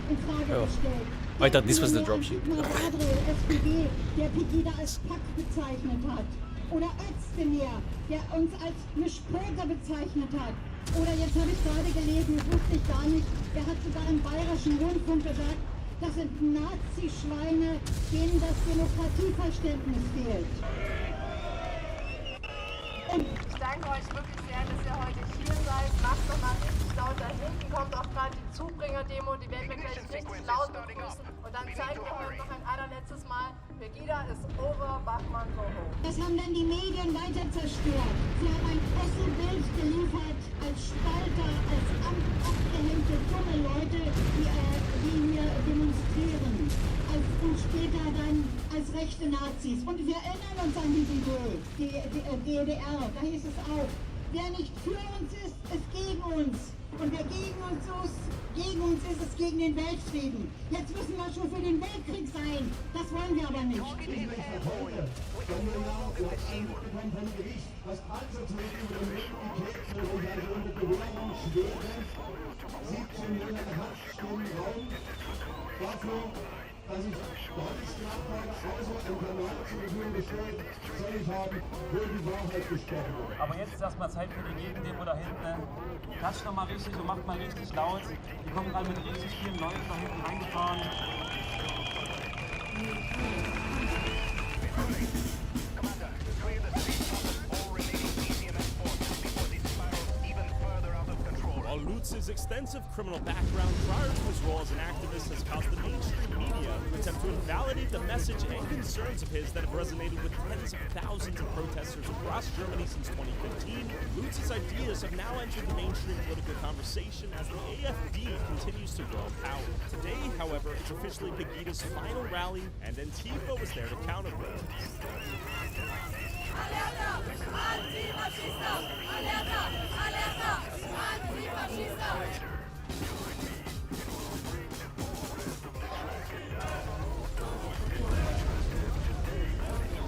in Frage gestellt. I thought this was the dropship. SPD, der Pegida als Pack bezeichnet hat. Oder Özdemir, der uns als Mischpoker bezeichnet hat. Oder jetzt habe ich gerade gelesen, das wusste ich gar nicht, er hat sogar im Bayerischen Rundfunk gesagt, das sind Nazi-Schweine, denen das Demokratieverständnis fehlt. Und ich danke euch wirklich sehr, dass ihr heute hier seid. Macht doch mal richtig laut da hinten, kommt auch gerade die Zubringer-Demo, die werden wir gleich richtig laut begrüßen. Und dann zeigen wir euch noch ein allerletztes Mal, Pegida ist over, Bachmann go home. Das haben dann die Medien weiter zerstört. Sie haben ein Pressebild geliefert als Spalter, als abgehängte dumme Leute, die hier demonstrieren. Und später dann als rechte Nazis. Und wir erinnern uns an die DDR, da hieß es auch, wer nicht für uns ist, ist gegen uns. Und wer gegen uns ist, ist gegen den Weltfrieden. Jetzt müssen wir schon für den Weltkrieg sein. Das wollen wir aber nicht. Dass ich gar nichts gemacht habe, außer einen Kanal zur Verfügung gestellt, soll ich haben, wo die Wahrheit gesprochen wird. Aber jetzt ist erstmal Zeit für die Gegendemo da hinten. Klatscht doch mal richtig und macht mal richtig laut. Die kommen gerade mit richtig vielen Leuten da hinten reingefahren. While Lutz's extensive criminal background prior to his role as an activist has caused the mainstream media to attempt to invalidate the message and concerns of his that have resonated with tens of thousands of protesters across Germany since 2015, Lutz's ideas have now entered the mainstream political conversation as the AfD continues to grow in power. Today, however, it's officially Pegida's final rally, and Antifa was there to counter protest. Alerta! Antifascista! Alerta! Alerta! Antifascista!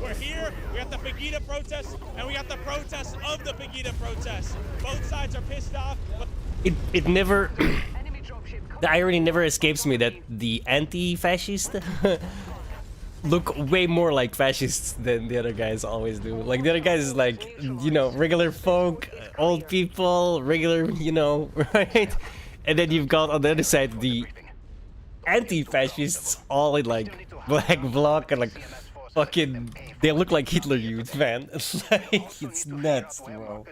We're here, we got the Pegida protest, and we got the protest of the Pegida protest. Both sides are pissed off, but It never... The irony never escapes me that the anti-fascist look way more like fascists than the other guys always do. Like the other guys is like, you know, regular folk, old people, regular, you know, right? And then you've got on the other side the anti-fascists, all in like black bloc and like fucking, they look like Hitler Youth, man. It's like, it's nuts, bro.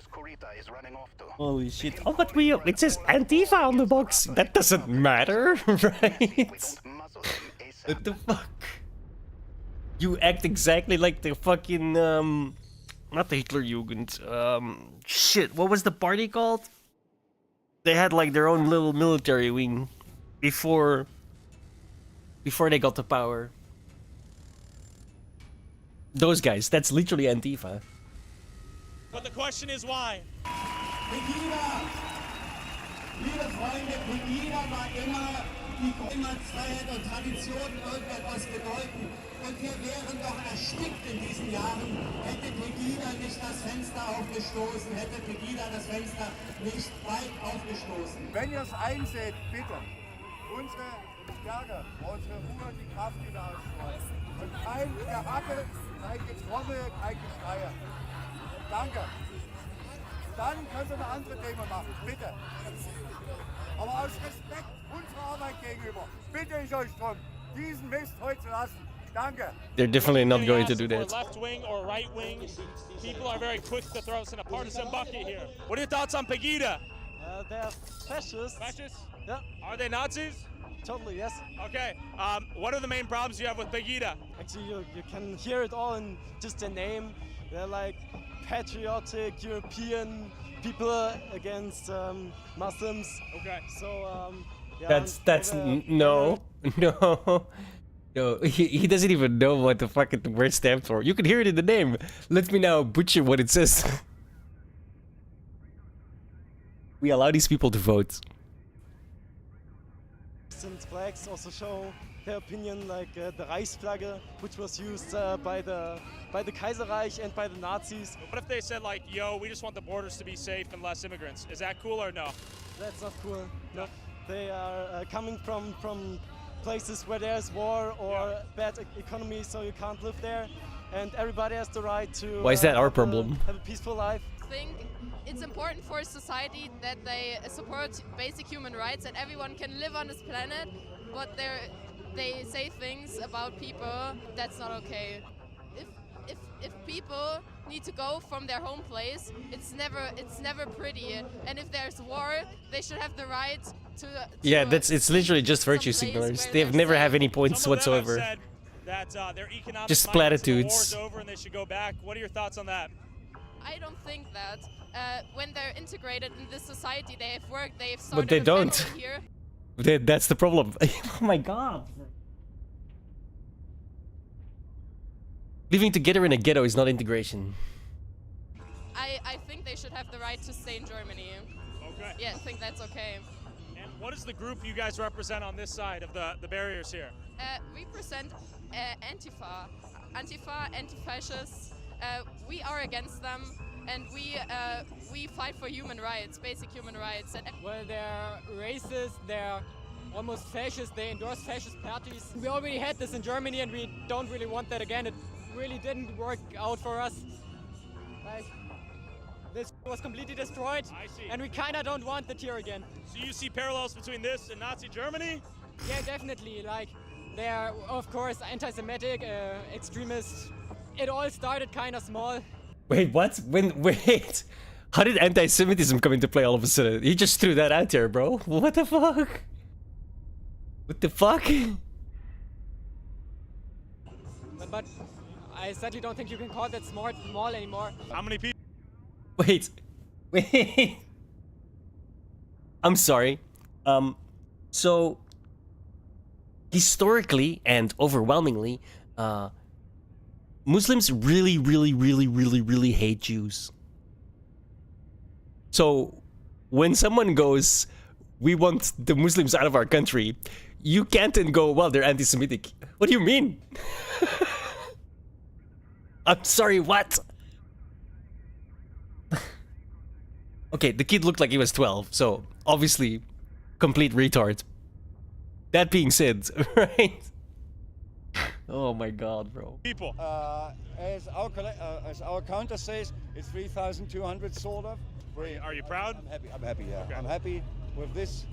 Holy shit. Oh, but it says Antifa on the box. That doesn't matter, right? What the fuck? You act exactly like the fucking, not the Hitler Jugend, shit, what was the party called? They had like their own little military wing before they got the power. Those guys, that's literally Antifa. But the question is why? Pegida! Liebe Freunde, Pegida war immer Freiheit und Tradition irgendetwas bedeuten. Und wir wären doch erstickt in diesen Jahren, hätte Pegida nicht das Fenster aufgestoßen, hätte Pegida das Fenster nicht weit aufgestoßen. Wenn ihr es einseht, bitte, unsere Stärke, unsere Ruhe, die Kraft wieder ausstreuen. Und kein Gehappe, kein Getrommel, kein Geschreier. Danke. Dann könnt ihr eine andere Demo machen, bitte. Aber aus Respekt unserer Arbeit gegenüber bitte ich euch drum, diesen Mist heute zu lassen. Danke. They're definitely not going to do that. Left wing or right wing, people are very quick to throw us in a partisan bucket here. What are your thoughts on Pegida? They're fascists. Fascists? Yeah. Are they Nazis? Totally, yes. Okay. What are the main problems you have with Pegida? Actually, you can hear it all in just their name. They're like patriotic European people against Muslims. Okay. So yeah. That's no. No, he doesn't even know what the fucking word stands for. You can hear it in the name. Let me now butcher what it says. We allow these people to vote. Since flags also show their opinion, like the Reichsflagge, which was used by the Kaiserreich and by the Nazis. What if they said like, yo, we just want the borders to be safe and less immigrants? Is that cool or no? That's not cool. No, they are coming from places where there's war or bad economy, so you can't live there, and everybody has the right to. Why is that our problem? Have a peaceful life. I think it's important for society that they support basic human rights and everyone can live on this planet, but they say things about people that's not okay. If people need to go from their home place, it's never pretty, and if there's war, they should have the right to yeah, it's literally just virtue signalers. They've never have any points whatsoever. That their economic just platitudes. The war's over and they should go back. What are your thoughts on that? I don't think that. When they're integrated in this society, they have worked, they have started but they don't. Here. That's the problem. Oh my god. Living together in a ghetto is not integration. I think they should have the right to stay in Germany. Okay. Yeah, I think that's okay. And what is the group you guys represent on this side of the barriers here? We present Antifa, anti-fascists. We are against them, and we fight for human rights, basic human rights. Well, they're racist, they're almost fascist, they endorse fascist parties. We already had this in Germany and we don't really want that again. It really didn't work out for us. Like, this was completely destroyed, and we kinda don't want it here again. So you see parallels between this and Nazi Germany? Yeah, definitely. Like, they are, of course, anti-Semitic, extremists. It all started kinda small. Wait, what? Wait. How did anti-Semitism come into play all of a sudden? He just threw that out there, bro. What the fuck? What the fuck? But I sadly don't think you can call that small anymore. How many people? Wait. I'm sorry. So historically and overwhelmingly, Muslims really hate Jews. So when someone goes, we want the Muslims out of our country, you can't then go, well, they're anti-Semitic. What do you mean? I'm sorry, what? Okay, the kid looked like he was 12, so obviously complete retard. That being said, right? Oh my god, bro. People. As our counter says, it's 3,200 sort of. Are you proud? I'm happy, yeah. Okay. I'm happy with this.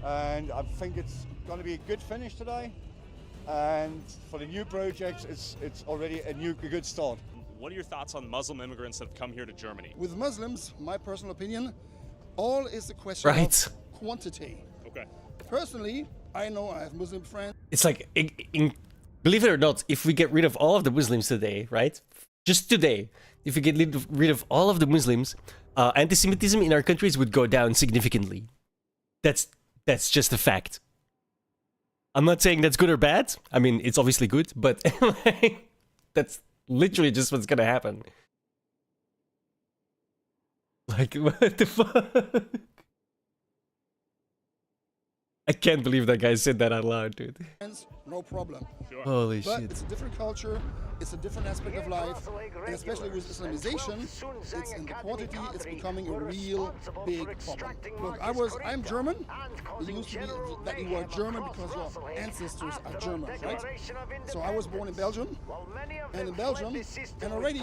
And I think it's going to be a good finish today. And for the new projects, it's already a good start. What are your thoughts on Muslim immigrants that have come here to Germany? With Muslims, my personal opinion, all is a question of quantity. Okay. Personally, I know I have Muslim friends. It's like, believe it or not, if we get rid of all of the Muslims today, right? Just today, if we get rid of all of the Muslims, anti-Semitism in our countries would go down significantly. That's just a fact. I'm not saying that's good or bad. I mean, it's obviously good, but that's literally just what's gonna happen. Like, what the fuck? I can't believe that guy said that out loud, dude. No problem. Sure. Holy but shit. It's a different culture, it's a different aspect of life, and especially with Islamization, it's in the quantity, it's becoming a real big problem. Look, I'm German. It used to be that you were German because your ancestors are German, right? So I was born in Belgium, and in Belgium, and already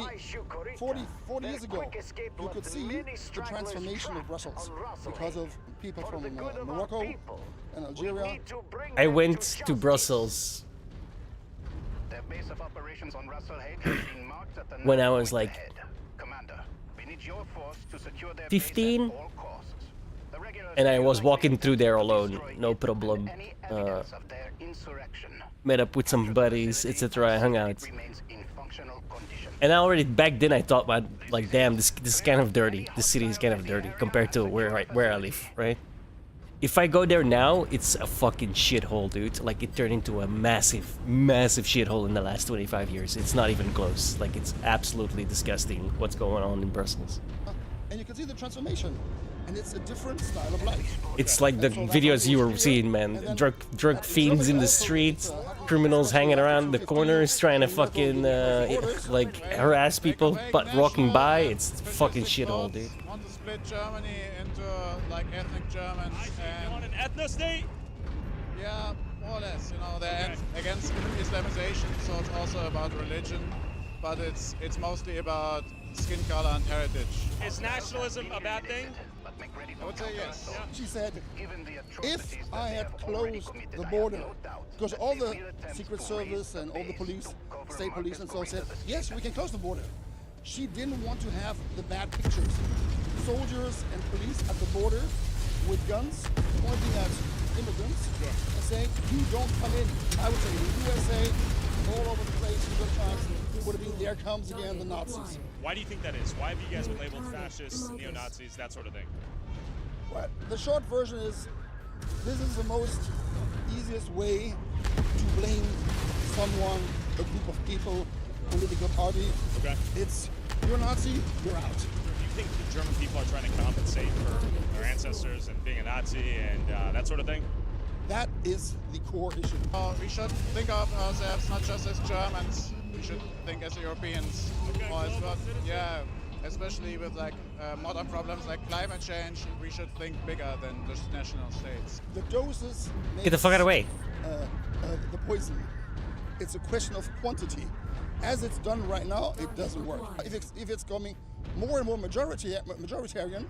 40 years ago, you could see the transformation of Brussels because of people from Morocco and Algeria. I went to Brussels when I was like 15, and I was walking through there alone, no problem. Met up with some buddies, etc. I hung out. And already back then I thought, like, damn, this is kind of dirty. This city is kind of dirty compared to where I live, right? If I go there now, it's a fucking shithole, dude. Like, it turned into a massive, massive shithole in the last 25 years. It's not even close. Like, it's absolutely disgusting what's going on in Brussels. And you can see the transformation, and it's a different style of life. It's like the videos you were seeing, man. Drug fiends in the streets, criminals hanging around the corners trying to fucking like harass people, but walking by. It's fucking shithole, dude. Want to split Germany into like ethnic Germans and you want an ethno state? Yeah, more or less. You know, they're against Islamization, so it's also about religion, but it's mostly about skin color and heritage. Is nationalism a bad thing? I would say yes. Yeah. She said, if I had closed the border, because all the Secret Service and all the police, state police and so said, yes, we can close the border. She didn't want to have the bad pictures. Soldiers and police at the border with guns pointing at immigrants and saying, you don't come in. I would say the USA, all over the place, would have been, there comes again the Nazis. Why do you think that is? Why have you guys been labeled fascists, neo-Nazis, that sort of thing? Well, the short version is, this is the most easiest way to blame someone, a group of people, political party. Okay. It's, you're a Nazi, you're out. Do you think the German people are trying to compensate for their ancestors and being a Nazi and that sort of thing? That is the core issue. We should think of ourselves not just as Germans, we should think as Europeans. Okay, yeah, especially with like modern problems like climate change, we should think bigger than just national states. The doses Get the fuck out of the way. The poison. It's a question of quantity. As it's done right now, it doesn't work. If it's coming more and more majoritarian,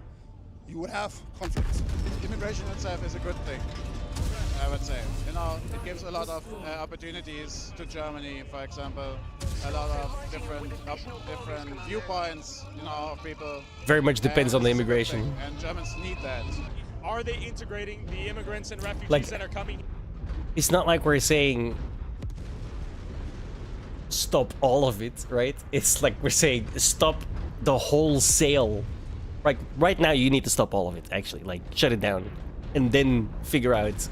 you would have conflicts. Immigration itself is a good thing, I would say. You know, it gives a lot of opportunities to Germany, for example, a lot of different viewpoints, you know, of people. Very much depends on the immigration. And Germans need that. Are they integrating the immigrants and refugees that are coming? It's not like we're saying stop all of it, right? It's like we're saying stop the wholesale. Like right now you need to stop all of it, actually. Like shut it down and then figure out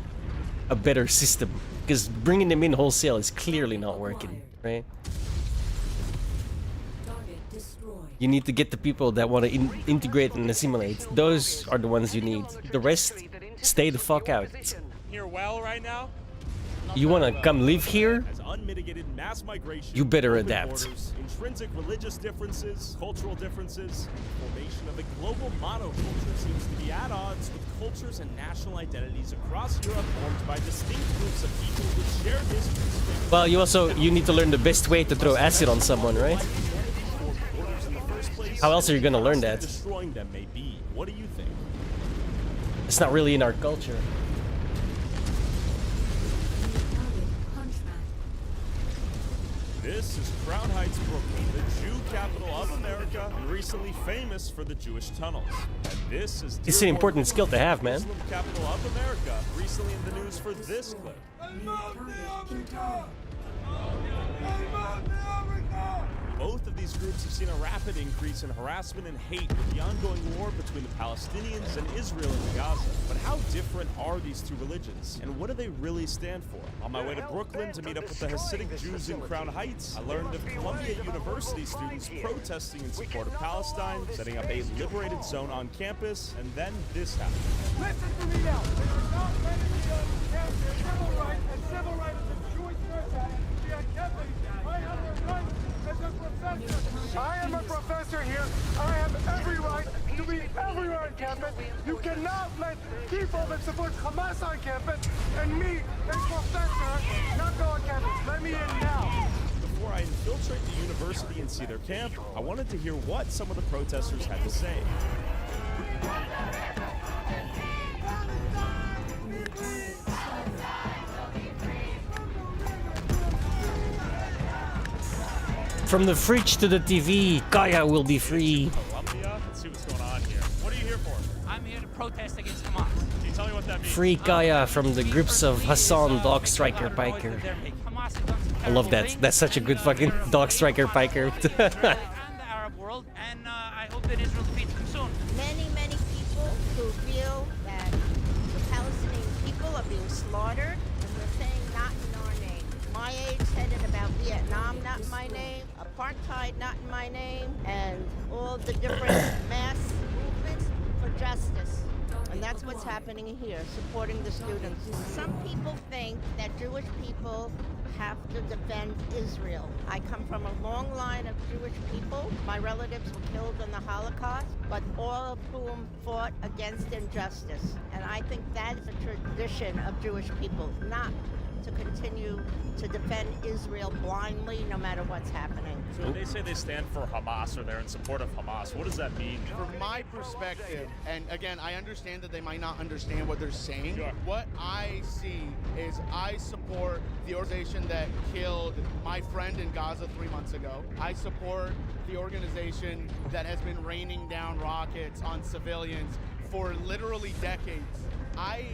a better system, because bringing them in wholesale is clearly not working, right? You need to get the people that want to integrate and assimilate. Those are the ones you need. The rest, stay the fuck out. Here well right now? You wanna come live here? As unmitigated mass migration, You better open adapt. borders, intrinsic religious differences, cultural differences, formation of a global monoculture seems to be at odds with cultures and national identities across Europe formed by distinct groups of people with shared histories. Well, you need to learn the best way to throw acid on someone, right? How else are you gonna learn that? Destroying them may be. What do you think? It's not really in our culture. This is Crown Heights, Brooklyn, the Jew capital of America, and recently famous for the Jewish tunnels. And this is It's an important skill to have, man. Muslim capital of America, recently in the news for this clip. Both of these groups have seen a rapid increase in harassment and hate with the ongoing war between the Palestinians and Israel in Gaza. But how different are these two religions? And what do they really stand for? On my way to Brooklyn to meet up with the Hasidic Jews in Crown Heights, I learned of Columbia University students protesting in support of Palestine, setting up a liberated zone on campus, and then this happened. Listen to me now. We're not letting the civil rights and civil rights of the Jewish person be on campus. I have a right as a professor. I am a professor here. I have every right to be everywhere on campus. You cannot let people that support Hamas on campus and me, a professor, not go on campus. Let me in now. Before I infiltrate the university and see their camp, I wanted to hear what some of the protesters had to say. From the fridge to the TV, Kaya will be free. Columbia, let's see what's going on here. What are you here for? I'm here to protest against Hamas. Can you tell me what that means? Free Kaya from the groups of Hassan, Dog Striker, Piker. I love that. That's such a good fucking Dog Striker, Piker. And the Arab world, and I hope that Israel defeats them soon. Many people who feel that the Palestinian people are being slaughtered, and they're saying not in our name. My age said it about Vietnam, not in my name, apartheid, not in my name, and all the different mass movements for justice. And that's what's happening here, supporting the students. Some people think that Jewish people have to defend Israel. I come from a long line of Jewish people. My relatives were killed in the Holocaust, but all of whom fought against injustice. And I think that is a tradition of Jewish people, not to continue to defend Israel blindly, no matter what's happening. So they say they stand for Hamas or they're in support of Hamas. What does that mean? From my perspective, and again, I understand that they might not understand what they're saying. Sure. What I see is I support the organization that killed my friend in Gaza 3 months ago. I support the organization that has been raining down rockets on civilians for literally decades. I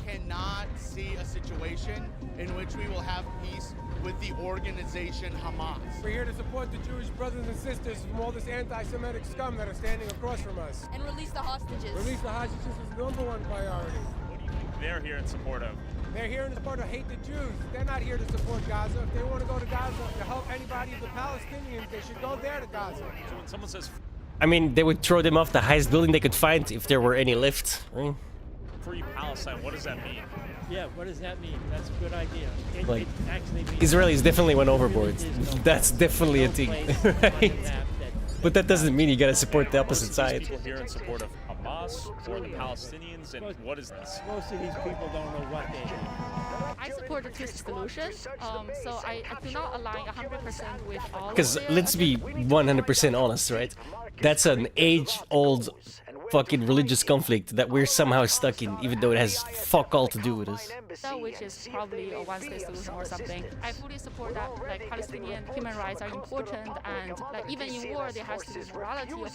cannot see a situation in which we will have peace with the organization Hamas. We're here to support the Jewish brothers and sisters from all this anti-Semitic scum that are standing across from us. And release the hostages. Release the hostages is the number one priority. What do you think they're here in support of? They're here in support of hate the Jews. They're not here to support Gaza. If they want to go to Gaza to help anybody of the Palestinians, they should go there to Gaza. So when someone says I mean, they would throw them off the highest building they could find if there were any lift, right? free Palestine, what does that mean? Yeah, what does that mean? That's a good idea. Like, It actually means Israelis definitely went overboard. That's definitely a thing, right? But that doesn't mean you gotta support the opposite side. People here in support of Hamas or the Palestinians, and what is this? Most of these people don't know what they are. I support the two solution, so I do not align 100% with all. Because let's be 100% honest, right? That's an age-old fucking religious conflict that we're somehow stuck in, even though it has fuck all to do with us. Which is probably a one-state solution or something. I fully support that. Like, Palestinian human rights are important, and like even in war, there has to be morality of war.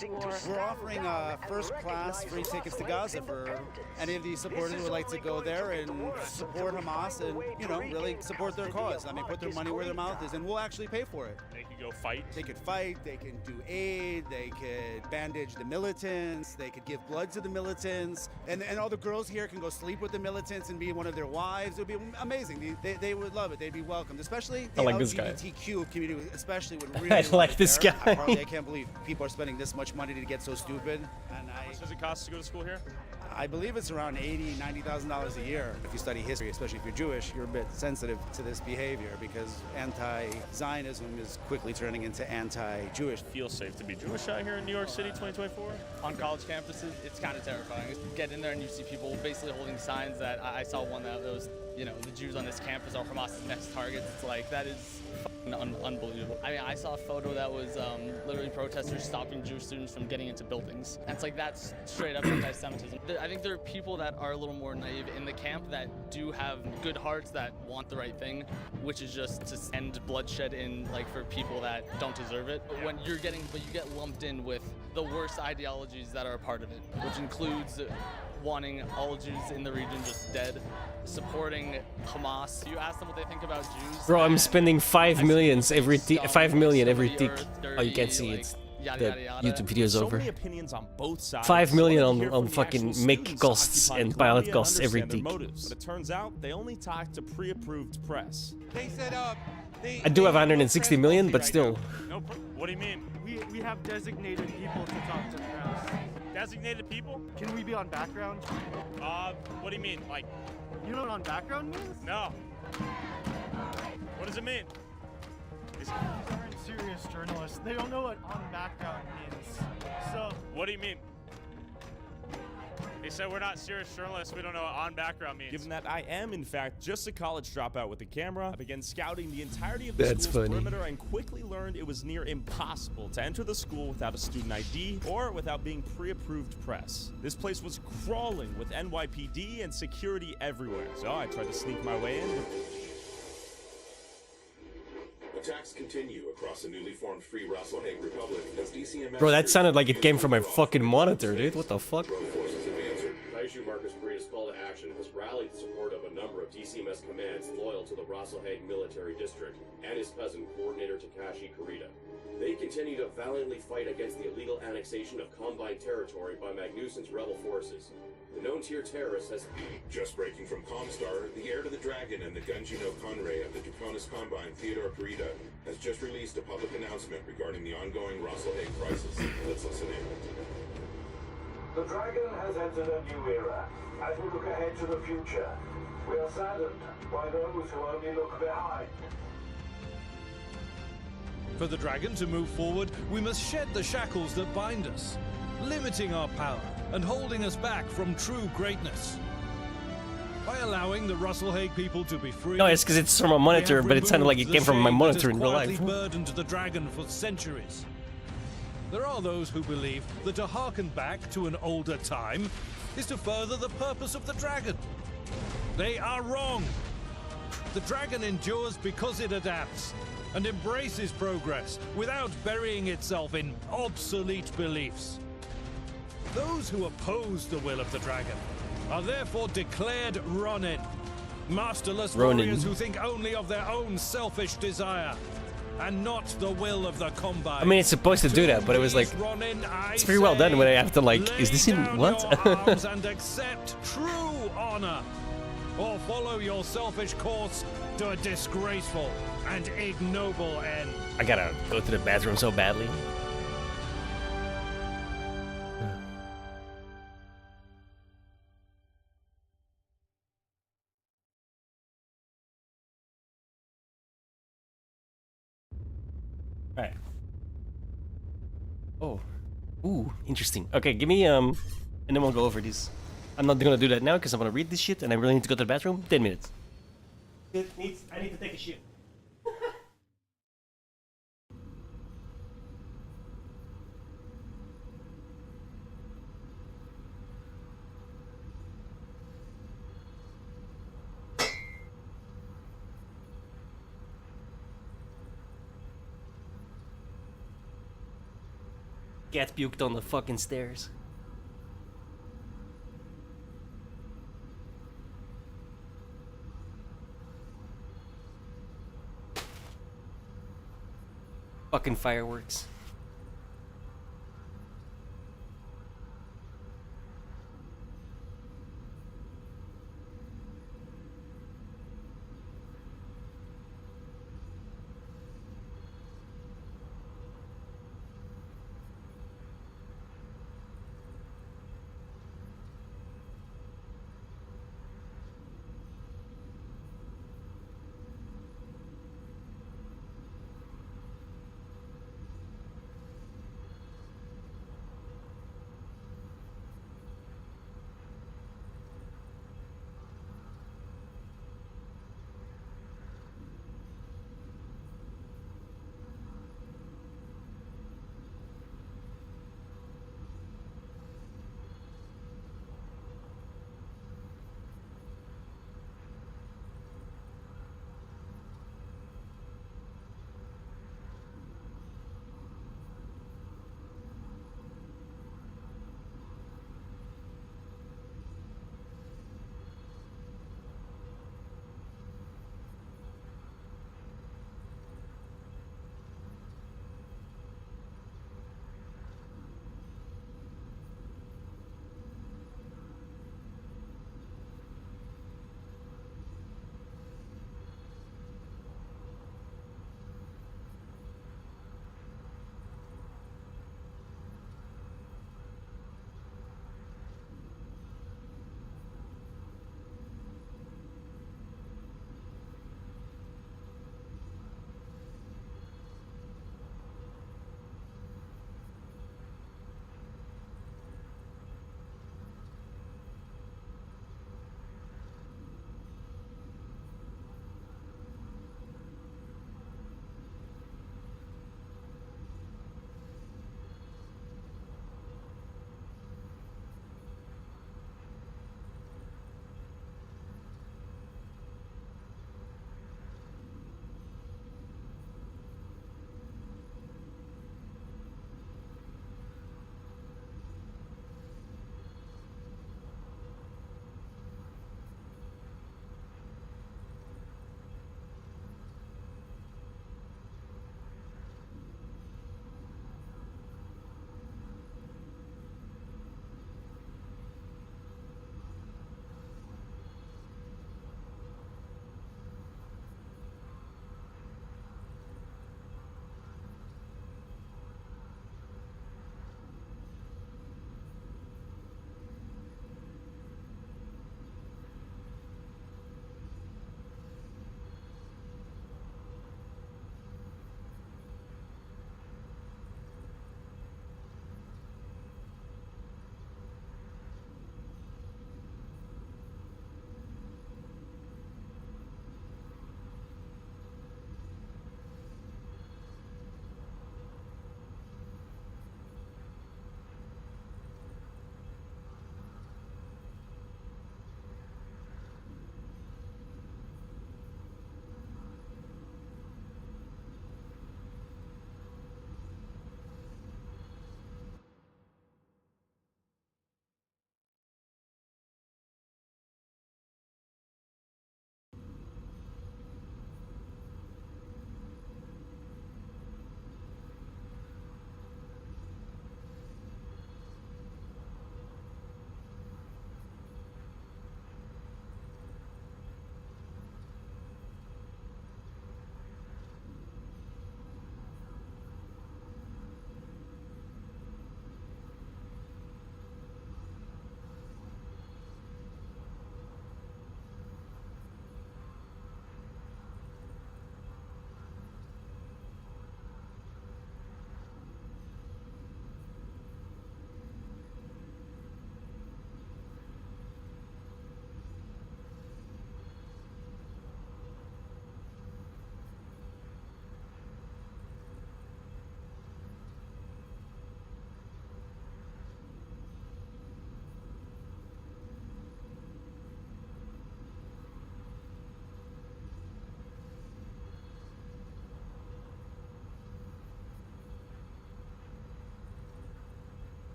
We're offering first-class free tickets to Gaza for any of these supporters who would like to go there and support Hamas and, you know, really support their cause. I mean, put their money where their mouth is, and we'll actually pay for it. They can go fight. They could fight. They can do aid. They could bandage the militants. They could give blood to the militants, and all the girls here can go sleep with the militants and be one of their wives. It would be amazing. They would love it. They'd be welcomed, especially the LGBTQ community, especially would really. I like this guy. I can't believe people are spending this much money to get so stupid. And How much does it cost to go to school here? I believe it's around $80,000, $90,000 a year. If you study history, especially if you're Jewish, you're a bit sensitive to this behavior because anti-Zionism is quickly turning into anti-Jewish. Feel safe to be Jewish out here in New York City 2024? On college campuses, it's kind of terrifying. You get in there and you see people basically holding signs that I saw one that was, you know, the Jews on this campus are Hamas's next targets. It's like, that is unbelievable. I mean, I saw a photo that was literally protesters stopping Jewish students from getting into buildings. And it's like, that's straight up anti-Semitism. I think there are people that are a little more naive in the camp that do have good hearts that want the right thing, which is just to end bloodshed for people that don't deserve it. But you get lumped in with the worst ideologies that are a part of it, which includes wanting all Jews in the region just dead, supporting Hamas. You ask them what they think about Jews. Bro, I'm spending 5 million every tick. Oh, you can't see it. The YouTube video is over. 5 million on fucking make costs and pilot costs every tick. But it turns out they only talk to pre-approved press. They said I do have 160 million, but still. No, what do you mean? We have designated people to talk to press. Designated people? Can we be on background? What do you mean? Like, you know what on background means? No. What does it mean? These aren't serious journalists. They don't know what on background means. So. What do you mean? They said we're not serious journalists. We don't know what on background means. Given that I am, in fact, just a college dropout with a camera, I began scouting the entirety of the school's perimeter and quickly learned it was near impossible to enter the school without a student ID or without being pre-approved press. This place was crawling with NYPD and security everywhere, so I tried to sneak my way in. Attacks continue across the newly formed Free Russell Hague Republic as DCMS. Bro, that sounded like it came from my fucking monitor, dude. What the fuck? Taishu Marcus Breda's call to action has rallied the support of a number of DCMS commands loyal to the Russell Hague Military District and his cousin, Coordinator Takashi Kurita. They continue to valiantly fight against the illegal annexation of Combine territory by Magnuson's rebel forces. The known tier terrorist has just breaking from Comstar, the heir to the Dragon and the Gunji no Konrei of the Draconis Combine, Theodore Kurita, has just released a public announcement regarding the ongoing Russell Hague crisis. Let's listen in. The Dragon has entered a new era. As we look ahead to the future, we are saddened by those who only look behind. For the Dragon to move forward, we must shed the shackles that bind us, limiting our power and holding us back from true greatness. By allowing the Russell Hague people to be free. No, it's because it's from a monitor, but it sounded like it came from my monitor in real life. Burdened the Dragon for centuries. There are those who believe that to harken back to an older time is to further the purpose of the Dragon. They are wrong. The Dragon endures because it adapts and embraces progress without burying itself in obsolete beliefs. Those who oppose the will of the Dragon are therefore declared Ronin, masterless warriors who think only of their own selfish desire and not the will of the Combine. I mean, it's supposed to do that, but it was like, it's pretty well done when I have to like, is this in what? And accept true honor, or follow your selfish course to a disgraceful and ignoble end. I gotta go to the bathroom so badly. Alright. Oh. Ooh, interesting. Okay, give me, and then we'll go over these. I'm not gonna do that now because I'm gonna read this shit and I really need to go to the bathroom. 10 minutes. I need to take a shit. Cat puked on the fucking stairs. Fucking fireworks.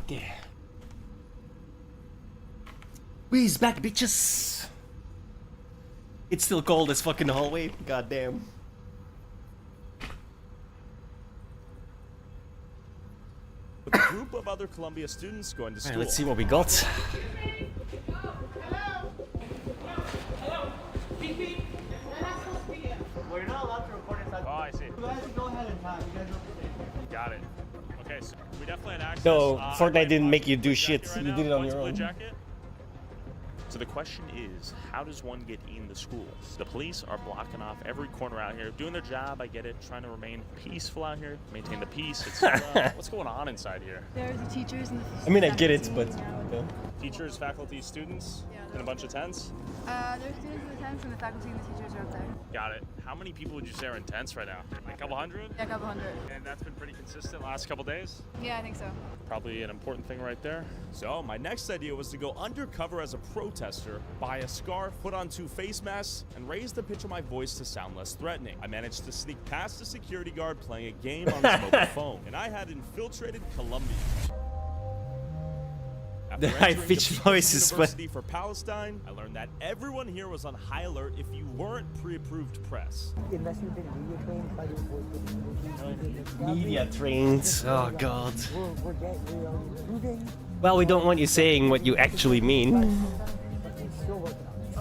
Okay. We's back, bitches. It's still cold as fucking hallway. Goddamn. With a group of other Columbia students going to school. Alright, let's see what we got. We're not allowed to record inside. Oh, I see. You guys go ahead and talk. You guys are Got it. Okay, so we definitely had access. No, I Fortnite might didn't watch make you the do blue shit. jacket right You now. did it on Watch your the blue own. jacket. So the question is, how does one get in the schools? The police are blocking off every corner out here, doing their job. I get it, trying to remain peaceful out here, maintain the peace. It's, what's going on inside here? There's the teachers and the I mean, I get it, but Teachers, faculty, students, in a bunch of tents. there's students in the tents and the faculty and the teachers are up there. Got it. How many people would you say are in tents right now? Like a couple hundred? Yeah, a couple hundred. And that's been pretty consistent last couple days? Yeah, I think so. Probably an important thing right there. So my next idea was to go undercover as a protester, buy a scarf, put on 2 face masks, and raise the pitch of my voice to sound less threatening. I managed to sneak past the security guard playing a game on his mobile phone, and I had infiltrated Columbia. After The high entering pitched the voices, but- University for Palestine, I learned that everyone here was on high alert if you weren't pre-approved press. Investment in media trained by the Media trained. Oh god. We're improving. Well, we don't want you saying what you actually mean. But we're still working on it.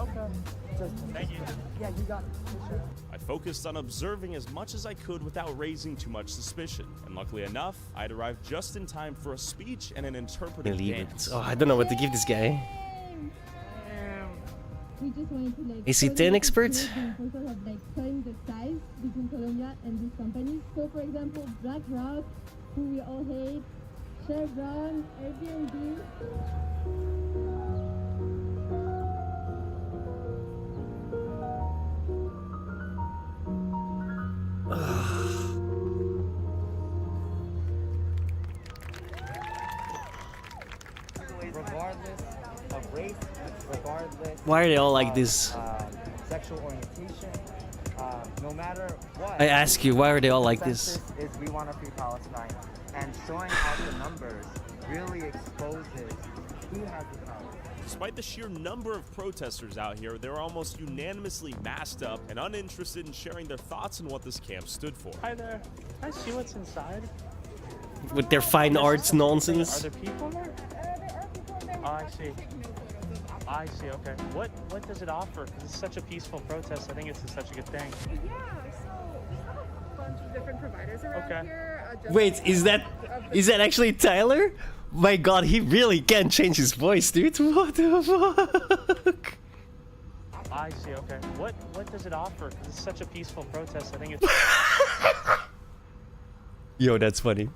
Okay. Thank you. Yeah, you got it. For sure. I focused on observing as much as I could without raising too much suspicion. And luckily enough, I'd arrived just in time for a speech and an interpretive Believe dance. it. Oh, I don't know what to give this guy. We just wanted to like Is he 10 expert? the importance of like telling the ties between Colombia and these companies. So for example, BlackRock, who we all hate, Chevron, Airbnb. Regardless of race, regardless. Why are they all like of, this? Sexual orientation, no matter what. I ask you, why are they all like this? Consensus is we want to free Palestine, and showing out the numbers really exposes who has the power. Despite the sheer number of protesters out here, they were almost unanimously masked up and uninterested in sharing their thoughts on what this camp stood for. Hi there. Can I see what's inside? With their fine arts nonsense. Are there people there? Oh, I see. I see, okay. What does it offer? Because it's such a peaceful protest. I think it's such a good thing. Yeah, so we have a bunch of different providers around Okay. here. Wait, is that actually Tyler? My god, he really can change his voice, dude. What the fuck? I see, okay. What does it offer? Because it's such a peaceful protest. I think it's Yo, that's funny.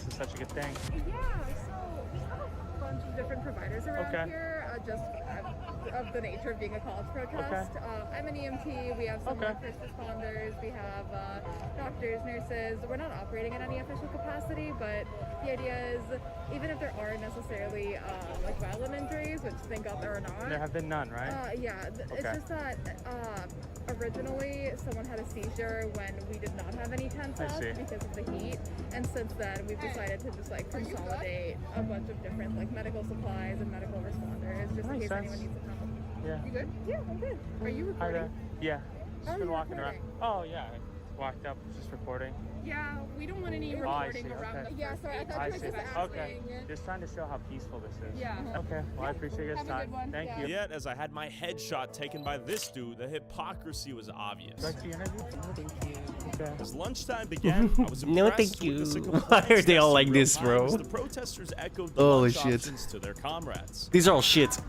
such a good thing. Yeah, so we have a bunch of different providers around Okay. here. Just of the nature of being a college protest. I'm an EMT. We have some first responders. We have doctors, nurses. We're not operating in any official capacity, but the idea is, even if there aren't necessarily like violent injuries, which thank God there are not. There have been none, right? Yeah, it's Okay. just that originally someone had a seizure when we did not have any tents I up see. because of the heat, and since then we've decided to just like consolidate a bunch of different like medical supplies and medical responders just in Makes case sense. anyone needs some help. Yeah. You good? Yeah, I'm good. Are you Hi recording? there. Yeah. Just Oh, been you're walking around. recording. Oh, yeah. I walked up, just recording. Yeah, we don't want any Oh, I recording see, around okay. the Yeah, sorry, I thought I you were see. just Okay. asking. Just trying to show how peaceful this is. Yeah. Okay. Well, I appreciate your Have a time. good one. Thank Yeah. you. Yet, as I had my headshot taken by this dude, the hypocrisy was obvious. Like the interview? No, thank you. Okay. As lunchtime began, I was No, impressed thank you. with the Why are they all like this, real time bro? as The protesters echoed the Holy lunch shit. options to their comrades. These are all shit.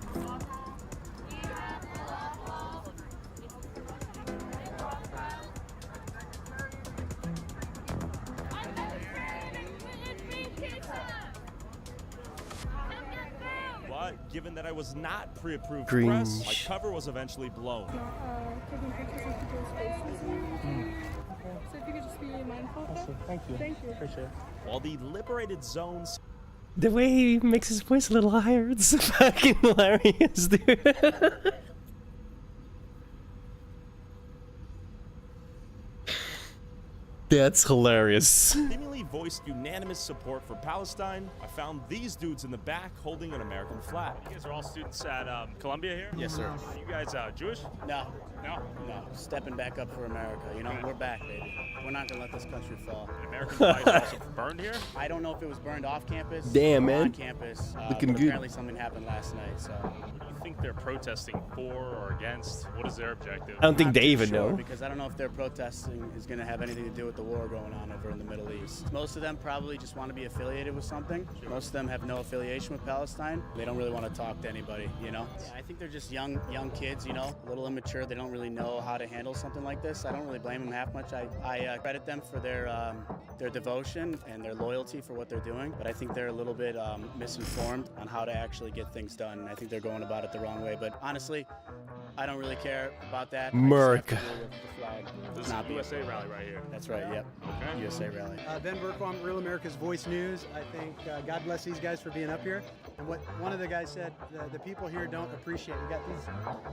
But given that I was not pre-approved Cringe. press, my cover was eventually blown. Taking pictures of people's faces and so if you could just be mindful of that. Thank you. Thank you. Appreciate it. While the liberated zones The way he makes his voice a little higher, it's fucking hilarious, dude. That's hilarious. Seemingly voiced unanimous support for Palestine. I found these dudes in the back holding an American flag. You guys are all students at Columbia here? Yes, sir. You guys Jewish? No. No? No. Stepping back up for America. You know, we're back, baby. We're not gonna let this country fall. American flag is also burned here? I don't know if it was burned off campus. Damn, or man. On campus. Looking but good. Apparently something happened last night. So. What do you think they're protesting for or against? What is their objective? I don't think they even know. Because I don't know if their protesting is going to have anything to do with the war going on over in the Middle East. Most of them probably just want to be affiliated with something. Most of them have no affiliation with Palestine. They don't really want to talk to anybody, you know? Yeah, I think they're just young kids, you know, a little immature. They don't really know how to handle something like this. I don't really blame them half much. I credit them for their devotion and their loyalty for what they're doing, but I think they're a little bit misinformed on how to actually get things done. And I think they're going about it the wrong way. But honestly, I don't really care about that. America. This is a USA rally right here. That's right, yep. Okay. USA rally. Ben Berquam, Real America's Voice News. I think God bless these guys for being up here. And what one of the guys said, the people here don't appreciate. We got these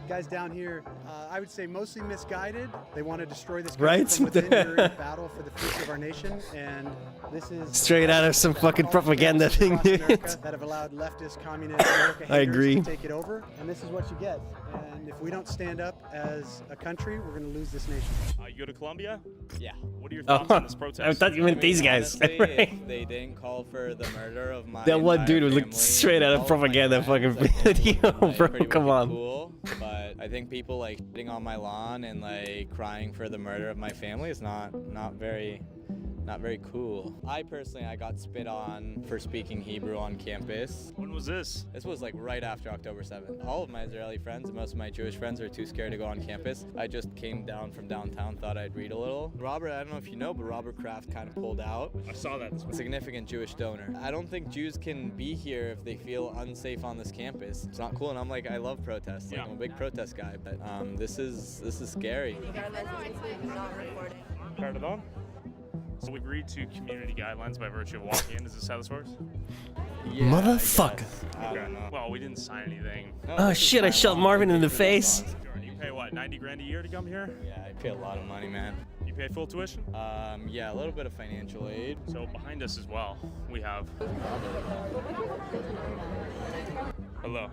guys down here, I would say mostly misguided. They want to destroy this country Right? from within. We're in a battle for the future of our nation. And this is Straight out of some fucking propaganda thing, dude. that have allowed leftist communist America I haters agree. to take it over. And this is what you get. And if we don't stand up as a country, we're going to lose this nation. You go to Columbia? Yeah. What are your Oh, thoughts on this protest? I thought you meant these guys. Honestly, if they didn't call for the murder of my That one entire dude would look family, straight out of all my propaganda friends, fucking I think video, it's, like, bro. pretty Come wicked on. Cool, but I think people like sitting on my lawn and like crying for the murder of my family is not very cool. I personally, I got spit on for speaking Hebrew on campus. When was this? This was like right after October 7th. All of my Israeli friends and most of my Jewish friends were too scared to go on campus. I just came down from downtown, thought I'd read a little. Robert, I don't know if you know, but Robert Kraft kind of pulled out. I saw that this morning. Significant Jewish donor. I don't think Jews can be here if they feel unsafe on this campus. It's not cool, and I'm like, I love protests. Like, I'm a big protest guy, but this is scary. Turn it on. So we agreed to community guidelines by virtue of walking in. Is this how this works? Yeah, Motherfucker. Okay. Well, we didn't sign anything. Oh shit, I shot Marvin in the face. You pay what, 90 grand a year to come here? Yeah, I pay a lot of money, man. You pay full tuition? Yeah, a little bit of financial aid. So behind us as well, we have. Hello.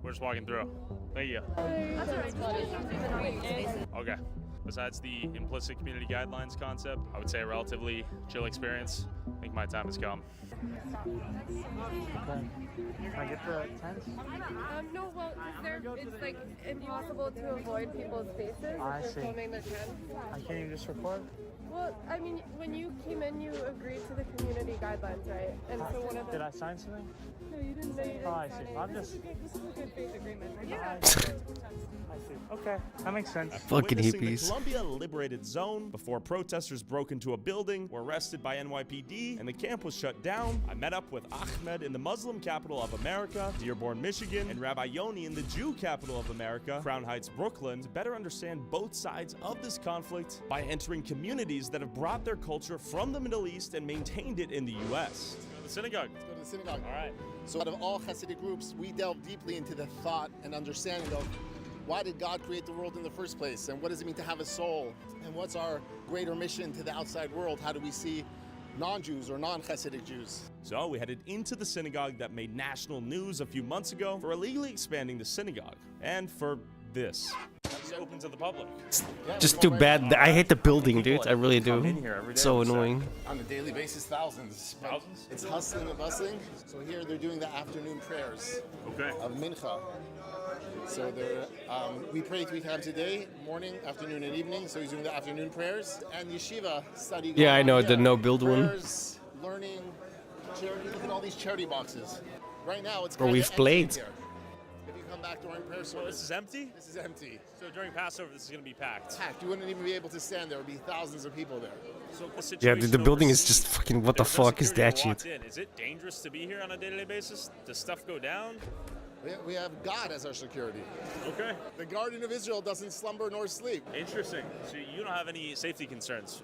We're just walking through. Thank you. Okay. Besides the implicit community guidelines concept, I would say a relatively chill experience. I think my time has come. Can I get the tents? No, well, it's like impossible to avoid people's faces I if see. they're filming their tents. I can't even just record? Well, I mean, when you came in, you agreed to the community guidelines, right? And so one of the... Did I sign something? No, you didn't. No, you didn't Oh, I sign see. it. I'm This is just- a good- This is a good faith agreement. Yeah. I see. Okay, that makes sense. Fucking Witnessing hippies. the Columbia Liberated Zone before protesters broke into a building, were arrested by NYPD, and the camp was shut down. I met up with Ahmed in the Muslim capital of America, Dearborn, Michigan, and Rabbi Yoni in the Jew capital of America, Crown Heights, Brooklyn, to better understand both sides of this conflict by entering communities that have brought their culture from the Middle East and maintained it in the U.S. The synagogue. Let's go to the synagogue. All right. So out of all Hasidic groups, we delve deeply into the thought and understanding of why did God create the world in the first place? And what does it mean to have a soul? And what's our greater mission to the outside world? How do we see non-Jews or non-Hasidic Jews? So we headed into the synagogue that made national news a few months ago for illegally expanding the synagogue. And for this. It's open to the public. Just too bad. I hate the building, dude. I really do. It's so annoying. On a daily basis, thousands. Thousands? It's hustling and bustling. So here they're doing the afternoon prayers of Mincha. So we pray 3 times a day, morning, afternoon, and evening. So he's doing the afternoon prayers. And yeshiva study. Yeah, I know the no build one. Prayers, learning, charity. Look at all these charity boxes. Right now it's Bro, kinda we've empty played. here. If you come back during prayer service. So this is empty? This is empty. So during Passover, this is going to be packed. Packed. You wouldn't even be able to stand there. There would be thousands of people there. So the Yeah, situation dude, the building is overseas, just fucking. What the there's no fuck is security that walked shit? in. Is it dangerous to be here on a day-to-day basis? Does stuff go down? We have God as our security. Okay. The Garden of Israel doesn't slumber nor sleep. Interesting. So you don't have any safety concerns?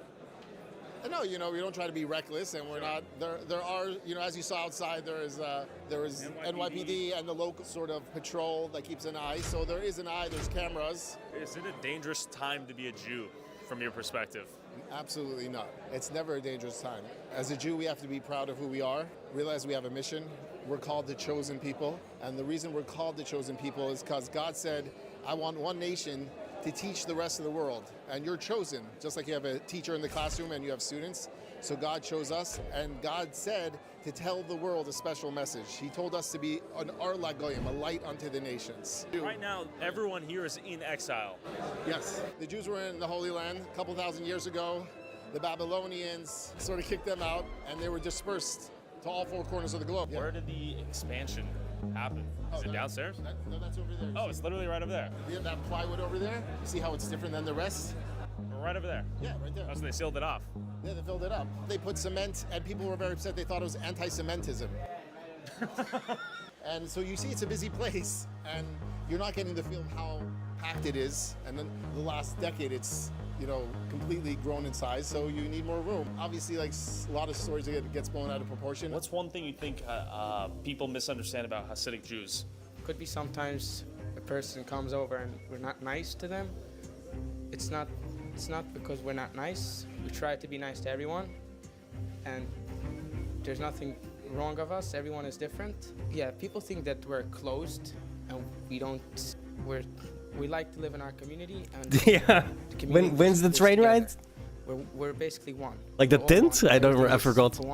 No, we don't try to be reckless, and we're not. There are, as you saw outside, there is NYPD and the local sort of patrol that keeps an eye. So there is an eye. There's cameras. Is it a dangerous time to be a Jew? from your perspective? Absolutely not. It's never a dangerous time. As a Jew, we have to be proud of who we are, realize we have a mission. We're called the chosen people. And the reason we're called the chosen people is because God said, I want one nation to teach the rest of the world. And you're chosen, just like you have a teacher in the classroom and you have students. So God chose us, and God said to tell the world a special message. He told us to be an Ar Lagoyim, a light unto the nations. Right now, everyone here is in exile. Yes, the Jews were in the Holy Land a couple thousand years ago. The Babylonians sort of kicked them out, and they were dispersed to all four corners of the globe. Where did the expansion happen? Is it downstairs? No, that's over there. Oh, it's literally right over there. You have that plywood over there. You see how it's different than the rest? Right over there. Yeah, right there. Oh, so they sealed it off. Yeah, they filled it up. They put cement, and people were very upset. They thought it was anti-Semitism. And so you see it's a busy place, and you're not getting the feel of how packed it is. And then the last decade, it's, you know, completely grown in size, so you need more room. Obviously, like a lot of stories that gets blown out of proportion. What's one thing you think people misunderstand about Hasidic Jews? Could be sometimes a person comes over and we're not nice to them. It's not because we're not nice. We try to be nice to everyone, and there's nothing wrong of us. Everyone is different. Yeah, people think that we're closed, and we don't. We like to live in our community. And Yeah. When's the train ride? We're basically one. Like the We're all tint? one. I forgot. For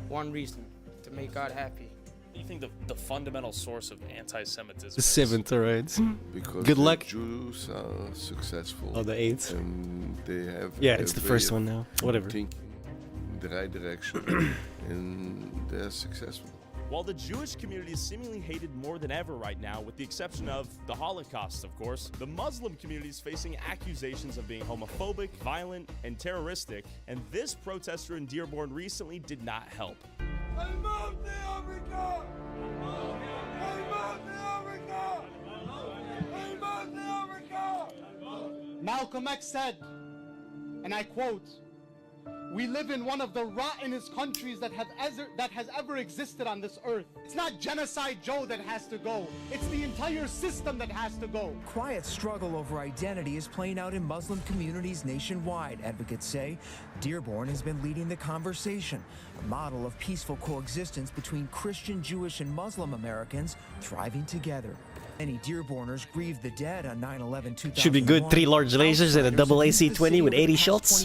one reason, to make God happy. What do you think the fundamental source of anti-Semitism The is? 7th, alright. Because Good the luck. Jews are successful. Oh, the 8th. And they have. Yeah, a it's the way first of one now. Whatever. Thinking in the right direction, and they're successful. While the Jewish community is seemingly hated more than ever right now, with the exception of the Holocaust, of course, the Muslim community is facing accusations of being homophobic, violent, and terroristic, and this protester in Dearborn recently did not help. Malcolm X said, and I quote, "We live in one of the rottenest countries that has ever existed on this earth. It's not Genocide Joe that has to go. It's the entire system that has to go." Quiet struggle over identity is playing out in Muslim communities nationwide, advocates say. Dearborn has been leading the conversation, a model of peaceful coexistence between Christian, Jewish, and Muslim Americans thriving together. Many Dearborners grieved the dead on 9/11/2001. Should be good. 3 large lasers and a double AC-20 with 80 shots.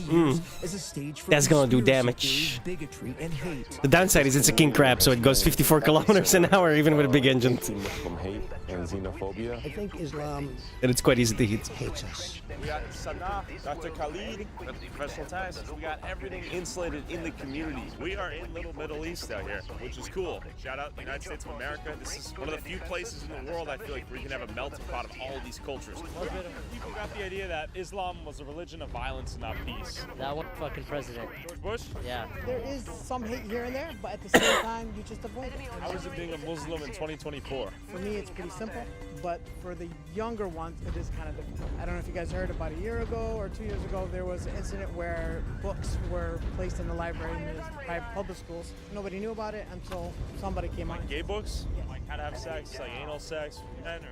That's gonna do damage. Bigotry and hate. The downside is it's a king crab, so it goes 54 kilometers an hour even with a big engine. Muslim hate and xenophobia. I think Islam And it's quite easy to hit. hates us. We got Sana, Dr. Khalid, we got the professional test. We got everything insulated in the community. We are in Little Middle East out here, which is cool. Shout out the United States of America. This is one of the few places in the world I feel like where you can have a melting pot of all of these cultures. People got the idea that Islam was a religion of violence and not peace. That one fucking president. George Bush? Yeah. There is some hate here and there, but at the same time, you just avoid it. How is it being a Muslim in 2024? For me, it's pretty simple, but for the younger ones, it is kind of difficult. I don't know if you guys heard about a year ago or 2 years ago, there was an incident where books were placed in the library in these private public schools. Nobody knew about it until somebody came on. Like gay books? Like how to have sex, like anal sex with men, or?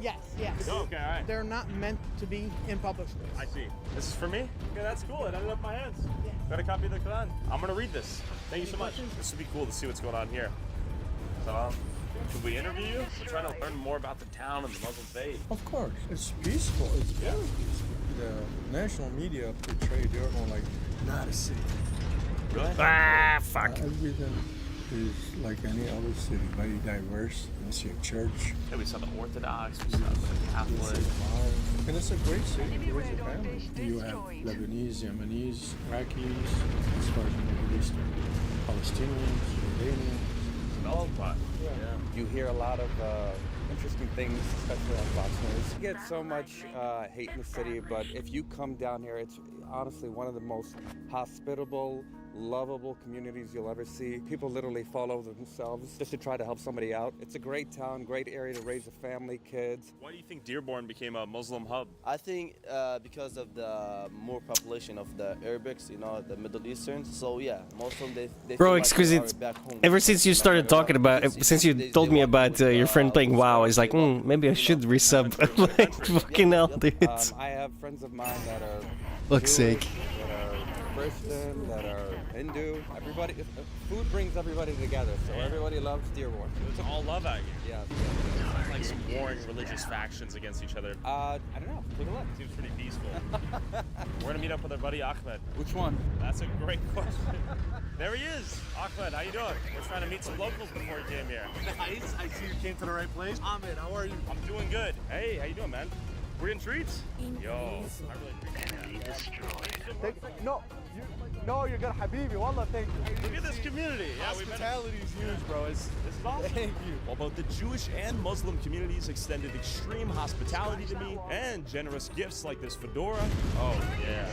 Yes, yes. Okay, all right. They're not meant to be in public schools. I see. This is for me? Okay, that's cool. It ended up in my hands. Yeah. Got a copy of the Quran. I'm gonna read this. Thank you so much. This would be cool to see what's going on here. So, could we interview you? We're trying to learn more about the town and the Muslim faith. Of course, it's peaceful. It's very peaceful. The national media portray Dearborn like not a city. Really? Ah, fuck. Everything is like any other city, very diverse. You see a church. Yeah, we saw the Orthodox, we saw the Catholic. And it's a great city to raise a family. You have Lebanese, Yemenis, Iraqis, as far as the Middle Eastern, Palestinians, Jordanians. Melting pot. Yeah. You hear a lot of interesting things, especially on Fox News. You get so much hate in the city, but if you come down here, it's honestly one of the most hospitable, lovable communities you'll ever see. People literally follow themselves just to try to help somebody out. It's a great town, great area to raise a family, kids. Why do you think Dearborn became a Muslim hub? I think because of the more population of the Arabics, you know, the Middle Easterns. So yeah, most of them they Bro, feel like exquisite. they are back home. Ever since you started talking about, since you told me about your friend playing WoW, I was like, maybe I should resub. Like, fucking hell, dude. I have friends of mine that are Fuck's Jewish, sake. that are Christian, that are Hindu. Everybody, food brings everybody together, so everybody loves Dearborn. It's all love out here. Yeah. It's like some warring religious factions against each other. I don't know. Take a look. Seems pretty peaceful. We're gonna meet up with our buddy Ahmed. Which one? That's a great question. There he is. Ahmed, how you doing? We're trying to meet some locals before you came here. Nice. I see you came to the right place. Ahmed, how are you? I'm doing good. Hey, how you doing, man? We're in treats? Yo, I really appreciate that. No, you're good, Habibi. Wallah, thank you. Look at this community. Yeah, Hospitality is huge, bro. This is awesome. Thank you. Well, both the Jewish and Muslim communities extended extreme hospitality to me and generous gifts like this fedora. Oh, yeah.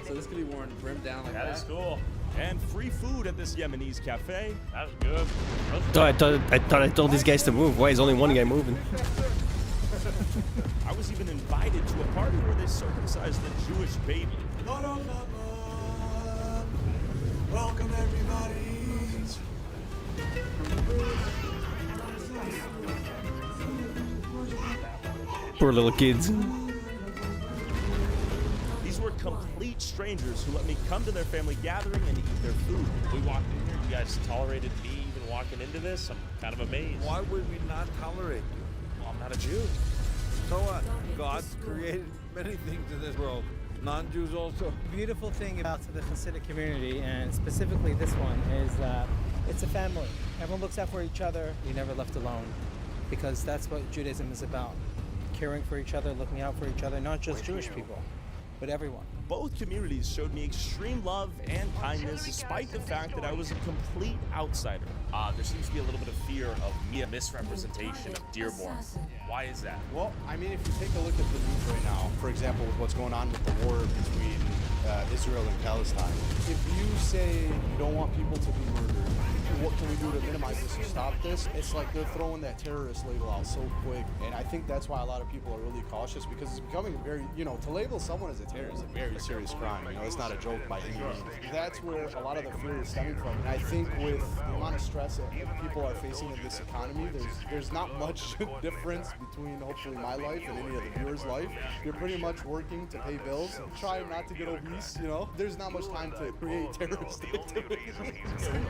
So this could be worn brimmed down like that? That is cool. And free food at this Yemenis cafe. That was good. I thought I told these guys to move. Why is only one guy moving? I was even invited to a party where they circumcised the Jewish baby. Welcome, everybody. Poor little kids. These were complete strangers who let me come to their family gathering and eat their food. We walked in here, you guys tolerated me even walking into this. I'm kind of amazed. Why would we not tolerate you? Well, I'm not a Jew. So what? God created many things in this world. Non-Jews also. The beautiful thing about the Hasidic community, and specifically this one, is that it's a family. Everyone looks out for each other. You're never left alone, because that's what Judaism is about. Caring for each other, looking out for each other, not just Jewish people, but everyone. Both communities showed me extreme love and kindness despite the fact that I was a complete outsider. There seems to be a little bit of fear of me, a misrepresentation of Dearborn. Why is that? Well, I mean, if you take a look at the news right now, for example, with what's going on with the war between Israel and Palestine, if you say you don't want people to be murdered, what can we do to minimize this or stop this? It's like they're throwing that terrorist label out so quick. And I think that's why a lot of people are really cautious, because it's becoming a very, to label someone as a terrorist is a very serious crime. It's not a joke by any means. That's where a lot of the fear is stemming from. And I think with the amount of stress that people are facing in this economy, there's not much difference between hopefully my life and any of the viewers' life. You're pretty much working to pay bills, trying not to get obese, There's not much time to create terrorist activities.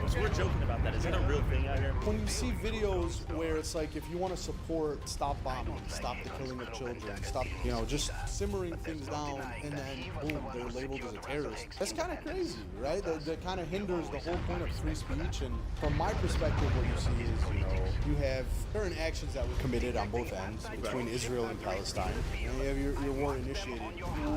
So we're joking about that. Is that a real thing out here? When you see videos where it's like, if you want to support, stop bombing, stop the killing of children, stop, just simmering things down, and then boom, they're labeled as a terrorist. That's kind of crazy, right? That kind of hinders the whole point of free speech. And from my perspective, what you see is, you have certain actions that were committed on both ends between Israel and Palestine. And you have your war initiated.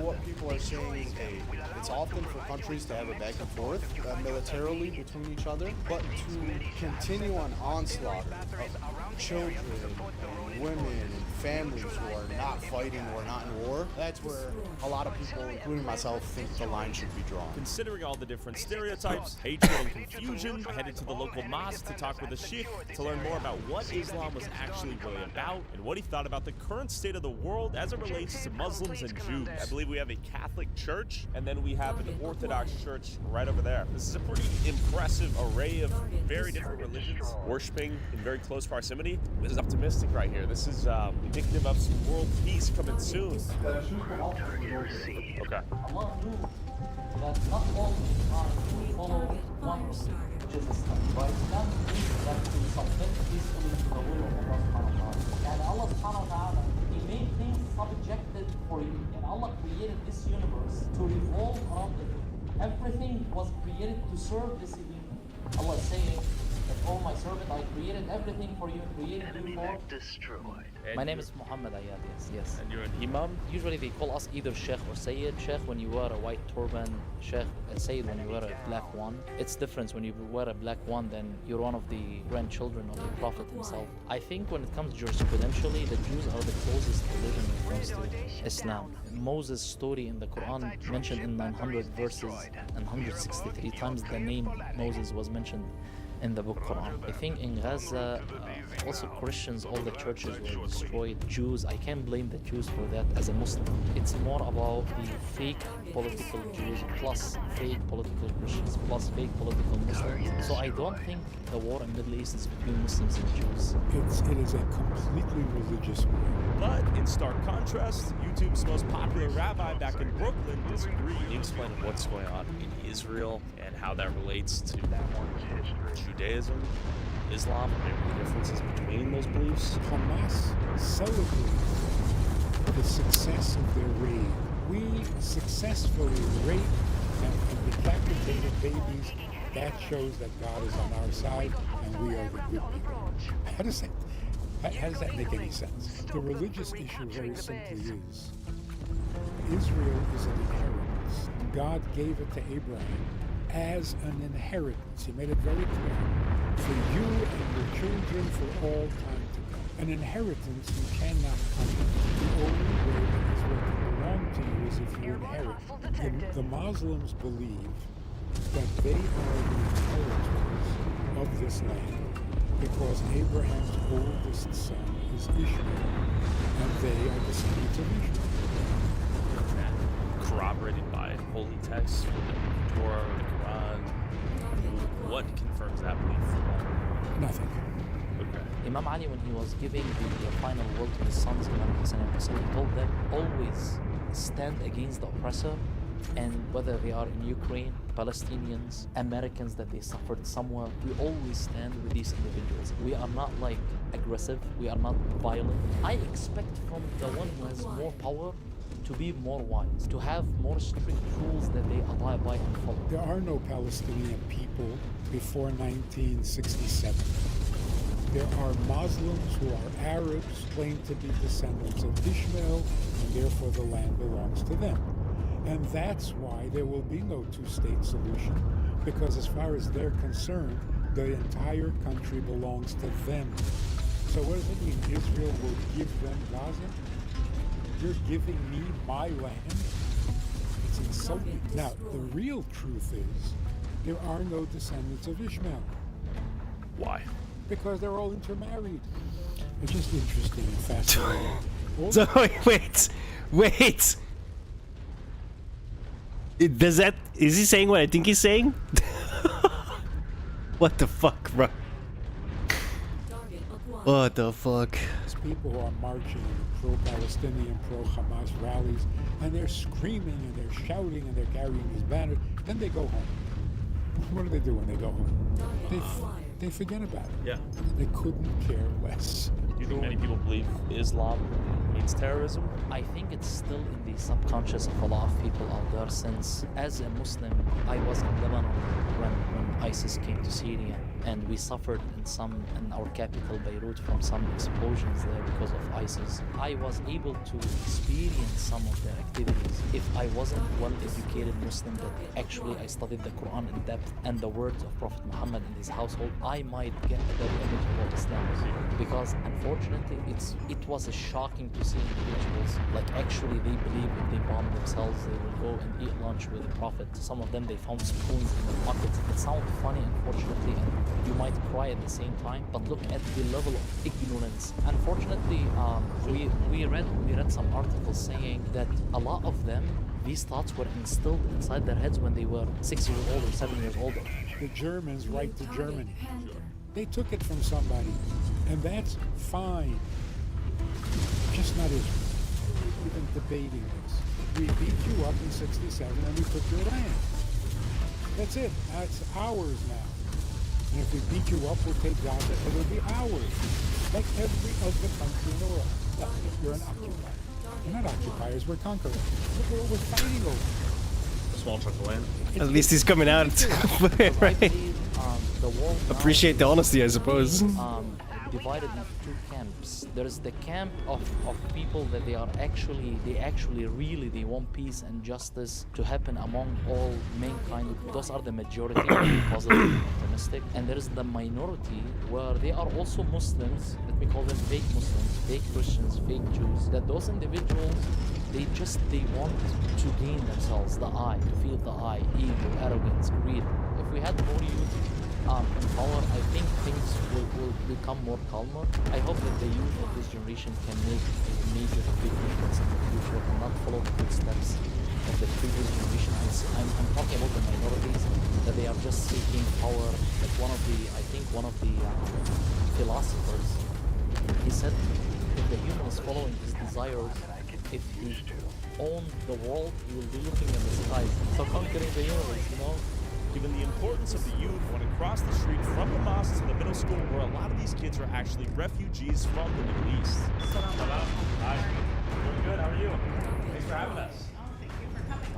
What people are saying is, hey, it's often for countries to have a back and forth militarily between each other, but to continue an onslaught of children and women and families who are not fighting or not in war, that's where a lot of people, including myself, think the line should be drawn. Considering all the different stereotypes, hatred, and confusion, I headed to the local mosque to talk with a sheikh to learn more about what Islam was actually really about and what he thought about the current state of the world as it relates to Muslims and Jews. I believe we have a Catholic church, and then we have an Orthodox church right over there. This is a pretty impressive array of very different religions worshiping in very close proximity. This is optimistic right here. This is indicative of some world peace coming soon. Okay. Allah knew that not all are follow one which is Islam. But Islam means that to submit peacefully to the will of Allah subhanahu wa ta'ala. And Allah subhanahu wa ta'ala, He made things subjected for you. And Allah created this universe to revolve around it. Everything was created to serve this universe. Allah is saying, that, oh my servant, I created everything for you, created you for. My name is Muhammad Ayad, yes. And you're an imam? Usually they call us either Sheikh or Sayyid. Sheikh when you wear a white turban, Sheikh, Sayyid when you wear a black one. It's different when you wear a black one, then you're one of the grandchildren of the Prophet himself. I think when it comes jurisprudentially, the Jews are the closest religion when it comes to Islam. Moses' story in the Quran mentioned in 900 verses and 163 times the name Moses was mentioned in the book Quran. I think in Gaza, also Christians, all the churches were destroyed. Jews, I can't blame the Jews for that as a Muslim. It's more about the fake political Jews plus fake political Christians plus fake political Muslims. So I don't think the war in the Middle East is between Muslims and Jews. It is a completely religious war. But in stark contrast, YouTube's most popular rabbi back in Brooklyn disagreed. Can you explain what's going on in Israel and how that relates to Judaism, Islam, and the differences between those beliefs? Hamas celebrates the success of their raid. We successfully raped and decapitated babies. That shows that God is on our side and we are the good people. How does that make any sense? The religious issue very simply is Israel is an inheritance. God gave it to Abraham as an inheritance. He made it very clear. For you and your children for all time to come. An inheritance you cannot claim. The only way that Israel can belong to you is if you inherit. The Muslims believe that they are the inheritors of this land because Abraham's oldest son is Ishmael, and they are descendants of Ishmael. Corroborated by holy texts, the Torah, the Quran. What confirms that belief? Nothing. Okay. Imam Ali, when he was giving the final will to his sons, Imam Hassan and Hussein, he told them, always stand against the oppressor, and whether they are in Ukraine, Palestinians, Americans that they suffered somewhere, we always stand with these individuals. We are not like aggressive, we are not violent. I expect from the one who has more power to be more wise, to have more strict rules that they abide by and follow. There are no Palestinian people before 1967. There are Muslims who are Arabs, claim to be descendants of Ishmael, and therefore the land belongs to them. And that's why there will be no two-state solution, because as far as they're concerned, the entire country belongs to them. So what does it mean? Israel will give them Gaza? You're giving me my land? It's insulting. Now, the real truth is, there are no descendants of Ishmael. Why? Because they're all intermarried. It's just interesting and fascinating. So wait. Is he saying what I think he's saying? What the fuck, bro? What the fuck? People who are marching in pro-Palestinian, pro-Hamas rallies, and they're screaming and they're shouting and they're carrying these banners. Then they go home. What do they do when they go home? They forget about it. Yeah. They couldn't care less. Do you think many people believe Islam means terrorism? I think it's still in the subconscious of a lot of people out there, since as a Muslim, I was in Lebanon when ISIS came to Syria, and we suffered in our capital Beirut from some explosions there because of ISIS. I was able to experience some of their activities. If I wasn't well-educated Muslim that actually I studied the Quran in depth and the words of Prophet Muhammad in his household, I might get a better image of what Islam is. Because unfortunately, it was shocking to see individuals like actually they believe if they bomb themselves, they will go and eat lunch with the Prophet. Some of them they found spoons in their pockets. It sounds funny, unfortunately, and you might cry at the same time. But look at the level of ignorance. Unfortunately, we read some articles saying that a lot of them, these thoughts were instilled inside their heads when they were 6 years old or 7 years old. The Germans write to Germany. They took it from somebody, and that's fine. Just not Israel. We've been debating this. We beat you up in 67 and we took your land. That's it. That's ours now. And if we beat you up, we'll take Gaza. It'll be ours. Like every other country in the world. No, you're an occupier. We're not occupiers, we're conquerors. Look what we're fighting over. Small chunk of land. At least he's coming out. I Right? believe the world now Appreciate the honesty, I suppose. divided into two camps. There is the camp of people that they actually really want peace and justice to happen among all mankind. Those are the majority, positive and optimistic. And there is the minority where they are also Muslims, let me call them fake Muslims, fake Christians, fake Jews, that those individuals, they want to gain themselves the eye, to feel the eye, ego, arrogance, greed. If we had more youth in power, I think things will become more calmer. I hope that the youth of this generation can make a major big difference in the future and not follow the footsteps of the previous generation. I'm talking about the minorities, that they are just seeking power. Like one of the philosophers, he said, if the human is following his desires, if he owned the world, he will be looking in the skies. So conquering the universe, you know? Given the importance of the youth, when across the street from the mosque to the middle school, where a lot of these kids are actually refugees from the Middle East. Hello. Hi. Doing good. How are you? Thanks for having us.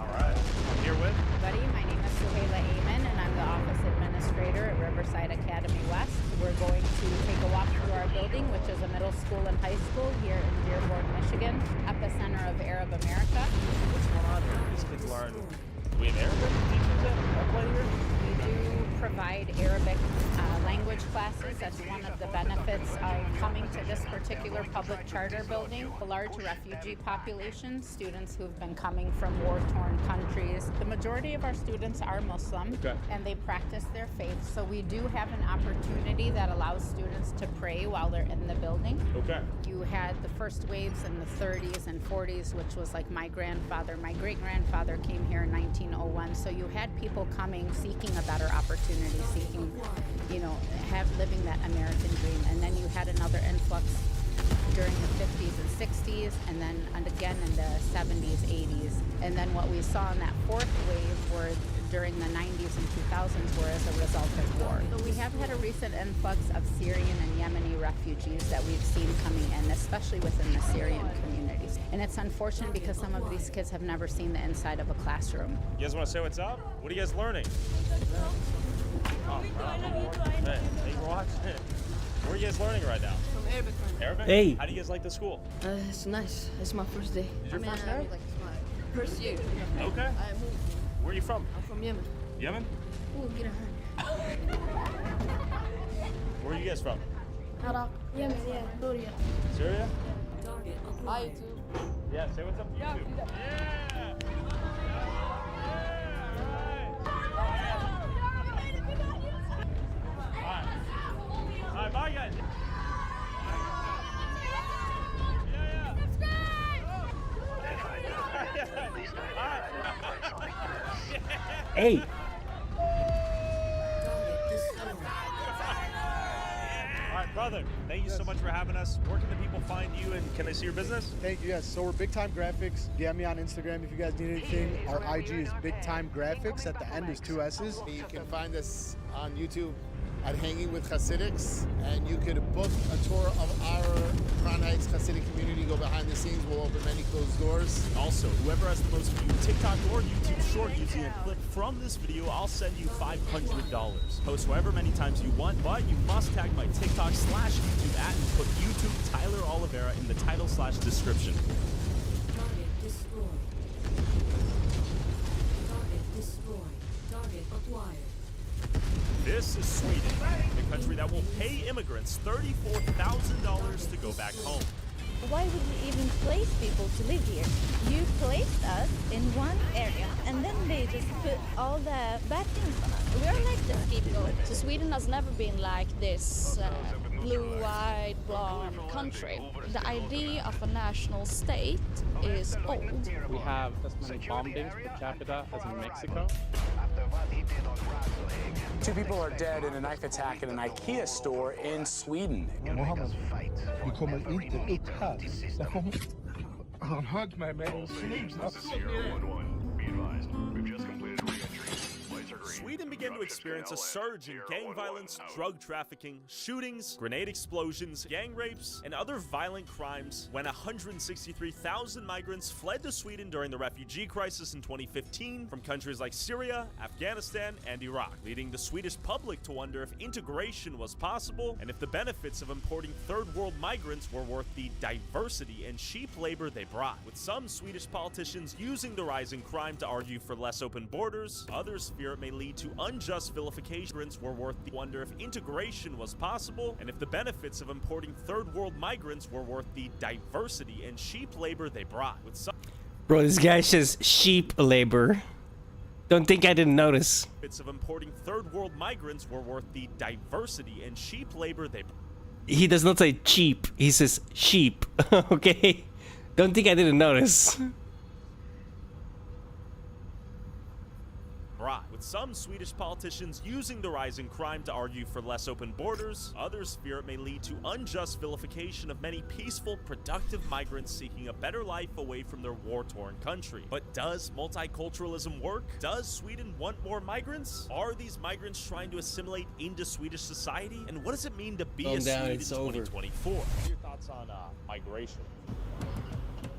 All right. I'm here with. Everybody, my name is Suhaila Ayman, and I'm the office administrator at Riverside Academy West. We're going to take a walk through our building, which is a middle school and high school here in Dearborn, Michigan, epicenter of Arab America. What's going on here? These kids learn. Do we have Arabic teachers that play here? We do provide Arabic language classes. That's one of the benefits of coming to this particular public charter building. A large refugee population, students who've been coming from war-torn countries. The majority of our students are Muslim, and they practice their faith. So we do have an opportunity that allows students to pray while they're in the building. Okay. You had the first waves in the 30s and 40s, which was like my great-grandfather came here in 1901. So you had people coming, seeking a better opportunity, seeking, living that American dream. And then you had another influx during the 50s and 60s, and then again in the 70s, 80s. And then what we saw in that fourth wave were during the 90s and 2000s were as a result of war. So we have had a recent influx of Syrian and Yemeni refugees that we've seen coming in, especially within the Syrian communities. And it's unfortunate because some of these kids have never seen the inside of a classroom. You guys want to say what's up? What are you guys learning? Hey, thanks for watching. What are you guys learning right now? From Arabic. Arabic? Hey. How do you guys like the school? It's nice. It's my first day. Is your first day? It's my first year. Okay. I moved. Where are you from? I'm from Yemen. Yemen? Ooh, get a hand. Where are you guys from? Iraq. Yemen, yeah. Syria. Syria? Hi, YouTube. Yeah, say what's up to YouTube. Yeah! All right, bye guys. Hey. All right, brother. Thank you so much for having us. Where can the people find you, and can they see your business? Thank you, yes. So we're Big Time Graphics. DM me on Instagram if you guys need anything. Our IG is Big Time Graphics. At the end is 2 S's. You can find us on YouTube at Hanging with Hasidics, and you could book a tour of our Crown Heights Hasidic community, go behind the scenes. We'll open many closed doors. Also, whoever has the most viewed TikTok or YouTube short using a clip from this video, I'll send you $500. Post however many times you want, but you must tag my TikTok/YouTube at and put YouTube Tyler Oliveira in the title/description. Target destroyed. Target destroyed. Target acquired. This is Sweden, the country that will pay immigrants $34,000 to go back home. Why would we even place people to live here? You placed us in one area and then they just put all the bad things on us. We're like the scapegoat. So Sweden has never been like this blue-eyed, blonde country. The idea of a national state is old. We have as many bombings per capita as in Mexico. 2 people are dead in a knife attack in an IKEA store in Sweden. Mohammed, vi kommer inte upp här. Han högg mig med en snus. Sweden began to experience a surge in gang violence, drug trafficking, shootings, grenade explosions, gang rapes, and other violent crimes when 163,000 migrants fled to Sweden during the refugee crisis in 2015 from countries like Syria, Afghanistan, and Iraq, leading the Swedish public to wonder if integration was possible and if the benefits of importing third world migrants were worth the diversity and cheap labor they brought. With some Swedish politicians using the rise in crime to argue for less open borders, others fear it may lead to unjust vilification. Were worth the wonder if integration was possible and if the benefits of importing third world migrants were worth the diversity and cheap labor they brought. With some Bro, this guy says sheep labor. Don't think I didn't notice. benefits of importing third world migrants were worth the diversity and cheap labor they brought. He does not say cheap. He says sheep. Okay? Don't think I didn't notice. With some Swedish politicians using the rise in crime to argue for less open borders, others fear it may lead to unjust vilification of many peaceful, productive migrants seeking a better life away from their war-torn country. But does multiculturalism work? Does Sweden want more migrants? Are these migrants trying to assimilate into Swedish society? And what does it mean to be Calm a down, Swede in it's over. 2024? What are your thoughts on migration?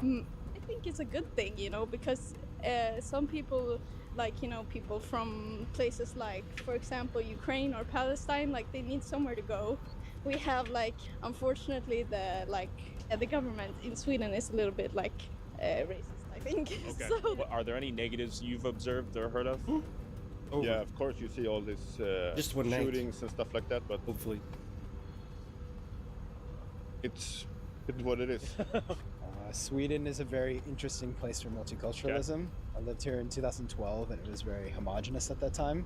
I think it's a good thing, you know, because some people, like, you know, people from places like, for example, Ukraine or Palestine, like, they need somewhere to go. We have, like, unfortunately, the government in Sweden is a little bit, like, racist, I think. Okay. So, Are there any negatives you've observed or heard of? Yeah, of course you see all this Just one night. shootings and stuff like that, but hopefully it's what it is. Sweden is a very interesting place for multiculturalism. I lived here in 2012 and it was very homogenous at that time.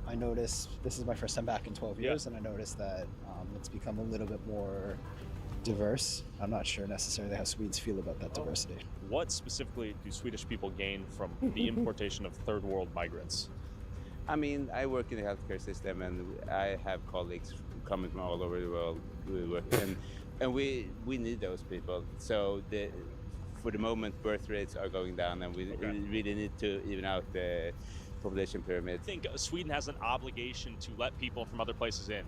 I noticed, this is my first time back in 12 years, and I noticed that it's become a little bit more diverse. I'm not sure necessarily how Swedes feel about that diversity. What specifically do Swedish people gain from the importation of third world migrants? I mean, I work in the healthcare system and I have colleagues coming from all over the world who work, and we need those people. So for the moment, birth rates are going down, and we really need to even out the population pyramid. I think Sweden has an obligation to let people from other places in.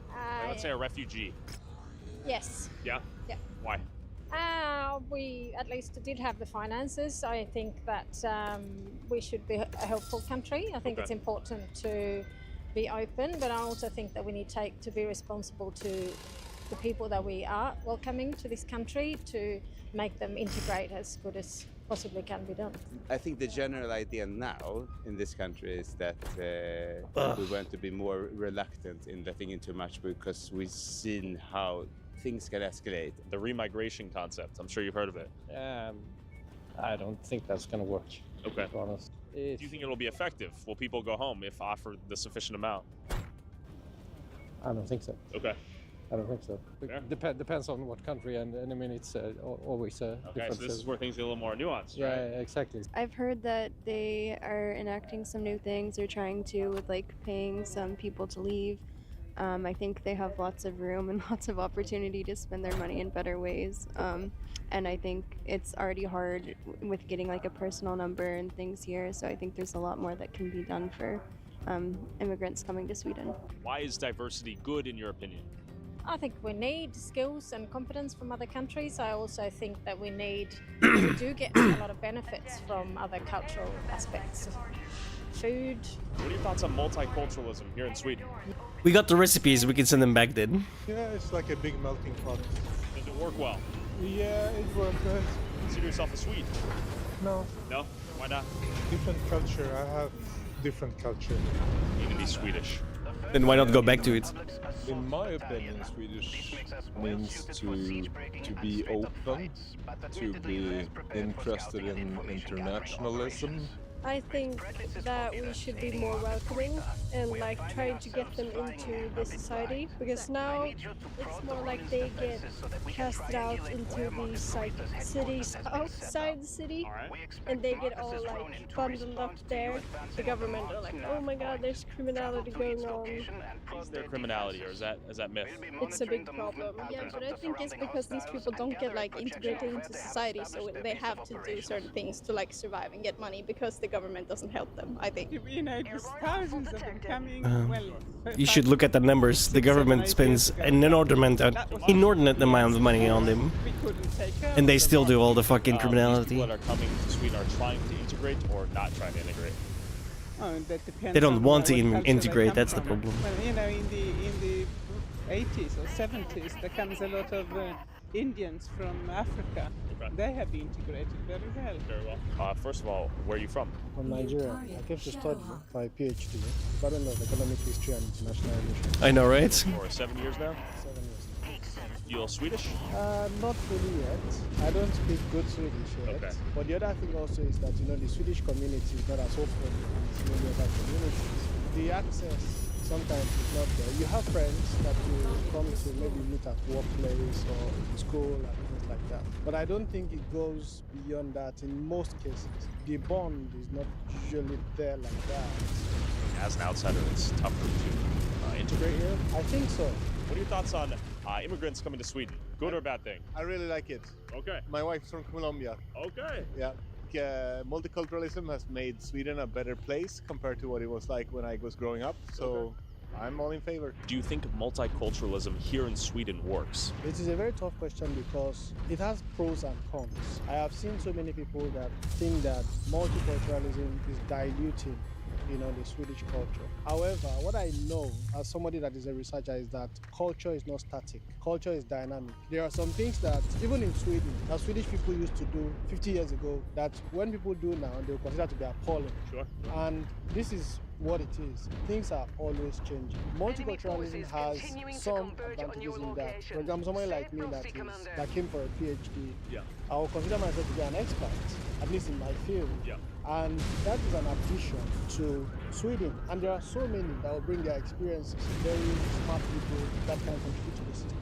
Like, let's say a refugee. Yes. Yeah? Yeah. Why? We at least did have the finances. I think that we should be a helpful country. I think it's important to be open, but I also think that we need to be responsible to the people that we are welcoming to this country to make them integrate as good as possibly can be done. I think the general idea now in this country is that we want to be more reluctant in letting in too much because we've seen how things can escalate. The remigration concept, I'm sure you've heard of it. I don't think that's going to work. Okay. To be honest. Do you think it'll be effective? Will people go home if offered the sufficient amount? I don't think so. Okay. I don't think so. Depends on what country, and I mean, it's always a Okay, so this is where things get a little more nuanced, Yeah, right? exactly. I've heard that they are enacting some new things. They're trying to with like paying some people to leave. I think they have lots of room and lots of opportunity to spend their money in better ways. And I think it's already hard with getting like a personal number and things here. So I think there's a lot more that can be done for immigrants coming to Sweden. Why is diversity good in your opinion? I think we need skills and competence from other countries. I also think that we do get a lot of benefits from other cultural aspects. Food. What are your thoughts on multiculturalism here in Sweden? We got the recipes, we can send them back then. Yeah, it's like a big melting pot. Does it work well? Yeah, it works. Consider yourself a Swede? No. No? Why not? Different culture. I have different culture. You need to be Swedish. Then why not go back to it? In my opinion, Swedish means to be open, to be interested in internationalism. I think that we should be more welcoming and like trying to get them into the society, because now it's more like they get casted out into these like cities outside the city, and they get all like bundled up there. The government are like, oh my god, there's criminality going on. Is there criminality, or is that myth? It's a big problem. Yeah, but I think it's because these people don't get like integrated into society, so they have to do certain things to like survive and get money because the government doesn't help them, I think. You know, there's thousands of them coming. You should look at the numbers. The government spends an inordinate amount of money on them, and they still do all the fucking criminality. People that are coming to Sweden are trying to integrate or not trying to integrate. Oh, that depends They don't on want to what culture they integrate. come That's the from. problem. Well, you know, in the 80s or 70s, there comes a lot of Indians from Africa. Okay. They have been integrated very well. Very well. First of all, where are you from? From Nigeria. I came to study my PhD, Department of Economic History and International Relations. I know, right? For 7 years now? 7 years. You all Swedish? Not fully yet. I don't speak good Swedish yet. Okay. But the other thing also is that, you know, the Swedish community is not as open as many other communities. The access sometimes is not there. You have friends that you come to maybe meet at workplace or in school and things like that. But I don't think it goes beyond that in most cases. The bond is not usually there like that. As an outsider, it's tougher to integrate here? I think so. What are your thoughts on immigrants coming to Sweden? Good or bad thing? I really like it. Okay. My wife's from Colombia. Okay. Yeah. Multiculturalism has made Sweden a better place compared to what it was like when I was growing up. So I'm all in favor. Do you think multiculturalism here in Sweden works? It is a very tough question because it has pros and cons. I have seen so many people that think that multiculturalism is diluting, you know, the Swedish culture. However, what I know as somebody that is a researcher is that culture is not static. Culture is dynamic. There are some things that, even in Sweden, that Swedish people used to do 50 years ago, that when people do now, they will consider to be appalling. Sure. And this is what it is. Things are always changing. Multiculturalism has some advantages in that. For example, somebody like me that came for a PhD, I will consider myself to be an expert, at least in my field. And that is an addition to Sweden. And there are so many that will bring their experiences, very smart people that can contribute to the system.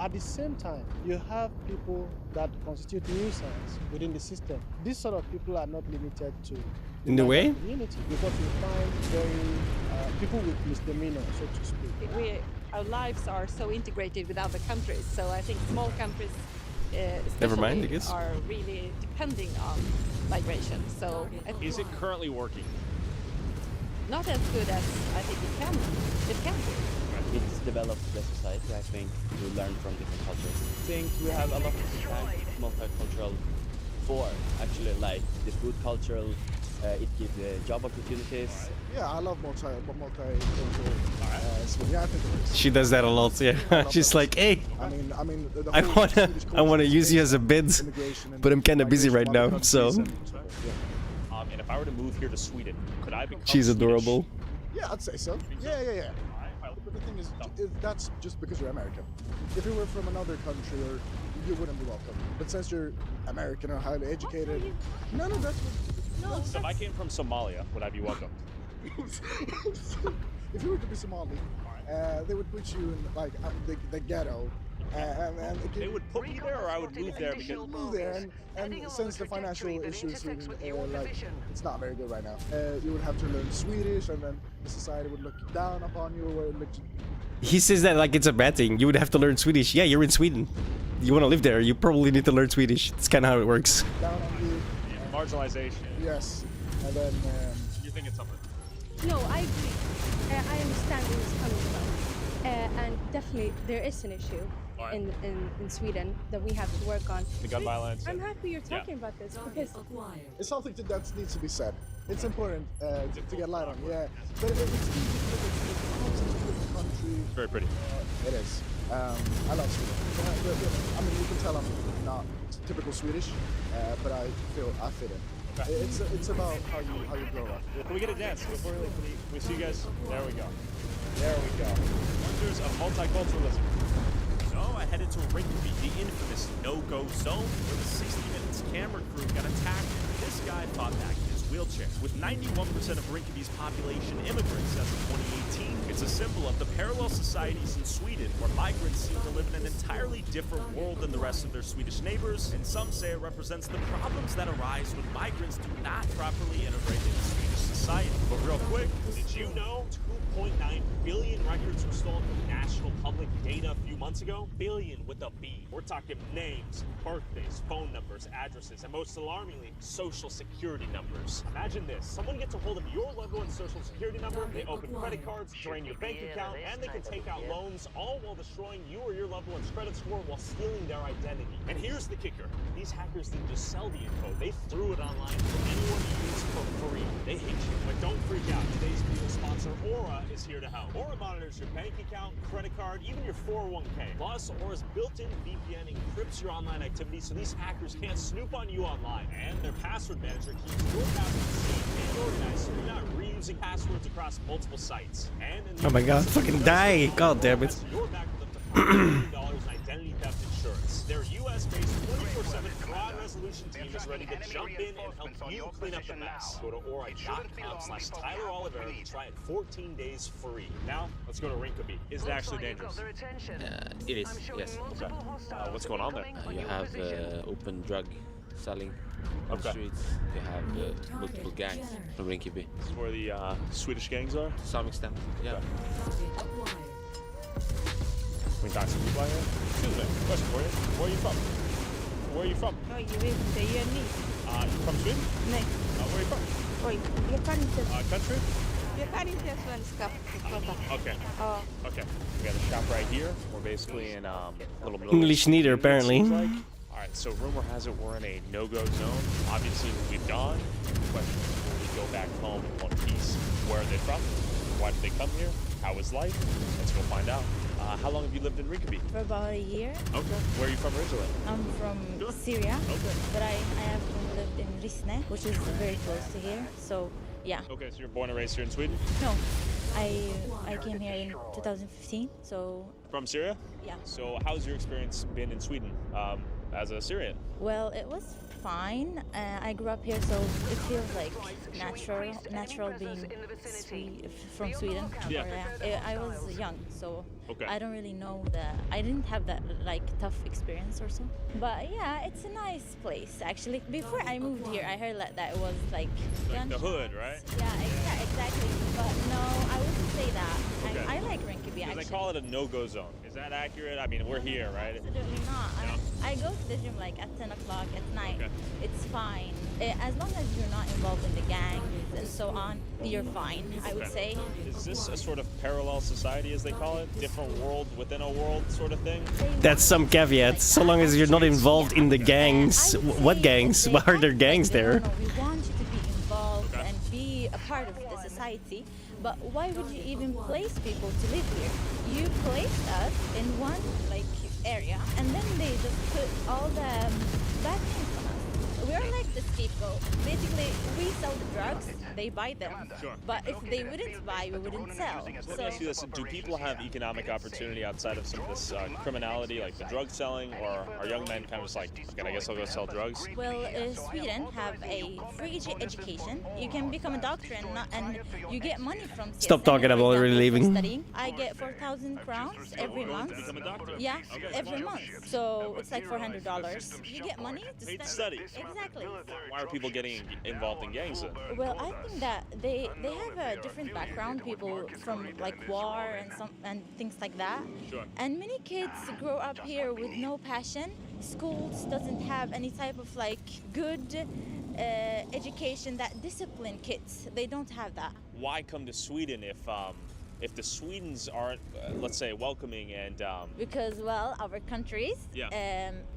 At the same time, you have people that constitute nuisance within the system. These sort of people are not limited to In the way? community, because you find very people with misdemeanor, so to speak. Our lives are so integrated with other countries, so I think small countries Never mind, I especially guess. are really depending on migration. So Is it currently working? not as good as I think it can be. It's developed the society, I think, to learn from different cultures. I think we have a lot to thank multicultural for, actually, like the food cultural, it gives job opportunities. Yeah, I love multicultural Sweden. I think it is. She does that a lot, yeah. She's like, hey, I mean, the I whole Swedish wanna culture use you as a bid, but I'm kind of busy right now, so And if I were to move here to Sweden, could I become she's Swedish? adorable. Yeah, I'd say so. Yeah. But the thing is, that's just because you're American. If you were from another country, or you wouldn't be welcome. But since you're American or highly educated, no, that's what. So if I came from Somalia, would I be welcome? If you were to be Somali, they would put you in like the ghetto. And They would put me there, or I would move there because move there, and since the financial issues like it's not very good right now, you would have to learn Swedish, and then the society would look down upon you, or look. He says that like it's a bad thing. You would have to learn Swedish. Yeah, you're in Sweden. You want to live there, you probably need to learn Swedish. It's kind of how it works. Down on you. Marginalization. Yes, and then. You think it's something? No, I agree. I understand where it's coming from. And definitely there is an issue in Sweden that we have to work on. The gun violence. I'm happy you're talking about this because it's something that needs to be said. It's important to get light on, yeah. But it's easy because it's a country. It's very pretty. It is. I love Sweden. I mean, you can tell I'm not typical Swedish, but I feel I fit in. Okay. It's about how you grow up. Can we get a dance before we see you guys? There we go. There we go. Wonders of multiculturalism. So I headed to Rinkeby, the infamous no-go zone, where the 60 Minutes camera crew got attacked. This guy fought back in his wheelchair. With 91% of Rinkeby's population immigrants as of 2018, it's a symbol of the parallel societies in Sweden, where migrants seem to live in an entirely different world than the rest of their Swedish neighbors, and some say it represents the problems that arise when migrants do not properly integrate into Swedish society. But real quick, did you know 2.9 billion records were stolen from national national public data a few months ago? Billion with a B. We're talking names, birthdays, phone numbers, addresses, and most alarmingly, social security numbers. Imagine this. Someone gets a hold of your loved one's social security number, they open credit cards, drain your bank account, and they can take out loans, all while destroying you or your loved one's credit score while stealing their identity. And here's the kicker. These hackers didn't just sell the info, they threw it online for anyone to use for free. They hate you, but don't freak out. Today's video sponsor, Aura, is here to help. Aura monitors your bank account, credit card, even your 401k. Plus, Aura's built-in VPN encrypts your online activity so these hackers can't snoop on you online. And their password manager keeps your passwords safe and organized so you're not reusing passwords across multiple sites. And Oh my god, fucking die! God damn it. you're back with up to $5 million in identity theft insurance. Their US-based 24/7 fraud resolution team is ready to jump in and help you clean up the mess. Go to Aura.com/TylerOliver to try it 14 days free. Now, let's go to Rinkeby. Is it actually dangerous? It is, yes. Okay. What's going on there? You have open drug selling on the streets. You have multiple gangs from Rinkeby. This is where the Swedish gangs are? To some extent, yeah. We talk to some people out here? Excuse me, question for you. Where are you from? Where are you from? Oj, jag vet inte. Jag är ny. You from Sweden? Nej. Where are you from? Oj, jag kan inte. Country? Jag kan inte svenska. Okay. Ja. Okay. We got a shop right here. We're basically in little middle English neither, apparently. All right, so rumor has it we're in a no-go zone. Obviously, we've gone. The question is, will we go back home in one piece? Where are they from? Why did they come here? How is life? Let's go find out. How long have you lived in Rinkeby? For about a year. Okay. Where are you from originally? I'm from Syria, but I have lived in Rissne, which is very close to here. So yeah. Okay, so you're born and raised here in Sweden? No, I came here in 2015. So From Syria? yeah. So how's your experience been in Sweden as a Syrian? Well, it was fine. I grew up here, so it feels like natural being from Sweden. Yeah. I was young, so Okay. I don't really know that. I didn't have that like tough experience or so. But yeah, it's a nice place actually. Before I moved here, I heard that it was like The hood, right? Yeah, exactly. But no, I wouldn't say that. Okay. I like Rinkeby Because actually. they call it a no-go zone. Is that accurate? I mean, we're here, right? Absolutely not. I go to the gym like at 10 o'clock at night. Okay. It's fine. As long as you're not involved in the gangs and so on, you're fine, I would say. Is this a sort of parallel society, as they call it? Different world within a world sort of thing? That's some caveat. So long as you're not involved in the gangs. What gangs? Why are there gangs there? We want you to be involved and be a part of the society. But why would you even place people to live here? You placed us in one like area, and then they just put all the bad things on us. We're like the scapegoat. Basically, we sell the drugs, they buy them. Sure. But if they wouldn't buy, we wouldn't sell. Let me ask you this. Do people have economic opportunity outside of some of this criminality, like the drug selling, or are young men kind of just like, okay, I guess I'll go sell drugs? Well, Sweden have a free education. You can become a doctor and you get money from CSN. Stop talking, I'm already leaving. Studying. I get 4,000 crowns every month. Become a doctor? Yeah, every month. So it's like $400. You get money to study. Exactly. Why are people getting involved in gangs then? Well, I think that they have a different background. People from like war and things like that. Sure. And many kids grow up here with no passion. Schools doesn't have any type of like good education that discipline kids. They don't have that. Why come to Sweden if the Swedens aren't, let's say, welcoming and Because, well, our countries,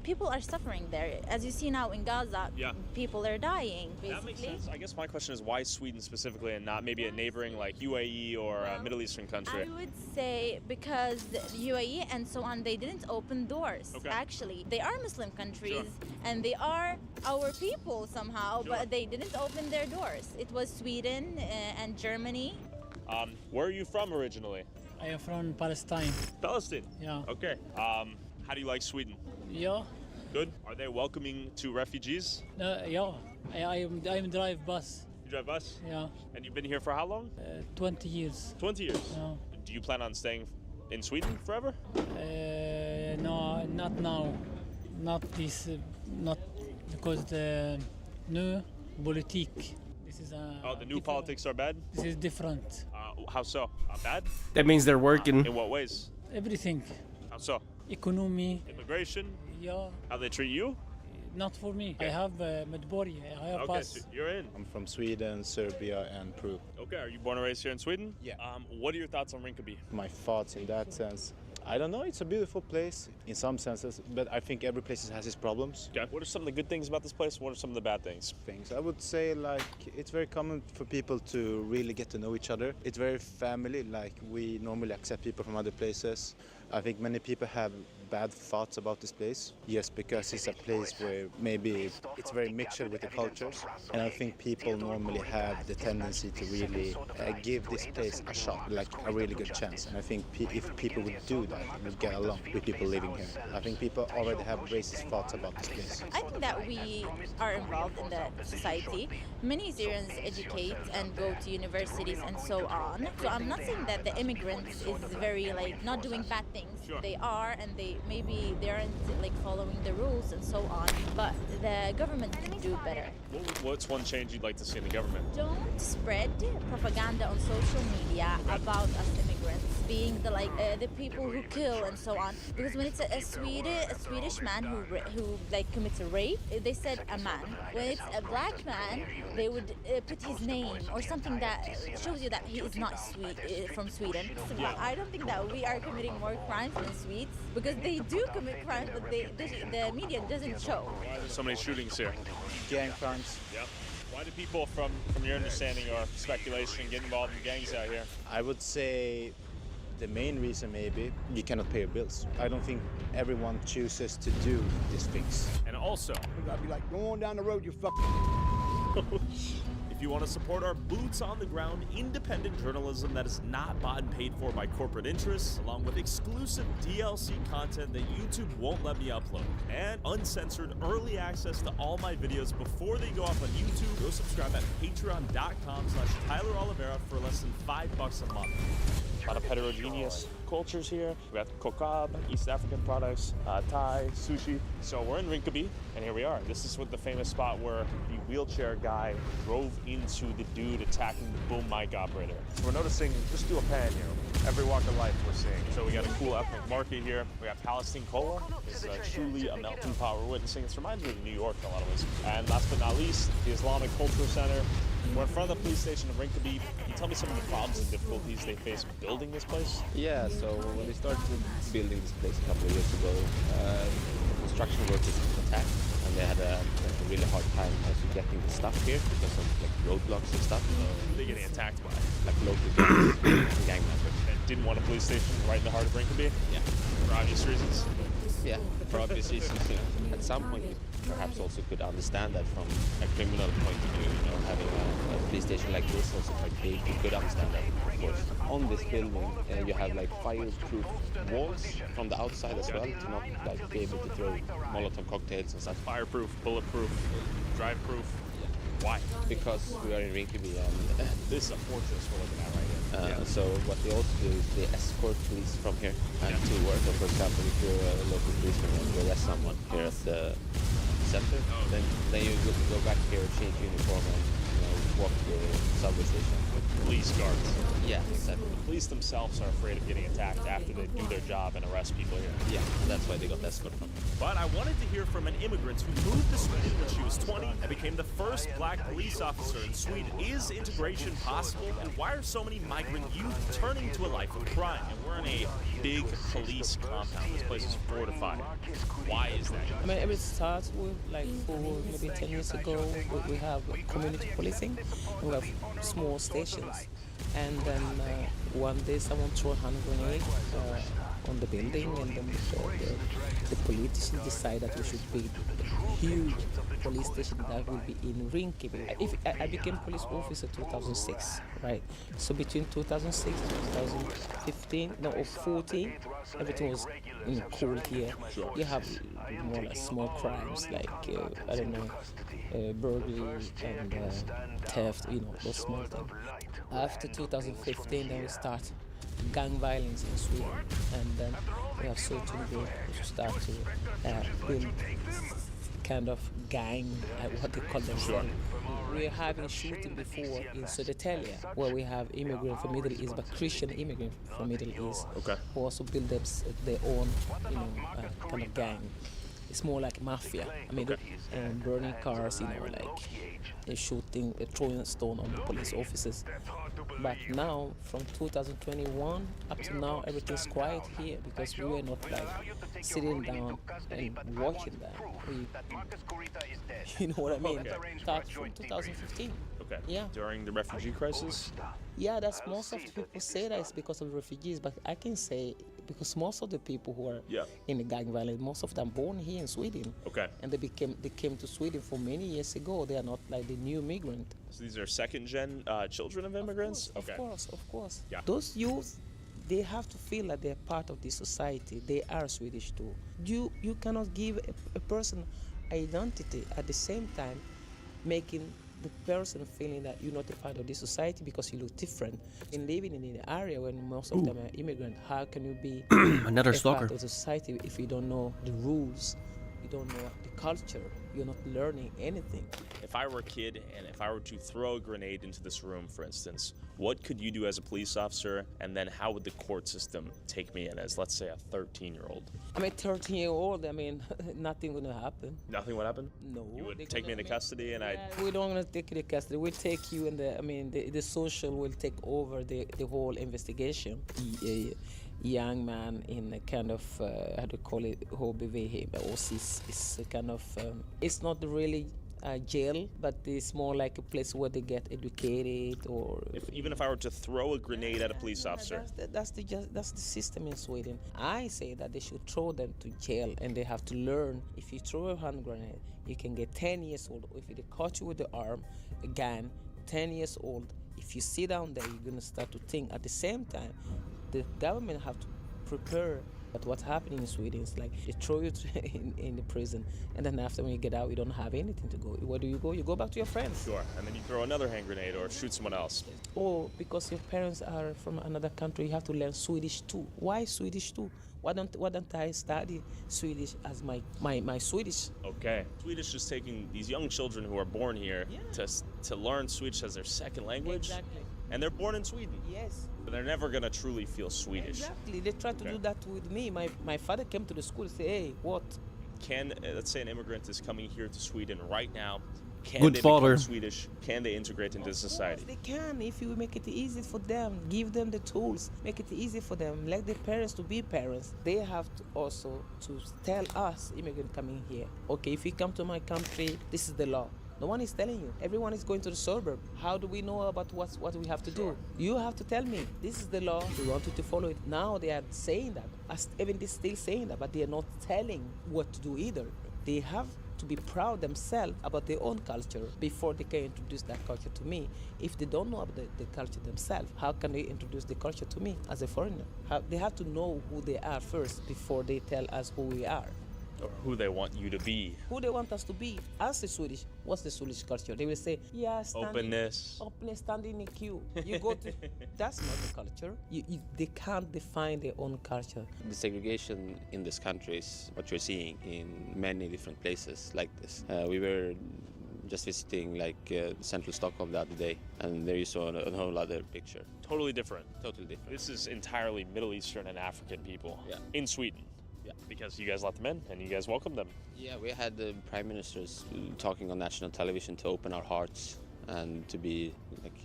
people are suffering there. As you see now in Gaza, people are dying, basically. That makes sense. I guess my question is why Sweden specifically and not maybe a neighboring like UAE or a Middle Eastern country? I would say because the UAE and so on, they didn't open doors, actually. They are Muslim countries and they are our people somehow, but they didn't open their doors. It was Sweden and Germany. Where are you from originally? I am from Palestine. Palestine? Yeah. Okay. How do you like Sweden? Yeah. Good. Are they welcoming to refugees? Yeah. I drive bus. You drive bus? Yeah. And you've been here for how long? 20 years. 20 years? Yeah. Do you plan on staying in Sweden forever? No, not now. Not this. Not because the new politique. This is the new politics are bad? This is different. How so? Bad? That means they're working. In what ways? Everything. How so? Economy. Immigration? Yeah. How they treat you? Not for me. I have Medbori. I have Okay, pass. so you're in. I'm from Sweden, Serbia, and Peru. Okay, are you born and raised here in Sweden? Yeah. What are your thoughts on Rinkeby? My thoughts in that sense, I don't know, it's a beautiful place in some senses, but I think every place has its problems. Okay. What are some of the good things about this place? What are some of the bad things? I would say like it's very common for people to really get to know each other. It's very family, like we normally accept people from other places. I think many people have bad thoughts about this place. Yes, because it's a place where maybe it's very mixed with the cultures. And I think people normally have the tendency to really give this place a shot, like a really good chance. And I think if people would do that, would get along with people living here. I think people already have racist thoughts about this place. I think that we are involved in the society. Many Syrians educate and go to universities and so on. So I'm not saying that the immigrants is very like not doing bad things. Sure. They are, and they aren't like following the rules and so on. But the government can do better. What's one change you'd like to see in the government? Don't spread propaganda on social media about us immigrants being the people who kill and so on. Because when it's a Swedish man who like commits a rape, they said a man. When it's a black man, they would put his name or something that shows you that he is not from Sweden. So I don't think that we are committing more crimes than Swedes, because they do commit crimes, but the media doesn't show. Why are there so many shootings here? Gang crimes. Yep. Why do people, from your understanding or speculation, get involved in gangs out here? I would say the main reason maybe you cannot pay your bills. I don't think everyone chooses to do these things. And also, I'd be like, go on down the road, you fucking. if you want to support our boots on the ground, independent journalism that is not bought and paid for by corporate interests, along with exclusive DLC content that YouTube won't let me upload, and uncensored early access to all my videos before they go up on YouTube, go subscribe at patreon.com/Tyler Oliveira for less than $5 a month. A lot of heterogeneous cultures here. We got kokab, East African products, Thai, sushi. So we're in Rinkeby, and here we are. This is what the famous spot where the wheelchair guy drove into the dude attacking the boom mic operator. So we're noticing, just do a pan here, every walk of life we're seeing. So we got a cool ethnic market here. We got Palestine Cola. It's truly a melting pot we're witnessing. It reminds me of New York in a lot of ways. And last but not least, the Islamic Cultural Center. We're in front of the police station of Rinkeby. Can you tell me some of the problems and difficulties they face building this place? Yeah, so when they started building this place a couple of years ago, construction workers attacked, and they had a really hard time actually getting the stuff here because of like roadblocks and stuff. They're getting attacked by like local gang members. And didn't want a police station right in the heart of Rinkeby? Yeah. For obvious reasons? Yeah, for obvious reasons. You know. At some point, you perhaps also could understand that from a criminal point of view. You know, having a police station like this also quite big, you could understand that, of course. On this building, you have like fireproof walls from the outside as well to not like be able to throw Molotov cocktails and stuff. Fireproof, bulletproof, drive-proof. Why? Because we are in Rinkeby and this is a fortress we're looking at right here. So what they also do is they escort police from here and to work. So for example, if you're a local policeman and you arrest someone here at the center, then you go back here, change uniform, and walk to the subway station. With police guards. Yeah, exactly. The police themselves are afraid of getting attacked after they do their job and arrest people here. Yeah, that's why they got escort from here. But I wanted to hear from an immigrant who moved to Sweden when she was 20 and became the first black police officer in Sweden. Is integration possible? And why are so many migrant youth turning to a life of crime? And we're in a big police compound. This place is fortified. Why is that? I mean, it starts with like maybe 10 years ago, we have community policing. We have small stations. And then one day someone threw a hand grenade on the building, and then the politicians decided that we should build a huge police station that will be in Rinkeby. I became police officer in 2006, right? So between 2006 and 2015, or 14, everything was cool here. You have more like small crimes like, I don't know, burglary and theft, those small things. After 2015, then we start gang violence in Sweden, and then we have certain groups who start to build kind of gang, what they call themselves. We're having shooting before in Södertälje, where we have immigrants from Middle East, but Christian immigrants from Middle East, who also build up their own, kind of gang. It's more like mafia. I mean, burning cars, like shooting, throwing stone on the police officers. But now, from 2021 up to now, everything's quiet here because we were not like sitting down and watching that. You know what I mean? Start from 2015. Okay. Yeah. During the refugee crisis? Yeah, that's most of the people say that it's because of refugees, but I can say because most of the people who are in the gang violence, most of them born here in Sweden. Okay. And they came to Sweden for many years ago. They are not like the new migrant. So these are second-gen children of immigrants? Of course. Yeah. Those youth, they have to feel that they're part of this society. They are Swedish too. You cannot give a person identity at the same time making the person feeling that you're not a part of this society because you look different. In living in an area when most of them are immigrants, how can you be Another a stalker. part of the society if you don't know the rules, you don't know the culture, you're not learning anything? If I were a kid and if I were to throw a grenade into this room, for instance, what could you do as a police officer, and then how would the court system take me in as, let's say, a 13-year-old? I'm a 13-year-old, I mean, nothing gonna happen. Nothing would happen? No. You would take me into custody and We don't want to take you to custody. We'll take you, and the social will take over the whole investigation. A young man in a kind of, how do you call it, HBV, or is a kind of, it's not really jail, but it's more like a place where they get educated, or even if I were to throw a grenade at a police officer. That's the system in Sweden. I say that they should throw them to jail, and they have to learn. If you throw a hand grenade, you can get 10 years old. If they caught you with the arm, a gun, 10 years old. If you sit down there, you're gonna start to think. At the same time, the government have to prepare. But what's happening in Sweden is like they throw you in the prison, and then after when you get out, you don't have anything to go. Where do you go? You go back to your friends. Sure, and then you throw another hand grenade or shoot someone else. Or because your parents are from another country, you have to learn Swedish too. Why Swedish too? Why don't I study Swedish as my Swedish? Okay. Swedish is taking these young children who are born here to learn Swedish as their second language. Exactly. And they're born in Sweden. Yes. But they're never gonna truly feel Swedish. Exactly. They try to do that with me. My father came to the school and said, hey, what? Can, let's say an immigrant is coming here to Sweden right now. Can Good they father. become Swedish? Can they integrate into society? They can if you make it easy for them. Give them the tools. Make it easy for them. Let their parents to be parents. They have to also to tell us, immigrant coming here, okay, if you come to my country, this is the law. No one is telling you. Everyone is going to the suburb. How do we know about what we have to do? You have to tell me. This is the law. We want you to follow it. Now they are saying that. Even they're still saying that, but they are not telling what to do either. They have to be proud themselves about their own culture before they can introduce that culture to me. If they don't know about the culture themselves, how can they introduce the culture to me as a foreigner? They have to know who they are first before they tell us who we are. Or who they want you to be. Who they want us to be. As the Swedish, what's the Swedish culture? They will say, yeah, openness, standing in a queue. You go to, that's not the culture. They can't define their own culture. The segregation in this country is what you're seeing in many different places like this. We were just visiting central Stockholm the other day, and there you saw a whole other picture. Totally different. Totally different. This is entirely Middle Eastern and African people in Sweden. Yeah. Because you guys let them in and you guys welcome them. Yeah, we had the prime ministers talking on national television to open our hearts and to be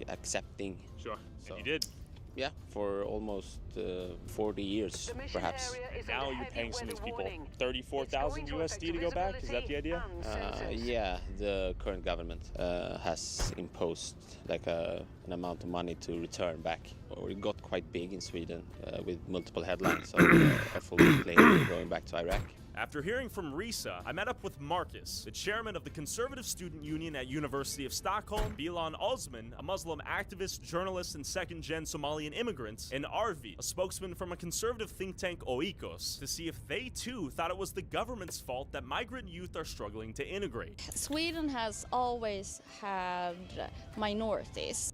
accepting. Sure. So, and you did. Yeah, for almost 40 years, perhaps. And now you're paying some of these people $34,000 USD to go back? Is that the idea? Yeah, the current government has imposed an amount of money to return back. It got quite big in Sweden with multiple headlines of a full plane going back to Iraq. After hearing from Risa, I met up with Marcus, the chairman of the Conservative Student Union at University of Stockholm, Bilan Osman, a Muslim activist, journalist, and second-gen Somalian immigrant, and Arvi, a spokesman from a conservative think tank Oikos, to see if they too thought it was the government's fault that migrant youth are struggling to integrate. Sweden has always had minorities.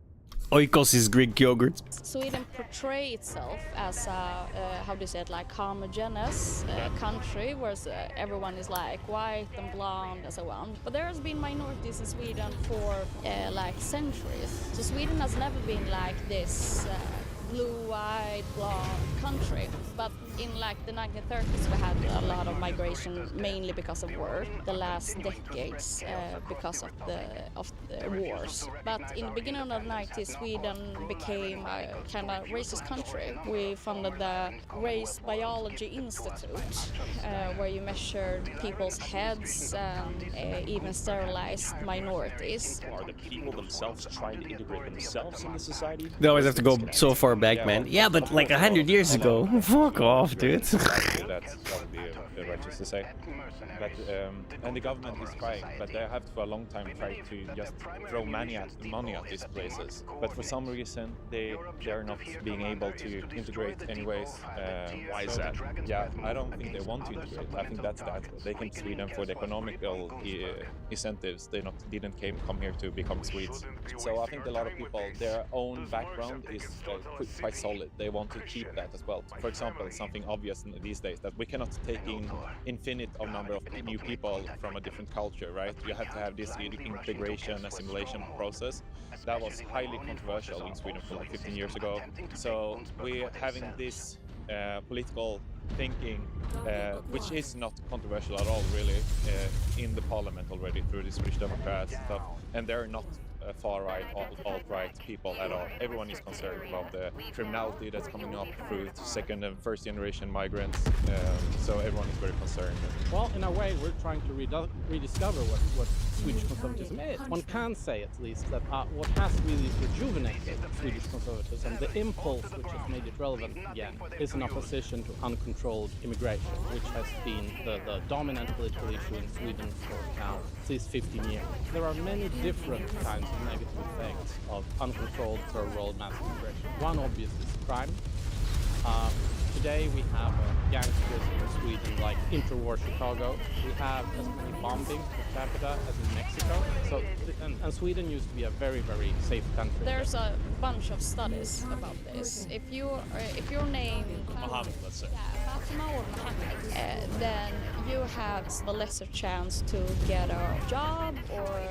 Oikos is Greek yogurt. Sweden portray itself as a, how do you say it, like homogeneous country where everyone is like white and blonde and so on. But there has been minorities in Sweden for like centuries. So Sweden has never been like this blue-eyed, blonde country. But in like the 1930s we had a lot of migration, mainly because of war. The last decades because of the wars. But in the beginning of the 90s, Sweden became a kind of racist country. We founded the Race Biology Institute, where you measured people's heads and even sterilized minorities. Are the people themselves trying to integrate themselves into society? They always have to go so far back, man. Yeah, but like 100 years ago. Fuck off, dude. That's probably righteous to say. But, and the government is trying, but they have for a long time tried to just throw money at these places. But for some reason, they are not being able to integrate anyways. Why is that? Yeah, I don't think they want to integrate. I think that's that. They came to Sweden for the economical incentives. They didn't come here to become Swedes. So I think a lot of people, their own background is quite solid. They want to keep that as well. For example, something obvious these days that we cannot take in infinite number of new people from a different culture, right? You have to have this integration, assimilation process. That was highly controversial in Sweden for like 15 years ago. So we're having this political thinking, which is not controversial at all, really, in the parliament already through the Swedish Democrats and stuff, and they're not far-right, alt-right people at all. Everyone is concerned about the criminality that's coming up through second and first generation migrants, so everyone is very concerned. Well, in a way, we're trying to rediscover what Swedish conservatism is. One can say, at least, that what has really rejuvenated Swedish conservatism, the impulse which has made it relevant again, is an opposition to uncontrolled immigration, which has been the dominant political issue in Sweden for now at least 15 years. There are many different kinds of negative effects of uncontrolled third-world mass immigration. One obvious is crime. Today we have gangsters in Sweden like interwar Chicago. We have as many bombings per capita as in Mexico. So, and Sweden used to be a very, very safe country. There's a bunch of studies about this. If your name Mohammed, let's say. Fatima or Mohammed, then you have a lesser chance to get a job or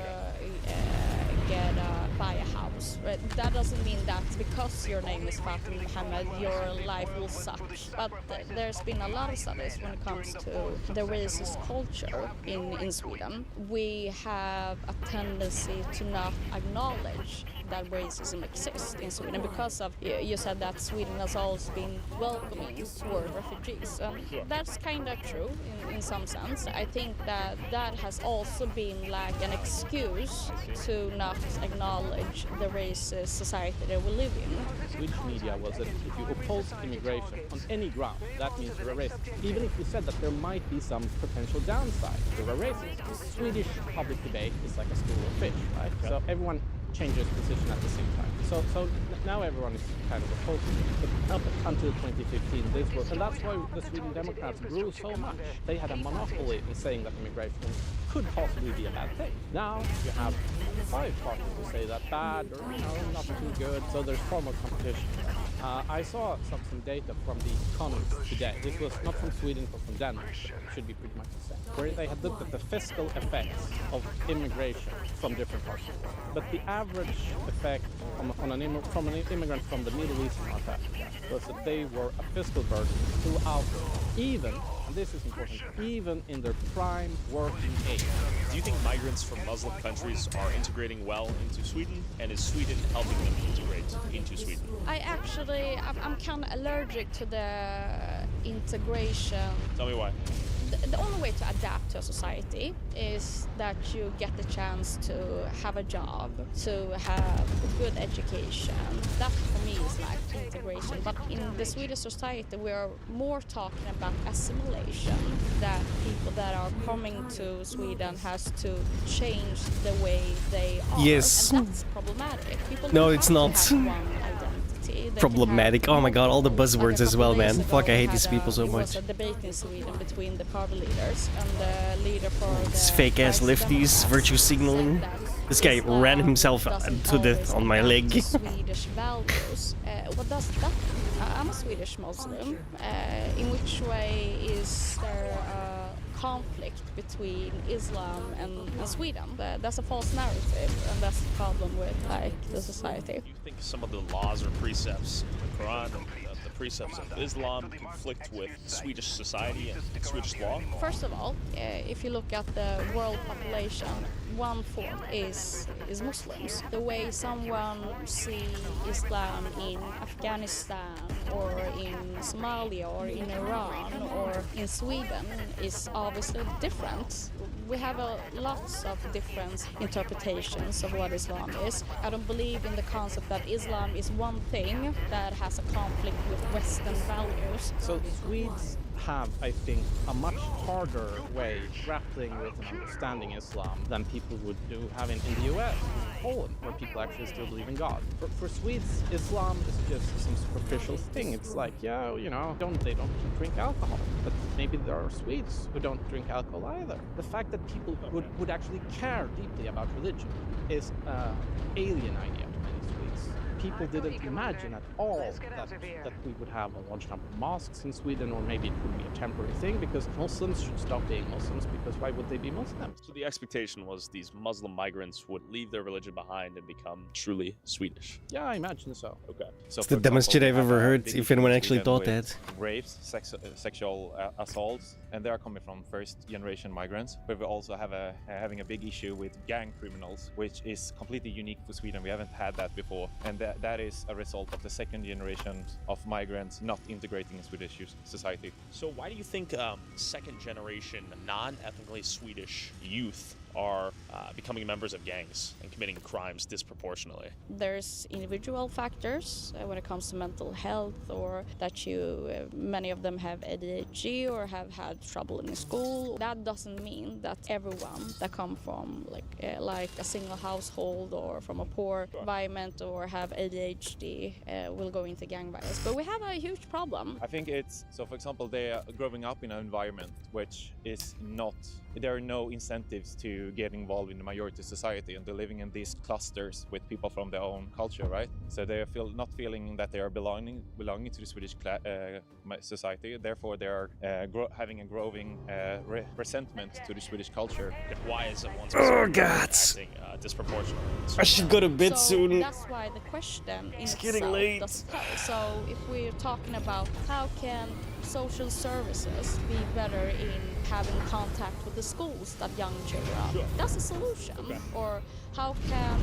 buy a house. That doesn't mean that because your name is Fatima Mohammed, your life will suck. But there's been a lot of studies when it comes to the racist culture in Sweden. We have a tendency to not acknowledge that racism exists in Sweden because of, you said that Sweden has always been welcoming toward refugees. That's kind of true in some sense. I think that has also been like an excuse to not acknowledge the racist society that we live in. Swedish media was that if you oppose immigration on any ground, that means you're a racist. Even if you said that there might be some potential downside, you're a racist. Swedish public debate is like a school of fish, right? So everyone changes position at the same time. So now everyone is kind of opposed to it. But up until 2015, this was, and that's why the Sweden Democrats grew so much. They had a monopoly in saying that immigration could possibly be a bad thing. Now you have 5 parties who say that bad or not too good. So there's far more competition. I saw some data from The Economist today. This was not from Sweden, but from Denmark. But it should be pretty much the same. Where they had looked at the fiscal effects of immigration from different parts of the world. But the average effect from an immigrant from the Middle East and North Africa was that they were a fiscal burden throughout, even, and this is important, even in their prime working age. Do you think migrants from Muslim countries are integrating well into Sweden, and is Sweden helping them integrate into Sweden? I'm kind of allergic to the integration. Tell me why. The only way to adapt to a society is that you get the chance to have a job, to have a good education. That for me is like integration. But in the Swedish society, we are more talking about assimilation, that people that are coming to Sweden has to change the way they are. Yes. And that's problematic. People No, don't it's have to not. have one identity. They Problematic. can have, Oh my god, all the buzzwords as well, man. Fuck, I hate these people so It much. was a debate in Sweden between the party leaders and the leader for These the fake ass Christ lefties, Democrats virtue signaling. said that This guy ran himself to death on my leg. Swedish values. What does that mean? I'm a Swedish Muslim. In which way is there a conflict between Islam and Sweden? That's a false narrative, and that's the problem with the society. Do you think some of the laws or precepts in the Quran and the precepts of Islam conflict with Swedish society and Swedish law? First of all, if you look at the world population, 1/4 is Muslims. The way someone sees Islam in Afghanistan or in Somalia or in Iran or in Sweden is obviously different. We have lots of different interpretations of what Islam is. I don't believe in the concept that Islam is one thing that has a conflict with Western values. So Swedes have, I think, a much harder way grappling with and understanding Islam than people would have in the US, in Poland, where people actually still believe in God. For Swedes, Islam is just some superficial thing. It's like, yeah, you know, they don't drink alcohol, but maybe there are Swedes who don't drink alcohol either. The fact that people would actually care deeply about religion is an alien idea to many Swedes. People didn't imagine at all that we would have a large number of mosques in Sweden, or maybe it would be a temporary thing because Muslims should stop being Muslims, because why would they be Muslims? So the expectation was these Muslim migrants would leave their religion behind and become truly Swedish. Yeah, I imagine so. Okay. It's the dumbest shit I've ever heard, if anyone actually thought that. Rapes, sexual assaults, and they are coming from first-generation migrants. But we also have having a big issue with gang criminals, which is completely unique to Sweden. We haven't had that before, and that is a result of the second generation of migrants not integrating in Swedish society. So why do you think second-generation, non-ethnically Swedish youth are becoming members of gangs and committing crimes disproportionately? There's individual factors when it comes to mental health, or that many of them have ADHD or have had trouble in school. That doesn't mean that everyone that come from like a single household or from a poor environment or have ADHD will go into gang violence. But we have a huge problem. I think it's, so for example, they are growing up in an environment which is not, there are no incentives to get involved in the majority society, and they're living in these clusters with people from their own culture, right? So they not feeling that they are belonging to the Swedish society. Therefore, they are having a growing resentment to the Swedish culture. Why is it one acting disproportionately? I should go to bed soon. That's why the question in It's itself getting late. doesn't help. So if we're talking about how can social services be better in having contact with the schools that young children are, that's a solution. Or how can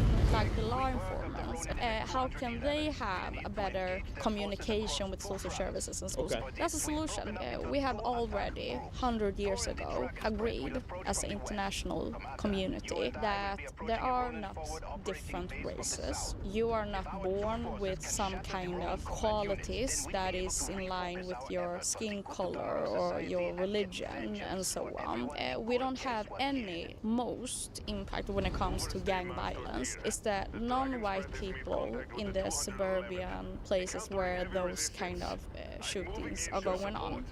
the law enforcement, how can they have a better communication with social services and schools? That's a solution. We have already 100 years ago agreed as an international community that there are not different races. You are not born with some kind of qualities that is in line with your skin color or your religion and so on. We don't have any most impact when it comes to gang violence. It's the non-white people in the suburban places where those kind of shootings are going on.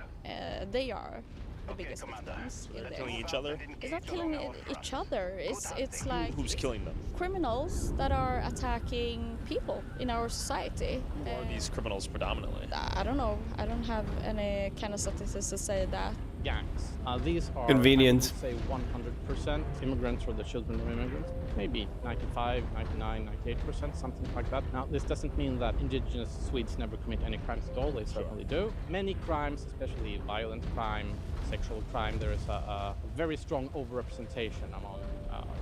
They are the biggest victims. They're killing each other? It's not killing each other. It's like Who's killing them? criminals that are attacking people in our society. Who are these criminals predominantly? I don't know. I don't have any kind of statistics to say that. Gangs. These are, Convenient. I would say 100% immigrants or the children of immigrants. Maybe 95, 99, 98%, something like that. Now, this doesn't mean that indigenous Swedes never commit any crimes at all. They certainly do. Many crimes, especially violent crime, sexual crime, there is a very strong overrepresentation among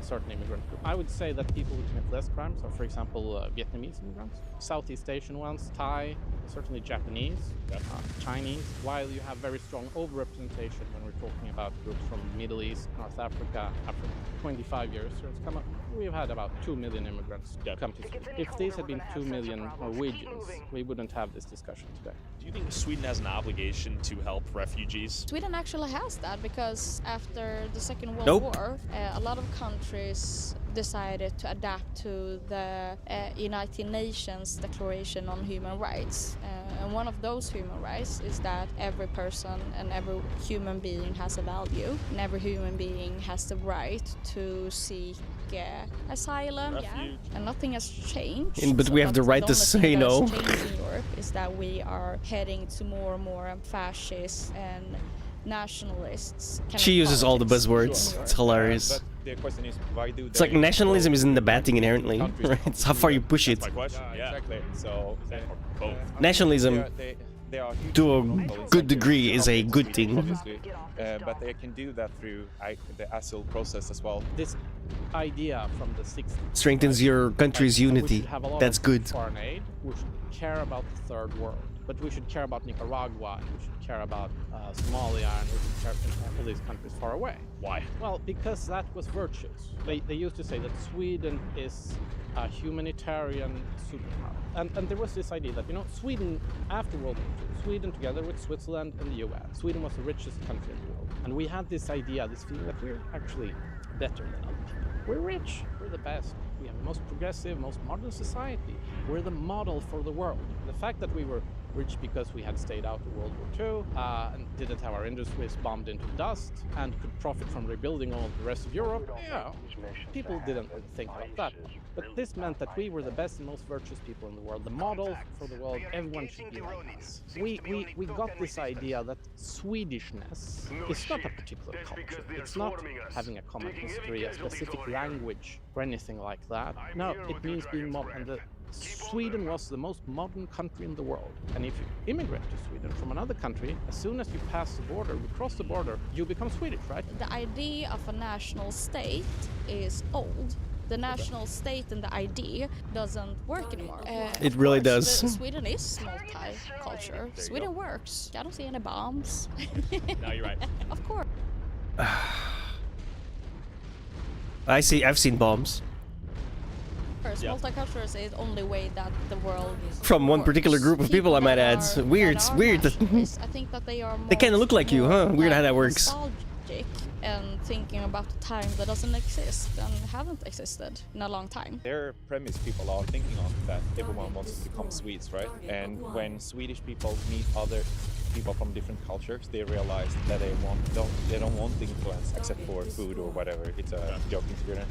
certain immigrant groups. I would say that people who commit less crimes are, for example, Vietnamese immigrants, Southeast Asian ones, Thai, certainly Japanese, Chinese, while you have very strong overrepresentation when we're talking about groups from the Middle East, North Africa. After 25 years, we've had about 2 million immigrants come to Sweden. If these had been 2 million Norwegians, we wouldn't have this discussion today. Do you think Sweden has an obligation to help refugees? Sweden actually has that because after the Second World War, a lot of countries decided to adapt to the United Nations Declaration on Human Rights. And one of those human rights is that every person and every human being has a value, and every human being has the right to seek asylum. Yeah. And nothing has changed. But we have the right to say no. The only thing that has changed in Europe is that we are heading to more and more fascists and nationalists. She uses all the buzzwords. It's hilarious. But the question is, why do It's like nationalism isn't the bad thing inherently, right? It's how far you push it. That's my question. Exactly. So both. Nationalism, they are huge to a monopolies. good degree, is a good thing. Obviously, but they can do that through the asylum process as well. This idea from the 60s Strengthens your country's unity. That's good. Foreign aid. We should care about the third world, but we should care about Nicaragua, and we should care about Somalia, and we should care about all these countries far away. Why? Well, because that was virtuous. They used to say that Sweden is a humanitarian superpower. And there was this idea that, you know, Sweden, after World War II, Sweden together with Switzerland and the US, Sweden was the richest country in the world. And we had this idea, this feeling that we're actually better than other people. We're rich, we're the best, we have the most progressive, most modern society. We're the model for the world. The fact that we were rich because we had stayed out of World War II and didn't have our industries bombed into dust and could profit from rebuilding all the rest of Europe, yeah, people didn't think about that. But this meant that we were the best and most virtuous people in the world, the model for the world. Everyone should be like us. We got this idea that Swedishness is not a particular culture. It's not having a common history, a specific language, or anything like that. No, it means being modern. And Sweden was the most modern country in the world. And if you immigrate to Sweden from another country, as soon as you pass the border, you cross the border, you become Swedish, right? The idea of a national state is old. The national state and the idea doesn't work anymore. It really does. Sweden is multicultural. Sweden works. I don't see any bombs. No, you're right. Of course. I've seen bombs. Multicultural is the only way that the world From one particular group of people, I might add. Weird, it's weird. I think that they are more, They kind of look like you, huh? Weird how that works. nostalgic and thinking about the time that doesn't exist and haven't existed in a long time. Their premise people are thinking of that everyone wants to become Swedes, right? And when Swedish people meet other people from different cultures, they realize that they don't want the influence except for food or whatever. It's a joking spirit.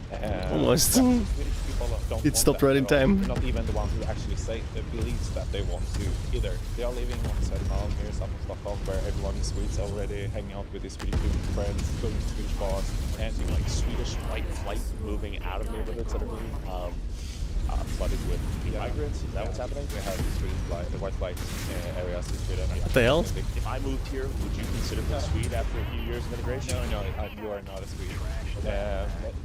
Almost. Swedish people don't It want stopped that right in at all. time. Not even the ones who actually say believes that they want to either. They are living on Södermalm here south of Stockholm, where everyone is Swedes already, hanging out with his Swedish friends, going to Swedish bars, And seeing like Swedish white flight moving out of neighborhoods that are being flooded with migrants. Is that what's happening? We have the Swedish flight, the white flight areas in Sweden. What the hell? If I moved here, would you consider me a Swede after a few years of integration? No, you are not a Swede.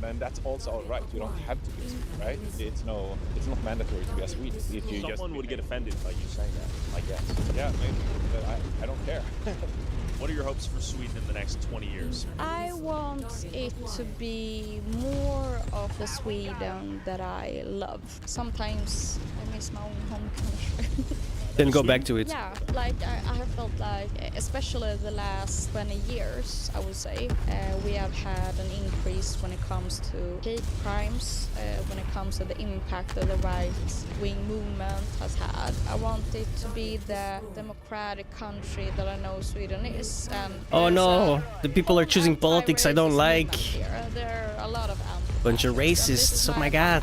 And that's also all right. You don't have to be a Swede, right? It's not mandatory to be a Swede. If you Someone would get offended by you saying that, I guess. Yeah, maybe. But I don't care. What are your hopes for Sweden in the next 20 years? I want it to be more of the Sweden that I love. Sometimes I miss my own home country. Then go back to it. Yeah, like I have felt like, especially the last 20 years, I would say, we have had an increase when it comes to hate crimes, when it comes to the impact that the right-wing movement has had. I want it to be the democratic country that I know Sweden is. And Oh no, the people are choosing politics I don't like. there are a lot of Bunch of racists, oh my god.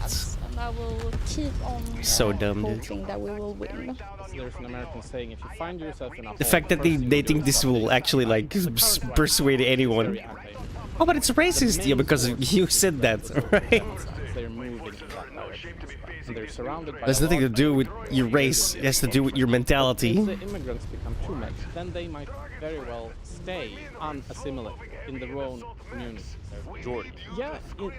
and I will keep on So dumb, dude. hoping that we will win. There's an American saying, if you find yourself in a The fact that they think this will actually like persuade anyone. Oh, but it's racist. Yeah, because you said that, right? They're moving in that direction. And they're surrounded by It has nothing to do with your race. It has to do with your mentality. If the immigrants become too many, then they might very well stay unassimilated in their own community. Majority. Yeah,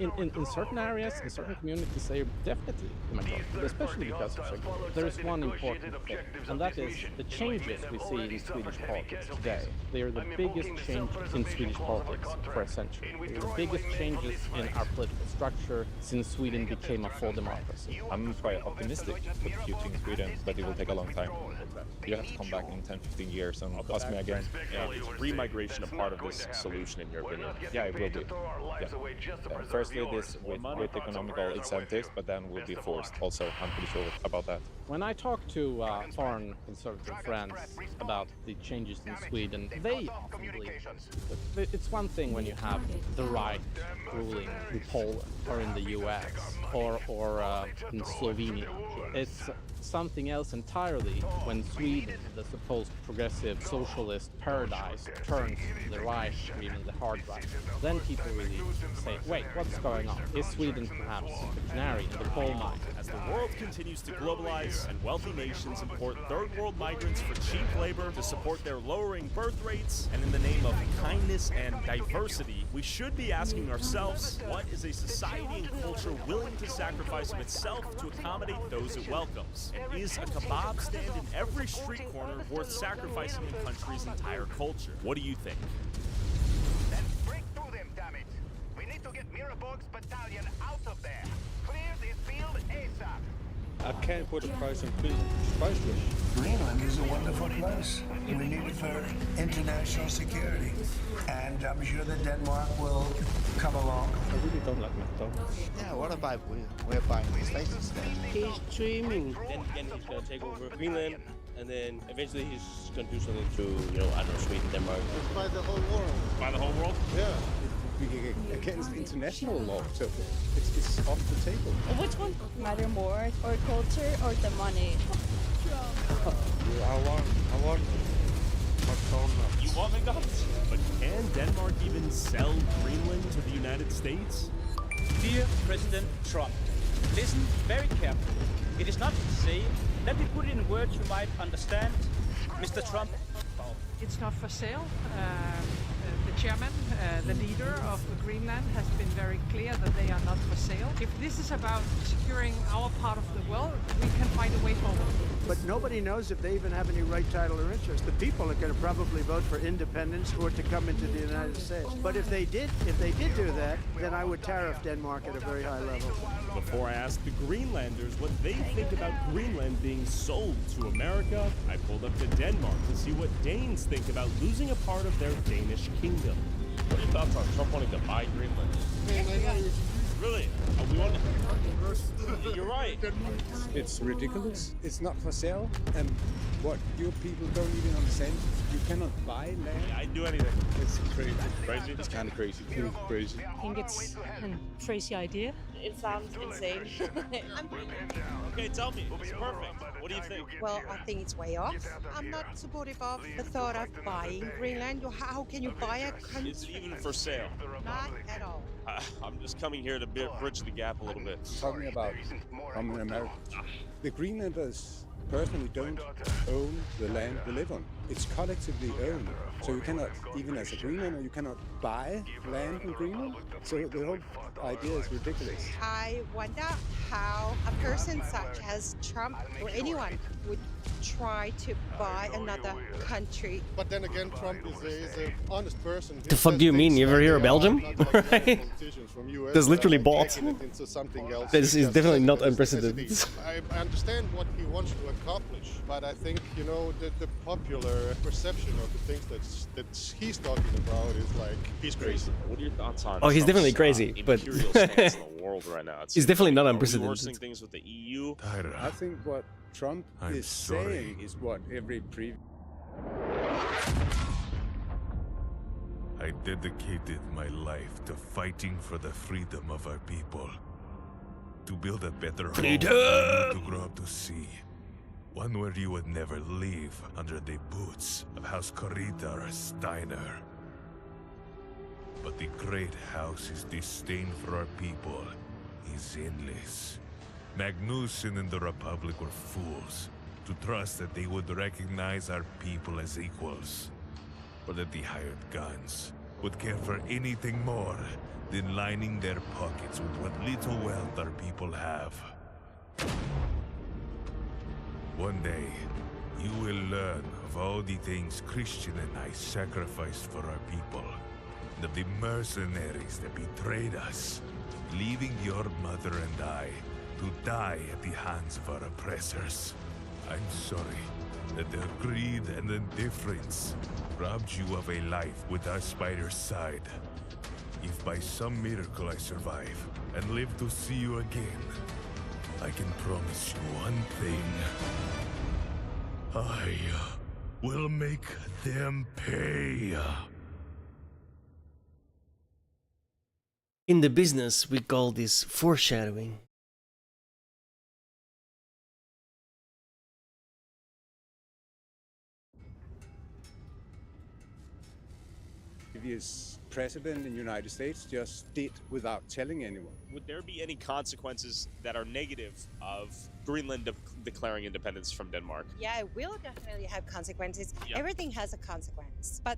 in certain areas, in certain communities, they're definitely the majority, especially because of segregation. There is one important thing, and that is the changes we see in Swedish politics today. They are the biggest changes in Swedish politics for a century. They are the biggest changes in our political structure since Sweden became a full democracy. I'm quite optimistic for the future in Sweden, but it will take a long time. You have to come back in 10-15 years and ask me again. Yeah, is remigration a part of this solution, in your opinion? Yeah, it will be. Yeah. Firstly, this with economical incentives, but then will be forced. Also, I'm pretty sure about that. When I talk to foreign conservative friends about the changes in Sweden, they often believe that it's one thing when you have the right ruling in Poland or in the US or in Slovenia. It's something else entirely when Sweden, the supposed progressive socialist paradise, turns to the right or even the hard right. Then people really say, wait, what's going on? Is Sweden perhaps a canary in the coal mine? As the world continues to globalize and wealthy nations import third world migrants for cheap labor to support their lowering birth rates, and in the name of kindness and diversity, we should be asking ourselves, what is a society and culture willing to sacrifice of itself to accommodate those it welcomes? And is a kebab stand in every street corner worth sacrificing a country's entire culture? What do you think? Then break through them, damn it! We need to get Miraborg's battalion out of there. Clear this field ASAP. I can't put a price on Greenland. It's priceless. Greenland is a wonderful place. We need it for international security. And I'm sure that Denmark will come along. I really don't like McDonald's. Yeah, what about we're buying states instead? He's dreaming. Then again, he's going to take over Greenland. And then eventually he's going to do something to, I don't know, Sweden, Denmark. By the whole world. By the whole world? Yeah. Against international law, so it's off the table. Which one matter more, or culture or the money? I want McDonald's. You want McDonald's? But can Denmark even sell Greenland to the United States? Dear President Trump, listen very carefully. It is not the same. Let me put it in words you might understand. Mr. Trump. It's not for sale. The chairman, the leader of Greenland, has been very clear that they are not for sale. If this is about securing our part of the world, we can find a way forward. But nobody knows if they even have any right, title, or interest. The people are going to probably vote for independence or to come into the United States. But if they did do that, then I would tariff Denmark at a very high level. Before I asked the Greenlanders what they think about Greenland being sold to America, I pulled up to Denmark to see what Danes think about losing a part of their Danish kingdom. What are your thoughts on Trump wanting to buy Greenland? Really? We want to... You're right. It's ridiculous. It's not for sale. And what you people don't even understand, you cannot buy land. Yeah, I'd do anything. It's crazy. Crazy? It's kind of crazy. It's crazy. I think it's a crazy idea. It sounds insane. Okay, tell me. It's perfect. What do you think? Well, I think it's way off. I'm not supportive of the thought of buying Greenland. How can you buy a country? Is it even for sale? Not at all. I'm just coming here to bridge the gap a little bit. Talking about common America. The Greenlanders personally don't own the land they live on. It's collectively owned. So you cannot, even as a Greenlander, you cannot buy land in Greenland. So the whole idea is ridiculous. I wonder how a person such as Trump or anyone would try to buy another country. But then again, Trump is an honest person. The fuck do you mean? You ever hear of Belgium? Right? That's literally bought. This is definitely not unprecedented. I understand what he wants to accomplish, but I think, the popular perception of the things that he's talking about is like, he's crazy. What are your thoughts on? Oh, he's definitely crazy, but imperial stance in the world right now? He's definitely not Are we unprecedented. worsening things with the EU? I think what Trump is saying is what every previous... I dedicated my life to fighting for the freedom of our people. To build a better home for you to grow up to see. One where you would never leave under the boots of House Corita or Steiner. But the great house's disdain for our people is endless. Magnussen and the Republic were fools to trust that they would recognize our people as equals, or that the hired guns would care for anything more than lining their pockets with what little wealth our people have. One day, you will learn of all the things Christian and I sacrificed for our people, and of the mercenaries that betrayed us, leaving your mother and I to die at the hands of our oppressors. I'm sorry that their greed and indifference robbed you of a life with our spider's side. If by some miracle I survive and live to see you again, I can promise you one thing. I will make them pay. In the business, we call this foreshadowing. Previous president in the United States just did without telling anyone. Would there be any consequences that are negative of Greenland declaring independence from Denmark? Yeah, it will definitely have consequences. Yeah. Everything has a consequence, but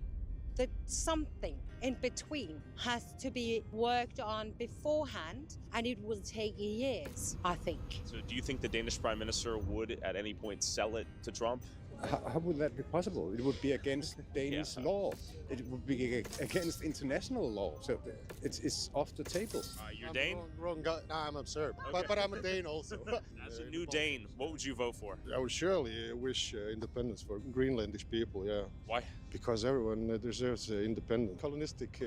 the something in between has to be worked on beforehand, and it will take years, I think. So do you think the Danish Prime Minister would at any point sell it to Trump? How would that be possible? It would be against Danish law. It would be against international law. So it's off the table. You're Dane? Wrong guy. Nah, I'm Serb, but I'm a Dane also. As a new Dane, what would you vote for? I would surely wish independence for Greenlandish people, yeah. Why? Because everyone deserves independence. Colonistic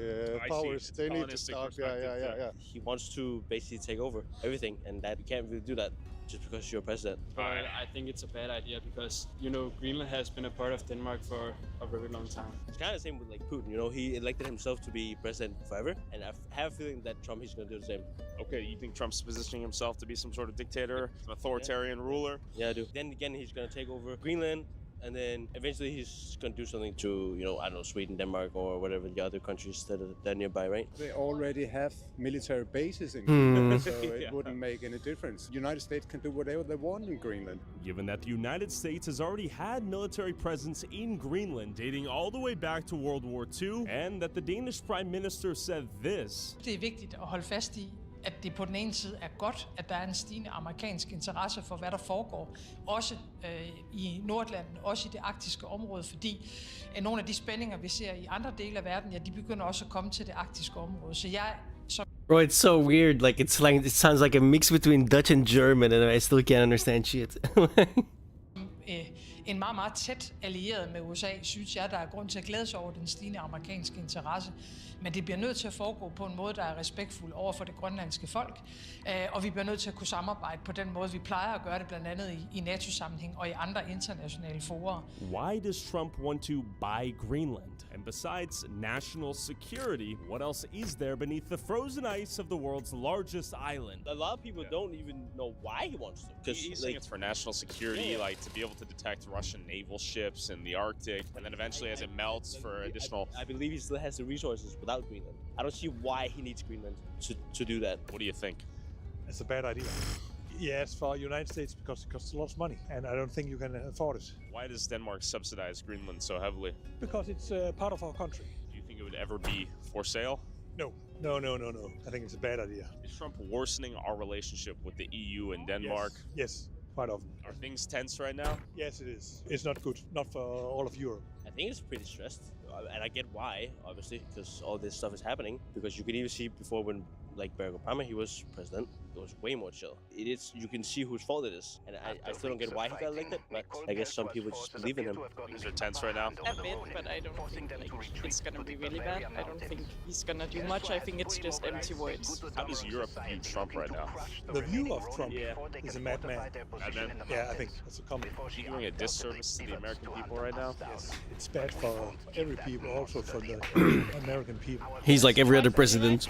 powers, they need to start. Yeah. He wants to basically take over everything, and that you can't really do that just because you're president. But I think it's a bad idea because, you know, Greenland has been a part of Denmark for a very long time. It's kind of the same with like Putin, you know, he elected himself to be president forever, and I have a feeling that Trump is going to do the same. Okay, you think Trump's positioning himself to be some sort of dictator, some authoritarian ruler? Yeah, I do. Then again, he's going to take over Greenland, and then eventually he's going to do something to, you know, I don't know, Sweden, Denmark, or whatever the other countries that are nearby, right? They already have military bases in Greenland, so it wouldn't make any difference. The United States can do whatever they want in Greenland. Given that the United States has already had military presence in Greenland dating all the way back to World War II, and that the Danish Prime Minister said this. Det er vigtigt at holde fast i, at det på den ene side er godt, at der er en stigende amerikansk interesse for, hvad der foregår, også i Nordlanden, også i det arktiske område, fordi nogle af de spændinger, vi ser i andre dele af verden, ja, de begynder også at komme til det arktiske område. Så jeg Bro, it's so weird. Like it sounds like a mix between Dutch and German, and I still can't understand shit. En meget, meget tæt allieret med USA, synes jeg, der er grund til at glæde sig over den stigende amerikanske interesse. Men det bliver nødt til at foregå på en måde, der er respektfuld over for det grønlandske folk. Og vi bliver nødt til at kunne samarbejde på den måde, vi plejer at gøre det, blandt andet i NATO-sammenhæng og i andre internationale fora. Why does Trump want to buy Greenland? And besides national security, what else is there beneath the frozen ice of the world's largest island? A lot of people don't even know why he wants to. He's saying it's for national security, like to be able to detect Russian naval ships in the Arctic, and then eventually as it melts for additional... I believe he still has the resources without Greenland. I don't see why he needs Greenland to do that. What do you think? It's a bad idea. Yes, for the United States because it costs a lot of money, and I don't think you can afford it. Why does Denmark subsidize Greenland so heavily? Because it's part of our country. Do you think it would ever be for sale? No. I think it's a bad idea. Is Trump worsening our relationship with the EU and Denmark? Yes, quite often. Are things tense right now? Yes, it is. It's not good. Not for all of Europe. I think it's pretty stressed, and I get why, obviously, because all this stuff is happening. Because you could even see before when, like Barack Obama, he was president, it was way more chill. You can see whose fault it is, and I still don't get why he got elected, but I guess some people just believe in him. Things are tense right now. A bit, but I don't think it's gonna be really bad. I don't think he's gonna do much. I think it's just empty words. How does Europe view Trump right now? The view of Trump is a madman. Madman? Yeah, I think that's a comment. Is he doing a disservice to the American people right now? Yes, it's bad for every people, also for the American people. He's like every other president.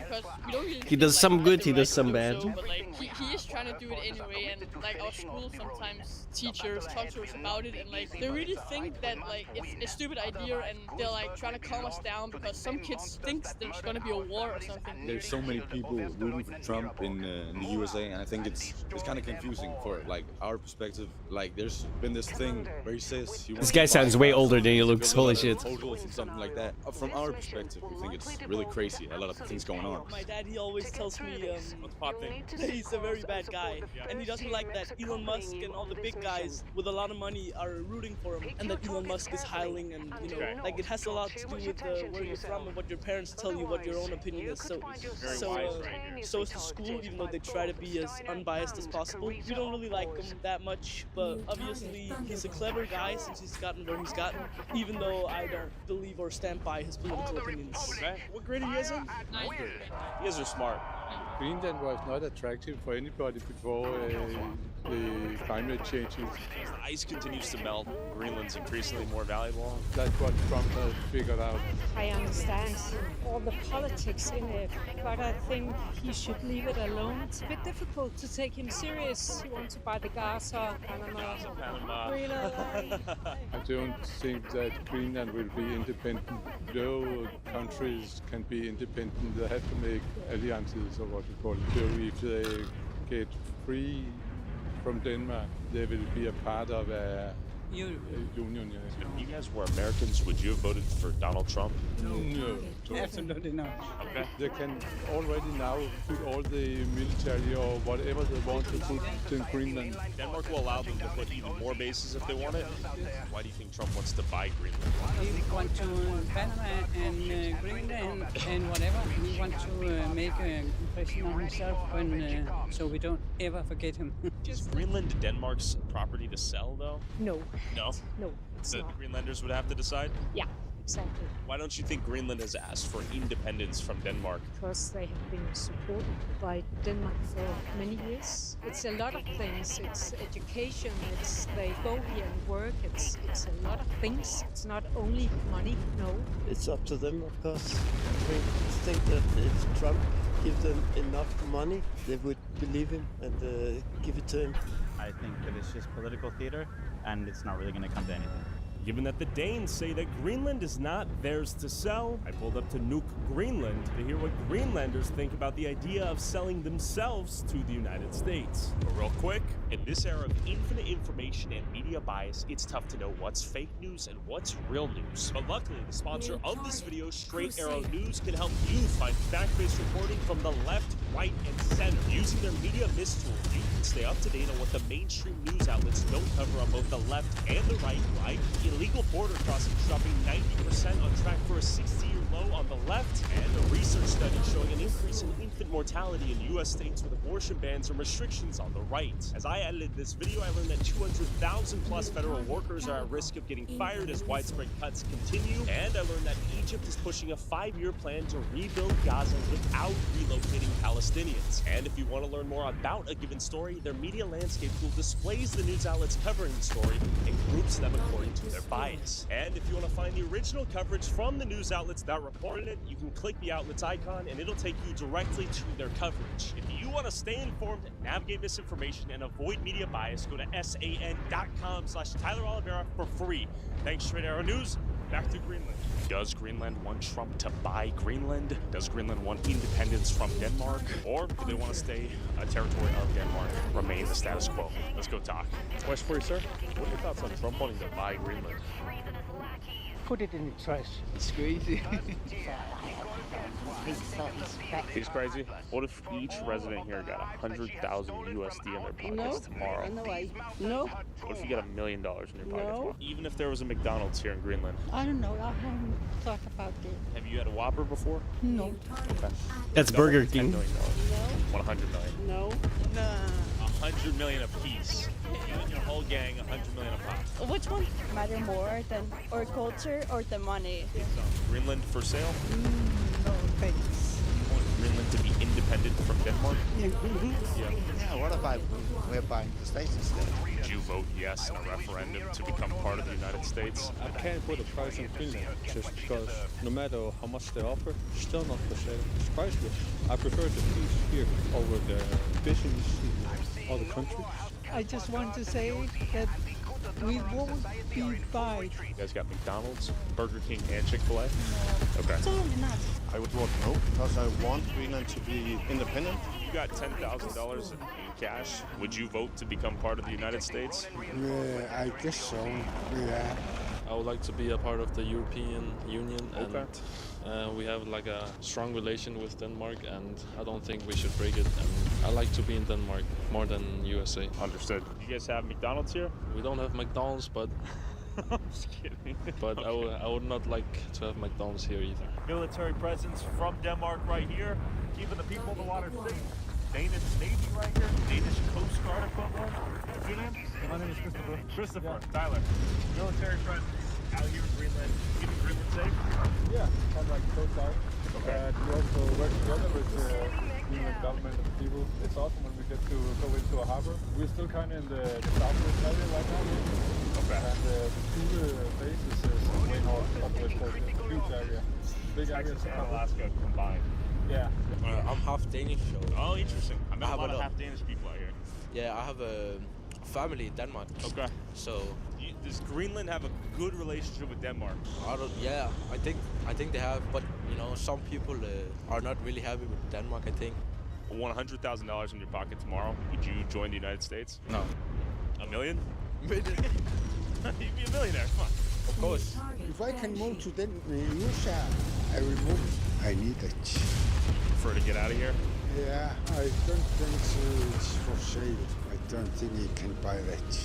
He does some good, he does some bad. But like he is trying to do it anyway, and like our school sometimes teachers talk to us about it, and like they really think that like it's a stupid idea, and they're like trying to calm us down because some kids think there's gonna be a war or something. There's so many people rooting for Trump in the USA, and I think it's kind of confusing for like our perspective. Like there's been this thing where he says this guy sounds way older than he looks. Holy shit! And something like that. From our perspective, we think it's really crazy. A lot of things going on. My dad, he always tells me, He's a very bad guy, and he doesn't like that Elon Musk and all the big guys with a lot of money are rooting for him, and that Elon Musk is hiling, and you know, like it has a lot to do with where you're from and what your parents tell you, what your own opinion is. So is the school, even though they try to be as unbiased as possible. We don't really like him that much, but obviously he's a clever guy since he's gotten where he's gotten, even though I don't believe or stand by his political opinions. Okay. What grade are you guys in? 9th. You guys are smart. Greenland was not attractive for anybody before the climate changes. As the ice continues to melt, Greenland's increasingly more valuable. That's what Trump has figured out. I understand all the politics in it, but I think he should leave it alone. It's a bit difficult to take him serious. You want to buy the gas or Panama. Greenland. I don't think that Greenland will be independent. No countries can be independent. They have to make alliances or what you call it. So if they get free from Denmark, they will be a part of a union. If you guys were Americans, would you have voted for Donald Trump? No. Absolutely not. Okay. They can already now put all the military or whatever they want to put in Greenland. Denmark will allow them to put even more bases if they want it. Why do you think Trump wants to buy Greenland? We want to Panama and Greenland and whatever. We want to make an impression on himself so we don't ever forget him. Is Greenland Denmark's property to sell, though? No. No? No. The Greenlanders would have to decide? Yeah, exactly. Why don't you think Greenland has asked for independence from Denmark? Because they have been supported by Denmark for many years. It's a lot of things. It's education. It's they go here and work. It's a lot of things. It's not only money. No. It's up to them, of course. I think that if Trump gives them enough money, they would believe him and give it to him. I think that it's just political theater, and it's not really going to come to anything. Given that the Danes say that Greenland is not theirs to sell, I pulled up to Nuuk, Greenland, to hear what Greenlanders think about the idea of selling themselves to the United States. But real quick, in this era of infinite information and media bias, it's tough to know what's fake news and what's real news. But luckily, the sponsor of this video, Straight Arrow News, can help you find fact-based reporting from the left, right, and center. Using their media mist tool, you can stay up to date on what the mainstream news outlets don't cover on both the left and the right, like illegal border crossings dropping 90% on track for a 60-year low on the left, and a research study showing an increase in infant mortality in U.S. states with abortion bans and restrictions on the right. As I edited this video, I learned that 200,000 plus federal workers are at risk of getting fired as widespread cuts continue, and I learned that Egypt is pushing a 5-year plan to rebuild Gaza without relocating Palestinians. And if you want to learn more about a given story, their media landscape tool displays the news outlets covering the story and groups them according to their bias. And if you want to find the original coverage from the news outlets that reported it, you can click the outlet's icon and it'll take you directly to their coverage. If you want to stay informed, navigate misinformation, and avoid media bias, go to san.com/Tyler Oliveira for free. Thanks, Straight Arrow News. Back to Greenland. Does Greenland want Trump to buy Greenland? Does Greenland want independence from Denmark? Or do they want to stay a territory of Denmark, remain the status quo? Let's go talk. Question for you, sir. What are your thoughts on Trump wanting to buy Greenland? Put it in the trash. It's crazy. He's crazy. What if each resident here got 100,000 USD in their pockets tomorrow? No way. No. What if you got $1 million in your pocket No. tomorrow? Even if there was a McDonald's here in Greenland. I don't know. I haven't thought about it. Have you had a Whopper before? No. Okay. That's Burger King. $10 million. $100 million. No. No. 100 million a piece. You and your whole gang, 100 million a pop. Which one matter more than our culture or the money? Greenland for sale? No, thanks. You want Greenland to be independent from Denmark? Yeah. Yeah, what about we're buying the States instead? Would you vote yes in a referendum to become part of the United States? I can't put a price on Greenland just because no matter how much they offer, it's still not for sale. It's priceless. I prefer the peace here over the business in other countries. I just want to say that we won't be buyed. You guys got McDonald's, Burger King, and Chick-fil-A? Okay. Totally not. I would vote no because I want Greenland to be independent. You got $10,000 in cash. Would you vote to become part of the United States? Yeah, I guess so. Yeah. I would like to be a part of the European Union, and we have like a strong relation with Denmark, and I don't think we should break it. And I like to be in Denmark more than USA. Understood. You guys have McDonald's here? We don't have McDonald's, but I'm just kidding. but I would not like to have McDonald's here either. Military presence from Denmark right here, keeping the people in the water safe. Danish Navy right here, Danish Coast Guard equivalent. Your name? My name is Christopher. Christopher, Tyler. Military presence out here in Greenland, keeping Greenland safe? Yeah, on like Coast Guard. Okay. We also work together with the Greenland government and the people. It's awesome when we get to go into a harbor. We're still kind of in the southwest area right now. Okay. And the Thule base is way north of the west coast. Huge area. Big area. Texas and Alaska combined. Yeah. I'm half Danish, so... Oh, interesting. I met a lot of half Danish people out here. Yeah, I have a family in Denmark. Okay. So... Does Greenland have a good relationship with Denmark? Yeah, I think they have, but you know, some people are not really happy with Denmark, I think. $100,000 in your pocket tomorrow, would you join the United States? No. $1 million? Million? You'd be a millionaire, come on. Of course. If I can move to USA, I will move. I need it. Prefer to get out of here? Yeah, I don't think so. It's for sale. I don't think you can buy that.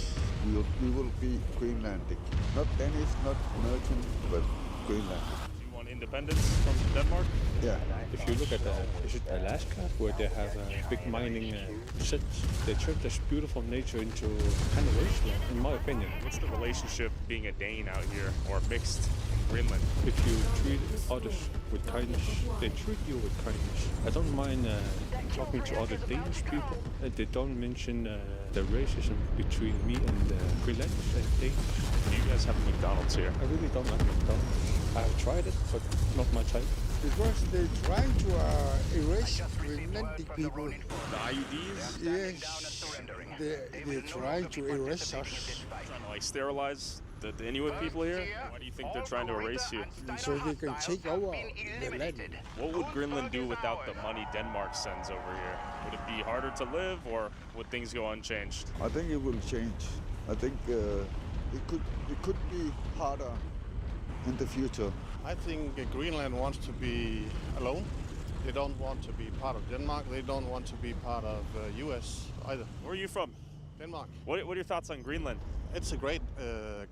We will be Greenlandic. Not Danish, not American, but Greenlandic. Do you want independence from Denmark? Yeah. If you look at is it Alaska, where they have a big mining sets, they turn this beautiful nature into kind of wasteland, in my opinion. What's the relationship being a Dane out here, or mixed in Greenland? If you treat others with kindness, they treat you with kindness. I don't mind talking to other Danish people. They don't mention the racism between me and Greenlanders and Danes. Do you guys have a McDonald's here? I really don't like McDonald's. I have tried it, but not my type. Because they're trying to erase Greenlandic people. The IUDs? Yes, they're trying to erase us. Trying to like sterilize the Inuit people here? Why do you think they're trying to erase you? So they can take over the land. What would Greenland do without the money Denmark sends over here? Would it be harder to live, or would things go unchanged? I think it will change. I think it could be harder in the future. I think Greenland wants to be alone. They don't want to be part of Denmark. They don't want to be part of US either. Where are you from? Denmark. What are your thoughts on Greenland? It's a great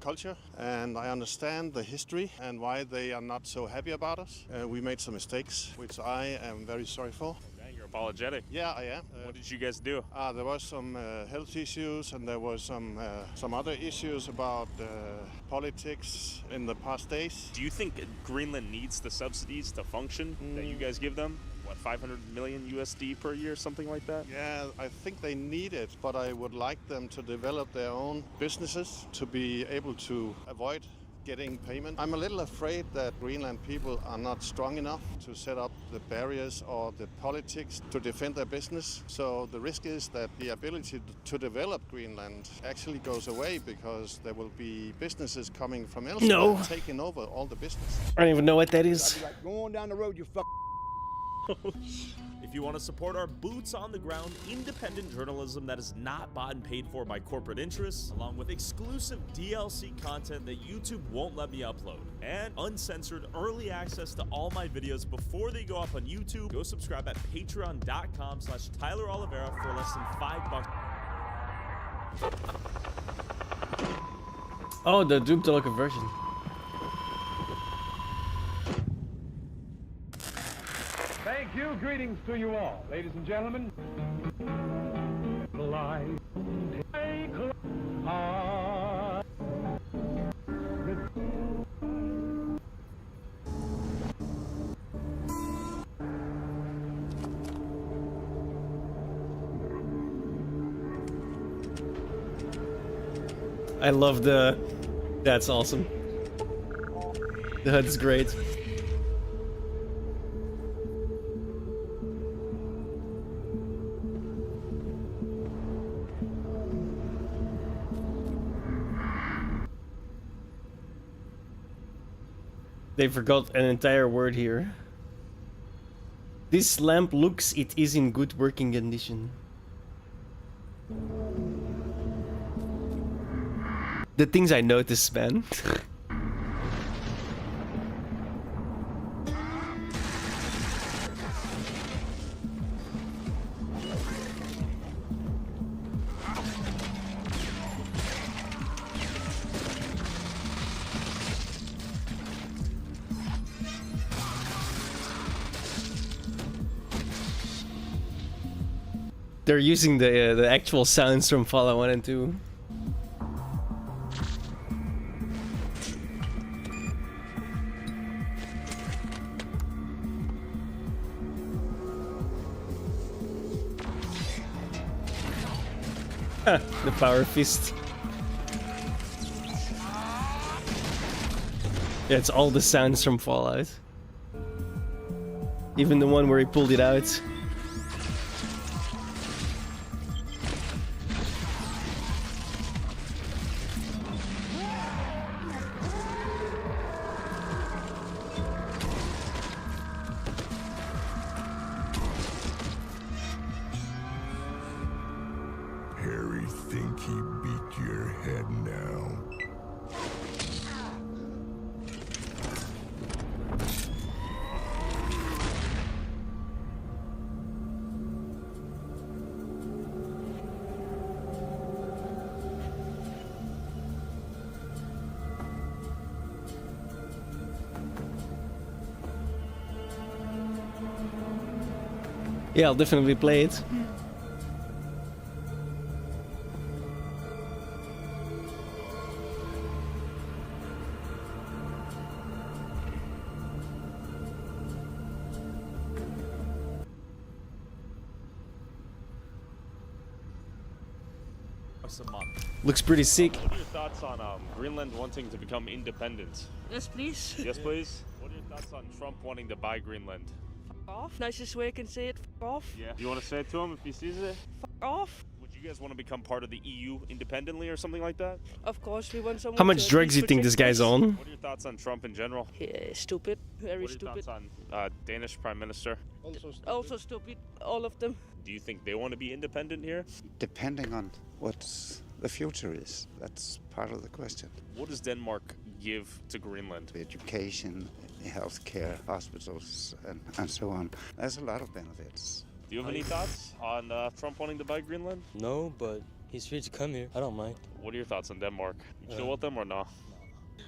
culture, and I understand the history and why they are not so happy about us. We made some mistakes, which I am very sorry for. Okay, you're apologetic. Yeah, I am. What did you guys do? There was some health issues, and there was some other issues about politics in the past days. Do you think Greenland needs the subsidies to function that you guys give them? What, 500 million USD per year, something like that? Yeah, I think they need it, but I would like them to develop their own businesses to be able to avoid getting payment. I'm a little afraid that Greenland people are not strong enough to set up the barriers or the politics to defend their business. So the risk is that the ability to develop Greenland actually goes away because there will be businesses coming from elsewhere taking over all the business. I don't even know what that is. Like, go on down the road, you fuck. If you want to support our boots on the ground, independent journalism that is not bought and paid for by corporate interests, along with exclusive DLC content that YouTube won't let me upload, and uncensored early access to all my videos before they go up on YouTube, go subscribe at patreon.com/Tyler Oliveira for less than $5. Oh, the Doom to Look version. Thank you. Greetings to you all, ladies and gentlemen. I love the... That's awesome. The HUD's great. They forgot an entire word here. This lamp looks it is in good working condition. The things I noticed, man. they're using the actual sounds from Fallout 1 and 2. The power fist. Yeah, it's all the sounds from Fallout. Even the one where he pulled it out. Harry think he beat your head now. Yeah, I'll definitely play it. A month. Looks pretty sick. What are your thoughts on Greenland wanting to become independent? Yes, please. Yes, please. What are your thoughts on Trump wanting to buy Greenland? Fuck off. Nicest way I can say it. Fuck off. Yeah. You want to say it to him if he sees it? Fuck off. Would you guys want to become part of the EU independently or something like that? Of course, we want someone. How much drugs do you think this guy's on? What are your thoughts on Trump in general? Stupid. Very what are your stupid. thoughts on Danish Prime Minister? Also stupid. All of them. Do you think they want to be independent here? Depending on what the future is, that's part of the question. What does Denmark give to Greenland? Education, healthcare, hospitals, and so on. There's a lot of benefits. Do you have any thoughts on Trump wanting to buy Greenland? No, but he's free to come here. I don't mind. What are your thoughts on Denmark? You chill with them or no?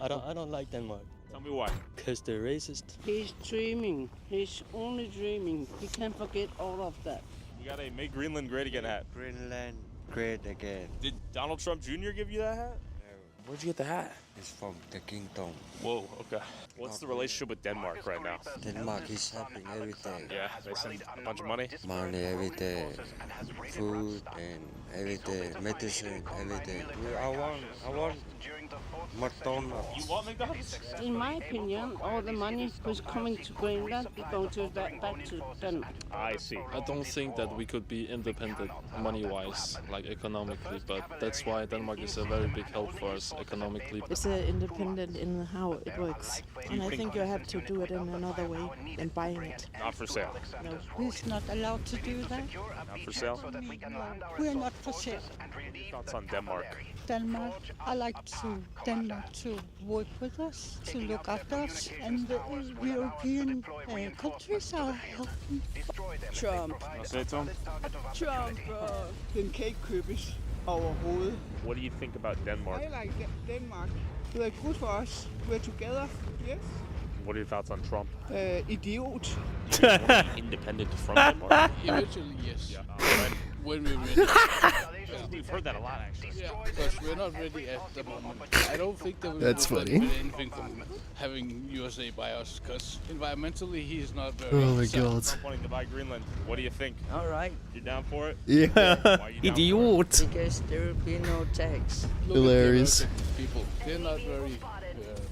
I don't like Denmark. Tell me why. Because they're racist. He's dreaming. He's only dreaming. He can't forget all of that. We got a Make Greenland Great Again hat. Greenland great again. Did Donald Trump Jr. give you that hat? Where'd you get the hat? It's from the kingdom. Whoa, okay. What's the relationship with Denmark right now? Denmark is helping everything. Yeah, they send a bunch of money? Money, everything. Food and everything. Medicine, everything. I want McDonald's. You want McDonald's? In my opinion, all the money who's coming to Greenland is going to back to Denmark. I see. I don't think that we could be independent money-wise, like economically, but that's why Denmark is a very big help for us economically. It's independent in how it works, and I think you have to do it in another way than buying it. Not for sale. No. He's not allowed to do that. Not for sale? We're not for sale. Thoughts on Denmark? Denmark, I like Denmark to work with us, to look after us, and the European countries are helping. Trump. I'll say it to him. Trump. Den kan ikke købes overhovedet. What do you think about Denmark? I like Denmark. They're good for us. We're together. Yes. What are your thoughts on Trump? Idiot. Do you want to be independent from Denmark? Eventually, yes. Yeah. Right. When we're ready. We've heard that a lot, actually. Yeah, because we're not ready at the moment. I don't think that we That's will funny. benefit anything from having USA by us, because environmentally he is not very. Oh my god. Trump wanting to buy Greenland. What do you think? All right. You down for it? Yeah. Why you down Idiot. Because there will be no tax. Look Hilarious. at the American people. They're not very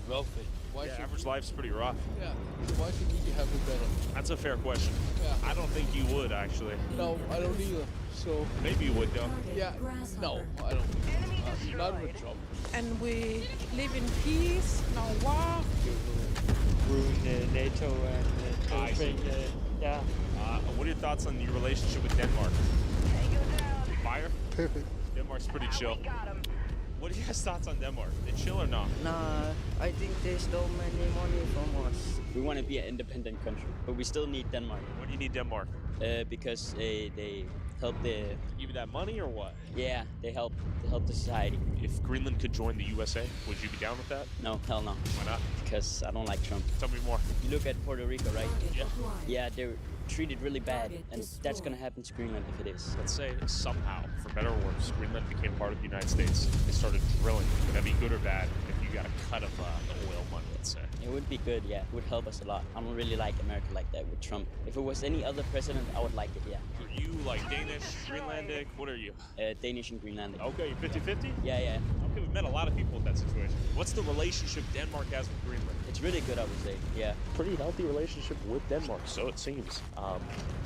wealthy. Why Yeah, should average life's pretty rough. Yeah. So why should we have it better? That's a fair question. Yeah. I don't think you would, actually. No, I don't either. So Maybe you would, though. yeah. No, I don't. Not with Trump. And we live in peace, no war. Ruin NATO and everything. Yeah. What are your thoughts on your relationship with Denmark? Fire? Perfect. Denmark's pretty chill. What are your guys' thoughts on Denmark? They chill or not? Nah, I think they stole many money from us. We want to be an independent country, but we still need Denmark. Why do you need Denmark? Because they help the. Give you that money or what? Yeah, they help the society. If Greenland could join the USA, would you be down with that? No, hell no. Why not? Because I don't like Trump. Tell me more. You look at Puerto Rico, right? Yeah. Yeah, treated really bad, and that's gonna happen to Greenland if it is. Let's say somehow, for better or worse, Greenland became part of the United States. They started drilling. Would that be good or bad if you got a cut of the oil money, let's say? It would be good, yeah. It would help us a lot. I don't really like America like that with Trump. If it was any other president, I would like it, yeah. Are you like Danish, Greenlandic? What are you? Danish and Greenlandic. Okay, you 50-50? Yeah, yeah. Okay, we've met a lot of people in that situation. What's the relationship Denmark has with Greenland? It's really good, I would say, yeah. Pretty healthy relationship with Denmark, so it seems.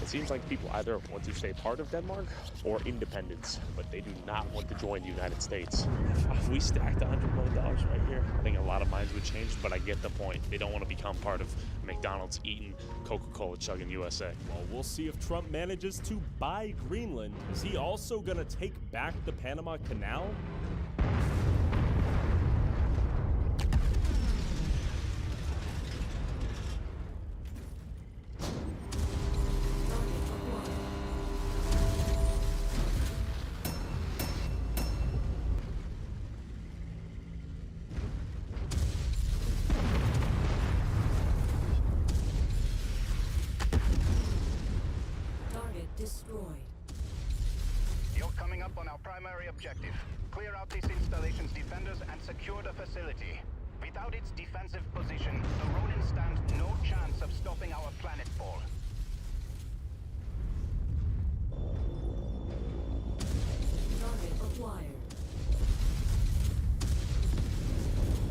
It seems like people either want to stay part of Denmark or independence, but they do not want to join the United States. If we stacked $100 million right here, I think a lot of minds would change, but I get the point. They don't want to become part of McDonald's eating, Coca-Cola chugging USA. Well, we'll see if Trump manages to buy Greenland. Is he also gonna take back the Panama Canal? Destroyed. You're coming up on our primary objective. Clear out this installation's defenders and secure the facility. Without its defensive position, the Ronin stand no chance of stopping our planet fall. Target acquired.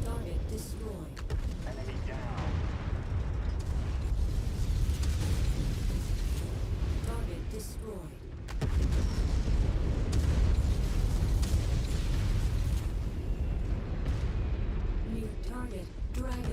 Target destroyed. Enemy down. Target destroyed. New target, Dragon.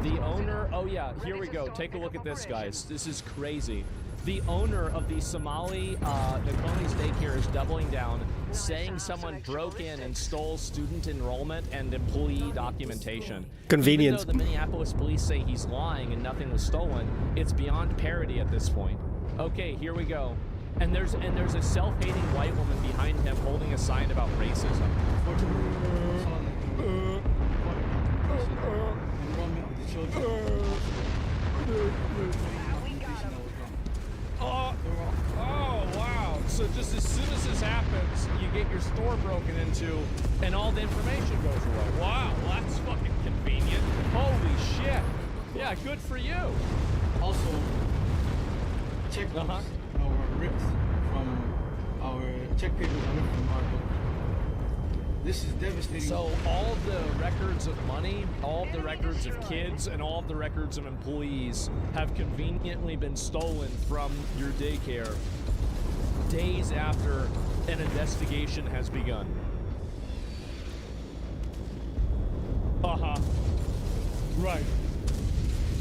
The owner, oh yeah, here we go. Take a look at this, guys. This is crazy. The owner of the Somali Nakonis daycare is doubling down, saying someone broke in and stole student enrollment and employee documentation. Convenient. Even though the Minneapolis police say he's lying and nothing was stolen, it's beyond parody at this point. Okay, here we go. And there's a self-hating white woman behind him holding a sign about racism. Oh, wow. So just as soon as this happens, you get your store broken into and all the information goes away. Wow, well, that's fucking convenient. Holy shit. Yeah, good for you. Also, checkbooks were ripped from our check papers are ripped from our book. This is devastating. So all of the records of money, all of the records of kids, and all of the records of employees have conveniently been stolen from your daycare days after an investigation has begun. Uh-huh. Right.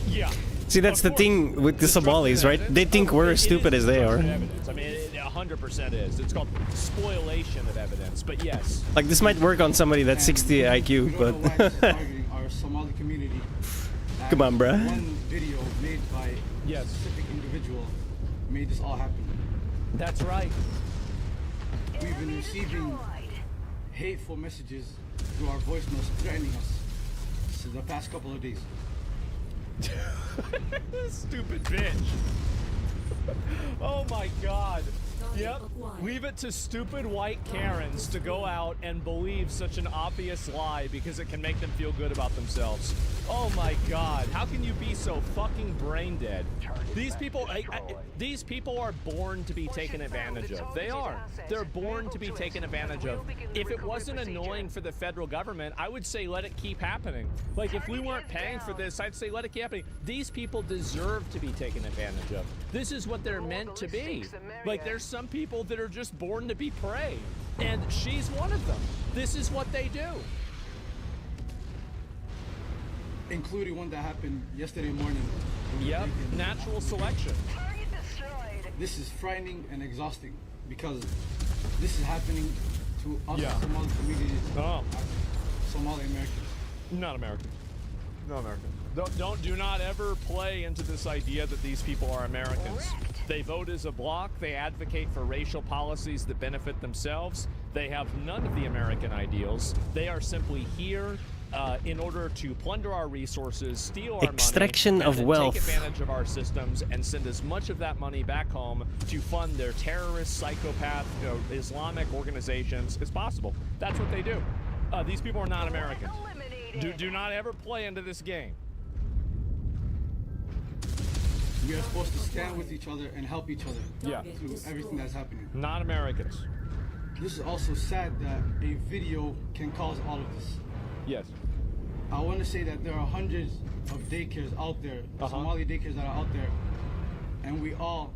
Yeah. See, that's the thing with the Somalis, right? They think we're as stupid as they are. I mean, it 100% is. It's called spoliation of evidence, but yes. Like, this might work on somebody that's 60 IQ, but... our Somali community. Come on, bruh. One video made by a specific individual made this all happen. That's right. We've been receiving hateful messages through our voicemails threatening us for the past couple of days. Stupid bitch. Oh my god. Yep. Leave it to stupid white Karens to go out and believe such an obvious lie because it can make them feel good about themselves. Oh my God. How can you be so fucking brain dead? These people are born to be taken advantage of. They are. They're born to be taken advantage of. If it wasn't annoying for the federal government, I would say let it keep happening. Like if we weren't paying for this, I'd say let it keep happening. These people deserve to be taken advantage of. This is what they're meant to be. Like there's some people that are just born to be prey, and she's one of them. This is what they do. Including one that happened yesterday morning. Yep, natural selection. This is frightening and exhausting because this is happening to us Somali communities. Somali Americans. Not American. Not American. Do not ever play into this idea that these people are Americans. They vote as a bloc. They advocate for racial policies that benefit themselves. They have none of the American ideals. They are simply here in order to plunder our resources, steal our Extraction money, of and wealth. take advantage of our systems and send as much of that money back home to fund their terrorist, psychopath, Islamic organizations as possible. That's what they do. These people are not Americans. Do not ever play into this game. We are supposed to stand with each other and help each other through everything that's happening. Not Americans. This is also sad that a video can cause all of this. Yes. I want to say that there are hundreds of daycares out there, Somali daycares that are out there, and we all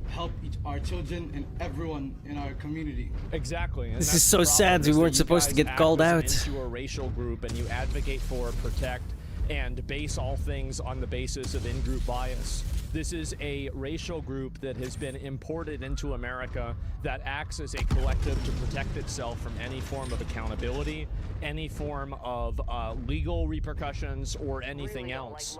help our children and everyone in our community. Exactly. And This is so sad. We weren't supposed to get called out. Into a racial group, and you advocate for, protect, and base all things on the basis of in-group bias. This is a racial group that has been imported into America that acts as a collective to protect itself from any form of accountability, any form of legal repercussions, or anything else.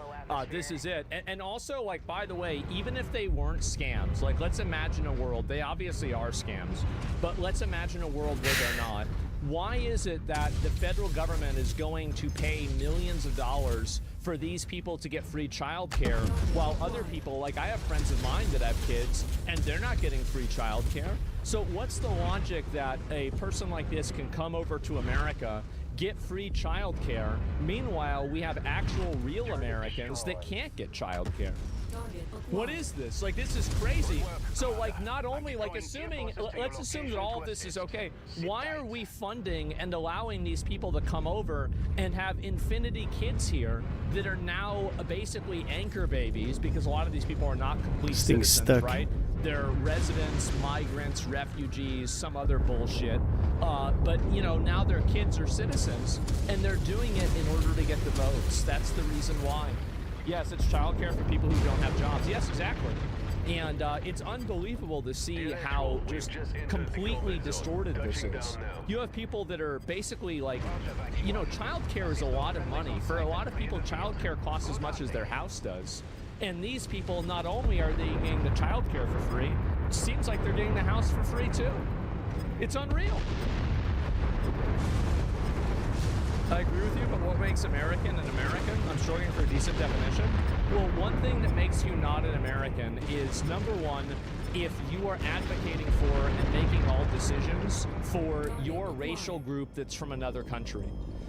This is it. And also, like, by the way, even if they weren't scams, like, let's imagine a world, they obviously are scams, but let's imagine a world where they're not. Why is it that the federal government is going to pay millions of dollars for these people to get free childcare, while other people, like I have friends of mine that have kids, and they're not getting free childcare? So what's the logic that a person like this can come over to America, get free childcare, meanwhile we have actual real Americans that can't get childcare? What is this? Like, this is crazy. So, like, not only, like, let's assume that all of this is okay. Why are we funding and allowing these people to come over and have infinity kids here that are now basically anchor babies, because a lot of these people are not complete citizens, right? They're residents, migrants, refugees, some other bullshit. But, you know, now their kids are citizens, and they're doing it in order to get the votes. That's the reason why. Yes, it's childcare for people who don't have jobs. Yes, exactly. And it's unbelievable to see how just completely distorted this is. You have people that are basically like, you know, childcare is a lot of money. For a lot of people, childcare costs as much as their house does. And these people, not only are they getting the childcare for free, it seems like they're getting the house for free too. It's unreal. I agree with you, but what makes American an American? I'm struggling for a decent definition. Well, one thing that makes you not an American is, number one, if you are advocating for and making all decisions for your racial group that's from another country.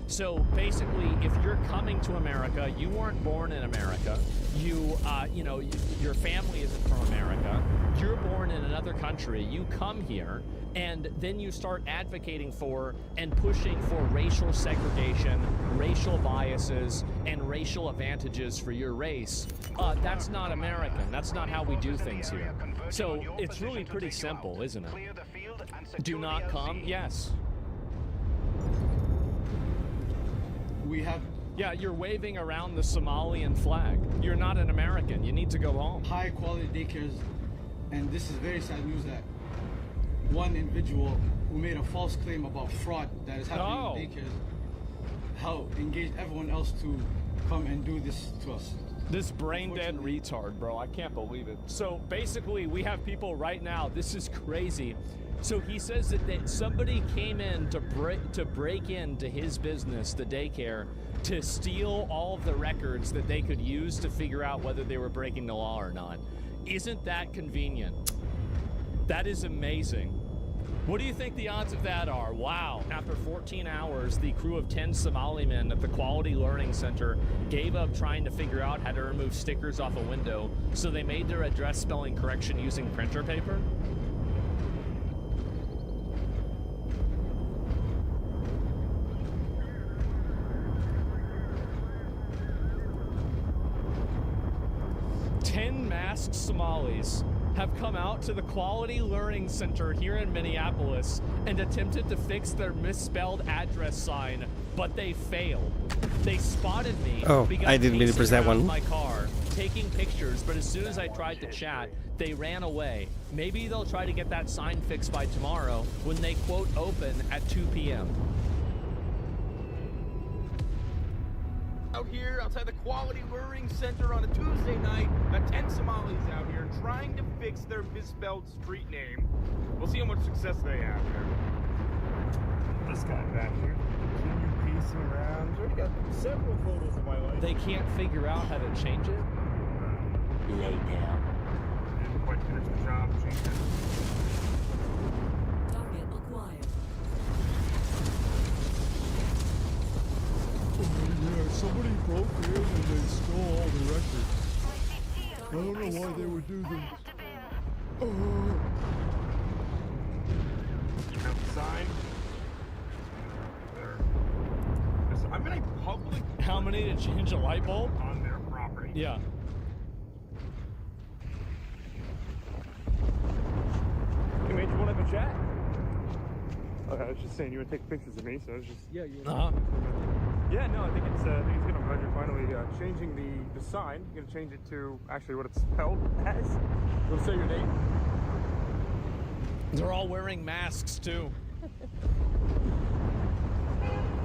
So basically, if you're coming to America, you weren't born in America, you know, your family isn't from America, you're born in another country, you come here, and then you start advocating for and pushing for racial segregation, racial biases, and racial advantages for your race. That's not American. That's not how we do things here. So it's really pretty simple, isn't it? Do not come? Yes. We have... Yeah, you're waving around the Somalian flag. You're not an American. You need to go home. High quality daycares, and this is very sad news that one individual who made a false claim about fraud that is happening in daycares engaged everyone else to come and do this to us. This brain dead retard, bro. I can't believe it. So basically, we have people right now. This is crazy. So he says that somebody came in to break into his business, the daycare, to steal all of the records that they could use to figure out whether they were breaking the law or not. Isn't that convenient? That is amazing. What do you think the odds of that are? Wow. After 14 hours, the crew of 10 Somali men at the Quality Learning Center gave up trying to figure out how to remove stickers off a window, so they made their address spelling correction using printer paper. Masked Somalis have come out to the Quality Learning Center here in Minneapolis and attempted to fix their misspelled address sign, but they failed. They spotted me. Oh, I didn't mean to press that one. My car, taking pictures, but as soon as I tried to chat, they ran away. Maybe they'll try to get that sign fixed by tomorrow when they quote open at 2 p.m. Out here outside the Quality Learning Center on a Tuesday night, got 10 Somalis out here trying to fix their misspelled street name. We'll see how much success they have here. This guy back here, continue pacing around. He's already got several photos of my life. They can't figure out how to change it? Lay down. Didn't quite finish the job, change it. Target acquired. Yeah, somebody broke in and they stole all the records. I don't know why they would do this. You have the sign? There. I'm in a public... How many to change a light bulb? On their property. Yeah. Hey, mate, you want to have a chat? Okay, I was just saying you would take pictures of me, so I was just... Yeah, you Yeah, no, I think it's good. I'm glad you're finally changing the sign. You're gonna change it to actually what it's spelled as. You'll say your name. They're all wearing masks too.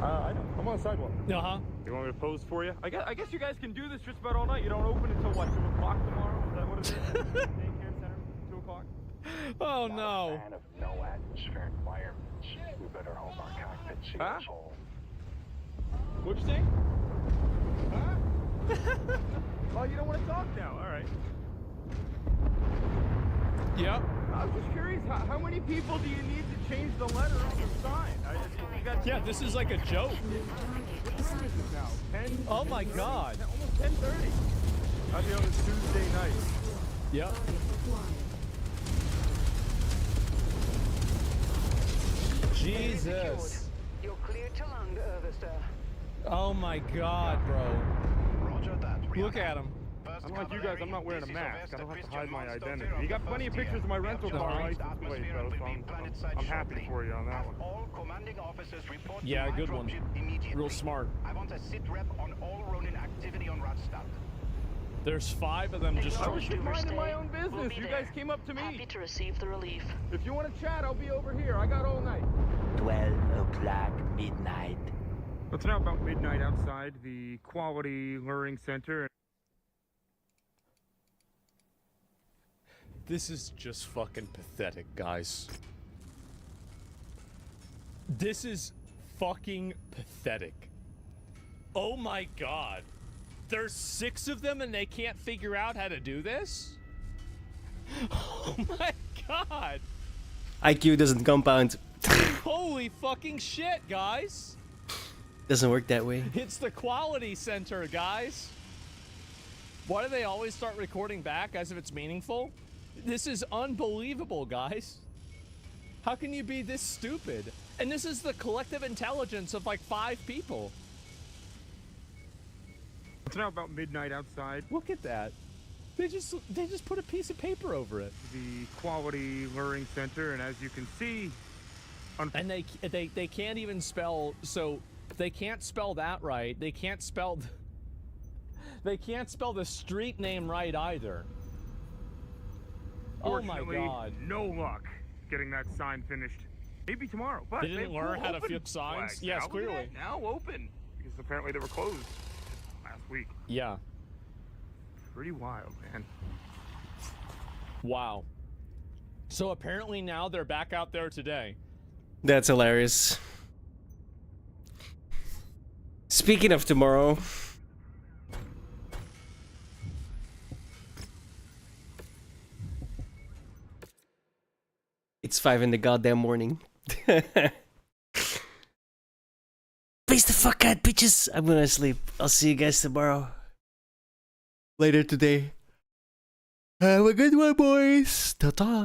I know. I'm on the sidewalk. Uh-huh. You want me to pose for you? I guess you guys can do this just about all night. You don't open until what, 2 o'clock tomorrow? Is that what it is? Daycare center, 2 o'clock? Oh no. Fan of no atmospheric environments. We better hope our cockpit seals hold. What'd you say? Huh? Oh, you don't want to talk now. All right. Yep. I was just curious, how many people do you need to change the letter on your sign? Yeah, this is like a joke. What time is it now? 10? Oh my god. Almost 10:30. I'll be on this Tuesday night. Yep. Jesus. You're clear to land, Urvester. Oh my god, bro. Roger that. Look at him. Unlike you guys, I'm not wearing a mask. I don't have to hide my identity. You got plenty of pictures of my rental car license plate, though, so I'm happy for you on that one. All commanding officers report to Yeah, my good one. dropship immediately. Real smart. I want a sit rep on all Ronin activity on Radstad. There's 5 of them just... I was just minding my own business. You guys came up to me. Happy to receive the relief. If you want to chat, I'll be over here. I got all night. 12 o'clock midnight. It's now about midnight outside the Quality Learning Center. This is just fucking pathetic, guys. This is fucking pathetic. Oh my god. There's 6 of them and they can't figure out how to do this? Oh my god. IQ doesn't compound. Holy fucking shit, guys. Doesn't work that way. It's the Quality Center, guys. Why do they always start recording back as if it's meaningful? This is unbelievable, guys. How can you be this stupid? And this is the collective intelligence of like 5 people. It's now about midnight outside. Look at that. They just put a piece of paper over it. The Quality Learning Center, and as you can see, and they can't even spell. So they can't spell that right. They can't spell. They can't spell the street name right either. Oh my god. No luck getting that sign finished. Maybe tomorrow, but they didn't learn how to fix signs. Yes, clearly. Now open because apparently they were closed last week. Yeah. Pretty wild, man. Wow. So apparently now they're back out there today. That's hilarious. Speaking of tomorrow, It's 5 in the goddamn morning. Peace the fuck out, bitches. I'm gonna sleep. I'll see you guys tomorrow. Later today. Have a good one, boys. Ta-ta.